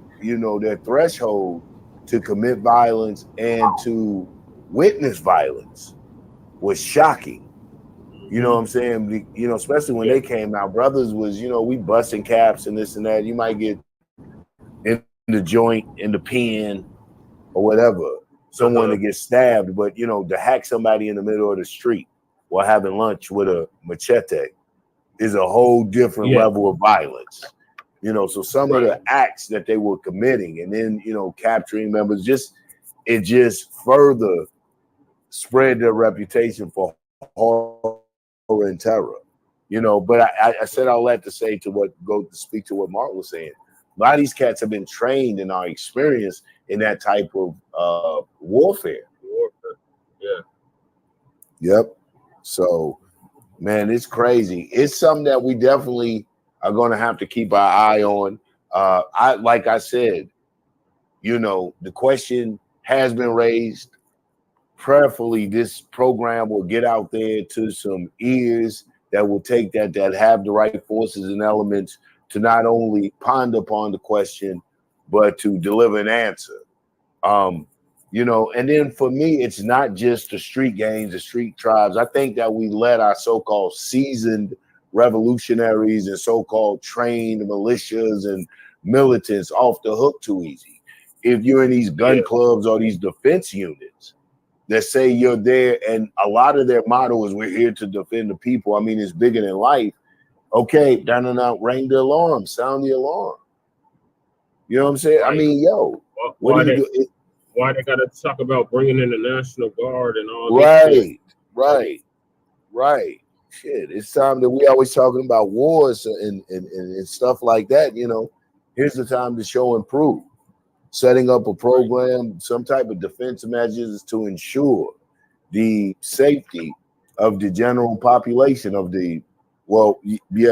threshold to commit violence and to witness violence was shocking. You know what I'm saying? Especially when they came out, brothers was, we busting caps and this and that. You might get in the joint, in the pen, or whatever. Someone to get stabbed, but to hack somebody in the middle of the street while having lunch with a machete is a whole different level of violence. So some of the acts that they were committing and then, capturing members, it just further spread their reputation for horror and terror. But I said all that to say to speak to what Mark was saying. A lot of these cats have been trained and are experienced in that type of warfare. Yep. So, man, it's crazy. It's something that we definitely are going to have to keep our eye on. Like I said, the question has been raised. Prayerfully, this program will get out there to some ears that will take that have the right forces and elements to not only ponder upon the question, but to deliver an answer. And then for me, it's not just the street gangs, the street tribes. I think that we let our so-called seasoned revolutionaries and so-called trained militias and militants off the hook too easy. If you're in these gun clubs or these defense units that say you're there, and a lot of their motto is we're here to defend the people. I mean, it's bigger than life. Okay, ring the alarm, sound the alarm. You know what I'm saying? I mean, what do you do?
Why they got to talk about bringing in the National Guard and all
that? Right. Right. Shit, it's time that we always talking about wars and stuff like that. You know, here's the time to show and prove. Setting up a program, some type of defense measures to ensure the safety of the general population of the,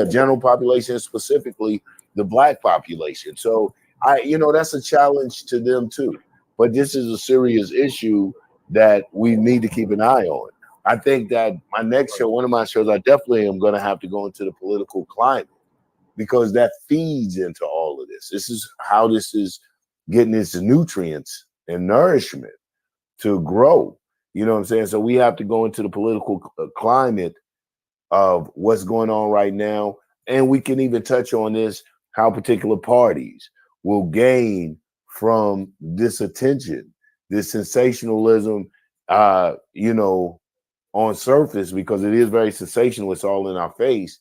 general population, specifically the Black population. So that's a challenge to them too. But this is a serious issue that we need to keep an eye on. I think that my next show, one of my shows, I definitely am going to have to go into the political climate because that feeds into all of this. This is how this is getting its nutrients and nourishment to grow. You know what I'm saying? So we have to go into the political climate of what's going on right now. And we can even touch on this, how particular parties will gain from this attention, this sensationalism, on surface, because it is very sensational. It's all in our face,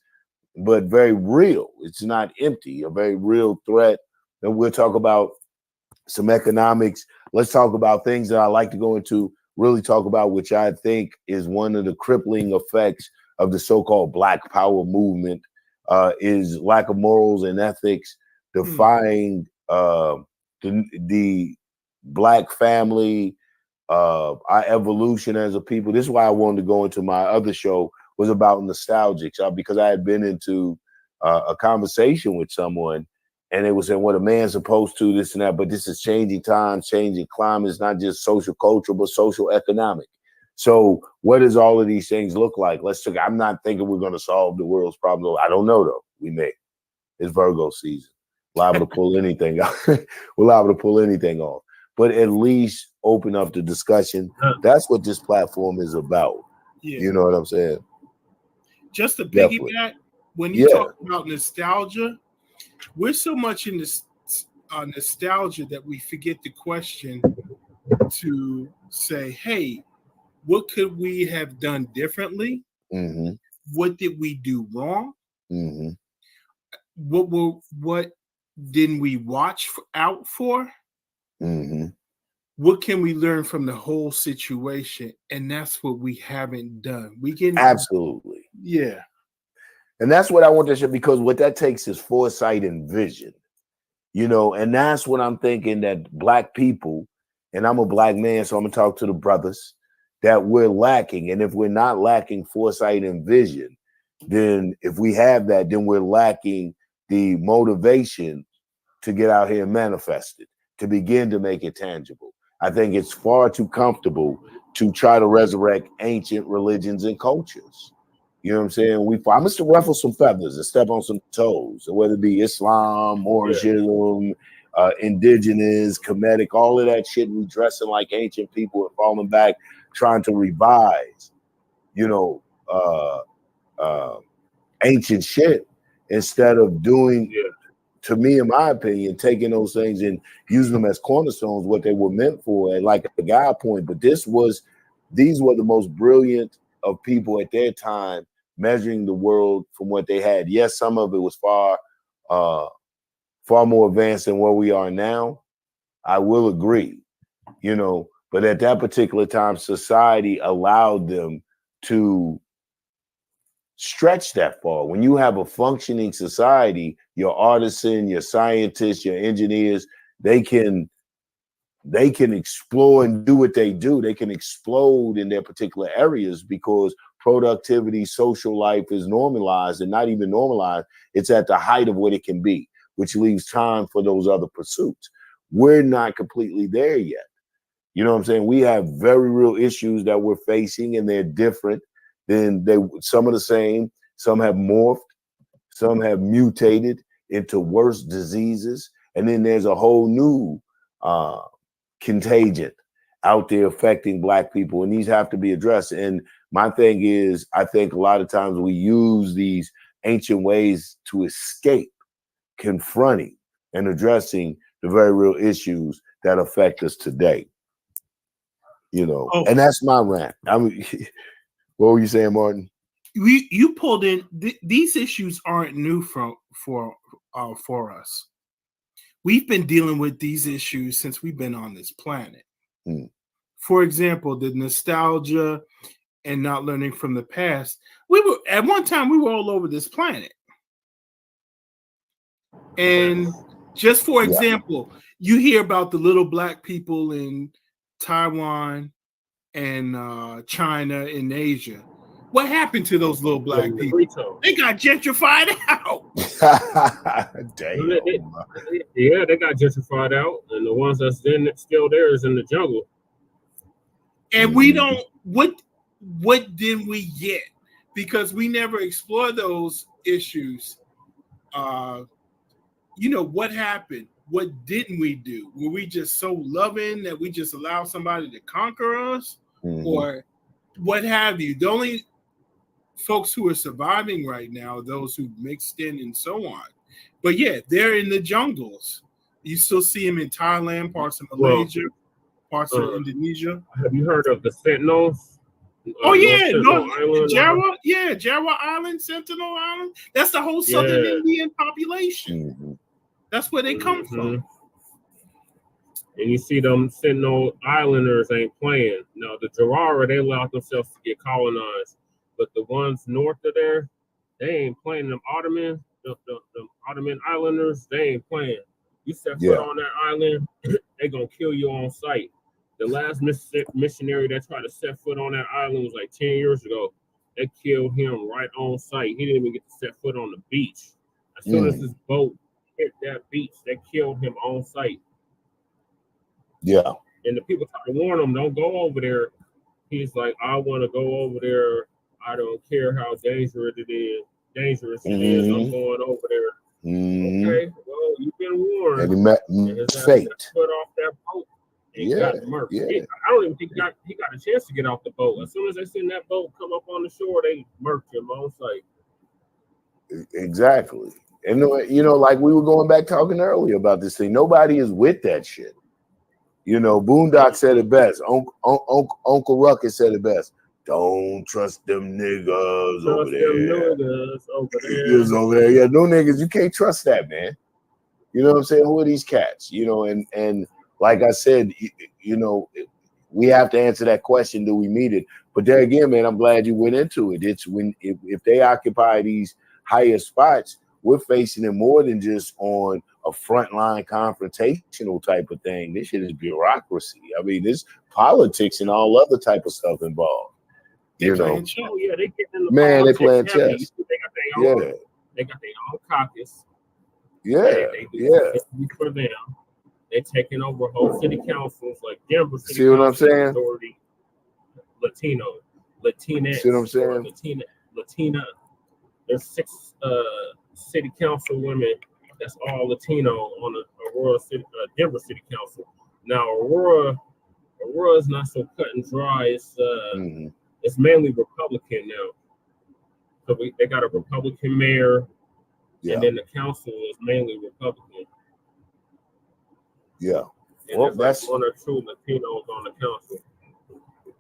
but very real. It's not empty, a very real threat. And we'll talk about some economics. Let's talk about things that I like to go into, really talk about, which I think is one of the crippling effects of the so-called Black Power movement, is lack of morals and ethics, defying the Black family, our evolution as a people. This is why I wanted to go into my other show, was about nostalgics, because I had been into a conversation with someone, and it was saying what a man's supposed to, this and that, but this is changing times, changing climate. It's not just social cultural, but social economic. So what does all of these things look like? I'm not thinking we're going to solve the world's problems. I don't know though. We may. It's Virgo season. Liable to pull anything out. We're liable to pull anything off. But at least open up the discussion. That's what this platform is about. Yeah. You know what I'm saying?
Just to piggyback, when you talk about nostalgia, we're so much in this nostalgia that we forget the question to say, hey, what could we have done differently? Mm-hmm. What did we do wrong? Mm-hmm. What didn't we watch out for? Mm-hmm. What can we learn from the whole situation? And that's what we haven't done. We can
absolutely,
yeah.
And that's what I want to show, because what that takes is foresight and vision, and that's what I'm thinking that Black people, and I'm a Black man, so I'm gonna talk to the brothers, that we're lacking. And if we're not lacking foresight and vision, then if we have that, then we're lacking the motivation to get out here and manifest it, to begin to make it tangible. I think it's far too comfortable to try to resurrect ancient religions and cultures. You know what I'm saying? I'm going to ruffle some feathers and step on some toes, whether it be Islam, Mooricism, indigenous, Kemetic, all of that shit. We dressing like ancient people and falling back, trying to revise, ancient shit instead of doing, to me, in my opinion, taking those things and using them as cornerstones, what they were meant for, and like a guy point. But these were the most brilliant of people at their time, measuring the world from what they had. Yes, some of it was far more advanced than where we are now. I will agree, but at that particular time, society allowed them to stretch that far. When you have a functioning society, your artisan, your scientists, your engineers, they can explore and do what they do. They can explode in their particular areas because productivity, social life is normalized, and not even normalized. It's at the height of what it can be, which leaves time for those other pursuits. We're not completely there yet. You know what I'm saying? We have very real issues that we're facing, and they're different. Then some are the same, some have morphed, some have mutated into worse diseases, and then there's a whole new contagion out there affecting Black people, and these have to be addressed. And my thing is, I think a lot of times we use these ancient ways to escape confronting and addressing the very real issues that affect us today. And that's my rant. I mean, what were you saying, Martin?
You pulled in these issues aren't new for us. We've been dealing with these issues since we've been on this planet. For example, the nostalgia and not learning from the past. We were at one time we were all over this planet. And just for example, you hear about the little black people in Taiwan and China and Asia. What happened to those little black people? They got gentrified out.
Damn.
Yeah, they got gentrified out, and the ones that's still there is in the jungle.
And we don't. What did we get? Because we never explore those issues. You know, what happened? What didn't we do? Were we just so loving that we just allowed somebody to conquer us, or what have you? The only folks who are surviving right now are those who mixed in and so on. But yeah, they're in the jungles. You still see them in Thailand, parts of Malaysia, parts of Indonesia.
Have you heard of the Sentinels?
Oh yeah, Jawa Island, Sentinel Island. That's the whole Southern Indian population. That's where they come from.
And you see them Sentinel Islanders ain't playing. Now the Jarara, they allowed themselves to get colonized, but the ones north of there, they ain't playing. Them Ottoman, the Ottoman Islanders, they ain't playing. You set foot on that island, they gonna kill you on sight. The last missionary that tried to set foot on that island was like 10 years ago. They killed him right on sight. He didn't even get to set foot on the beach. As soon as his boat hit that beach, they killed him on sight.
Yeah.
And the people try to warn him, don't go over there. He's like, I want to go over there. I don't care how dangerous it is. I'm going over there. Okay, well, you've been warned.
And he met fate.
Put off that boat. Got murked. I don't even think he got a chance to get off the boat. As soon as they seen that boat come up on the shore, they murked him on sight.
Exactly. And you know, like we were going back talking earlier about this thing. Nobody is with that shit. You know, Boondock said it best. Uncle Ruckus said it best. Don't trust them niggas over there. Yeah, no niggas. You can't trust that, man. You know what I'm saying? Who are these cats? You know, and like I said, you know, we have to answer that question. Do we meet it? But there again, man, I'm glad you went into it. It's when if they occupy these higher spots, we're facing it more than just on a frontline confrontational type of thing. This shit is bureaucracy. I mean, there's politics and all other type of stuff involved. You know,
they get in the
man, they playing chess.
They got their own caucus.
They
for them. They're taking over whole city councils like Denver City.
See what I'm saying?
Authority, Latina.
See what I'm saying?
Latina. There's 6 city council women. That's all Latino on the Aurora City, Denver City Council. Now Aurora is not so cut and dry. It's mainly Republican now. So they got a Republican mayor, and then the council is mainly Republican.
Yeah.
And well, that's like 1 or 2 Latinos on the council.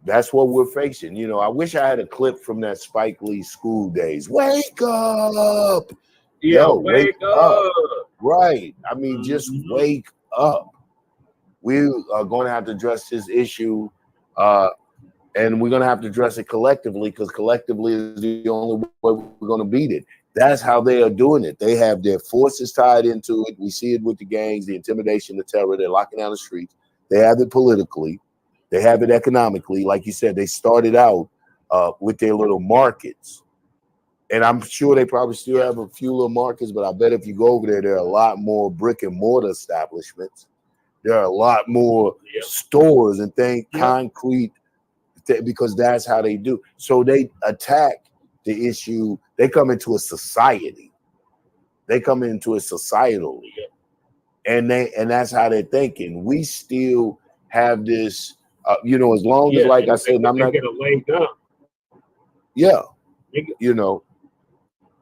That's what we're facing. You know, I wish I had a clip from that Spike Lee School Days. Wake up.
Yo, wake up.
Right. I mean, just wake up. We are going to have to address this issue, and we're going to have to address it collectively, because collectively is the only way we're going to beat it. That's how they are doing it. They have their forces tied into it. We see it with the gangs, the intimidation, the terror. They're locking down the streets. They have it politically. They have it economically. Like you said, they started out with their little markets. And I'm sure they probably still have a few little markets, but I bet if you go over there, there are a lot more brick and mortar establishments. There are a lot more stores and things, concrete, because that's how they do. So they attack the issue. They come into a society. They come into it societally. And that's how they're thinking. We still have this, you know, as long as, like I said, I'm not
get a leg up.
Yeah. You know.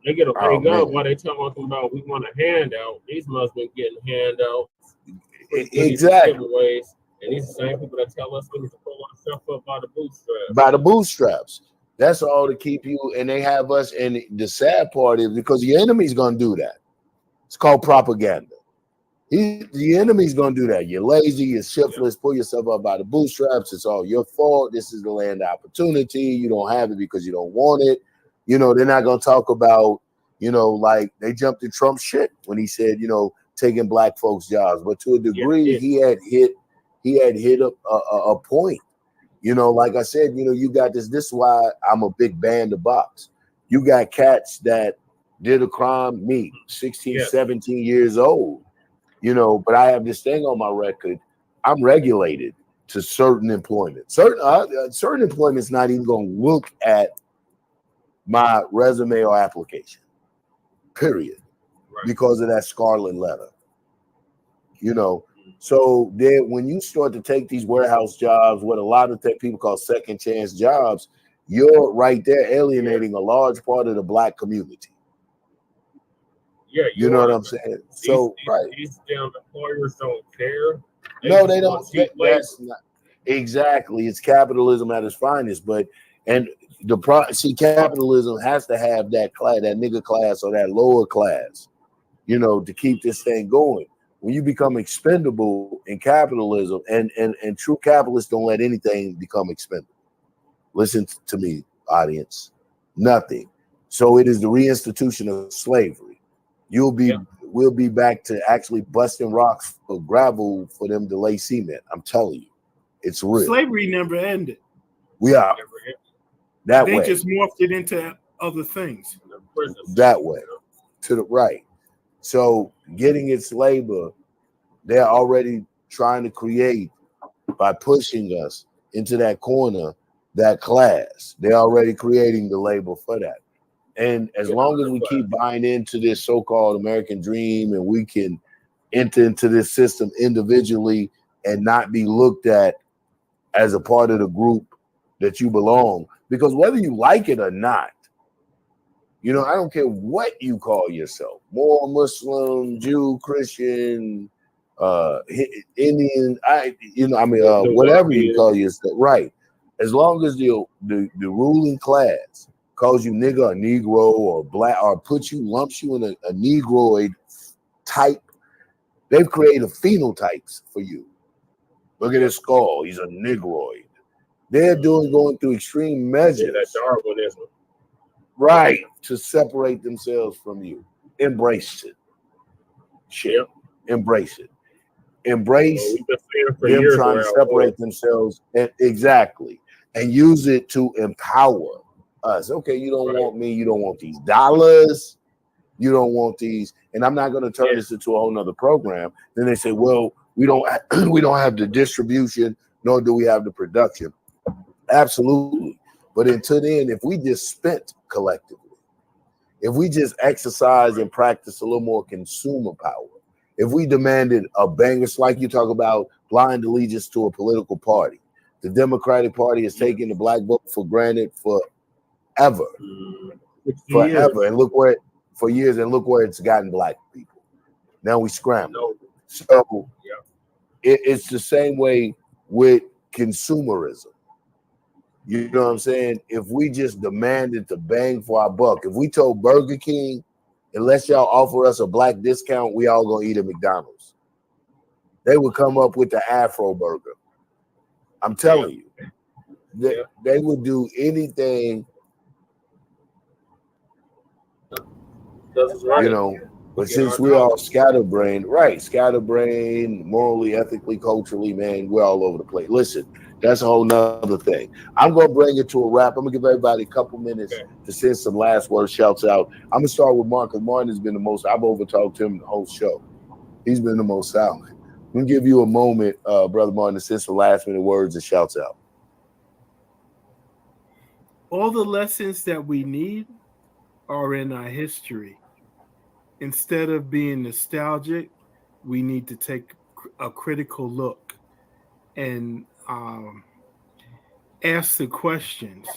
They get a leg up while they talking about we want a handout. These must be getting handouts.
Exactly.
Giveaways. And these are the same people that tell us we need to pull ourselves up by the bootstraps.
By the bootstraps. That's all to keep you, and they have us. And the sad part is because your enemy's going to do that. It's called propaganda. The enemy's gonna do that. You're lazy, you're shiftless, pull yourself up by the bootstraps. It's all your fault. This is the land of opportunity. You don't have it because you don't want it. You know, they're not gonna talk about, you know, like they jumped in Trump's shit when he said, you know, taking black folks' jobs. But to a degree, he had hit a point. You know, like I said, you know, you got this. This is why I'm a big band of box. You got cats that did a crime, me, 16, 17 years old. You know, but I have this thing on my record. I'm regulated to certain employment. Certain employment's not even going to look at my resume or application, period, because of that scarlet letter. You know, so then when you start to take these warehouse jobs, what a lot of people call second chance jobs, you're right there alienating a large part of the black community.
Yeah,
you know what I'm saying? So
these damn employers don't care.
No, they don't. That's not exactly. It's capitalism at its finest. But capitalism has to have that class, that nigga class, or that lower class, you know, to keep this thing going. When you become expendable in capitalism, and true capitalists don't let anything become expendable. Listen to me, audience. Nothing. So it is the reinstitution of slavery. We'll be back to actually busting rocks for gravel for them to lay cement. I'm telling you, it's real.
Slavery never ended.
We are that way.
They just morphed it into other things.
That way, to the right. So getting its labor, they're already trying to create by pushing us into that corner, that class. They're already creating the labor for that. And as long as we keep buying into this so-called American dream and we can enter into this system individually and not be looked at as a part of the group that you belong, because whether you like it or not, you know, I don't care what you call yourself, Moor, Muslim, Jew, Christian, Indian, whatever you call yourself, right? As long as the ruling class calls you nigga or Negro or black, or lumps you in a Negroid type, they've created phenotypes for you. Look at his skull, he's a Negroid. They're going through extreme measures.
Yeah, that Darwinism.
Right, to separate themselves from you. Embrace it. Shit. Embrace it. Embrace them trying to separate themselves. Exactly. And use it to empower us. Okay, you don't want me, you don't want these dollars, you don't want these, and I'm not going to turn this into a whole nother program. Then they say, well, we don't have the distribution, nor do we have the production. Absolutely. But until then, if we just spent collectively, if we just exercise and practice a little more consumer power, if we demanded a banger, like you talk about blind allegiance to a political party, the Democratic Party has taken the black vote for granted forever, and look where it's gotten black people. Now we scramble. So it's the same way with consumerism. You know what I'm saying? If we just demanded to bang for our buck, if we told Burger King, unless y'all offer us a black discount, we all gonna eat at McDonald's, they would come up with the Afro Burger. I'm telling you, they would do anything. You know, but since we're all scatterbrained, morally, ethically, culturally, man, we're all over the place. Listen, that's a whole nother thing. I'm going to bring it to a wrap. I'm going to give everybody a couple minutes to send some last word shouts out. I'm going to start with Mark, because Martin has been the most, I've overtalked him the whole show. He's been the most silent. I'm going to give you a moment, Brother Martin, to send some last minute words and shouts out.
All the lessons that we need are in our history. Instead of being nostalgic, we need to take a critical look and ask the questions.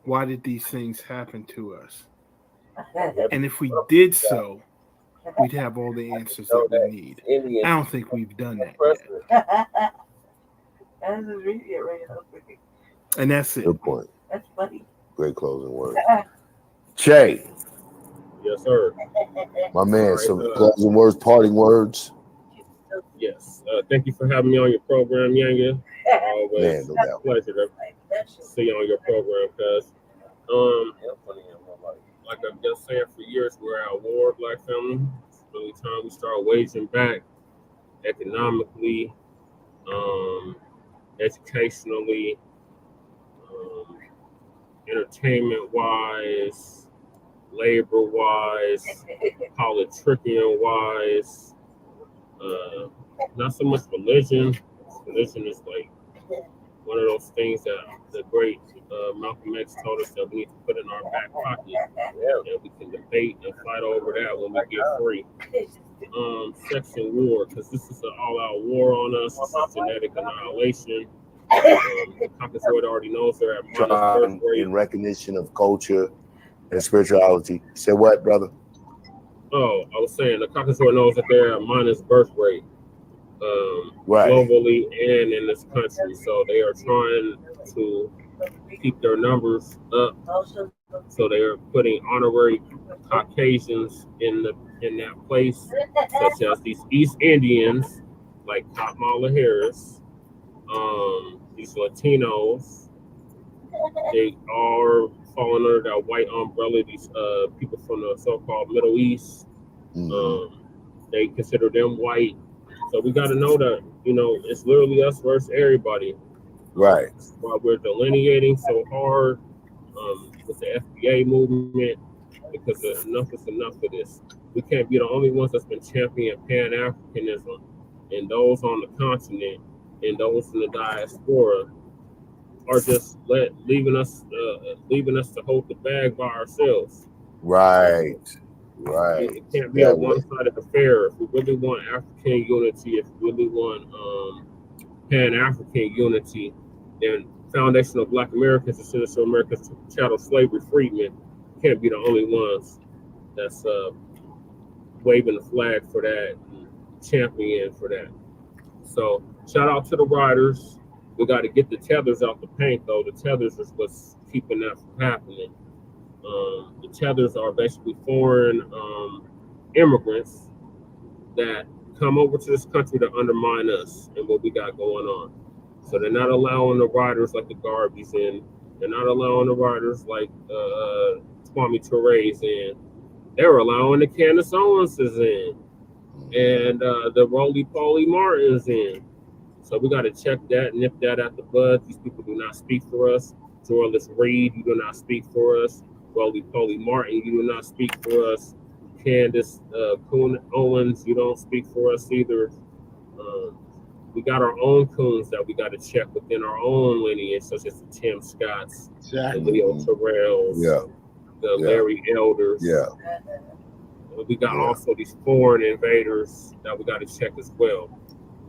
Why did these things happen to us? And if we did so, we'd have all the answers that we need. I don't think we've done that yet. And that's it.
Good point.
That's funny.
Great closing word. Che.
Yes, sir.
My man,
All right,
some closing words, parting words.
Yes. Thank you for having me on your program, Yanga. Always
Man, no doubt.
pleasure to see you on your program, cuz like I've been saying for years, we're at war, Black family. It's really time we start waging back economically, educationally, entertainment wise, labor wise, politricking wise, not so much religion. Religion is like one of those things that the great Malcolm X told us that we need to put in our back pocket, and we can debate and fight over that when we get free. Sex and war, because this is an all-out war on us. This is genetic annihilation. The Caucasoid already knows they're at minus birth rate.
In recognition of culture and spirituality. Say what, brother?
Oh, I was saying the Caucasoid knows that they're at minus birth rate.
Right.
Globally and in this country, so they are trying to keep their numbers up. So they are putting honorary Caucasians in that place, such as these East Indians, like Kamala Harris, these Latinos. They are falling under that white umbrella. These people from the so-called Middle East, they consider them white. So we got to know that, it's literally us versus everybody.
Right.
While we're delineating so hard with the FBA movement, because enough is enough of this. We can't be the only ones that's been championing Pan-Africanism, and those on the continent and those in the diaspora are just leaving us to hold the bag by ourselves.
Right. Right.
It can't be a one-sided affair. If we really want African unity, if we really want Pan-African unity, then Foundation of Black Americans and Sinister Americans Chattel Slavery Freedmen can't be the only ones that's waving the flag for that and championing for that. So shout out to the riders. We got to get the tethers out the paint, though. The tethers is what's keeping that from happening. The tethers are basically foreign immigrants that come over to this country to undermine us and what we got going on. So they're not allowing the riders like the Garveys in. They're not allowing the riders like Kwame Toure's in. They're allowing the Candace Owenses in. And the Roly-Poly Martins in. So we got to check that, nip that at the bud. These people do not speak for us. Joyless Reed, you do not speak for us. Roly-Poly Martin, you do not speak for us. Candace Coon Owens, you don't speak for us either. We got our own coons that we got to check within our own lineage, such as the Tim Scotts, the Leo Terrells, the Larry Elders. We got also these foreign invaders that we got to check as well.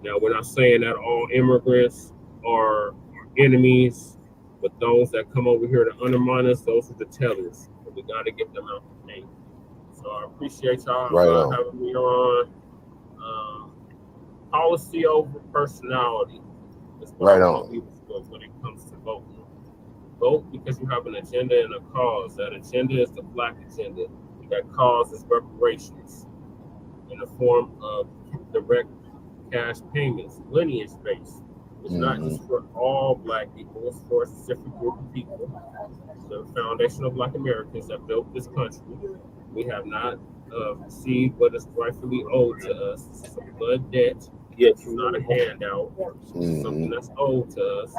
Now, we're not saying that all immigrants are enemies, but those that come over here to undermine us, those are the tellers. But we got to get them out the thing. So I appreciate y'all having me on. Policy over personality.
Right on.
When it comes to voting. Vote because you have an agenda and a cause. That agenda is the Black agenda. That cause is reparations in the form of direct cash payments, lineage based. It's not just for all Black people, it's for a specific group of people. The Foundation of Black Americans that built this country. We have not received what is rightfully owed to us. This is a blood debt. It's not a handout. It's something that's owed to us.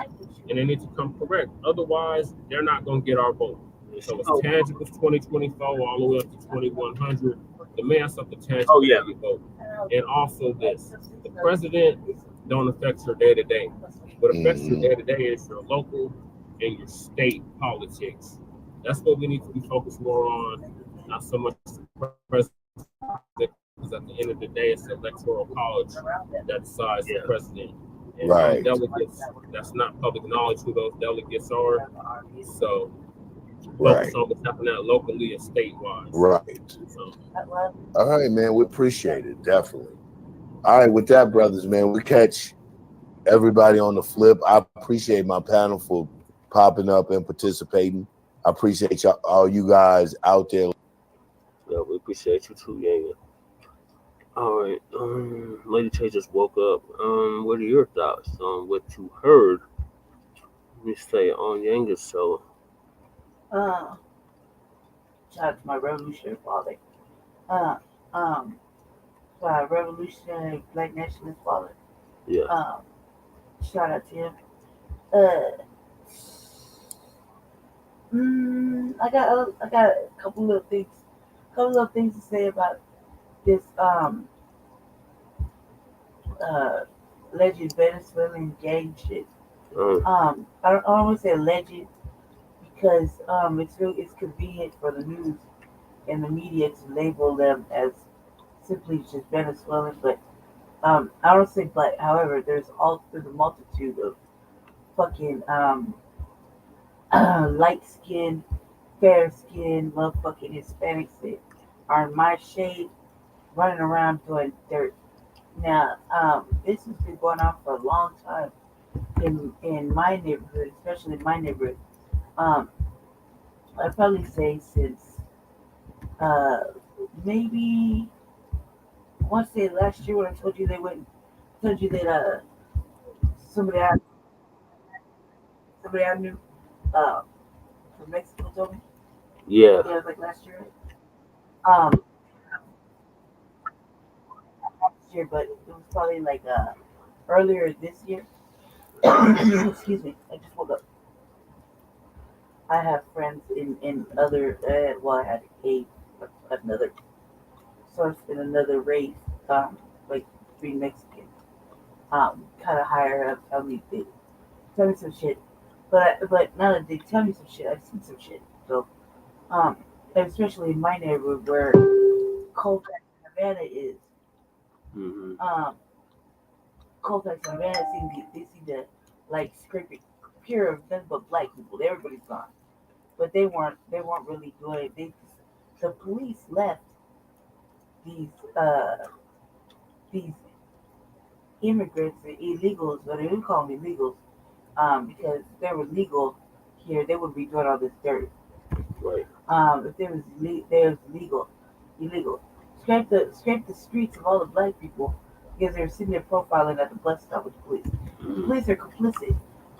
And they need to come correct. Otherwise, they're not going to get our vote. So it's tangible 2024 all the way up to 2100. Demand something tangible for your vote. And also this, the president don't affect your day-to-day. What affects your day-to-day is your local and your state politics. That's what we need to be focused more on, not so much the president, because at the end of the day, it's the electoral college that decides the president. And delegates, that's not public knowledge who those delegates are. So focus on what's happening locally and statewide.
Right. All right, man. We appreciate it. Definitely. All right. With that, brothers, man, we catch everybody on the flip. I appreciate my panel for popping up and participating. I appreciate y'all, all you guys out there.
Yeah, we Appreciate you too, Yang. All right, Lady Tay just woke up. What are your thoughts on what you heard? Let me say on Yanga's show.
Shout out to my revolutionary father. Revolutionary Black nationalist father.
Yeah.
Shout out to him. I got a couple of things to say about this alleged Venezuelan gang shit. I don't want to say alleged because it's convenient for the news and the media to label them as simply just Venezuelan, but I don't say but. However, there's a multitude of fucking light skinned, fair skinned, motherfucking Hispanics that are in my shade, running around doing dirt. Now, this has been going on for a long time in my neighborhood, especially my neighborhood. I'd probably say since maybe I want to say last year when I told you that somebody I knew from Mexico told me.
Yeah.
Yeah, it was like last year. But it was probably like earlier this year. Excuse me, I just woke up. I have friends in other I had another source in another race, like being Mexican, kind of higher up. Tell me some shit, but now that they tell me some shit, I've seen some shit. So, especially in my neighborhood where Colfax, Havana is. Colfax, Havana seem to like scraping pure of nothing but black people. Everybody's gone, but they weren't really doing it. The police left these immigrants and illegals, but they didn't call them illegals, because if they were legal here, they wouldn't be doing all this dirt.
Right.
If there was illegal, scrape the streets of all the black people because they were sitting there profiling at the bus stop with the police. The police are complicit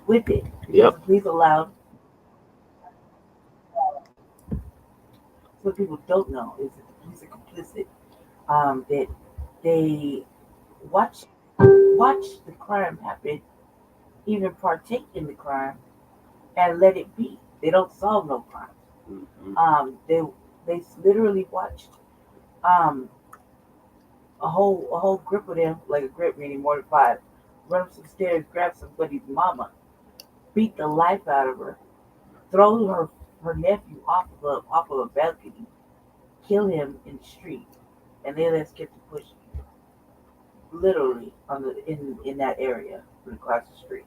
with it.
Yep.
The police allowed. What people don't know is that the police are complicit. That they watch the crime happen, even partake in the crime, and let it be. They don't solve no crimes. They literally watched a whole group of them, like a grip meaning more than 5, run up some stairs, grab somebody's mama, beat the life out of her, throw her nephew off of a balcony, kill him in the street, and they just kept pushing. Literally in that area across the street.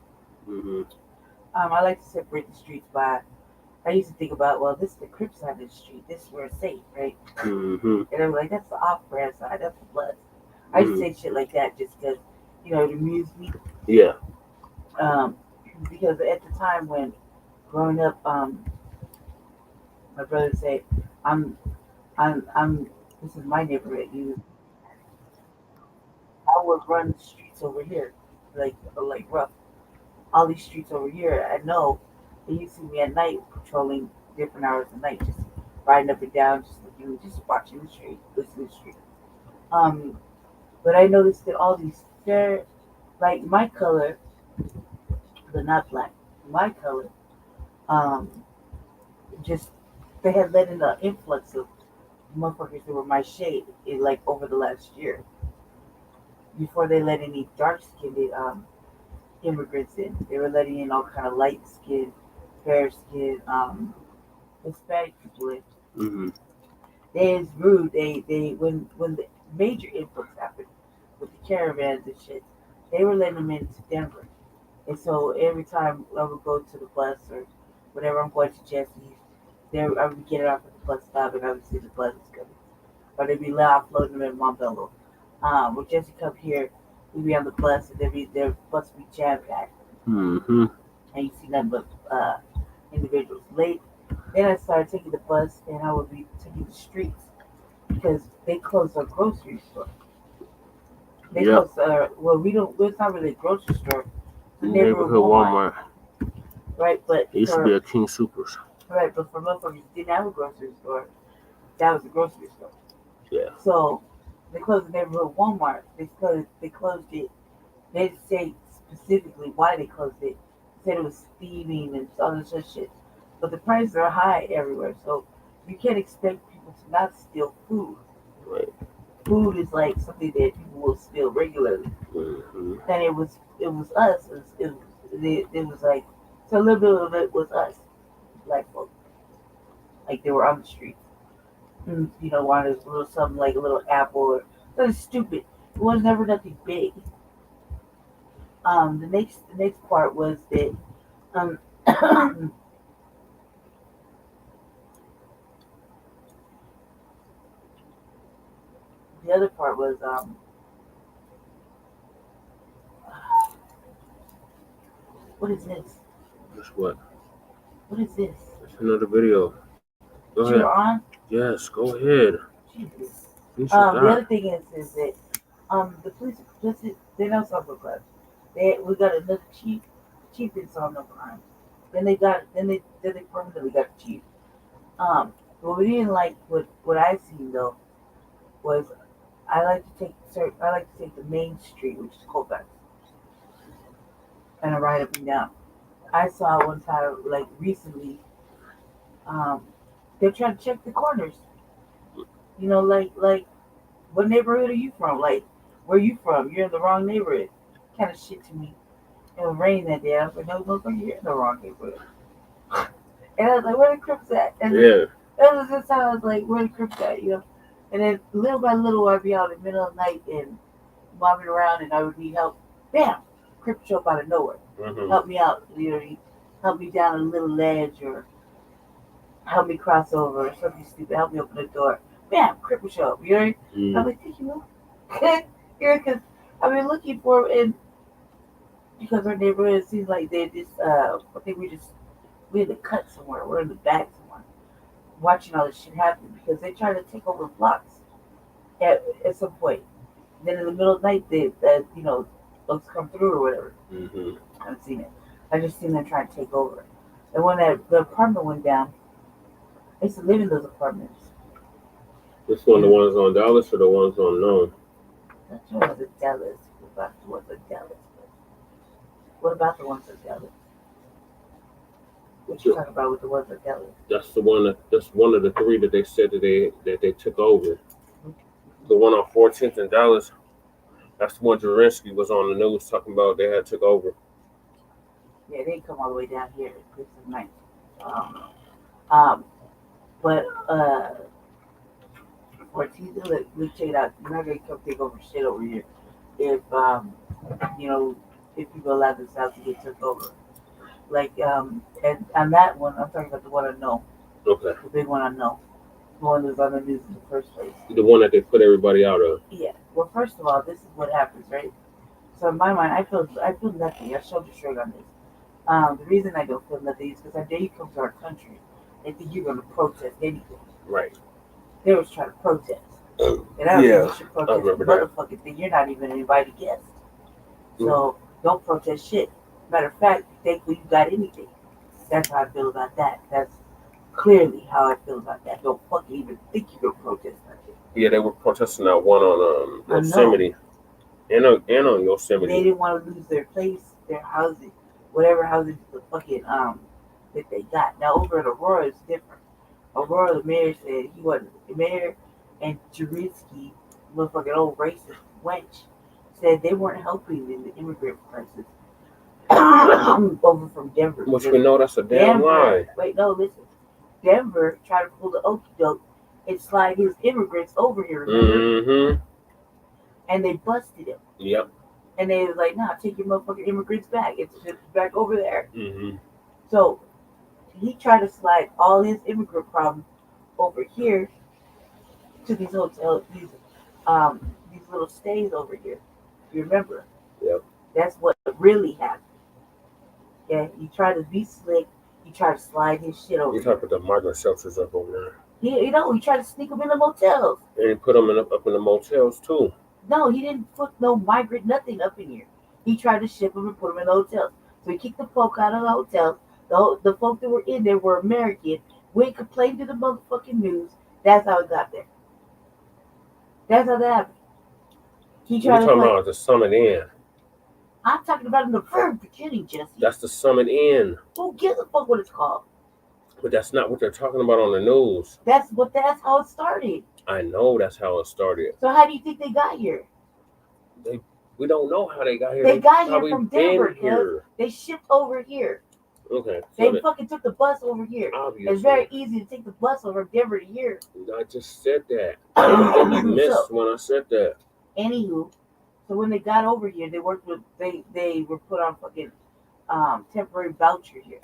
I like to separate the streets by. I used to think about, well, this is the Crip side of the street. This is where it's safe, right? And I'm like, that's the off-brand side. That's the blood. I used to say shit like that just because, it amused me.
Yeah.
Because at the time when growing up, my brother would say, I'm. This is my neighborhood. I would run the streets over here, like rough. All these streets over here, I know. And you see me at night patrolling different hours of night, just riding up and down, just watching the street, listening to the street. But I noticed that all these fair, like my color, but not black, my color, just they had let in an influx of motherfuckers that were my shade like over the last year. Before they let any dark-skinned immigrants in, they were letting in all kind of light-skinned, fair-skinned, Hispanic people in. It's rude. They when the major influx happened with the caravans and shit, they were letting them into Denver, and so every time I would go to the bus or whenever I'm going to Jesse's, I would get off at the bus stop and I would see the buses coming, or they'd be loud floating them in Montbello. When Jesse come here, we'd be on the bus and their bus would be jam packed. And you see nothing but individuals. Then I started taking the bus and I would be taking the streets. because they closed our grocery store. They
Yep.
closed well, we don't. It's not really a grocery store. It's a
Neighborhood
Walmart.
Walmart.
Right, but
It used to be a King Supers.
right, but for motherfuckers who didn't have a grocery store, that was a grocery store.
Yeah.
So they closed the neighborhood Walmart. They closed it. They didn't say specifically why they closed it. They said it was thieving and all this other shit. But the prices are high everywhere, so you can't expect people to not steal food.
Right.
Food is like something that people will steal regularly.
Mm-hmm.
And it was us. It was like, so a little bit of it was us, black folk. Like they were on the street. And, wanted a little something like a little apple or something stupid. It was never nothing big. The next part was that the other part was what is this?
Guess what?
What is this?
It's another video. Go ahead.
You're on?
Yes, go ahead.
Jesus.
Finish
The
your
other thing is that the police they don't solve no crimes. We got another chief didn't solve no crimes. Then they permanently got a chief. What we didn't like what I seen though was I like to take the main street, which is Colfax, and I ride up and down. I saw one time like recently, they're trying to check the corners. Like what neighborhood are you from? Like where are you from? You're in the wrong neighborhood. Kind of shit to me. It was raining that day. I was like, no, motherfucker, you're in the wrong neighborhood. And I was like, where the Crips at? And
yeah.
That was just how I was like, where the Crips at? And then little by little, I'd be out in the middle of the night and bobbing around, and I would need help. Bam! Crip show up out of nowhere.
Mm-hmm.
Help me out. Help me down a little ledge, or help me cross over, or something stupid. Help me open the door. Bam! Crip will show up. You know what I mean?
Mm-hmm.
I'm like, thank you. Because I've been looking for, and because our neighborhood, it seems like they just, I think we're in the cut somewhere. We're in the back somewhere, watching all this shit happen because they try to take over blocks at some point. Then in the middle of the night, those come through or whatever.
Mm-hmm.
I haven't seen it. I just seen them trying to take over. And when the apartment went down, I used to live in those apartments.
Which one, the ones on Dallas or the ones on Nome?
That one was in Dallas. What about the ones in Dallas? What about the ones in Dallas? What you talking about with the ones in Dallas?
That's one of the three that they said that they took over. The one on 14th in Dallas, that's the one Jurinsky was on the news talking about they had took over.
Yeah, they didn't come all the way down here. This is nice. I don't know. But 14th, let's check it out. You're not gonna come take over shit over here if if people allow themselves to get took over. Like and on that one, I'm talking about the one I know.
Okay.
The big one I know. The one that was on the news in the first place.
The one that they put everybody out of.
Yeah. Well, first of all, this is what happens, right? So in my mind, I feel nothing. I showed you straight on this. The reason I don't feel nothing is because I dare you come to our country, they think you're going to protest anything.
Right.
They was trying to protest. And I don't think you should protest
I remember
the motherfucking thing. You're not even an invited guest. So don't protest shit. Matter of fact, thankfully you got anything. That's how I feel about that. That's clearly how I feel about that. Don't fucking even think you're gonna protest nothing.
Yeah, they were protesting that one on Yosemite. And on Yosemite.
They didn't want to lose their place, their housing, whatever housing the fucking that they got. Now over in Aurora it's different. Aurora, the mayor said he wasn't the mayor, and Jurinsky, motherfucking old racist wench, said they weren't helping in the immigrant crisis. Over from Denver.
Which we know that's a damn lie.
Wait, no, listen. Denver tried to pull the okie doke and slide his immigrants over here, remember?
Mm-hmm.
And they busted him.
Yep.
And they was like, nah, take your motherfucking immigrants back. It's just back over there.
Mm-hmm.
So he tried to slide all his immigrant problems over here to these hotels, these little stays over here. You remember?
Yep.
That's what really happened. Yeah, he tried to be slick. He tried to slide his shit over.
You talking about the migrant shelters up over there?
He tried to sneak them in the motels.
And he put them up in the motels too.
No, he didn't put no migrant nothing up in here. He tried to ship them and put them in the hotels. So he kicked the folk out of the hotels. The folk that were in there were American. Went complained to the motherfucking news. That's how it got there. That's how that happened. He tried
You're talking about the Summit Inn.
I'm talking about in the very beginning, Jesse.
That's the Summit Inn.
Who gives a fuck what it's called?
But that's not what they're talking about on the news.
That's how it started.
I know that's how it started.
So how do you think they got here?
We don't know how they got here.
They got here from Denver.
Here.
They shipped over here.
Okay.
They fucking took the bus over here.
Obviously.
It's very easy to take the bus over Denver to here.
I just said that. You missed when I said that.
Anywho, so when they got over here, they worked with they were put on fucking temporary voucher here.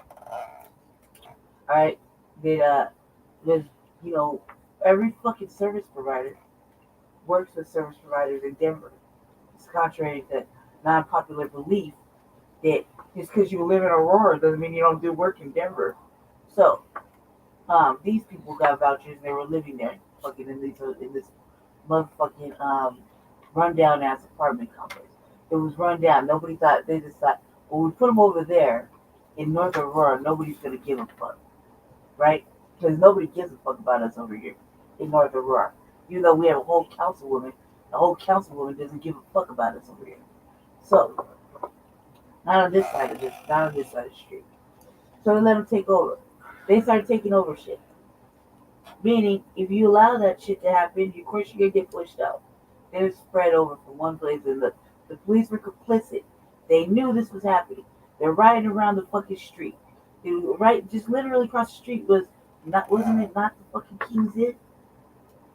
All right, there's every fucking service provider works with service providers in Denver. It's contrary to non-popular belief that just because you live in Aurora doesn't mean you don't do work in Denver. So these people got vouchers. They were living there, fucking in this motherfucking rundown ass apartment complex. It was run down. Nobody thought. They just thought, well, we put them over there in North Aurora. Nobody's gonna give a fuck, right? Because nobody gives a fuck about us over here in North Aurora. Even though we have a whole councilwoman, the whole councilwoman doesn't give a fuck about us over here. So not on this side of the street. So they let them take over. They started taking over shit. Meaning, if you allow that shit to happen, of course you're gonna get pushed out. They spread over from one place, and the police were complicit. They knew this was happening. They're riding around the fucking street. Right, just literally across the street wasn't it not the fucking King's Inn?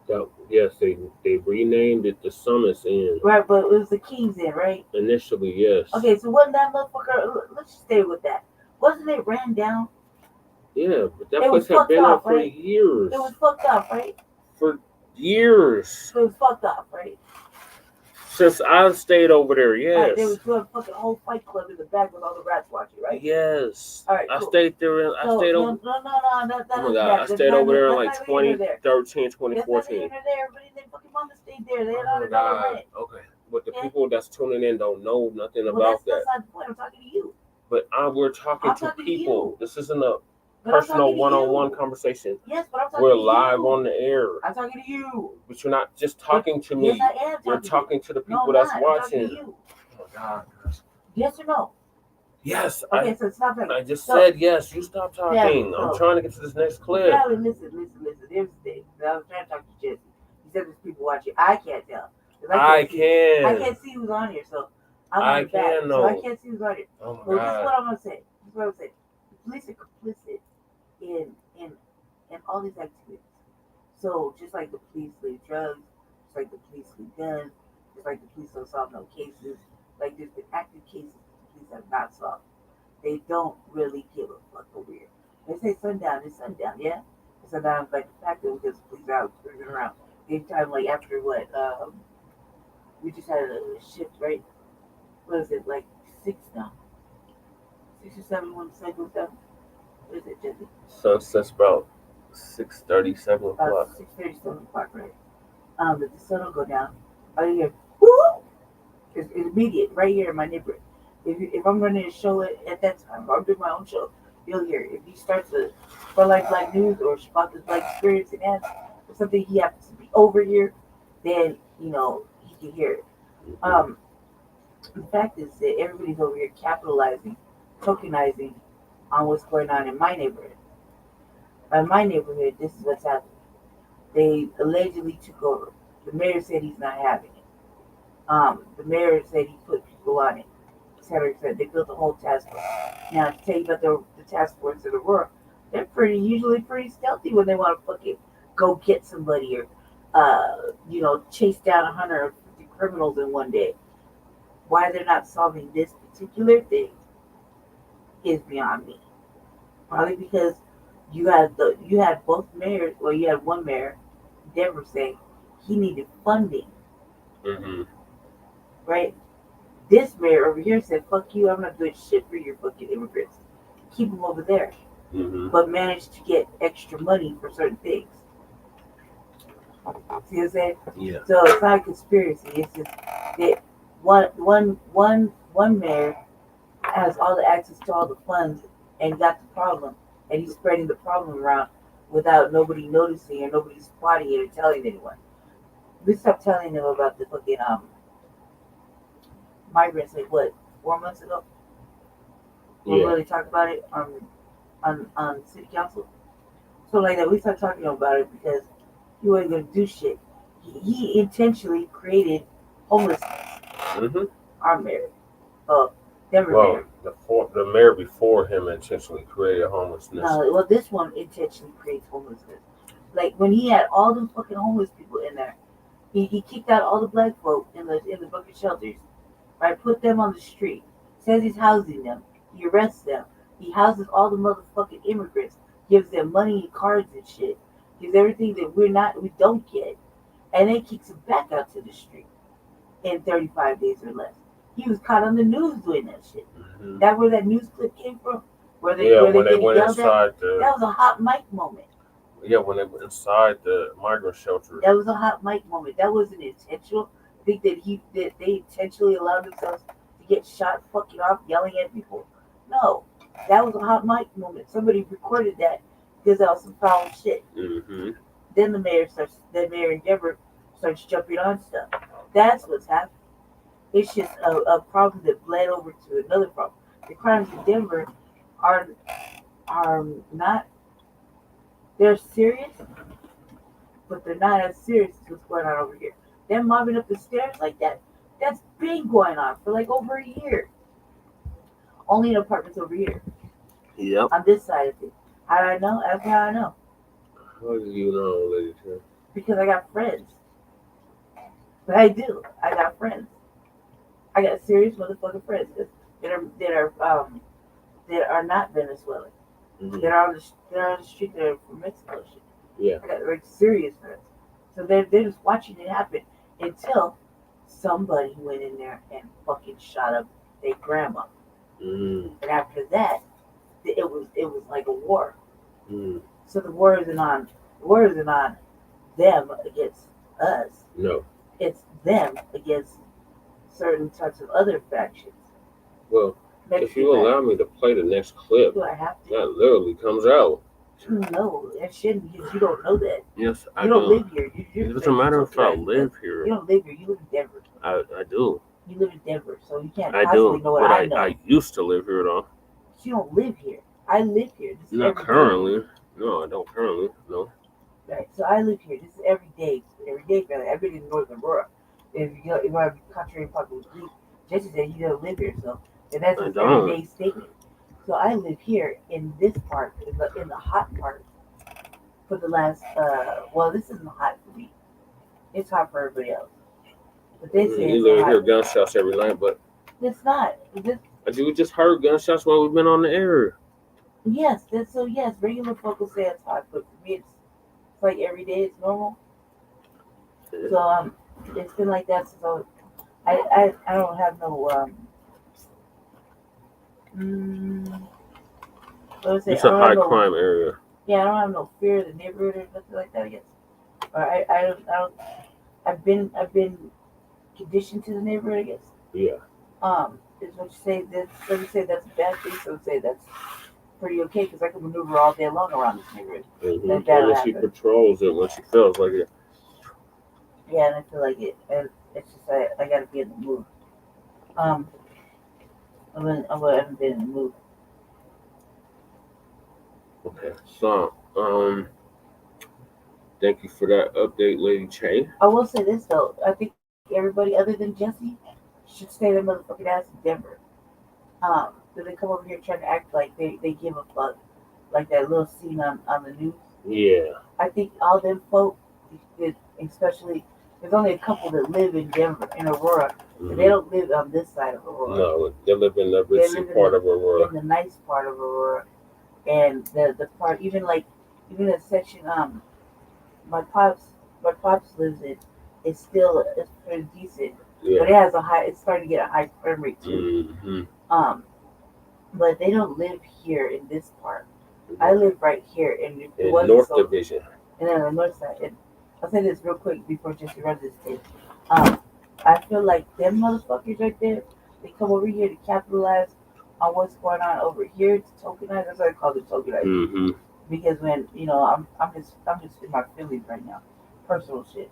So, yes, they renamed it the Summit's Inn.
Right, but it was the King's Inn, right?
Initially, yes.
Okay, so wasn't that motherfucker? Let's just stay with that. Wasn't it ran down?
Yeah, but that place had been up for years.
It was fucked up, right?
For years.
It was fucked up, right?
Since I've stayed over there, yes.
There was a fucking whole fight club in the back with all the rats watching, right?
Yes.
All right, cool.
I stayed there. I stayed over.
No,
oh my God, I stayed over there in like 2013, 2014.
Everybody, their fucking mama stayed there. They had
Oh my God. Okay, but the people that's tuning in don't know nothing about that.
That's not the point. I'm talking to you.
But we're talking to people. This isn't a
But I'm
personal
talking to
one-on-one
you.
conversation.
Yes, but I'm talking
We're
to
live
you.
on the air.
I'm talking to you.
But you're not just talking to me.
Yes, I am
You're
talking
talking to the
No,
people
I'm
that's
not. I'm talking
watching.
to you.
Oh my God.
Yes or no?
Yes.
Okay, so stop it.
I just said yes. You stop talking.
Yeah,
I'm
so-
trying to get to this next clip.
Yeah, listen. Here's the thing. I was trying to talk to Jesse. He said there's people watching. I can't tell. 'Cause
I
see-
can.
I can't see who's on here, so I'm
I
on the back,
can,
so I
though.
can't see who's on here.
Oh my
Well, this is
God.
what I'm gonna say. The police are complicit in all these activities. So just like the police leave drugs, just like the police leave guns, just like the police don't solve no cases, like there's been active cases the police have not solved. They don't really give a fuck over here. They say sundown, it's sundown, yeah? Sundown's like the fact that because the police are out cruising around. Anytime like after what, we just had a shift, right? What is it, like 6 now? 6 or 7 when the sun goes down? What is it, Jesse?
Sunset's about 6:30, 7 o'clock.
6:30, 7 o'clock, right? If the sun will go down, I hear, whoo! It's immediate, right here in my neighborhood. If I'm running a show at that time, or I'm doing my own show, you'll hear it. If he starts for like Black News or Spot the Black Experience and ads, or something he happens to be over here, then, he can hear it. The fact is that everybody's over here capitalizing, tokenizing on what's going on in my neighborhood. In my neighborhood, this is what's happening. They allegedly took over. The mayor said he's not having it. The mayor said he put people on it. Etc. They built a whole task force. Now, to tell you about the task force in Aurora, they're usually pretty stealthy when they want to fucking go get somebody or, chase down 150 criminals in one day. Why they're not solving this particular thing is beyond me. Probably because you had both mayors, or you had one mayor, Denver, saying he needed funding.
Mm-hmm.
Right? This mayor over here said, fuck you, I'm not doing shit for your fucking immigrants. Keep them over there.
Mm-hmm.
But managed to get extra money for certain things. See what I'm saying?
Yeah.
So it's not a conspiracy. It's just that one mayor has all the access to all the funds and got the problem, and he's spreading the problem around without nobody noticing or nobody spotting it or telling anyone. We stopped telling them about the fucking migrants like what 4 months ago. We really talked about it on city council. So like that, we started talking about it because he wasn't gonna do shit. He intentionally created homelessness.
Mm-hmm.
Our mayor, Denver
Well,
mayor.
the mayor before him intentionally created homelessness.
No, well, this one intentionally creates homelessness. Like when he had all them fucking homeless people in there, he kicked out all the black folk in the bucket shelters, right? Put them on the street. Says he's housing them. He arrests them. He houses all the motherfucking immigrants. Gives them money and cards and shit. Gives everything that we don't get, and then kicks them back out to the street in 35 days or less. He was caught on the news doing that shit.
Mm-hmm.
That where that news clip came from, where they
went inside
that was a hot mic moment.
Yeah, when they went inside the migrant shelter.
That was a hot mic moment. That wasn't intentional. I think that they intentionally allowed themselves to get shot fucking off yelling at people. No, that was a hot mic moment. Somebody recorded that because that was some foul shit.
Mm-hmm.
Then the mayor in Denver starts jumping on stuff. That's what's happening. It's just a problem that bled over to another problem. The crimes in Denver are not, they're serious, but they're not as serious as what's going on over here. Them mobbing up the stairs like that, that's been going on for like over a year. Only in apartments over here.
Yep.
On this side of it. How do I know? That's how I know.
How do you know, lady?
Because I got friends. But I do. I got friends. I got serious motherfucking friends that are not Venezuelan.
Mm-hmm.
They're on the street. They're from Mexico. Shit.
Yeah.
I got like serious friends. So they're just watching it happen until somebody went in there and fucking shot up their grandma.
Mm-hmm.
And after that, it was like a war.
Mm-hmm.
So the war isn't on them against us.
No.
It's them against certain types of other factions.
Well, if you allow me to play the next clip,
do I have to?
that literally comes out.
No, that shouldn't, because you don't know that.
Yes, I
do. You don't live here.
It doesn't matter if I live here.
You don't live here. You live in Denver.
I do.
You live in Denver, so you can't
I
possibly
do,
know what
but
I know.
I used to live here though.
You don't live here. I live here. This is
Not
every
currently.
day.
No, I don't currently. No.
Right. So I live here. This is every day. Every day, family. I've been in Northern Aurora. If you want to be contrary and popular belief, Jesse said you don't live here, so and that's an everyday statement. So I live here in this part, in the hot part, for the last. Well, this isn't hot for me. It's hot for everybody else. But they say
You live hear gunshots every night, but
it's not.
we just heard gunshots while we've been on the air.
Yes, yes, regular folk will say it's hot, but for me it's like every day it's normal. So it's been like that since I don't have no
It's a high crime area.
Yeah, I don't have no fear of the neighborhood or nothing like that, I guess. Or I don't I've been conditioned to the neighborhood, I guess.
Yeah.
Is what you say that some say that's a bad thing, some say that's pretty okay because I can maneuver all day long around this neighborhood.
Mm-hmm. Unless she patrols it when she feels like it.
Yeah, and I feel like it, and it's just I gotta be in the mood. I haven't been in the mood.
Okay, so thank you for that update, Lady Che.
I will say this though, I think everybody other than Jesse should stay their motherfucking ass in Denver. Do they come over here trying to act like they give a fuck, like that little scene on the news?
Yeah.
I think all them folk, especially, there's only a couple that live in Denver, in Aurora, but they don't live on this side of Aurora.
No, they live in the ritzy part of Aurora.
In the nice part of Aurora, and the part even the section my pops lives in, it's pretty decent, but it has it's starting to get a high crime rate too.
Mm-hmm.
But they don't live here in this part. I live right here in
North Division.
And then on the north side, and I'll say this real quick before Jesse runs this thing. I feel like them motherfuckers right there, they come over here to capitalize on what's going on over here to tokenize. That's what I call it, tokenize.
Mm-hmm.
Because when I'm just in my feelings right now, personal shit.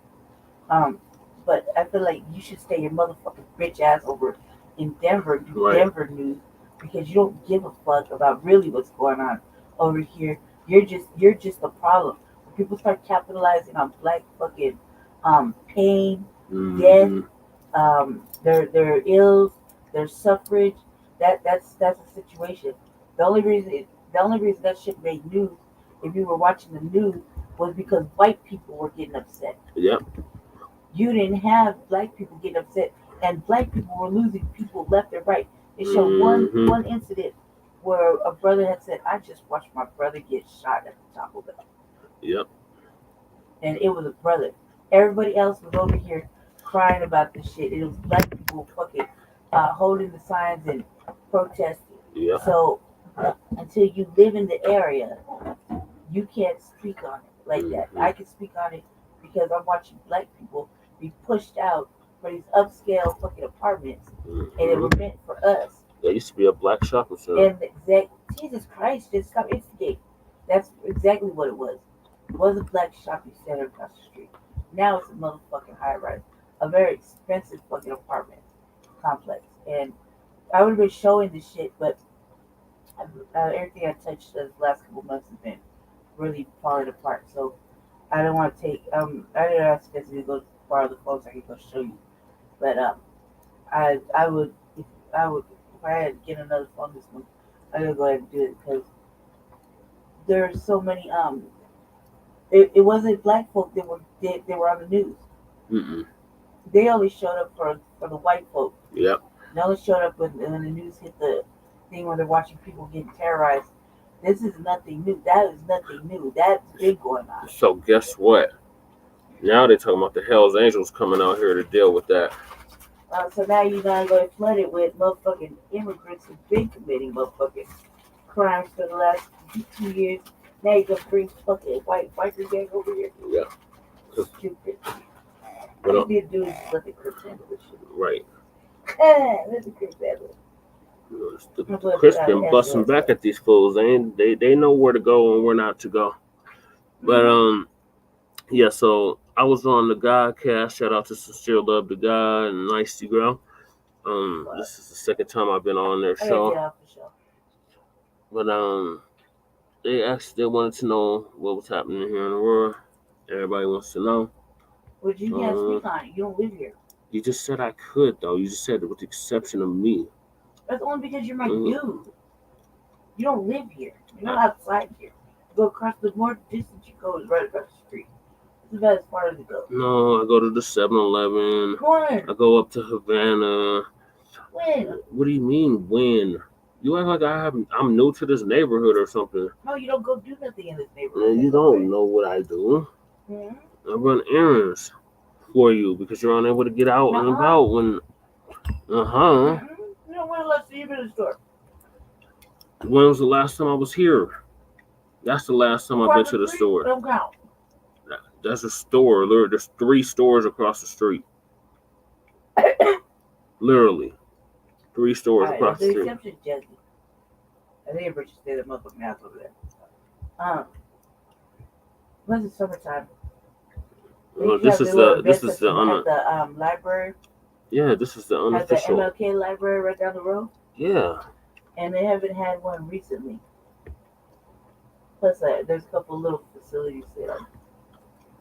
But I feel like you should stay your motherfucking bitch ass over in Denver, do
Right.
Denver news, because you don't give a fuck about really what's going on over here. You're just a problem. When people start capitalizing on black fucking pain, death, their ills, their suffrage, that's a situation. The only reason that shit made news, if you were watching the news, was because white people were getting upset.
Yep.
You didn't have black people getting upset, and black people were losing people left and right. They showed one incident where a brother had said, "I just watched my brother get shot at the Taco Bell."
Yep.
And it was a brother. Everybody else was over here crying about this shit. It was black people fucking holding the signs and protesting.
Yep.
So until you live in the area, you can't speak on it like that. I can speak on it because I'm watching black people be pushed out for these upscale fucking apartments, and it was meant for us.
There used to be a black shopping center.
And Jesus Christ, just stop instigate. That's exactly what it was. It was a black shopping center across the street. Now it's a motherfucking high rise, a very expensive fucking apartment complex. And I would have been showing this shit, but everything I touched the last couple months has been really falling apart. So I don't want to take. I didn't ask Jesse to go borrow the phone so I can go show you. But I would if I had to get another phone this month, I would go ahead and do it because there are so many. It wasn't black folk that were on the news.
Mm-mm.
They only showed up for the white folk.
Yep.
They only showed up when the news hit the thing where they're watching people getting terrorized. This is nothing new. That is nothing new. That's been going on.
So guess what? Now they're talking about the Hells Angels coming out here to deal with that.
So now you're gonna go flood it with motherfucking immigrants who've been committing motherfucking crimes for the last 2 years. Now you're gonna bring fucking white biker gang over here.
Yeah.
Stupid.
But,
What you need to do is let the Crips handle this shit.
right.
Let the Crips handle it.
The Crips been busting back at these fools. They know where to go and where not to go. But yeah. So I was on the Godcast. Shout out to Sincere Love the God and Nice Girl. This is the second time I've been on their show.
Yeah, for sure.
But they wanted to know what was happening here in the world. Everybody wants to know.
But you can't speak on it. You don't live here.
You just said I could though. You just said with the exception of me.
That's only because you're my dude. You don't live here. You're not outside here. You go across the more distance you go is right across the street. It's about as far as it goes.
No, I go to the 7-Eleven.
When?
I go up to Havana.
When?
What do you mean when? You act like I'm new to this neighborhood or something.
No, you don't go do nothing in this neighborhood.
Man, you don't know what I do.
Mm-hmm.
I run errands for you because you're unable to get out and about when.
You know, when last time you been in the store?
When was the last time I was here? That's the last time I've been to the store.
Don't count.
That's a store. There's 3 stores across the street. Literally. 3 stores across the street.
Exception, Jesse. I think everybody should stay their motherfucking ass over there. When's the summertime?
Well, this is the
library.
Yeah, this is the unofficial.
At the MLK library right down the road.
Yeah.
And they haven't had one recently. Plus, there's a couple little facilities there.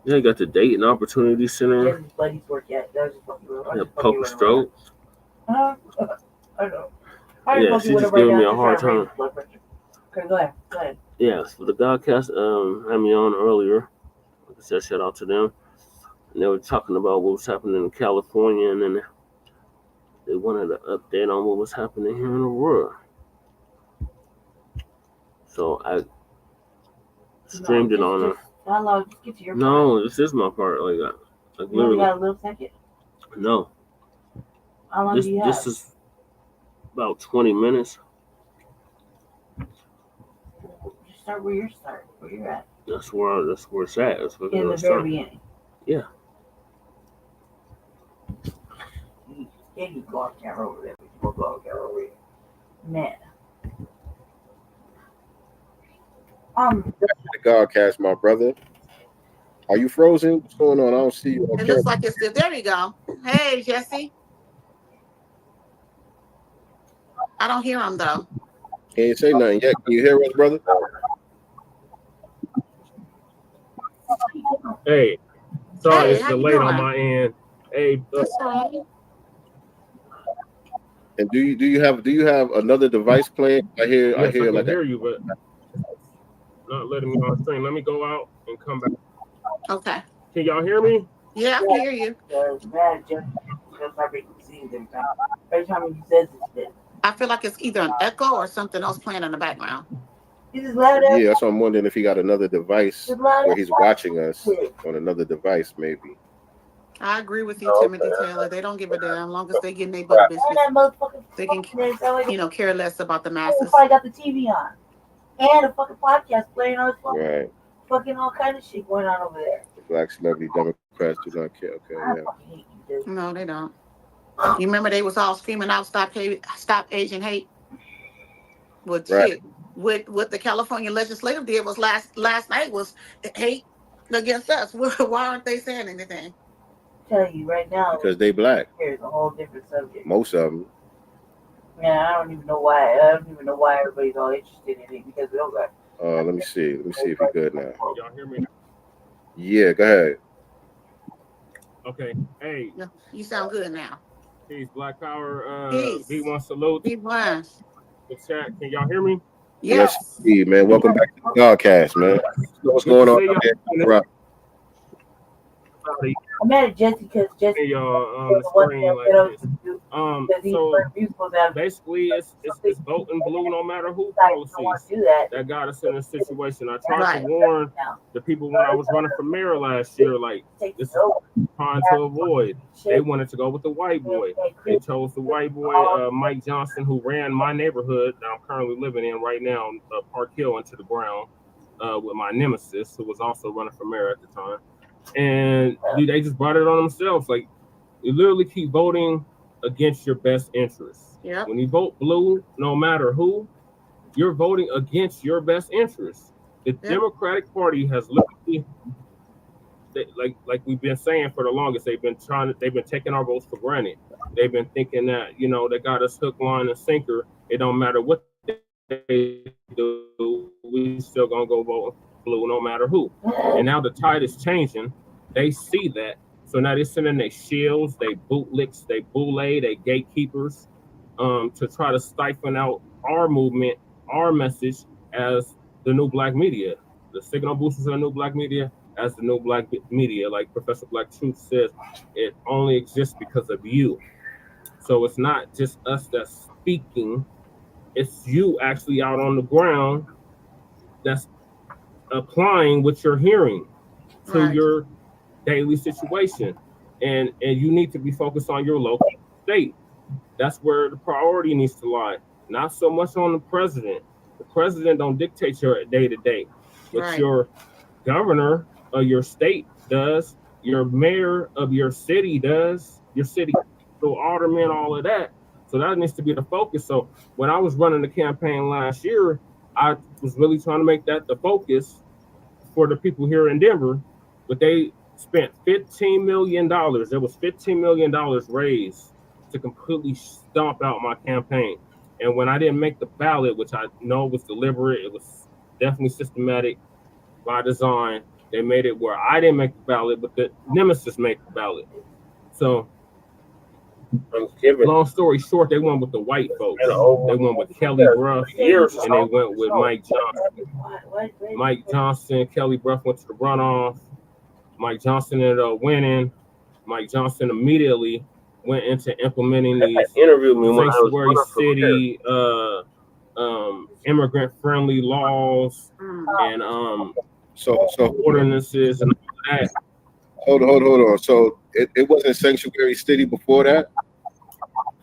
Yeah, you got the Date and Opportunity Center.
His buddies work at. That was just fucking real.
Yeah, Poker Stroke.
I know.
Yeah, she's just giving me a hard time.
Okay, go ahead.
Yeah, so the Godcast had me on earlier. Like I said, shout out to them. And they were talking about what was happening in California, and then they wanted an update on what was happening here in the world. So I streamed it on her.
Just get to your
No, this is my part. Like
you
literally.
only got a little second?
No.
How long do you have?
This is about 20 minutes.
Just start where you're at.
That's where it's at. That's where
In the very beginning.
Yeah.
Can you go on camera over there? We'll go on camera over here. Man.
The Godcast, my brother. Are you frozen? What's going on? I don't see you on
It
camera.
looks like it's still. There we go. Hey, Jesse. I don't hear him though.
Can't say nothing yet. Can you hear us, brother?
Hey, sorry,
Hey,
it's
how you
delayed on
doing?
my end. Hey,
That's right.
And do you have another device playing? I hear
yes, I
hear
can
like
hear you, but not letting me on stream. Let me go out and come back.
Okay.
Can y'all hear me?
Yeah, I can hear you. I feel like it's either an echo or something else playing in the background.
Yeah, that's what I'm wondering if he got another device where he's watching us on another device, maybe.
I agree with you, Timothy Taylor. They don't give a damn. As long as they get in their butt business, they can, care less about the masses.
I got the TV on and a fucking podcast playing on his phone.
Right.
Fucking all kind of shit going on over there.
The black celebrity Democrats do not care. Okay, yeah.
No, they don't. You remember they was all screaming out, "Stop Asian hate." Well,
Right.
shit, what the California legislative did was last night was hate against us. Why aren't they saying anything?
Tell you right now,
Because they black.
here's a whole different subject.
Most of them.
Yeah, I don't even know why everybody's all interested in it because we don't got.
Let me see. Let me see if you're good now.
Y'all hear me?
Yeah, go ahead.
Okay. Hey.
No, you sound good now.
Peace, Black Power.
Peace.
B1 salute.
B1.
The chat. Can y'all hear me?
Yes.
Yes, man. Welcome back to the Godcast, man. What's going on out there? Right.
I'm mad at Jesse because Jesse
y'all the screen like this. So basically it's voting blue no matter who policies that got us in this situation. I tried to warn the people when I was running for mayor last year, like this is trying to avoid. They wanted to go with the white boy. They chose the white boy, Mike Johnson, who ran my neighborhood that I'm currently living in right now, Park Hill, into the ground with my nemesis, who was also running for mayor at the time. And they just brought it on themselves. Like, you literally keep voting against your best interests.
Yeah.
When you vote blue, no matter who, you're voting against your best interests. The Democratic Party has literally, like we've been saying for the longest, they've been taking our votes for granted. They've been thinking that, they got us hook, line, and sinker. It don't matter what they do, we still gonna go vote blue no matter who. And now the tide is changing. They see that. So now they're sending their shields, they bootlicks, they boule, they gatekeepers to try to stifle out our movement, our message as the new black media. The signal boosters are the new black media as the new black media. Like Professor Black Truth says, it only exists because of you. So it's not just us that's speaking, it's you actually out on the ground that's applying what you're hearing to your daily situation, and you need to be focused on your local state. That's where the priority needs to lie, not so much on the president. The president don't dictate your day to day, but your governor of your state does, your mayor of your city does, your city alderman, all of that. So that needs to be the focus. So when I was running the campaign last year, I was really trying to make that the focus for the people here in Denver, but they spent $15 million. There was $15 million raised to completely stomp out my campaign. And when I didn't make the ballot, which I know was deliberate, it was definitely systematic by design, they made it where I didn't make the ballot, but the nemesis made the ballot. So long story short, they went with the white folks. They went with Kelly Brough, and they went with Mike Johnson. Mike Johnson, Kelly Brough went to the runoff. Mike Johnson ended up winning. Mike Johnson immediately went into implementing these sanctuary city, immigrant-friendly laws and ordinances and all that.
Hold on. So it wasn't sanctuary city before that?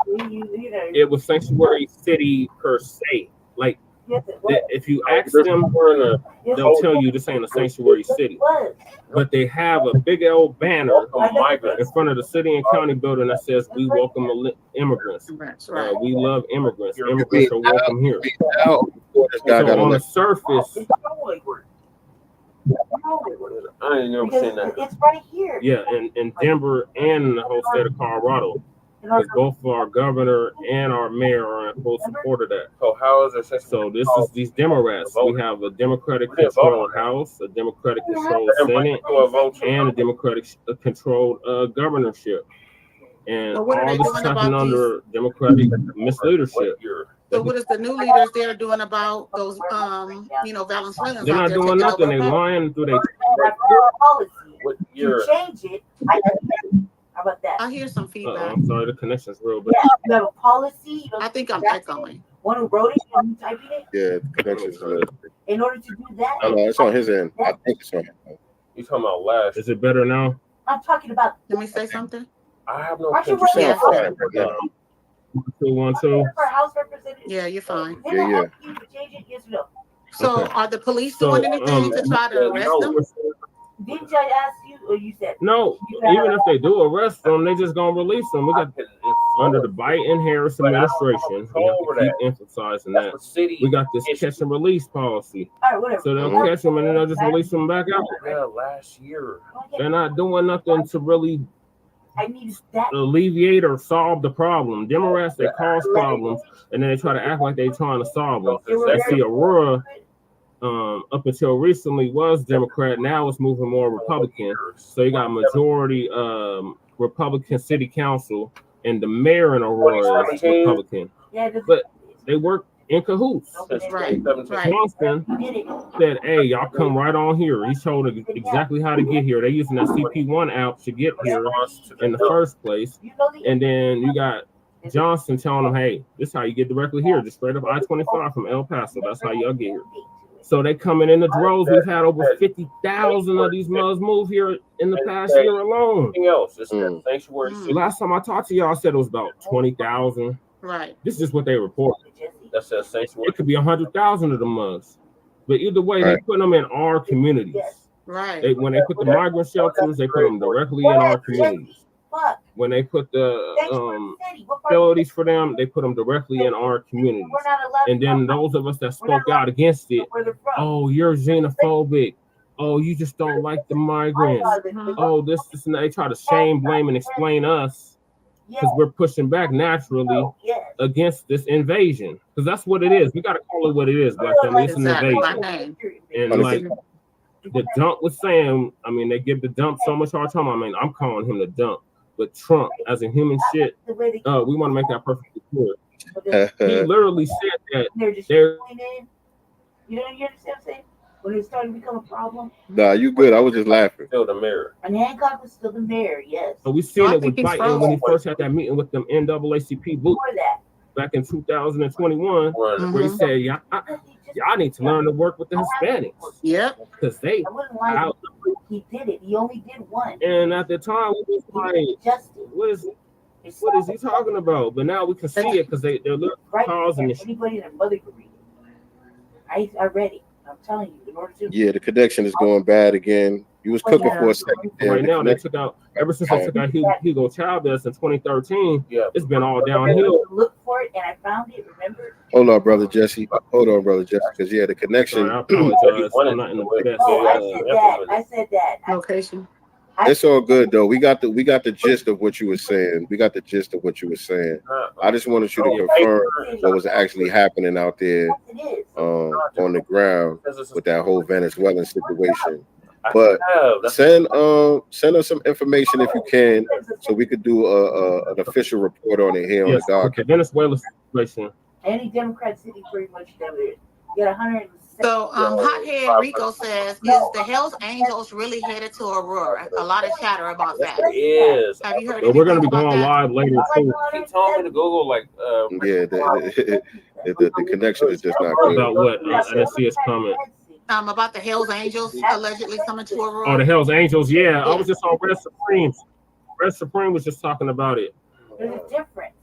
It was sanctuary city per se. Like If you ask them, they'll tell you this ain't a sanctuary city. But they have a big old banner in front of the city and county building that says, "We welcome immigrants. We love immigrants. Immigrants are welcome here." So on the surface, I ain't never seen that.
It's right here.
Yeah, in Denver and the whole state of Colorado. Because both our governor and our mayor are in full support of that. So how is it? So this is these DemoKKKrats. We have a Democratic-controlled House, a Democratic-controlled Senate, and a Democratic-controlled governorship. And all this is happening under Democratic misleadership.
So what is the new leaders there doing about those, Venezuelans?
They're not doing nothing. They lying through their
policy. To change it, how about that?
I hear some feedback.
I'm sorry, the connection's real bad.
Yeah, you have a policy.
I think I'm echoing.
One who wrote it, you typing it.
Yeah, the connection's good.
In order to do that,
No, it's on his end. I think it's on his end.
You talking about last? Is it better now?
I'm talking about.
Let me say something.
I have no.
Aren't you
You sound
running?
fine right now.
212.
For House Representative.
Yeah, you're fine.
Did I ask you to change it? Yes or no?
So
Okay.
are the police doing anything to try to arrest them?
Didn't I ask you, or you said?
No, even if they do arrest them, they just gonna release them. We got under the Biden-Harris administration. We have to keep emphasizing that. We got this catch and release policy.
All right, whatever.
So they'll catch them and then they'll just release them back out.
Yeah, last year.
They're not doing nothing to really
I need that.
alleviate or solve the problem. Democrats, they cause problems and then they try to act like they're trying to solve them. And see, Aurora, up until recently was Democrat, now it's moving more Republican. So you got majority Republican city council and the mayor in Aurora is Republican. But they work in cahoots.
Right.
Johnston said, "Hey, y'all come right on here." He showed exactly how to get here. They're using that CP1 app to get here in the first place. And then you got Johnson telling them, "Hey, this is how you get directly here, just straight up I-25 from El Paso. That's how y'all get here." So they coming in the droves. We've had over 50,000 of these mugs move here in the past year alone. Anything else? It's sanctuary. Last time I talked to y'all, I said it was about 20,000.
Right.
This is what they report. That says sanctuary. It could be 100,000 of the mugs, but either way, they put them in our communities.
Right.
When they put the migrant shelters, they put them directly in our communities. When they put the facilities for them, they put them directly in our communities. And then those of us that spoke out against it, oh, you're xenophobic. Oh, you just don't like the migrants. Oh, this, and they try to shame, blame, and explain us because we're pushing back naturally against this invasion. Because that's what it is. We got to call it what it is, Black family. It's an invasion. And like the dump was saying, I mean, they give the dump so much hard time. I mean, I'm calling him the dump. But Trump, as a human shit, we want to make that perfectly clear. He literally said that they're.
You know, you understand what I'm saying? When it's starting to become a problem.
Nah, you good. I was just laughing.
Still the mayor.
And Hancock was still the mayor, yes.
So we seen it with Biden when he first had that meeting with them NAACP boots back in 2021, where he said, y'all need to learn to work with the Hispanics.
Yep.
Because they out.
He did it. He only did one.
And at the time, we was like, what is he talking about? But now we can see it because they're causing it.
Anybody and their mother can read it. I read it. I'm telling you, in order to.
Yeah, the connection is going bad again. You was cooking for a second.
Right now, they took out, ever since they took out Hugo Chavez in 2013, it's been all downhill.
Look for it, and I found it, remember?
Hold on, brother Jesse. Because the connection.
Sorry, I apologize. I'm not in the best.
I said that.
Location.
It's all good though. We got the gist of what you were saying. I just wanted you to confirm what was actually happening out there on the ground with that whole Venezuelan situation. But send us some information if you can, so we could do an official report on it here on the doc.
Okay, Venezuela situation.
Any Democrat city pretty much never is. You got 100.
So, Hothead Rico says, is the Hells Angels really headed to Aurora? A lot of chatter about that.
Yes.
Have you heard?
We're going to be going live later too.
He told me to Google
the connection is just not good.
About what? I didn't see his comment.
About the Hells Angels allegedly coming to Aurora.
Oh, the Hells Angels, yeah. I was just on Red Supreme. Red Supreme was just talking about it.
There's a difference.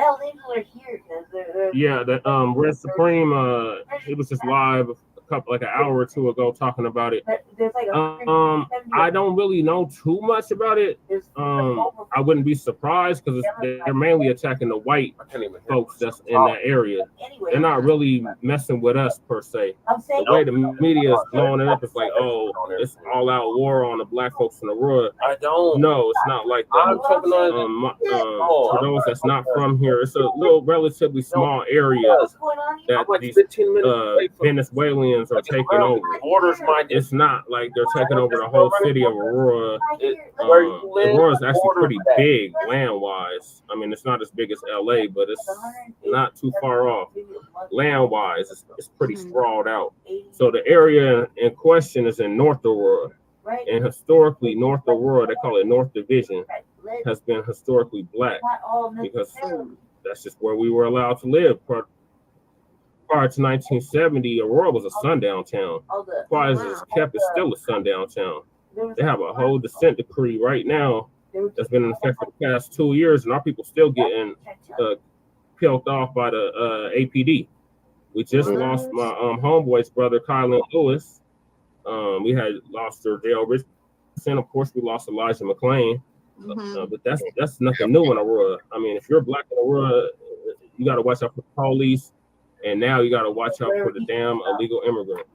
Hell's Angels are here because they're
Yeah, the Red Supreme, he was just live like an hour or two ago talking about it.
There's like
I don't really know too much about it. I wouldn't be surprised because they're mainly attacking the white folks that's in that area. They're not really messing with us per se. The way the media is blowing it up, it's like, oh, it's all out war on the black folks in Aurora.
I don't.
No, it's not like that. For those that's not from here, it's a little relatively small area that these Venezuelans are taking over. It's not like they're taking over the whole city of Aurora. Aurora is actually pretty big land-wise. I mean, it's not as big as LA, but it's not too far off. Land-wise, it's pretty sprawled out. So the area in question is in North Aurora. And historically, North Aurora, they call it North Division, has been historically black because that's just where we were allowed to live. Prior to 1970, Aurora was a sundown town. Quiet as it's kept, it's still a sundown town. They have a whole dissent decree right now that's been in effect for the past 2 years, and our people still getting peeled off by the APD. We just lost my homeboy's brother, Kylan Lewis. We had lost Dale Richardson. Of course, we lost Elijah McClain. But that's nothing new in Aurora. I mean, if you're black in Aurora, you got to watch out for the police. And now you got to watch out for the damn illegal immigrant.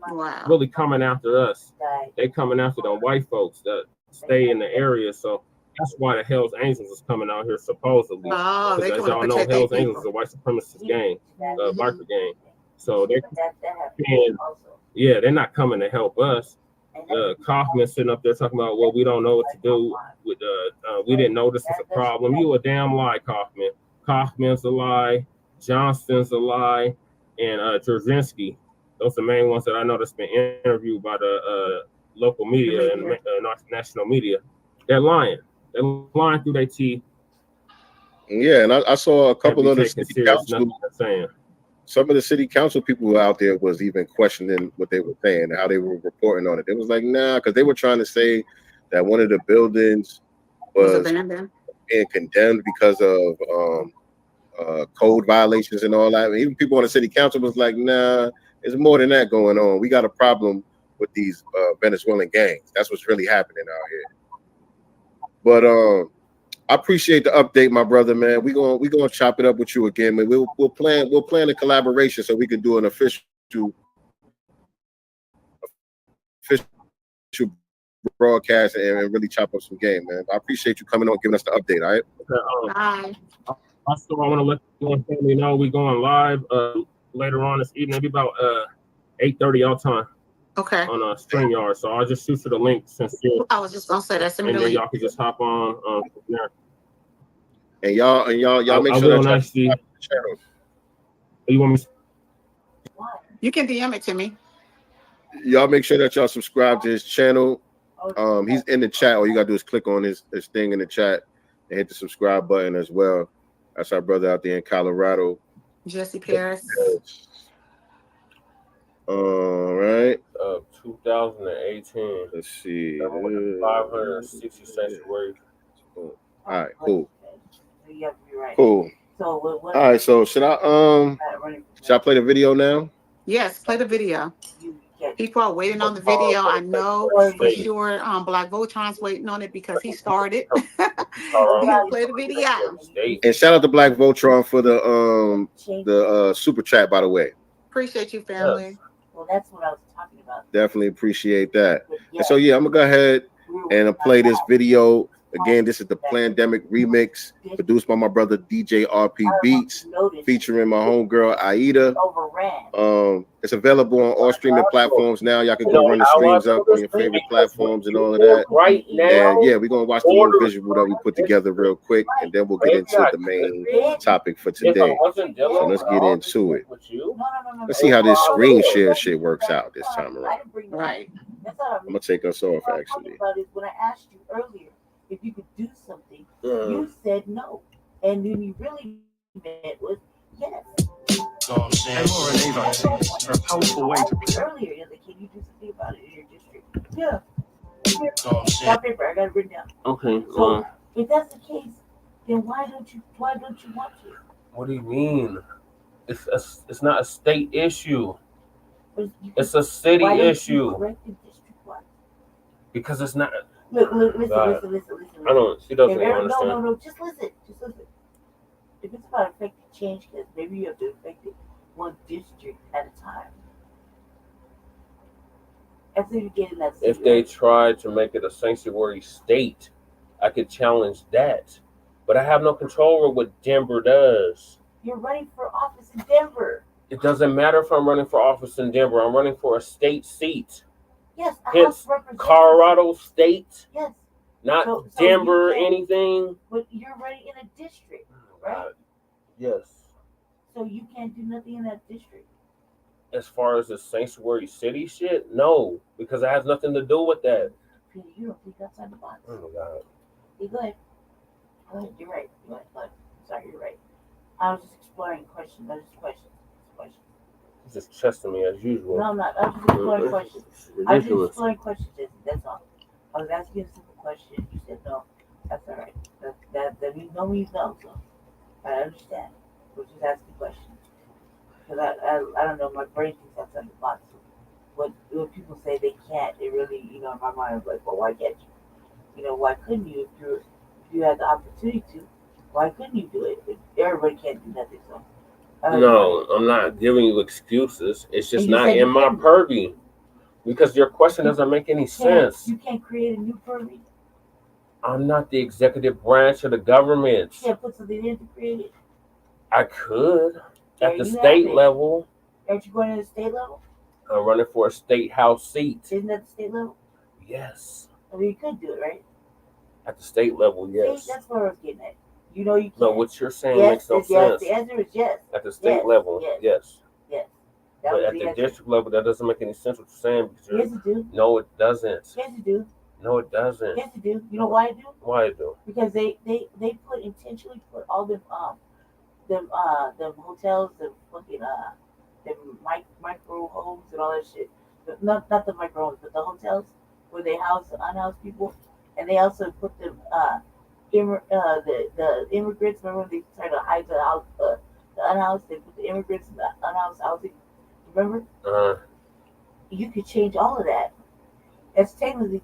Wow.
Really coming after us. They coming after the white folks that stay in the area. So that's why the Hell's Angels is coming out here supposedly. Because as y'all know, Hell's Angels is a white supremacist gang, biker gang. So they're not coming to help us. Kaufman sitting up there talking about, well, we don't know what to do with we didn't know this was a problem. You a damn lie, Kaufman. Kaufman's a lie. Johnston's a lie, and Jarzynski. Those are the main ones that I know that's been interviewed by the local media and national media. They're lying. They're lying through their teeth.
Yeah, and I saw a couple of the city council. Some of the city council people out there was even questioning what they were saying, how they were reporting on it. They was like, nah, because they were trying to say that one of the buildings was being condemned because of code violations and all that. And even people on the city council was like, nah, there's more than that going on. We got a problem with these Venezuelan gangs. That's what's really happening out here. But I appreciate the update, my brother, man. We're gonna chop it up with you again, man. We'll plan a collaboration so we can do an official broadcast and really chop up some game, man. I appreciate you coming on, giving us the update. All right.
Bye.
Also, I want to let the family know we're going live later on this evening, maybe about 8:30 y'all time.
Okay.
On StreamYard, so I'll just shoot you the link since
I was just gonna say that.
And then y'all can just hop on from there.
And y'all make sure that y'all subscribe to the channel.
You want me?
You can DM it to me.
Y'all make sure that y'all subscribe to his channel. He's in the chat. All you gotta do is click on his thing in the chat and hit the subscribe button as well. That's our brother out there in Colorado.
Jesse Paris.
All right.
2018.
Let's see.
560 sanctuary.
All right, cool. Cool. All right, so should I play the video now?
Yes, play the video. People are waiting on the video. I know for sure. Black Voltron's waiting on it because he started. Play the video.
And shout out to Black Voltron for the super chat, by the way.
Appreciate you, family.
Well, that's what I was talking about.
Definitely appreciate that. And so yeah, I'm gonna go ahead and play this video. Again, this is the Plandemic remix produced by my brother DJ RP Beats, featuring my homegirl Aida. It's available on all streaming platforms now. Y'all can go run the streams up on your favorite platforms and all of that.
Right now,
and yeah, we're gonna watch the little visual that we put together real quick, and then we'll get into the main topic for today. So let's get into it. Let's see how this screen share shit works out this time around.
Right.
I'm gonna take us off actually.
When I asked you earlier if you could do something, you said no, and then you really meant was yes.
Are a powerful way to protect.
Earlier, you're like, can you do something about it in your district? Yeah. Stop paper, I got it written down.
Okay.
So if that's the case, Then why don't you want to?
What do you mean? It's not a state issue. It's a city issue. Because it's not.
Look, listen.
I don't. She doesn't even understand.
No. Just listen. If it's about affecting change, because maybe you have to affect it one district at a time. After you get in that city,
If they tried to make it a sanctuary state, I could challenge that. But I have no control over what Denver does.
You're running for office in Denver.
It doesn't matter if I'm running for office in Denver. I'm running for a state seat.
Yes,
hence Colorado State.
Yes.
Not
So
Denver or anything.
But you're running in a district, right?
Yes.
So you can't do nothing in that district.
As far as the sanctuary city shit, no, because it has nothing to do with that.
Peter, you don't think outside the box.
Oh my God.
Hey, go ahead. You're right. Go ahead. Sorry, you're right. I was just exploring questions. Those are questions.
He's just chesting me as usual.
No, I'm not. I was just exploring questions. I was just exploring questions. That's all. I was asking a simple question. You said no. That's all right. That means no means no. So I understand. We're just asking questions. Because I don't know. My brain thinks outside the box. When people say they can't, it really, in my mind, I'm like, well, why can't you? Why couldn't you if you had the opportunity to? Why couldn't you do it? Everybody can't do nothing. So.
No, I'm not giving you excuses. It's just not in my purview. Because your question doesn't make any sense.
You can't create a new purview.
I'm not the executive branch of the government.
You can't put something in to create it.
I could at the state level.
Aren't you going to the state level?
I'm running for a state house seat.
Isn't that the state level?
Yes.
I mean, you could do it, right?
At the state level, yes.
See, that's what I was getting at. You can't.
No, what you're saying makes no sense.
The answer is yes.
At the state level, yes.
Yes.
But at the district level, that doesn't make any sense what you're saying.
Yes, it do.
No, it doesn't.
Yes, it do.
No, it doesn't.
Yes, it do. You know why it do?
Why it do?
Because they intentionally put all them hotels, them fucking them micro homes and all that shit. Not the micro homes, but the hotels where they house the unhoused people, and they also put them the immigrants. Remember when they tried to hide the unhoused? They put the immigrants in the unhoused housing. Remember? You could change all of that. That's technically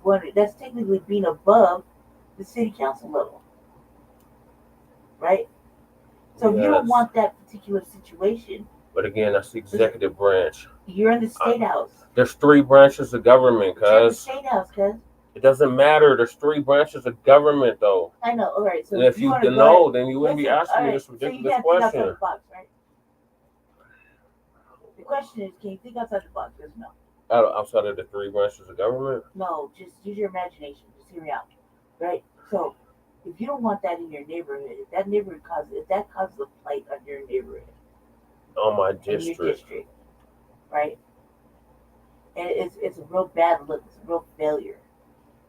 being above the city council level, right? So if you don't want that particular situation.
But again, that's the executive branch.
You're in the state house.
There's 3 branches of government,
You're in the
cuz.
state house, cuz.
It doesn't matter. There's 3 branches of government, though.
I know. All right. So
and if you know, then you wouldn't be asking me this ridiculous question.
The box, right? The question is, can you think outside the box? Yes, no.
Outside of the 3 branches of government?
No, just use your imagination. Just hear me out, right? So, if you don't want that in your neighborhood, if that causes a blight on your neighborhood,
on my district,
your district, right? And it's a real bad look. It's a real failure,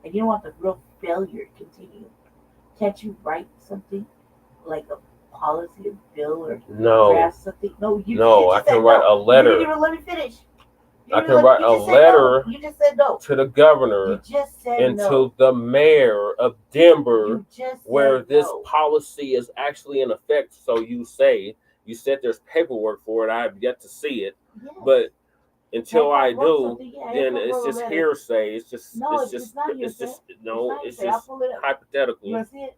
and you don't want the real failure to continue. Can't you write something like a policy, a bill, or draft something? No,
I can write a letter.
You didn't even let me finish.
I can write a letter
to
the governor and to the mayor of Denver where this policy is actually in effect. So you said there's paperwork for it. I have yet to see it, but until I do, then it's just hearsay. It's just hypothetical.
You want to see it?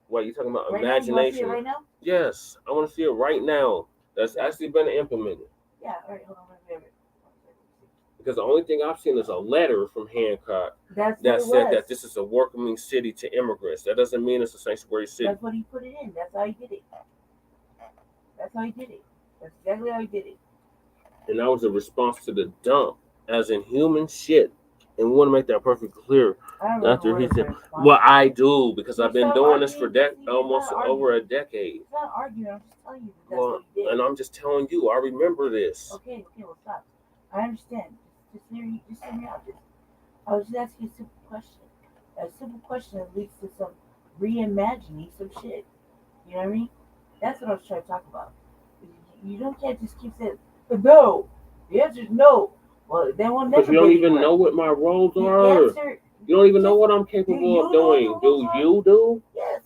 What, you talking about
Right
imagination?
now? You want to see it right now?
Yes, I want to see it right now. That's actually been implemented.
Yeah, all right, hold on.
Because the only thing I've seen is a letter from Hancock that said that this is a welcoming city to immigrants. That doesn't mean it's a sanctuary city.
That's what he put it in. That's how he did it. That's exactly how he did it.
And that was a response to the dump, as in human shit. And we want to make that perfectly clear. After he said, well, I do, because I've been doing this for almost over a decade.
It's not arguing. I'm just telling you that's what he did.
And I'm just telling you, I remember this.
Okay, well, stop. I understand. Just hear me out. I was just asking a simple question. A simple question that leads to some reimagining some shit. You know what I mean? That's what I was trying to talk about. You can't just keep saying, no. The answer is no. Well, they won't never.
Because you don't even know what my roles are. You don't even know what I'm capable of doing. Do you do?
Yes.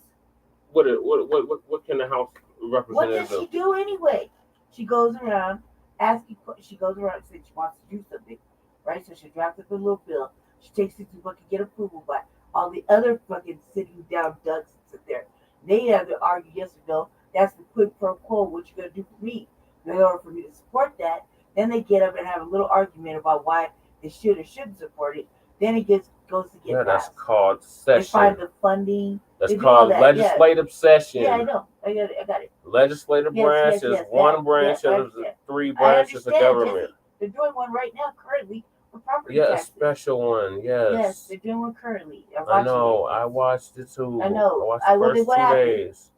What can the House
What
representative
does she
do?
do anyway? She goes around asking. She goes around saying she wants to do something, right? So she drafts up a little bill. She takes it to fucking get approval by all the other fucking sitting down ducks that sit there. They have to argue yes or no. That's the quid pro quo. What you gonna do for me? In order for me to support that, then they get up and have a little argument about why they should or shouldn't support it. Then it goes to get
That's
passed.
called
They find
session.
the funding.
That's
They do all
called
that,
legislative session.
Yeah, I know. I got it.
Legislative branch is one branch
I
of the
understand.
three
I
branches of
understand,
government.
Jesse. They're doing one right now currently for property
Yeah, a
taxes.
special one.
Yes,
Yes.
they're doing one currently. I'm
I
watching
know.
it.
I watched it too.
I know.
I watched the
What
first 2
happened?
days.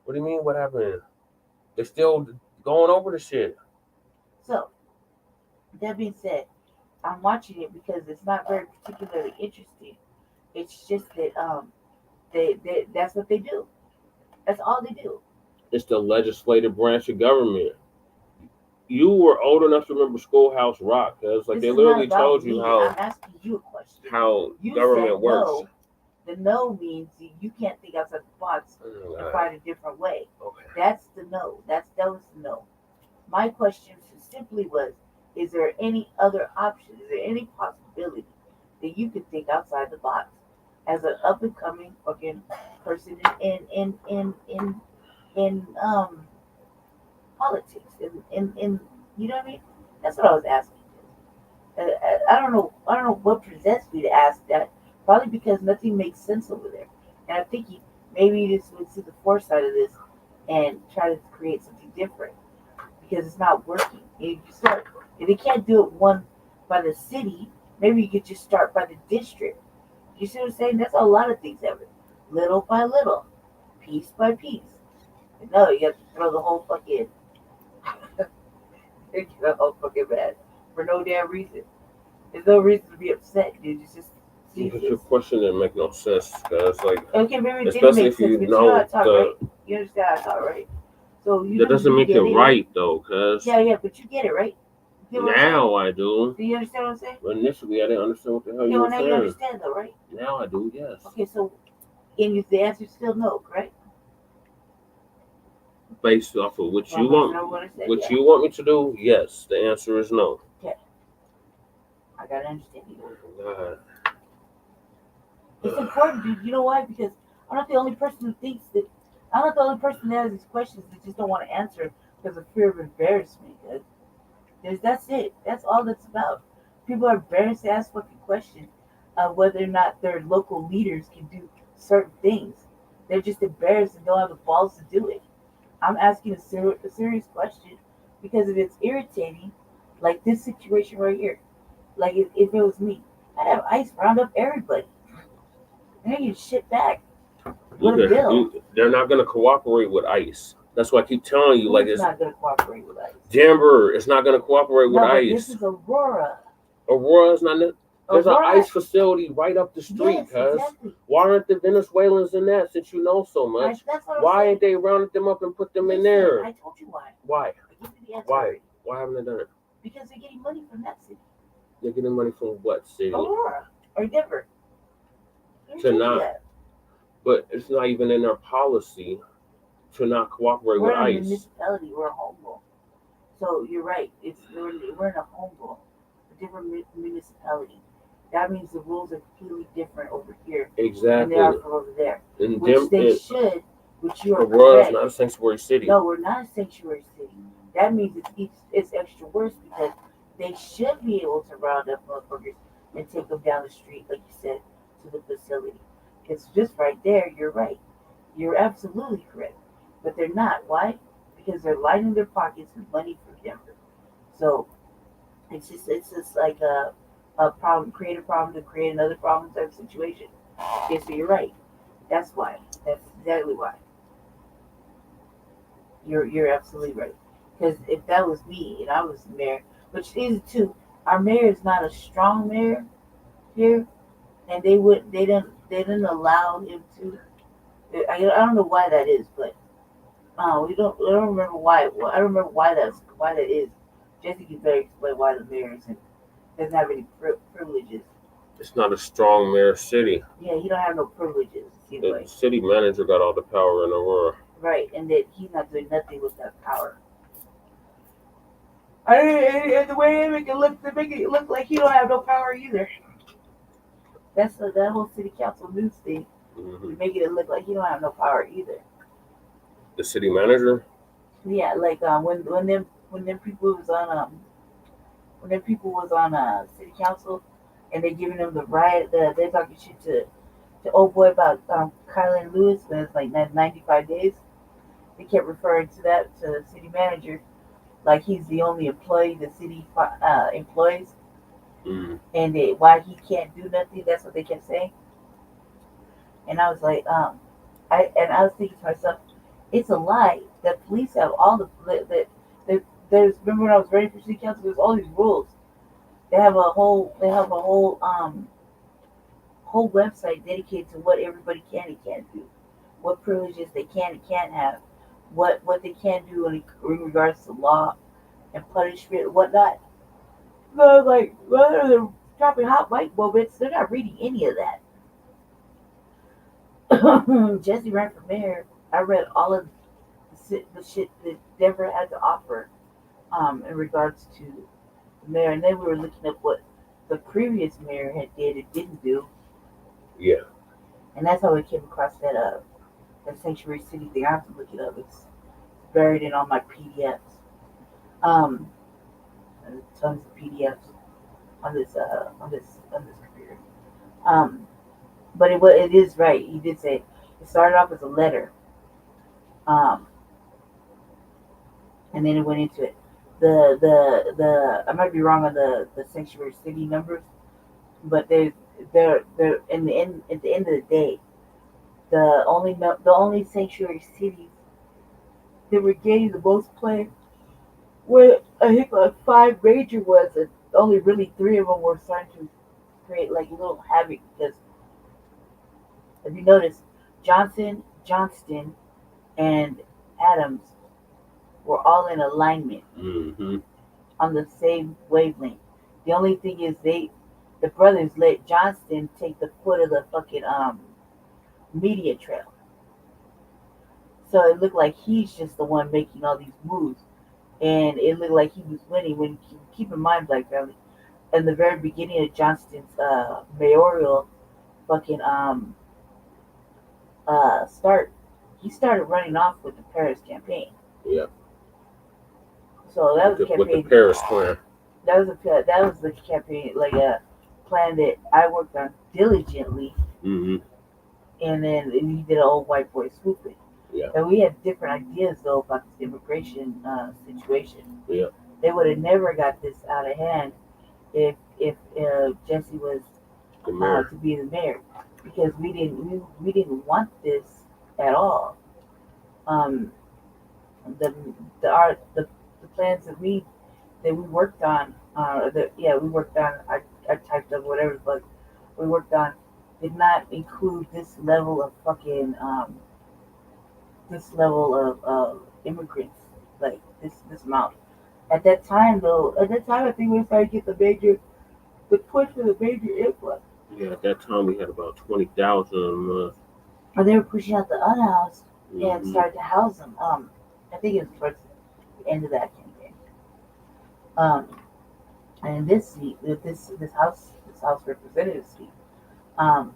What do you mean? What happened? They're still going over the shit.
So, that being said, I'm watching it because it's not very particularly interesting. It's just that they that's what they do. That's all they do.
It's the legislative branch of government. You were old enough to remember Schoolhouse Rock, because like
This
they
is
literally
not about
told you
me.
how
I'm asking you a question.
how
You
government
said
works.
no. The no means you can't think outside the box and find a different way.
Okay.
That's the no. That was the no. My question simply was, is there any other option? Is there any possibility that you could think outside the box as an up and coming fucking person in politics? In you know what I mean? That's what I was asking. I don't know what possessed me to ask that. Probably because nothing makes sense over there. And I'm thinking maybe you just would see the foresight of this and try to create something different because it's not working. If they can't do it one by the city, maybe you could just start by the district. You see what I'm saying? That's a lot of things happen. Little by little, piece by piece. No, you have to throw the whole fucking the whole fucking bad for no damn reason. There's no reason to be upset, dude. It's just
But your question didn't make no sense, because like,
okay, maybe it didn't
especially
make
if you
sense, but
know
you know how I talk,
the,
right? You understand how I talk, right? So
that doesn't make it
get
right though, cause
Yeah, but you get it, right? You get what I'm saying?
now I do.
Do you understand what I'm saying?
But initially, I didn't understand what the hell
Okay,
you
well
were
now
saying.
you understand though, right?
Now I do, yes.
Okay, so the answer is still no, correct?
Based off of what you
Well,
want,
yeah.
what you want me to do, yes. The answer is no.
Okay. I gotta understand you.
God.
It's important, dude. You know why? Because I'm not the only person who thinks that. I'm not the only person that has these questions that just don't want to answer because of fear of embarrassment. That's it. That's all that's about. People are embarrassed to ask fucking questions of whether or not their local leaders can do certain things. They're just embarrassed and don't have the balls to do it. I'm asking a serious question because if it's irritating, like this situation right here, like if it was me, I'd have ICE round up everybody. And you shit back. What a bill.
They're not going to cooperate with ICE. That's why I keep telling you, like,
Who's
it's
not going to cooperate with ICE?
Denver is not going to cooperate with
No, but
ICE.
this is Aurora.
Aurora's not. There's an
Aurora.
ICE facility right up the street,
Yes,
cuz.
exactly.
Why aren't the Venezuelans in that since you know so much?
That's what I'm
Why
saying.
ain't they rounded them up and put them in
Listen,
there?
I told you why.
Why?
I gave you the answer
Why?
already.
Why haven't they done it?
Because they're getting money from that city.
They're getting money from what city?
Aurora or Denver.
To not. But it's not even in their policy to not cooperate
We're
with
in a
ICE.
municipality. We're a home rule. So you're right. We're in a home rule, a different municipality. That means the rules are completely different over here than they are
Exactly.
from over there.
And
Which they should, which you are
Aurora's
correct.
not a sanctuary city.
No, we're not a sanctuary city. That means it's extra worse because they should be able to round up motherfuckers and take them down the street, like you said, to the facility. It's just right there. You're right. You're absolutely correct. But they're not. Why? Because they're lining their pockets with money from Denver. So it's just like a problem, create a problem to create another problem type of situation. Okay, so you're right. That's why. That's exactly why. You're absolutely right. Because if that was me and I was the mayor, which is too, our mayor is not a strong mayor here, and they didn't allow him to. I don't know why that is, but I don't remember why. I don't remember why that is. Jesse, you better explain why the mayor doesn't have any privileges
It's not a strong mayor city.
Yeah, he don't have no privileges.
The city manager got all the power in Aurora.
Right, and that he's not doing nothing with that power. And the way they make it look like he don't have no power either. That's that whole city council news thing.
Mm-hmm.
Making it look like he don't have no power either.
The city manager?
Yeah, like when them people was on city council, and they giving them the riot. They're talking shit to old boy about Kylan Lewis when it's like 95 days. They kept referring to that to the city manager, like he's the only employee the city employs, and why he can't do nothing. That's what they kept saying. And I was like, I was thinking to myself, it's a lie that police have all there's remember when I was ready for city council, there's all these rules. They have a whole website dedicated to what everybody can and can't do, what privileges they can and can't have, what they can do in regards to law and punishment and whatnot. So like, rather than dropping hot mic moments, they're not reading any of that. Jesse ran for mayor. I read all of the shit that Denver had to offer in regards to the mayor, and then we were looking up what the previous mayor had did and didn't do.
Yeah.
And that's how we came across that sanctuary city thing. I have to look it up. It's buried in all my PDFs. Tons of PDFs on this computer. But it is right. He did say it started off as a letter, and then it went into it. I might be wrong on the sanctuary city numbers, but they're in the end. At the end of the day, the only sanctuary cities that were getting the most play were, I think, like 5 major ones, and only really 3 of them were starting to create like little havoc. Because if you notice, Johnson, Johnston, and Adams were all in alignment on the same wavelength. The only thing is the brothers let Johnston take the foot of the fucking media trail. So it looked like he's just the one making all these moves. And it looked like he was winning. When keep in mind, Black family, in the very beginning of Johnston's mayoral fucking start, he started running off with the Paris campaign.
Yeah.
So that was the campaign.
With the Paris plan.
That was the campaign, like a plan that I worked on diligently.
Mm-hmm.
And then he did an old white boy swooping.
Yeah.
And we had different ideas though about this immigration situation.
Yeah.
They would have never got this out of hand if Jesse was to be the mayor, because we didn't want this at all. The plans that we worked on, I typed up whatever, but we worked on did not include this level of fucking immigrants, like this amount. At that time I think we started to get the push for the major influx.
Yeah, at that time we had about 20,000 a month.
And they were pushing out the unhoused and started to house them. I think it was towards the end of that campaign. And this seat, this house representative seat, I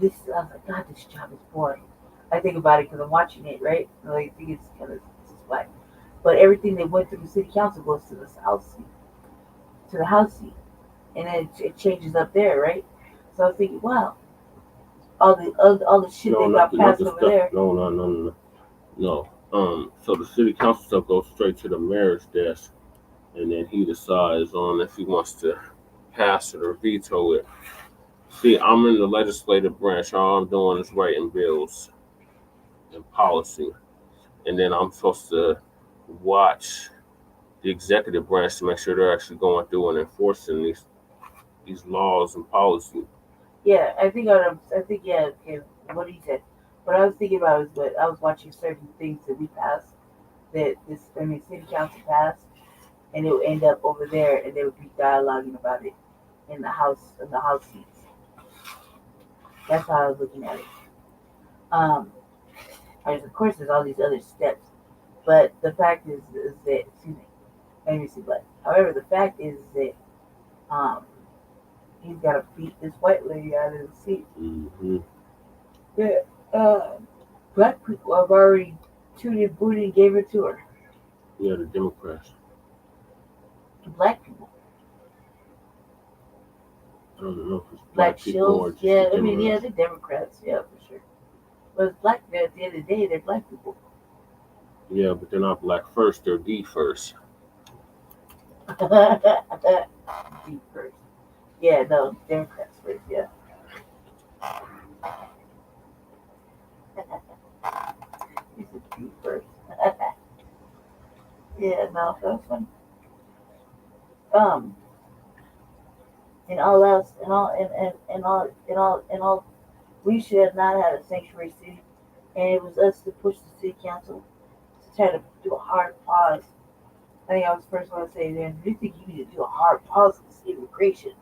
was like, God, this job is boring. I think about it because I'm watching it, right? And I think it's kind of black. But everything that went through the city council goes to this house seat, and then it changes up there, right? So I was thinking, wow, all the shit that got passed over there.
No. So the city council stuff goes straight to the mayor's desk, and then he decides on if he wants to pass it or veto it. See, I'm in the legislative branch. All I'm doing is writing bills and policy, and then I'm supposed to watch the executive branch to make sure they're actually going through and enforcing these laws and policy.
Yeah, I think yeah. Okay, what he said. What I was thinking about is I was watching certain things that we passed, city council passed, and it would end up over there, and they would be dialoguing about it in the house seats. That's how I was looking at it. Of course, there's all these other steps, but the fact is that, excuse me, let me see, but however, the fact is that he's got to beat this white lady out of the seat.
Mm-hmm.
Yeah, black people have already tooted booty and gave it to her.
Yeah, the Democrats.
The black people.
I don't know if it's
Black
people or
shills,
just
yeah,
the
I mean, yeah,
Democrats.
the Democrats, yeah, for sure. But it's black, at the end of the day, they're black people.
Yeah, but they're not black first, they're D first.
D first. Yeah, no, Democrats first, yeah. He's a D first. Yeah, no, that was fun. And all else, and all, we should have not had a sanctuary city, and it was us to push the city council to try to do a hard pause. I think I was the first one to say, then, do you think you need to do a hard pause on this immigration?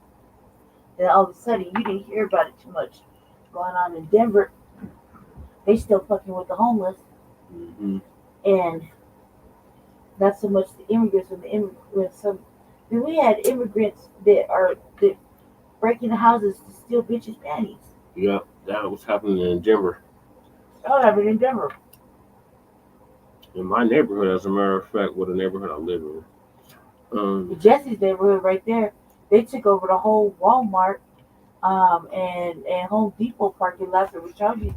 Then all of a sudden, you didn't hear about it too much going on in Denver. They still fucking with the homeless, and not so much the immigrants. We had immigrants that breaking the houses to steal bitches' panties.
Yeah, that was happening in Denver.
That happened in Denver.
In my neighborhood, as a matter of fact, the neighborhood I live in.
Jesse's neighborhood right there, they took over the whole Walmart and Home Depot parking lots that were charging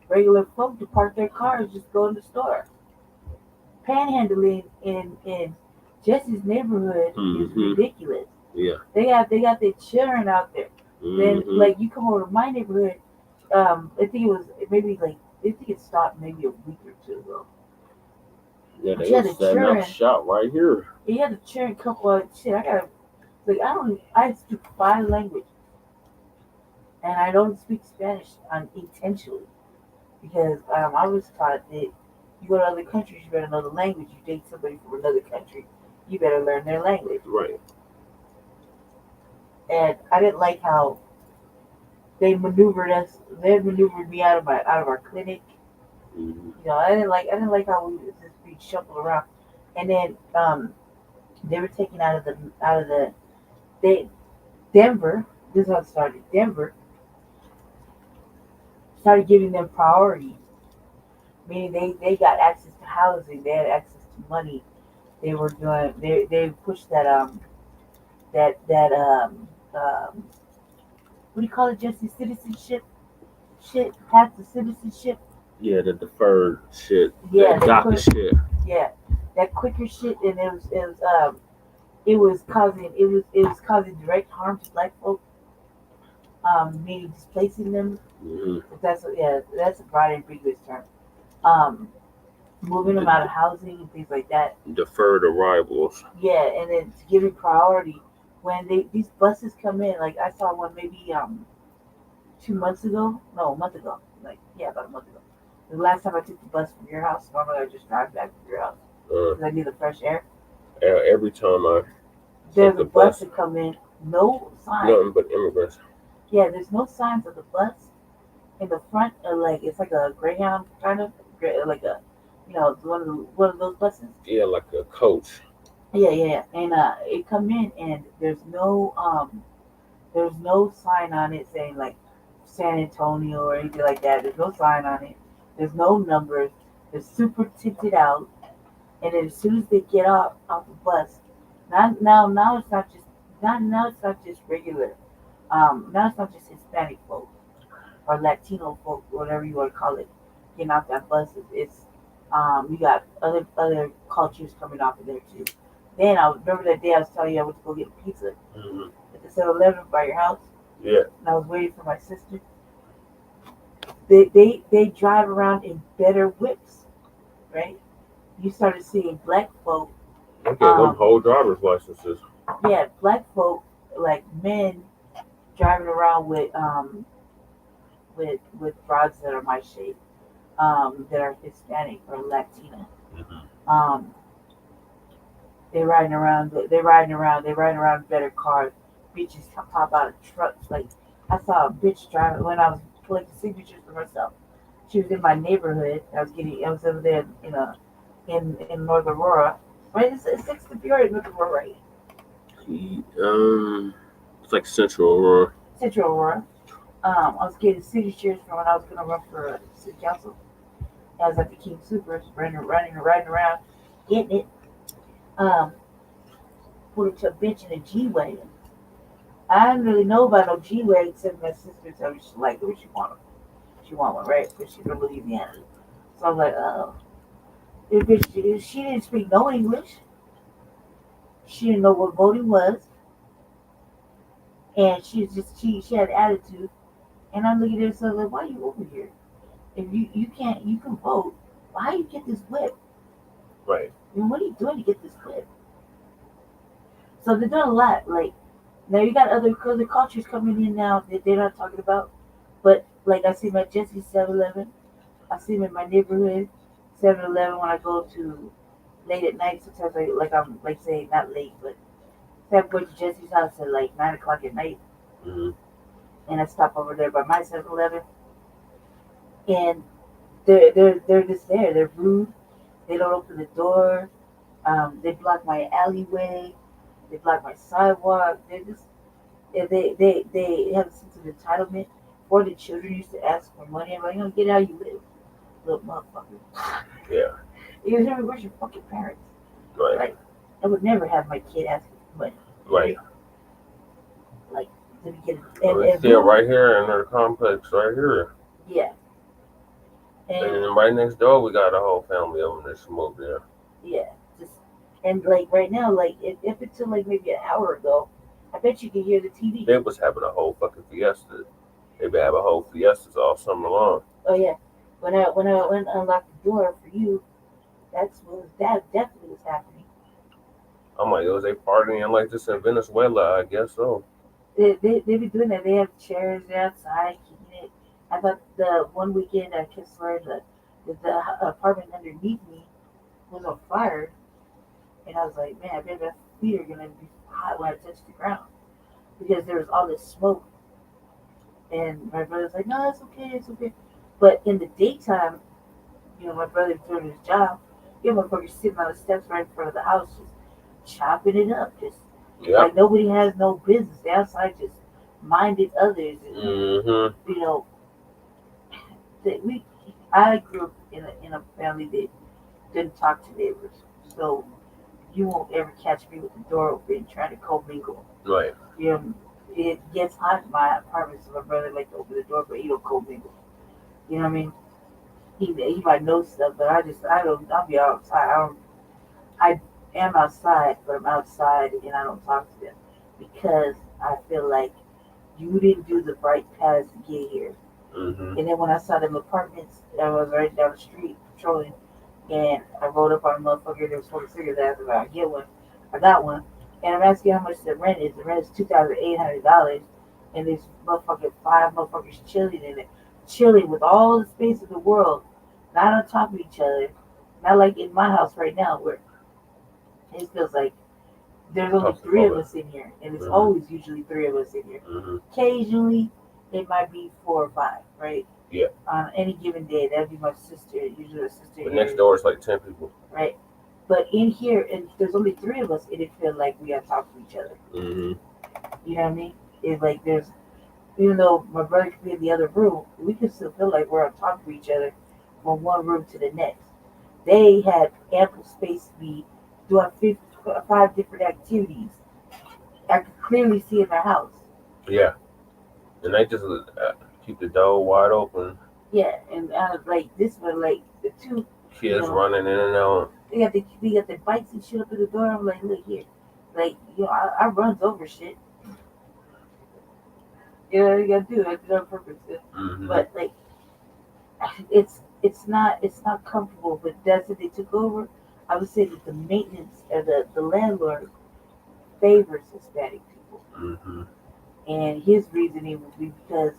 regular folk to park their cars, just go in the store. Panhandling in Jesse's neighborhood is ridiculous.
Yeah.
They got their children out there. Then like you come over to my neighborhood, I think it was maybe like it stopped maybe a week or two ago.
Yeah, they were setting up shop right here.
He had to churn a couple of shit. I speak 5 languages, and I don't speak Spanish intentionally because I was taught that you go to other countries, you better know the language. You date somebody from another country, you better learn their language.
Right.
And I didn't like how they maneuvered us. They maneuvered me out of our clinic. You know, I didn't like how we was just being shuffled around. And then they were taken out of the Denver. This is how it started. Denver started giving them priority, meaning they got access to housing. They had access to money. They were doing. They pushed that what do you call it, Jesse? Citizenship shit, path to citizenship.
Yeah, the deferred shit.
Yeah,
that DACA shit.
Yeah, that quicker shit, and it was causing direct harm to black folk, meaning displacing them. That's a broad and ambiguous term. Moving them out of housing and things like that.
Deferred arrivals.
Yeah, and then giving priority when these buses come in. Like I saw one maybe 2 months ago. No, a month ago. About a month ago. The last time I took the bus from your house, normally I just drive back to your house because I need the fresh air.
Every time
there's a bus that come in, no signs.
Nothing but immigrants.
Yeah, there's no signs of the bus in the front. It's like a Greyhound kind of, like a, one of those buses.
Yeah, like a coach.
Yeah, and it come in and there's no sign on it saying like San Antonio or anything like that. There's no sign on it. There's no numbers. They're super tinted out. And then as soon as they get off the bus, now it's not just regular. Now it's not just Hispanic folk or Latino folk, whatever you want to call it, getting off that bus. It's you got other cultures coming off of there too. Then I remember that day I was telling you I went to go get pizza at the 7-Eleven by your house.
Yeah.
And I was waiting for my sister. They drive around in better whips, right? You started seeing black folk.
They get them whole driver's licenses.
Yeah, black folk, like men, driving around with broads that are my shape, that are Hispanic or Latino. They're riding around in better cars. bitches pop out of trucks. Like I saw a bitch driving when I was collecting signatures for myself. She was in my neighborhood. I was over there in North Aurora. Right, it's 6th Peoria, North Aurora, right?
It's like Central Aurora.
Central Aurora. I was getting signatures from when I was gonna run for city council. I was at the King Supers, riding around, getting it. Put it to a bitch in a G-Wagon. I didn't really know about no G-Wagon except my sister told me she liked it when she wanted one. She want one, right? Because she's from Louisiana. So I was like, oh. This bitch, she didn't speak no English. She didn't know what voting was. And she had attitude. And I'm looking at her, so like, why are you over here? If you can vote, why you get this whip?
Right.
I mean, what are you doing to get this whip? So they're doing a lot. Like, now you got other cultures coming in now that they're not talking about. But, like, I see my Jesse 7-Eleven. I see them in my neighborhood, 7-Eleven, when I go to late at night. Sometimes I'm say not late, but say I'm going to Jesse's house at like 9 o'clock at night.
Mm-hmm.
And I stop over there by my 7-Eleven. And they're just there. They're rude. They don't open the door. They block my alleyway. They block my sidewalk. They're just they have a sense of entitlement. Or the children used to ask for money. I'm like, get out, you little motherfucker.
Yeah.
You know, where's your fucking parents?
Right.
Like, I would never have my kid ask for money.
Right.
Like, let me get it.
It's still right here in our complex, right here.
Yeah.
And right next door, we got a whole family of them that's from over there.
Yeah. And like right now, like if it took like maybe an hour ago, I bet you could hear the TV.
They was having a whole fucking fiesta. They been having whole fiestas all summer long.
Oh yeah. When I went and unlocked the door for you, that definitely was happening.
I'm like, was they partying like this in Venezuela? I guess so.
They be doing that. They have chairs outside keeping it. I thought the one weekend I could swear the apartment underneath me was on fire, and I was like, man, I bet my feet are gonna be hot when I touch the ground because there was all this smoke. And my brother's like, no, it's okay. But in the daytime, you know, my brother doing his job, you know, motherfuckers sitting on the steps right in front of the house, just chopping it up, just like nobody has no business. The outside just minded others. And, you know, I grew up in a family that didn't talk to neighbors, so you won't ever catch me with the door open trying to commingle.
Right.
You know, it gets hot in my apartment, so my brother like to open the door, but he don't commingle. You know what I mean? He might know stuff, but I'll be outside. I am outside, but I'm outside and I don't talk to them because I feel like you didn't do the right paths to get here.
Mm-hmm.
And then when I saw them apartments, I was right down the street patrolling, and I rolled up on a motherfucker that was smoking cigarettes. I said, "I'll get one." I got one, and I'm asking how much the rent is. The rent is $2,800, and there's five motherfuckers chilling in it, chilling with all the space in the world, not on top of each other, not like in my house right now where it feels like there's only three of us in here, and it's always usually three of us in here. Occasionally, it might be 4 or 5, right?
Yeah.
On any given day, that'd be my sister, usually a sister.
But next door is like 10 people.
Right. But in here, and there's only 3 of us, it feel like we have to talk to each other.
Mm-hmm.
You know what I mean? It's like there's, even though my brother could be in the other room, we can still feel like we're on top of each other from one room to the next. They had ample space to be doing 5 different activities. I could clearly see in their house.
Yeah. And they just keep the door wide open.
Yeah, and like this one, like the 2
kids running in and out.
They got the bikes and shit up in the door. I'm like, look here, like I runs over shit. You know what you gotta do. I do it on purpose. But like, it's not comfortable. But that's what they took over. I would say that the maintenance or the landlord favors Hispanic people.
Mm-hmm.
And his reasoning would be because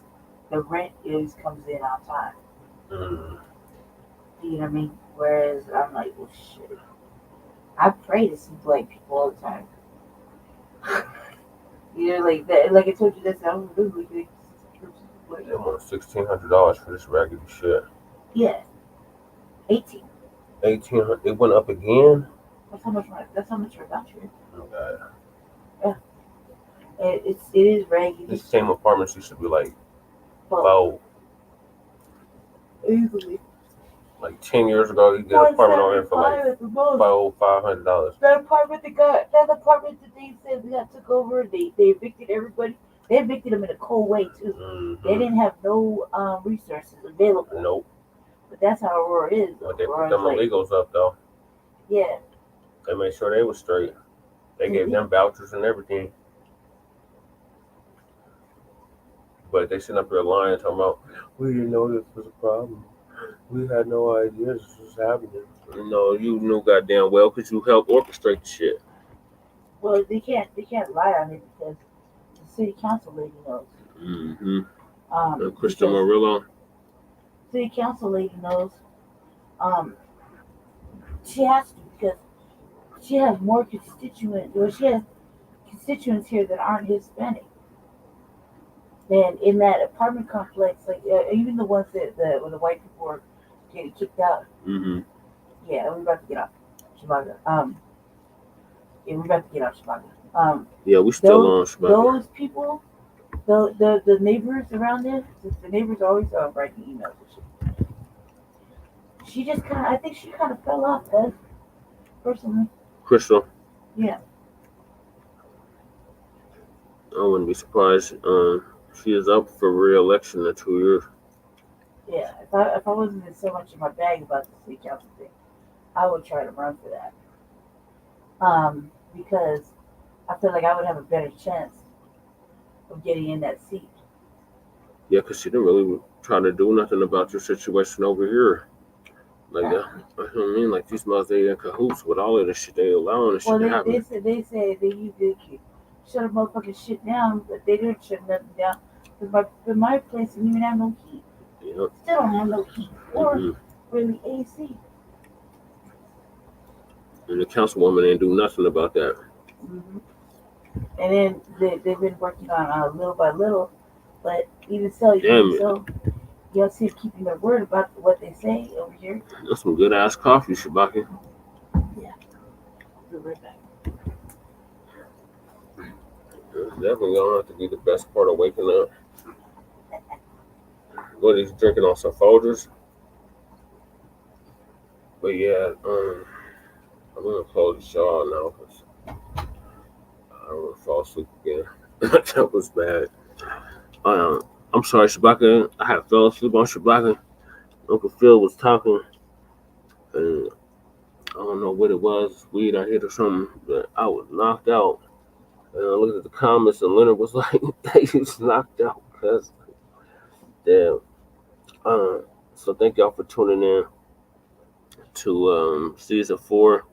the rent always comes in on time.
Mm-hmm.
You know what I mean? Whereas I'm like, well, shit. I pray to see black people all the time. Yeah, like that. Like I told you, that's how I'm really
They want $1,600 for this raggedy shit.
Yeah, 18.
1,800. It went up again.
That's how much. That's how much I got you.
Okay.
Yeah, it is raggedy.
These same apartments used to be like
Well,
about
easily.
like 10 years ago. You get an apartment on there for like $500.
That apartment that they said we got took over. They evicted everybody. They evicted them in a cold way too.
Mm-hmm.
They didn't have no resources available.
Nope.
But that's how Aurora is.
But they put them illegals up though.
Yeah.
They made sure they were straight. They gave them vouchers and everything. But they sitting up here lying, talking about, we didn't know this was a problem. We had no idea this was happening. You know, you knew goddamn well because you helped orchestrate the shit.
Well, they can't lie on it because the city council lady knows.
Mm-hmm. Krista Murillo.
City council lady knows. She has to because she has more constituents. Well, she has constituents here that aren't Hispanic. And in that apartment complex, like even the ones that where the white people are getting kicked out.
Mm-hmm.
Yeah, we're about to get off Shibaga. Yeah, we're about to get off Shibaga.
Yeah, we still on Shibaga.
Those people, the neighbors around there, the neighbors always writing emails and shit. She just I think she kind of fell off, guys. Personally.
Crystal.
Yeah.
I wouldn't be surprised. She is up for re-election in 2 years.
Yeah, if I wasn't in so much in my bag about the city council thing, I would try to run for that. Because I feel like I would have a better chance of getting in that seat.
Yeah, because she didn't really try to do nothing about your situation over here. Like that, you know what I mean? Like these motherfuckers, they in cahoots with all of this shit. They allowing this shit to happen.
They say they usually shut a motherfucking shit down, but they didn't shut nothing down. Because my place didn't even have no heat.
Yep.
Still don't have no heat or really AC.
And the councilwoman ain't do nothing about that.
Mm-hmm. And then they've been working on little by little, but even so, you'll see keeping their word about what they say over here.
That's some good ass coffee, Shabaki.
Yeah. Be right back.
It's definitely gonna have to be the best part of waking up. What he's drinking on some Folgers. But yeah, I'm gonna close the show out now because I don't want to fall asleep again. That was bad. I'm sorry, Shabaka. I had fell asleep on Shabaka. Uncle Phil was talking, and I don't know what it was, weed I hit or something, but I was knocked out. And I looked at the comments, and Leonard was like, "They just knocked out." Cause damn. So thank y'all for tuning in to season 4,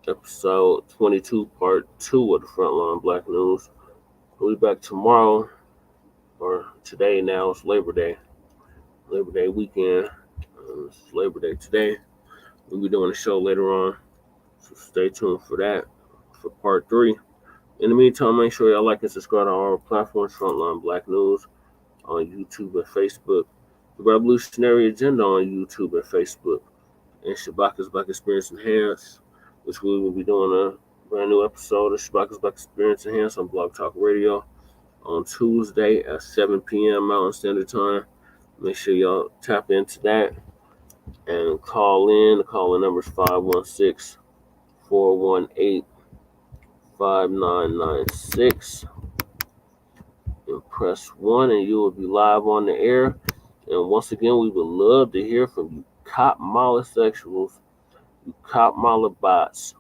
episode 22, part 2 of the Frontline Black News. We'll be back tomorrow, or today now. It's Labor Day weekend. It's Labor Day today. We'll be doing a show later on, so stay tuned for that, for part 3. In the meantime, make sure y'all like and subscribe to our platforms, Frontline Black News, on YouTube and Facebook, The Revolutionary Agenda on YouTube and Facebook, and Shabaka's Black Experience Enhanced, which we will be doing a brand new episode of Shabaka's Black Experience Enhanced on Blog Talk Radio on Tuesday at 7 p.m. Mountain Standard Time. Make sure y'all tap into that and call in. The call-in number is 516-418-5996. And press 1 and you will be live on the air. And once again, we would love to hear from you cop molosexuals, you cop molobots,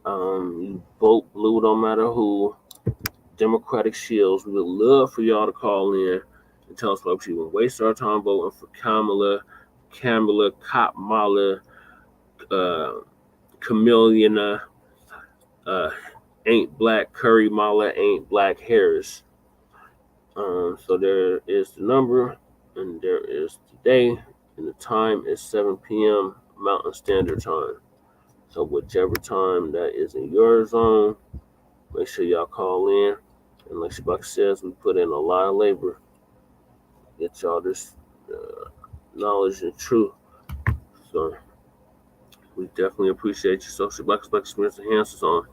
you vote blue no matter who, Democratic shields. We would love for y'all to call in and tell us why we shouldn't waste our time voting for Kamala, Cop Mala, Chameleona, ain't black, Curry Mala, ain't black Harris. So there is the number, and there is the day, and the time is 7 p.m. Mountain Standard Time. So whichever time that is in your zone, make sure y'all call in And like SBlack says, we put in a lot of labor to get y'all this knowledge and truth. So we definitely appreciate you. So SBlack Experience Enhancers on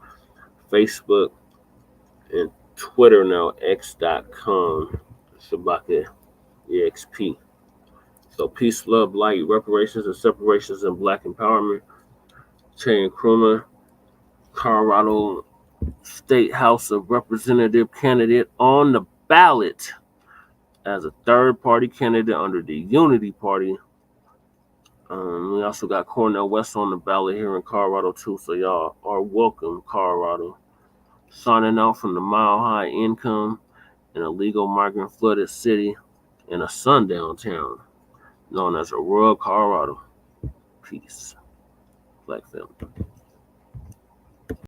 Facebook and Twitter now, x.com, SBlack EXP. So peace, love, light, reparations, and separations, and Black empowerment. Che Nkrumah, Colorado State House of Representative candidate on the ballot as a third-party candidate under the Unity Party. We also got Cornel West on the ballot here in Colorado too, so y'all are welcome, Colorado. Signing out from the Mile High Income, an illegal migrant flooded city in a sundown town known as Aurora, Colorado. Peace. Black family.